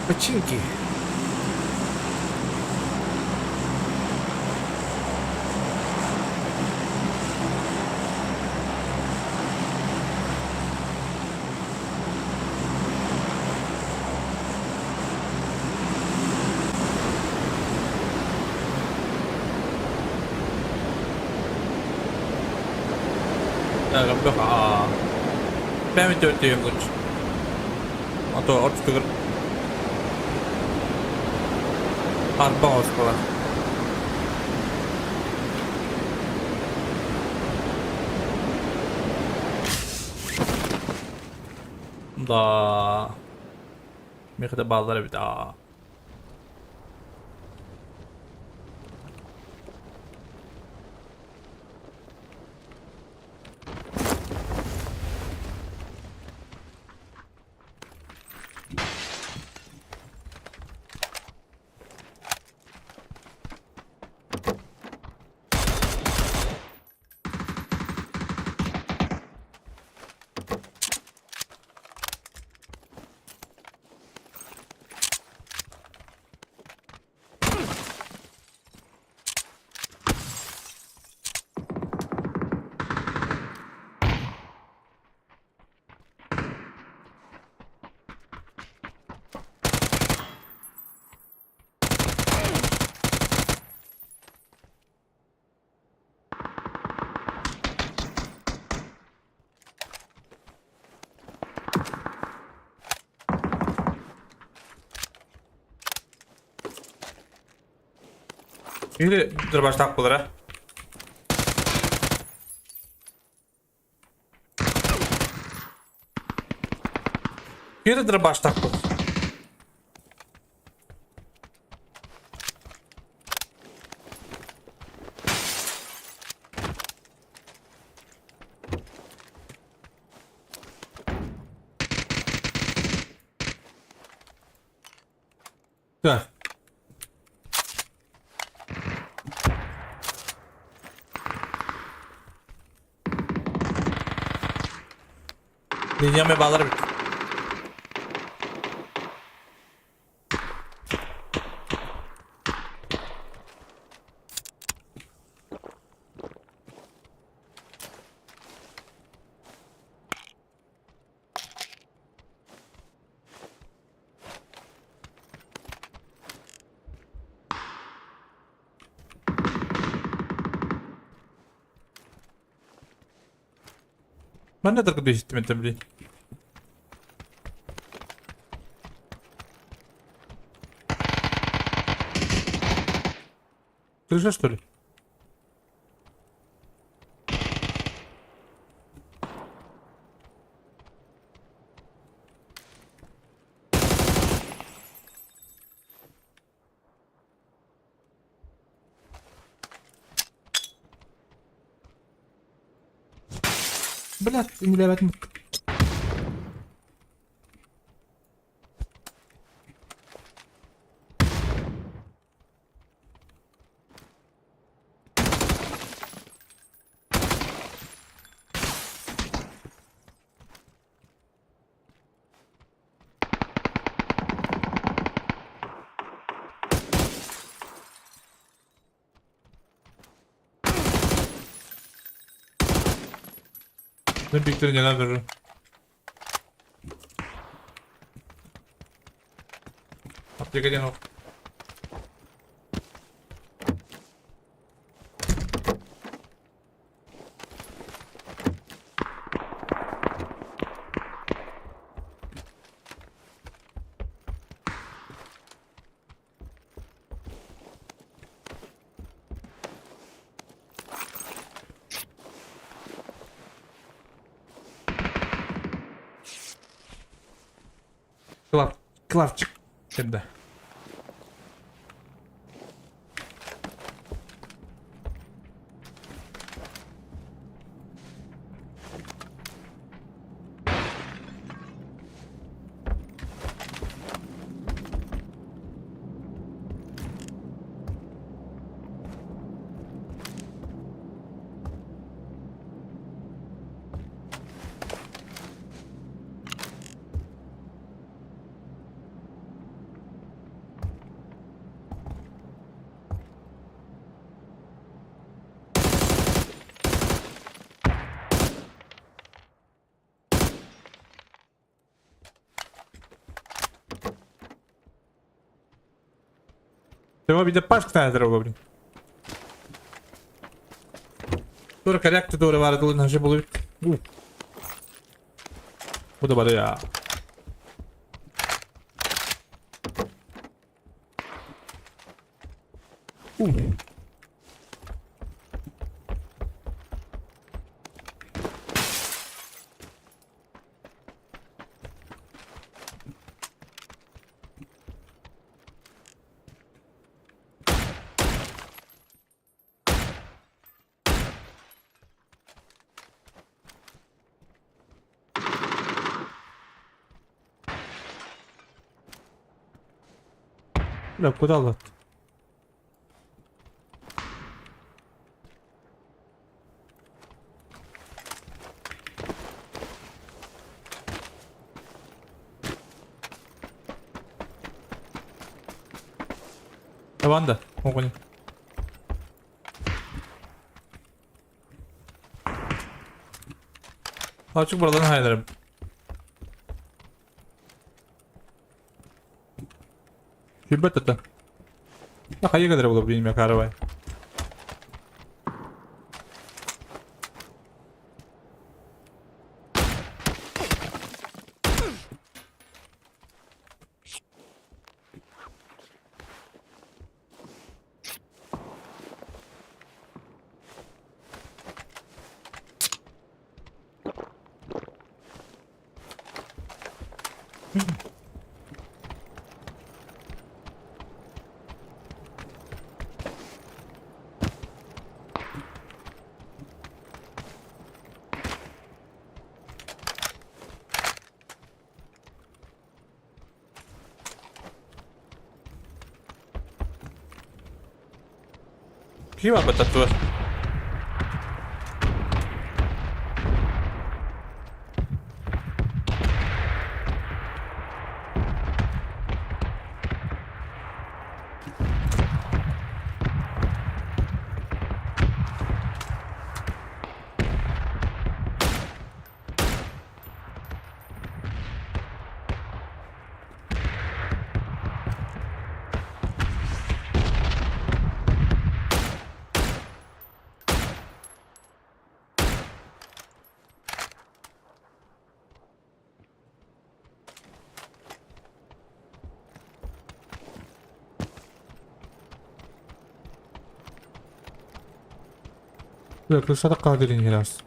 Починки. Gabdok ben mi dörtlüyüm kuş? Ato orta tıkır. Arpa olsun. Da. Mekde bağları bir daha. Biri dur baş takpılar ha. Biri dur baş takpılar. Güzel. Diyeceğim ve bağları bitti. Ben de takıp değiştirdim etemli. Крыша, что ли? Блядь, не левать. Ben büyükleri neler veririm. Atlayı gelen o. Kılavcık. Şimdi. Треба bir de başka tane треба, блин. Doğru kalakta doğru var da nasıl buluyor? Bu da bana ya. Бля, куда лад? Ванда, огонь. Açık buradan haydarım. Ребят, это... Ах, а я когда было время каравай. Kim apa tatu? Yok, ruhsata kaldırın biraz.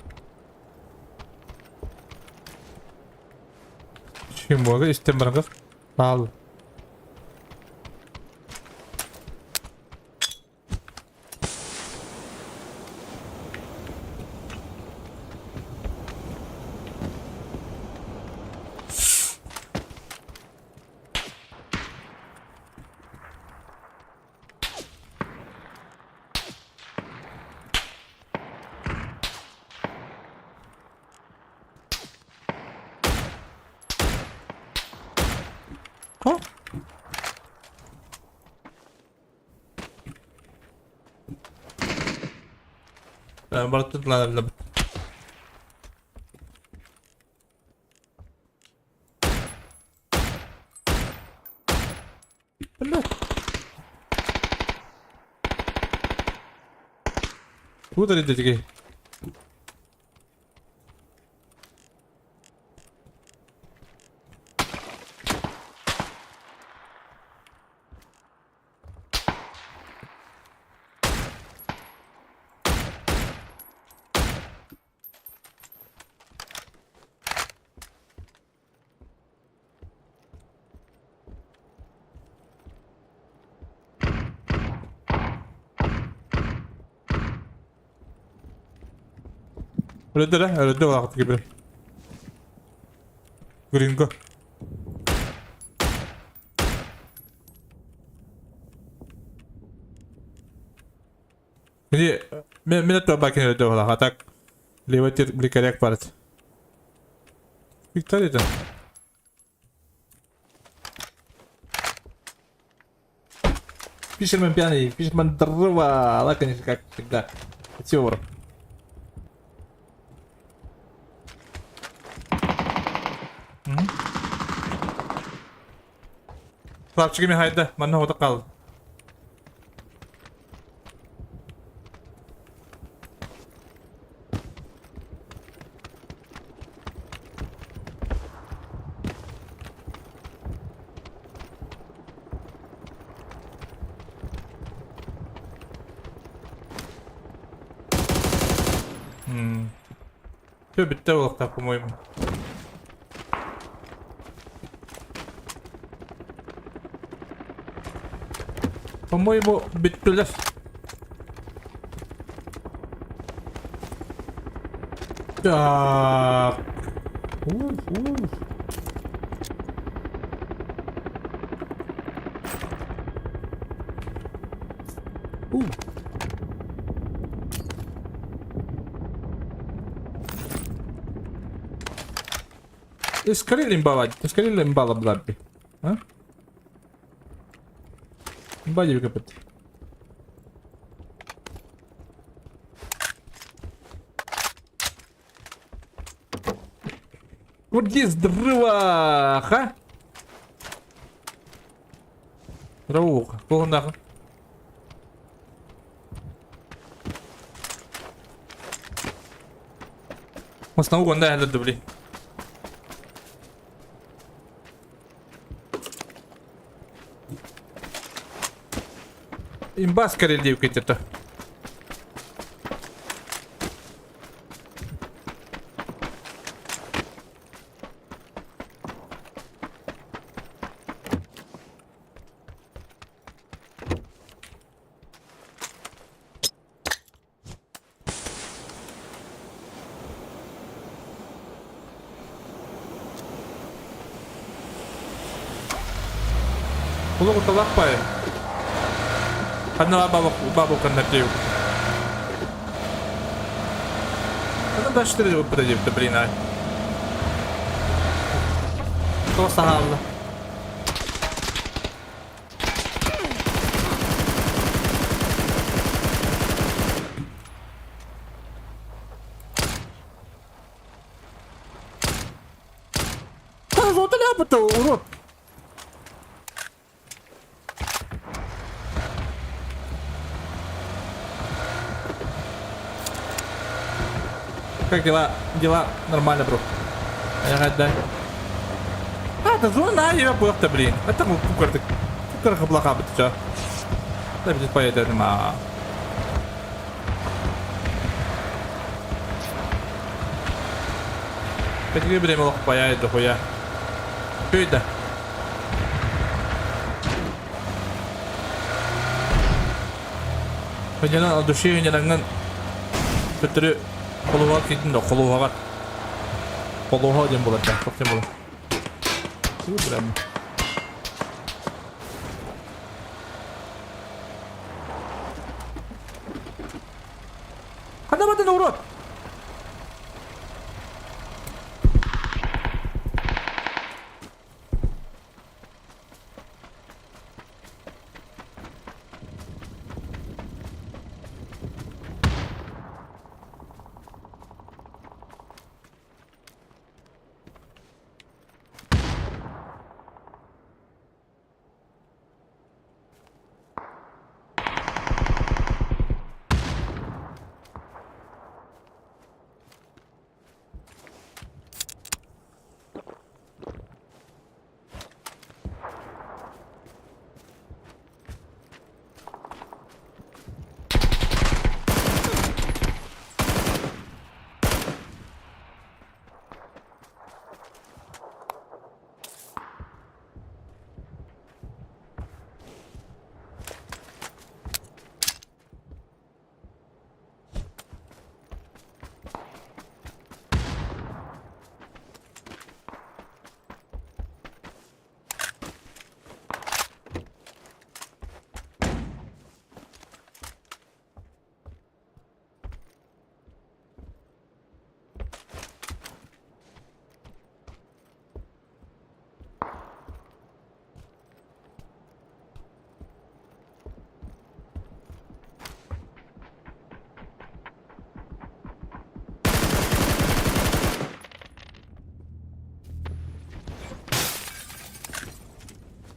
Şimdi bu arada istemiyorum. Al. Ha? Ben balıklı planlarım. Bener. Bu da dedi. Öyle de vakti gibi. Gringo. Jadi, minat to bakin öyle de valla. Atak lewatir beli karyak part. Victor itu. Fisherman piani, fisherman terwa, lah kan sekak tegak. Kecil. Rapçı gibi haydi, bana orada kal. Все, bitti o vakti, по-моему. По-моему, bittiler. Так. Скорее лимбала блабби. А? Бади капет. Вот здесь дрова, Рауха, кого нахуй? Основу он да, блин. Имба скорее девка это. Kulu kutalak pa eh. Ano nga babok на тию? Ano da 4 подойдет, блин, а? Кто сагал? Что за ляпа-то, урод? Как дела? Дела нормально, бро. Я да. Это зона, я просто, блин. Это кукар хаблаха, ты чё? Да, будет поедет, ма. Какие время лох поедет, дохуя. Что это? Понятно, на душе не нагнан. Который Колуға кетін да, қолуға дем болады, жоқ дем болады. Білемін. Қанда батын, урод?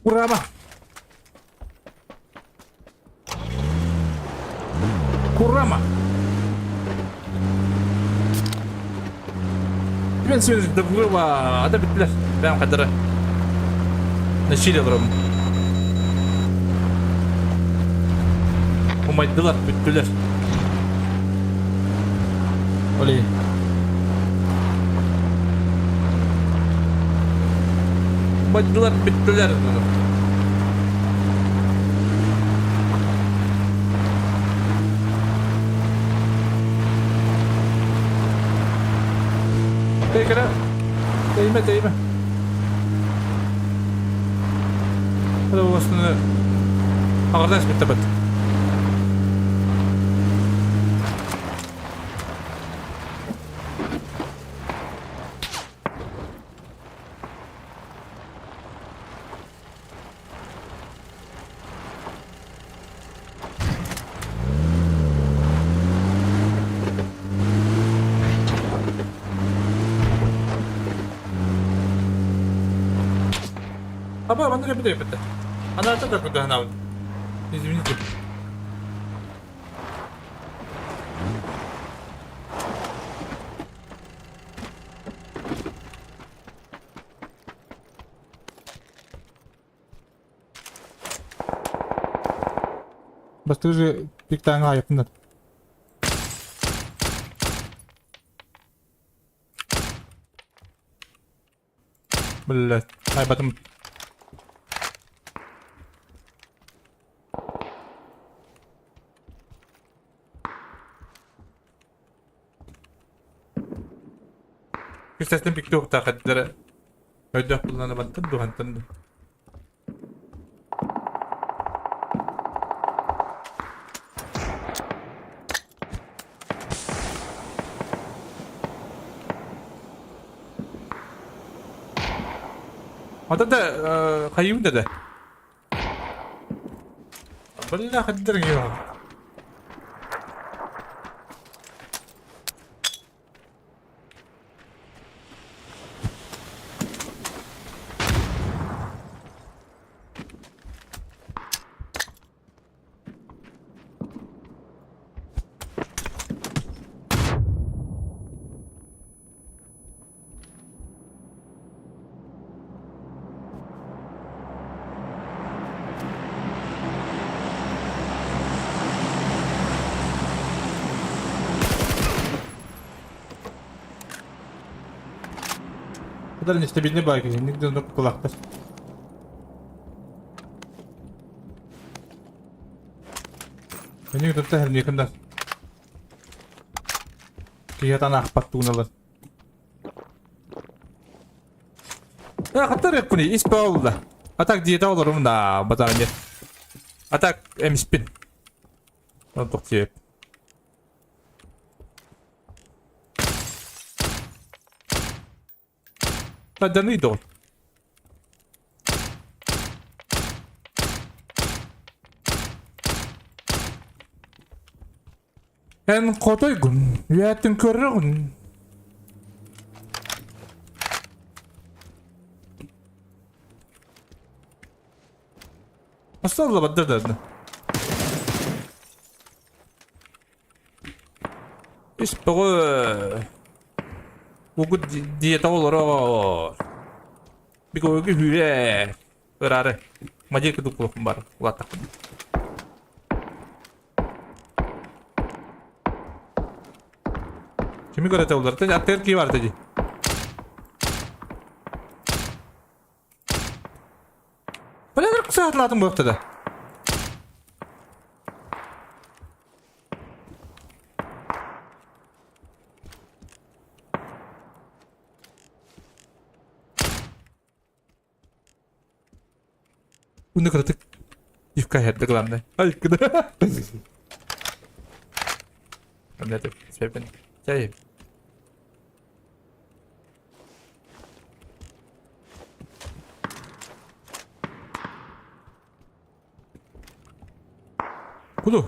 Kurama. Kurama. Ben seni de vurma. Ada bittiler. Ben kadar. Neşil alırım. Umaydılar, bittiler. Oley. Umaydılar, bittiler. Değme, değme, değme. Hadi babasını ağırdaş bitti bit. Apa, mana dia betul? Anak tu tak dah nak. Извините. Бас ты же пиктанга yaptın. Блядь, ай потом. Küstesini bir tuğta kadar ödü kullanamadım duhan tanıdım. Ata da kayyum da. Balla kadar gibi. Kadar işte birini belki. Şimdi de onu kulaktır. Beni tuttu her yakında. Kelihatan akpat tuğnalar. Ya katar yok bunu. İspa oldu. Atak diyete olurum da. Bataranya. Atak M-spin. Untuk cip. Canıydı o. En kotoygun, yatin körrüğün. Nasıl oldu badır dedin? İşte bu. Bu diyete olur o. Bir koygu hüye. Berare. Macir kedukulu kembar. Watak. Kimi करे थे उधर से जाते की बात है जी बड़े अगर कुछ हाथ लातम बहुत था उन्हें करते इसका हेड तक लाने आई किधर हमने तो सेवन चाहिए Kudu.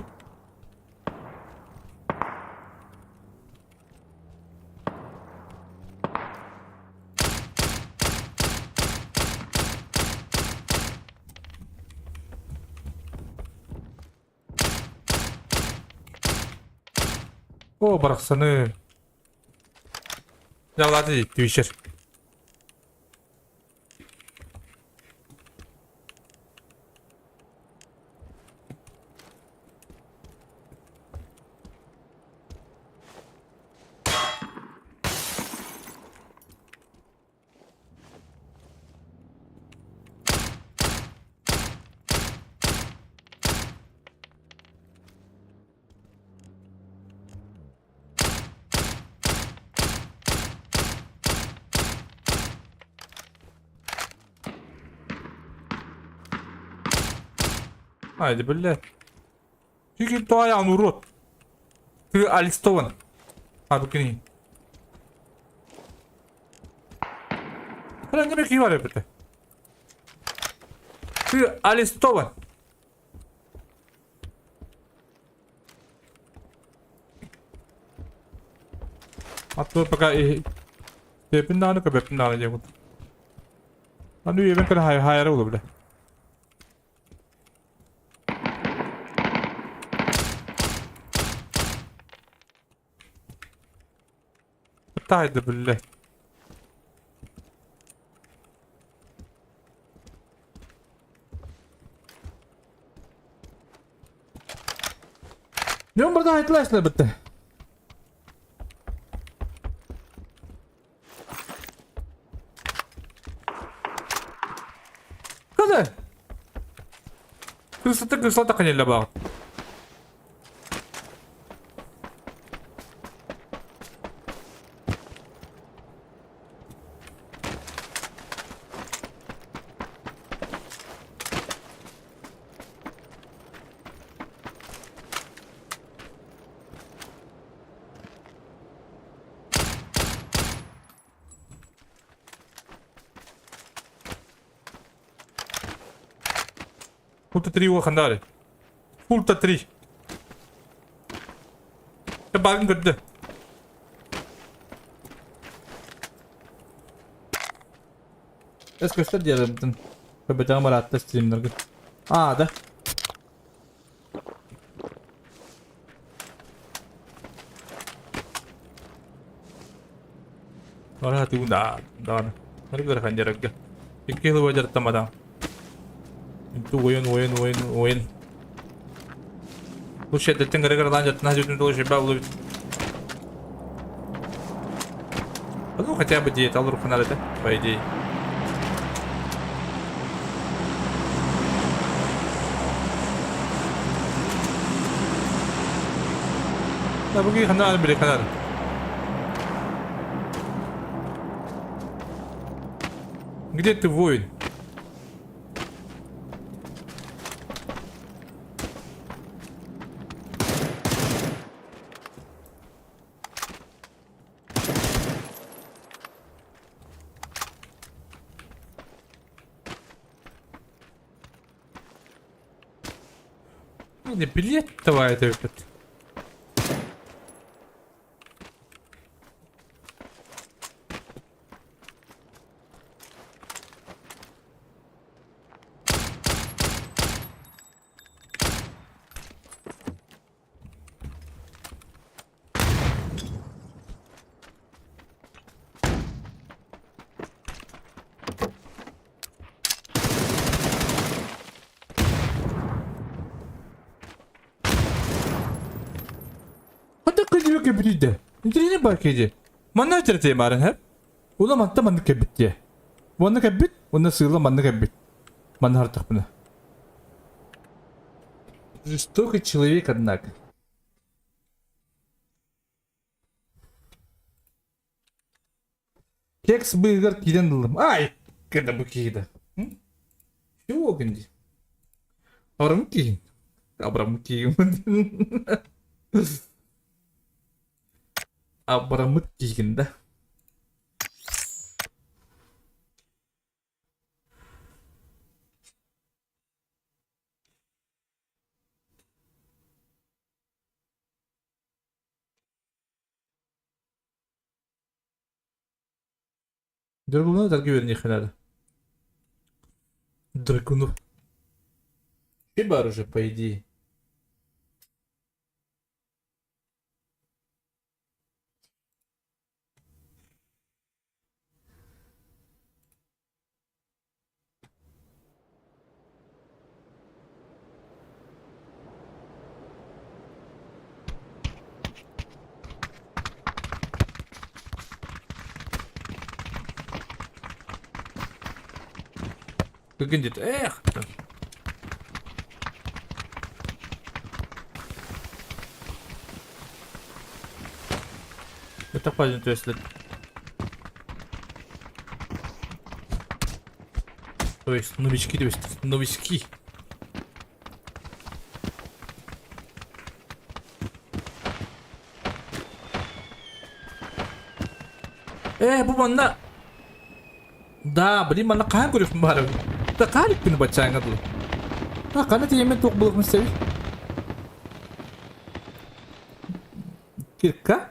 O bıraksana. Ya hadi Twitcher. Haydi böyle. Çünkü doğaya nurut. Çünkü Alistovan. Abi kini. Herhangi bir şey var ya böyle. Çünkü Alistovan. Atau pakai bepindahan ke bepindahan aja aku. Anu ya ben kena hire udah boleh. Haydi بالله اليوم برضه هيطلعش لبته كذا قصتك اللي بعض Фулта 3 уға қандары. Фулта 3. Бағын көрді. Эс көстер диярымдын. Көбетең бар атты стримдерге. Да. Ora hati unda. Dan. Mari kita kan jarak ke. Iki lu wajar tamada. Itu oyun. Bu şiddetin gara lanjut najutun dolu şey bağlı. Ну, хотя бы диет алур фонарь, да? По идее. Да, буги ханар бери ханар. Где ты, воин? Не билет давай это этот. Кыдыбек кебиде. Интерне бар кеде. Манна терте марын хеп. Ула манта манны кебитте. Ванны кебит, уна сыйла манны кебит. Манна артык буна. Жестокий человек, однако. Кекс быгар киден дылым. Ай, когда бы кида. Чего гынди? Абрам киин. Абрам киин. Абрамыт киген да. Драгунов торги вернее надо. Драгунов. И бар уже, по идее. Выглядит, эх! Это пойдет, если... То есть новички. Bu bana... Да, блин, mana kahan kurif baru. Tak kalik pin baca ingat lu. Karena dia main tok belum mesti. Kirka?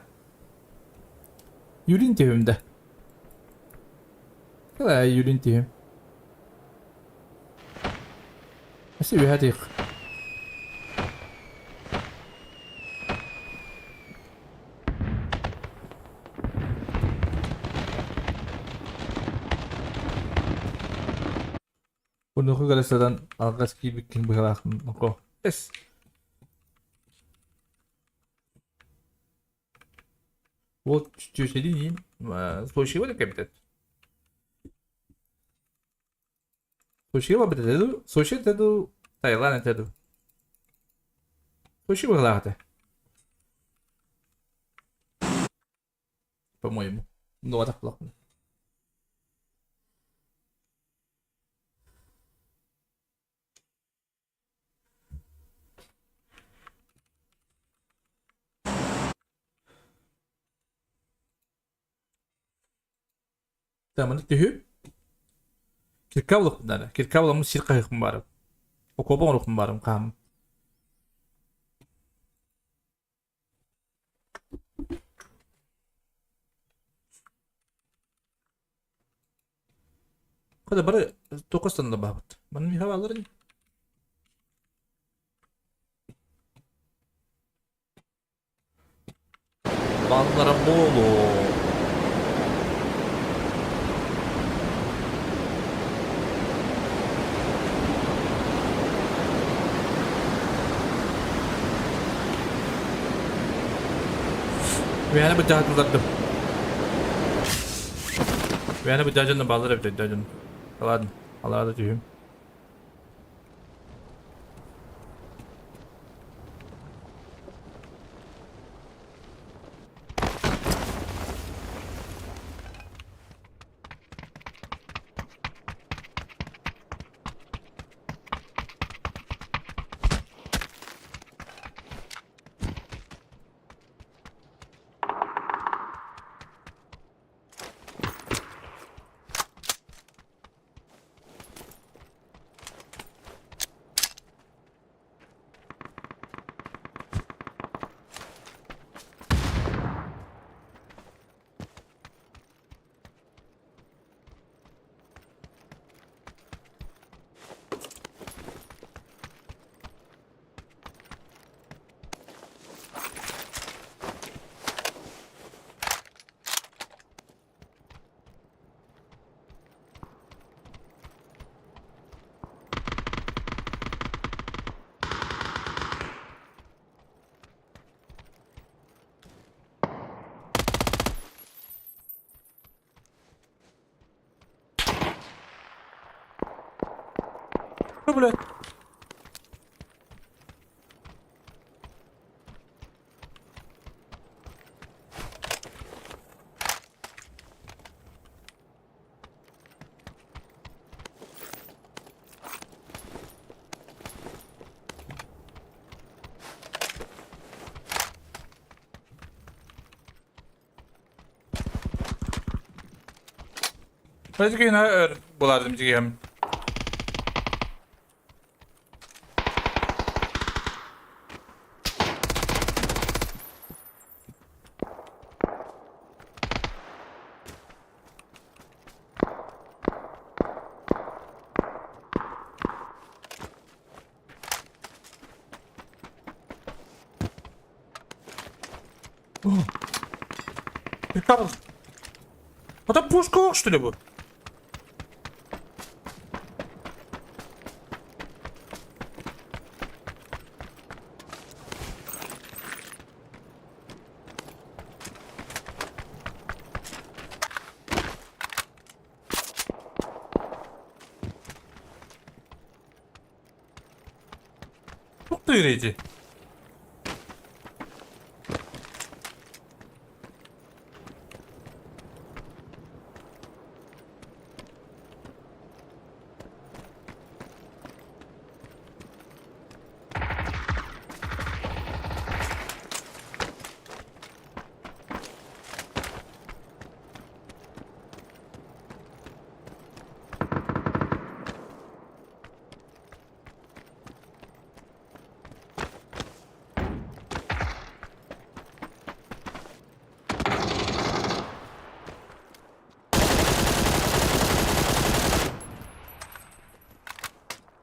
Yürüyün tevimde. Kala yürüyün tevim. Nasıl bir hadi? Bunu kugalasadan algas gibi bikin bırakın noko. Es. Вот чуть-чуть один, случай вот капитан. Случай вот это, случай это, Таиланд это. Случай вот это. По-моему, ну это плохо. Tamam, ne diyor? Kirkavlık bunlar. Kirkavlığımız sirka hükmü var. Okobon ruhum barım kam. Kada bari 9 tane da babıt. Bana bir havaların. Banlara bolu. Ve yani bıçağı uzattım. Ve yani bıçağı canına bağlar hep bıçağı canına. Ладно, ладно, тюрьм. Что, блядь? Hadi yine bulardım diyeyim. Карл. Это пушка, что ли, bu? Çok da yürüyeci.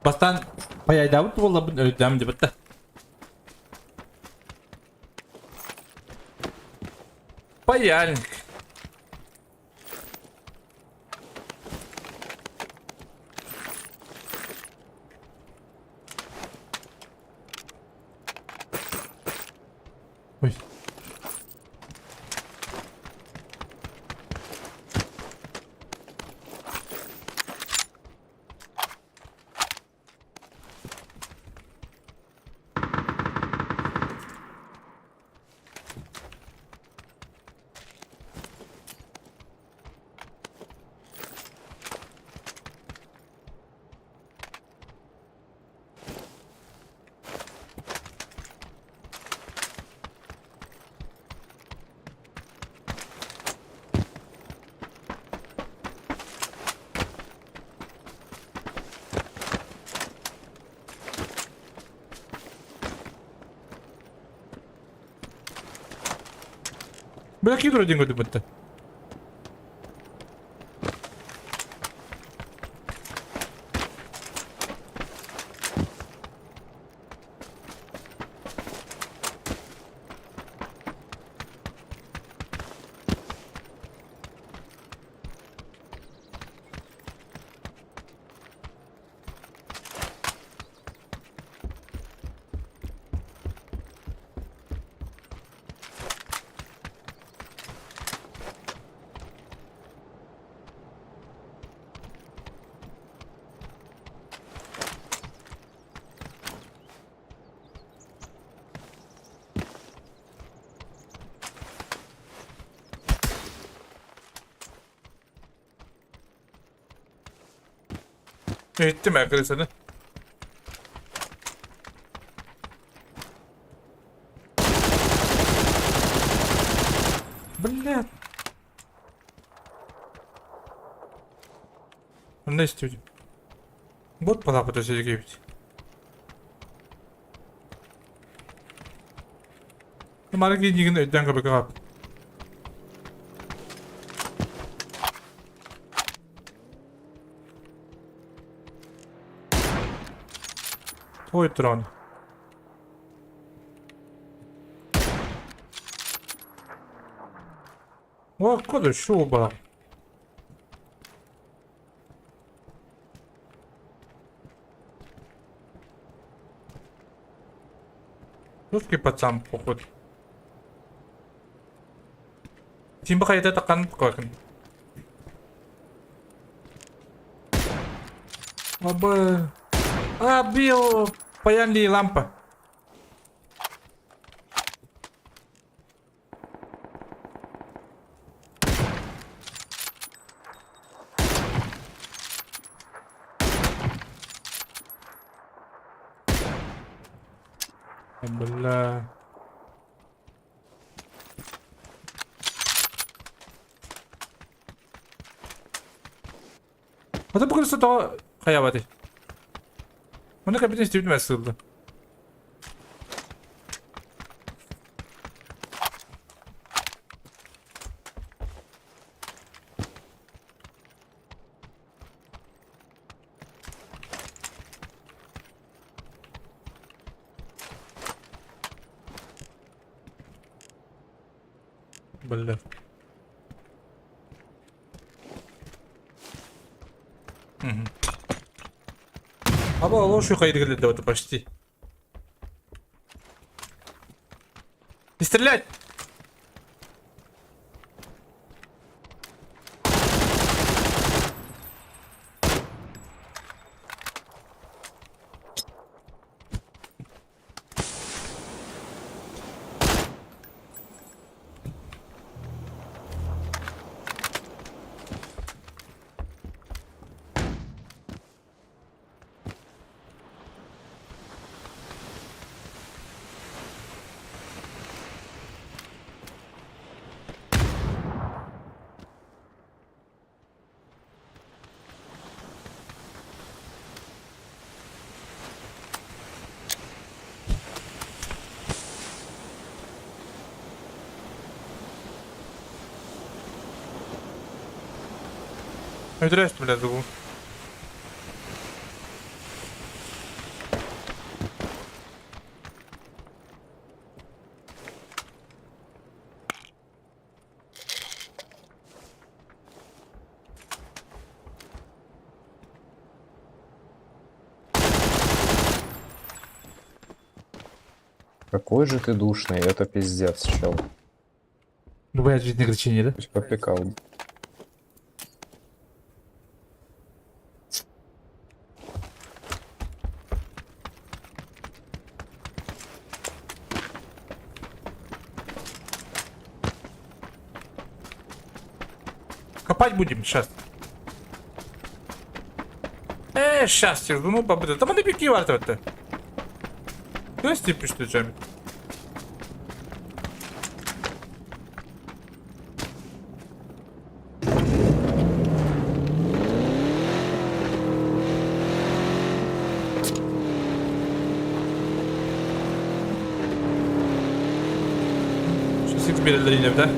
Bastan bayağı davut valla bunu öldüm de bitti. Bayağı. Oy. Bırak iyi duracağın ödüm bitti. Ettim arkadaşlar. Блядь. Он не студия. Вот пора подождать. Кемара гидигин öden kapı kapı. Ой, трон. О, куда шуба? Русский пацан, походу. Тимба кайда такан покойкан. Оба. А, бил. Паянли лампа. Бля. Ата бүгін сотаға қаябады. Оны капитан істеуді мәсілді. Бля. Аба лошадь ходит до этого почти. Не стрелять! Здрасте, блядь, зову. Какой же ты душный, это пиздец, чел. Бывает жизнь огорчение, да? Попекал. Копать будем сейчас. Сейчас тебе, ну победа. Там они пики вартовать-то. Кто степи что джамит? Сейчас их берет да?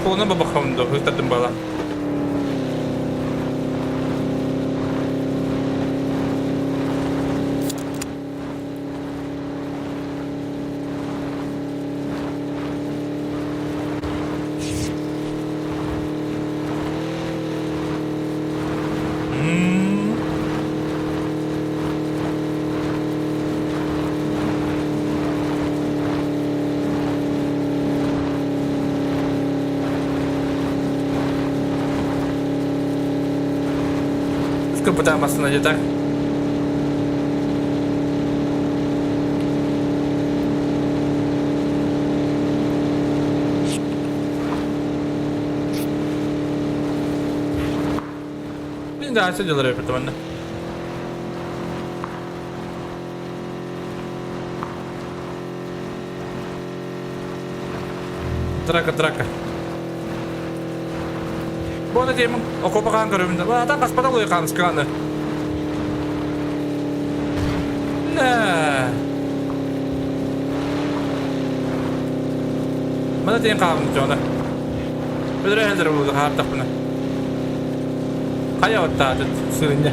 koluna bakalım da hırtadım bala. Kapatmasın aja tak. Ini dah hasil jalan teman-teman. Трaka. Bona diyeyim, oku bakan görümünde. Bu adam kaspada oluyor kalmış kanı. Ne? Bana diyeyim kalmış ona. Ödüre helder buldu hartak buna. Kaya ottadı sığınca.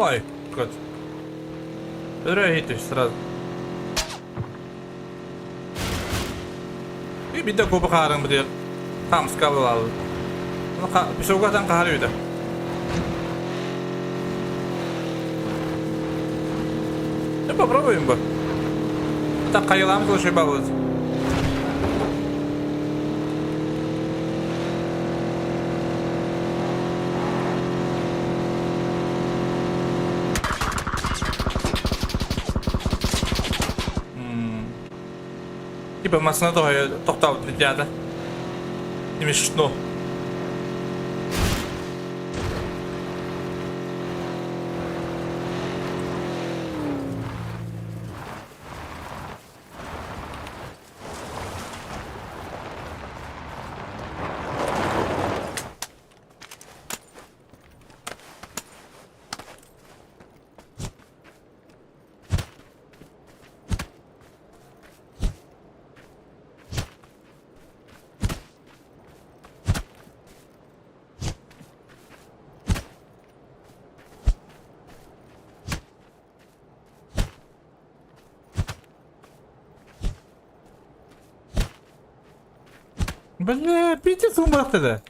Ой, кот. Рейдиш сразу. Bir de kopu karın bu diyor. Tam skalı aldı. Bir sokaktan karıyordu. Ne попробуем bu. Так kayılan çalışıyor balığı. Типа масына тоқтау деді. Не смешно. Бля, пиздец умрак тогда.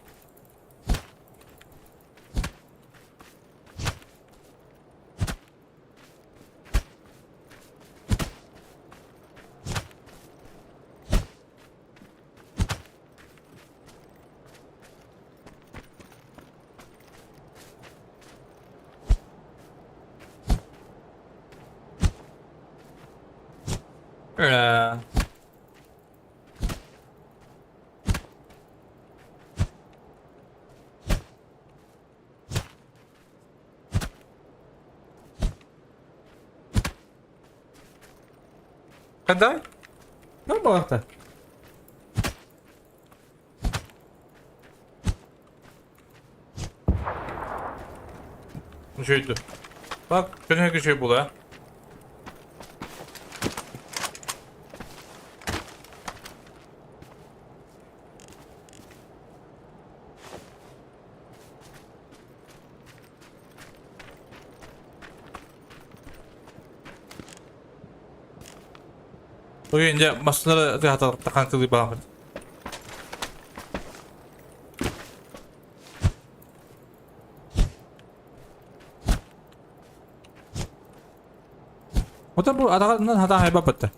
Когда? Нормально-то. Ну что это? Bak, bir şey bul ha. Oke, ya, maksudnya tekan kali banget. Otan bu adamın hata hebat battı.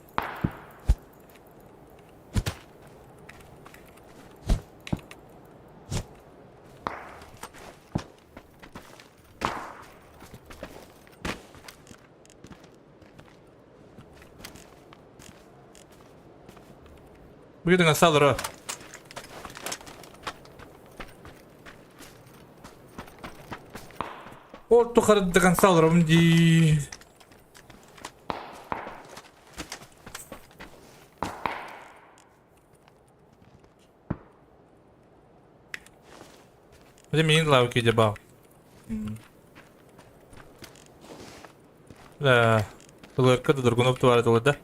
Bugün dengan saldırı. Orta karı dengan saldırı di. Hadi min lawki jaba. La, tular ka durgunop tuwara tulada.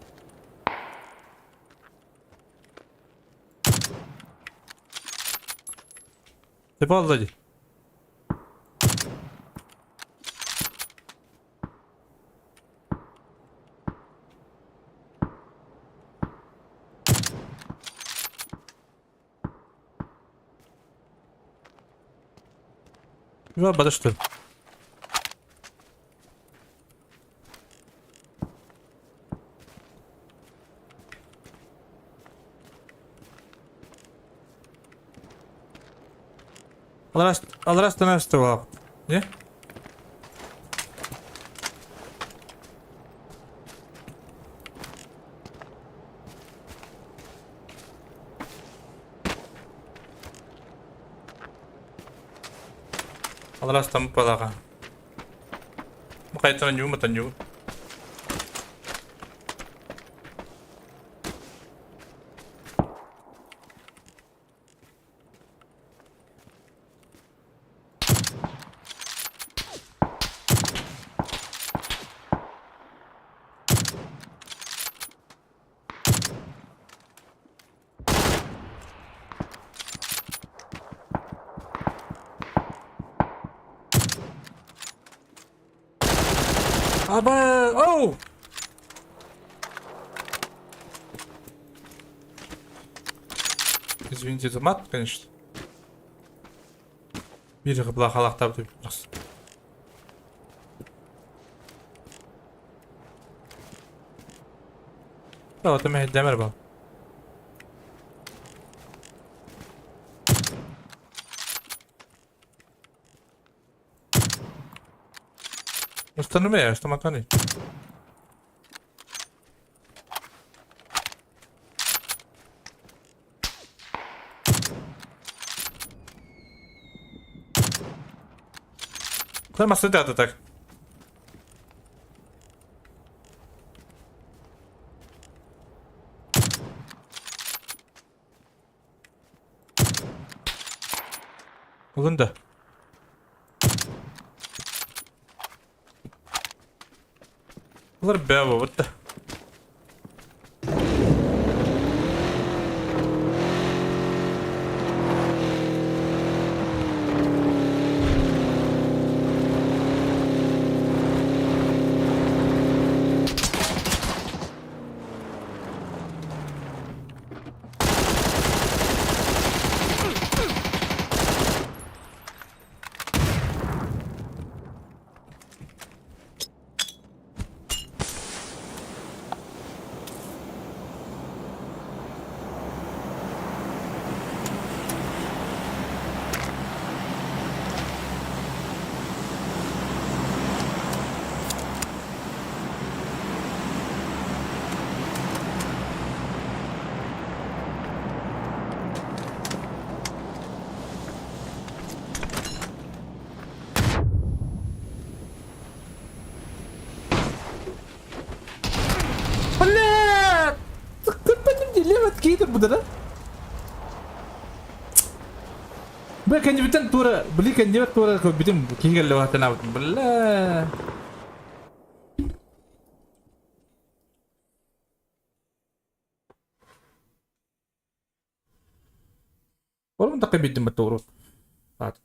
Tepa aldı. Yo, подожди. Алрас становится. Не? Алрас там палага. Макай таню, матаню. Аба, оу! Извините за мат, конечно. Бири была халахтап деп просто. Да, вот это демер был. Что no meio, estou matando ele. Куда масса дата так? Улында. Bunlar bebo, what the? Kan jibitan tura beli kan jibat tura ko bitim kigal lewat tanah bela. Orang tak bitim beturut. Pat.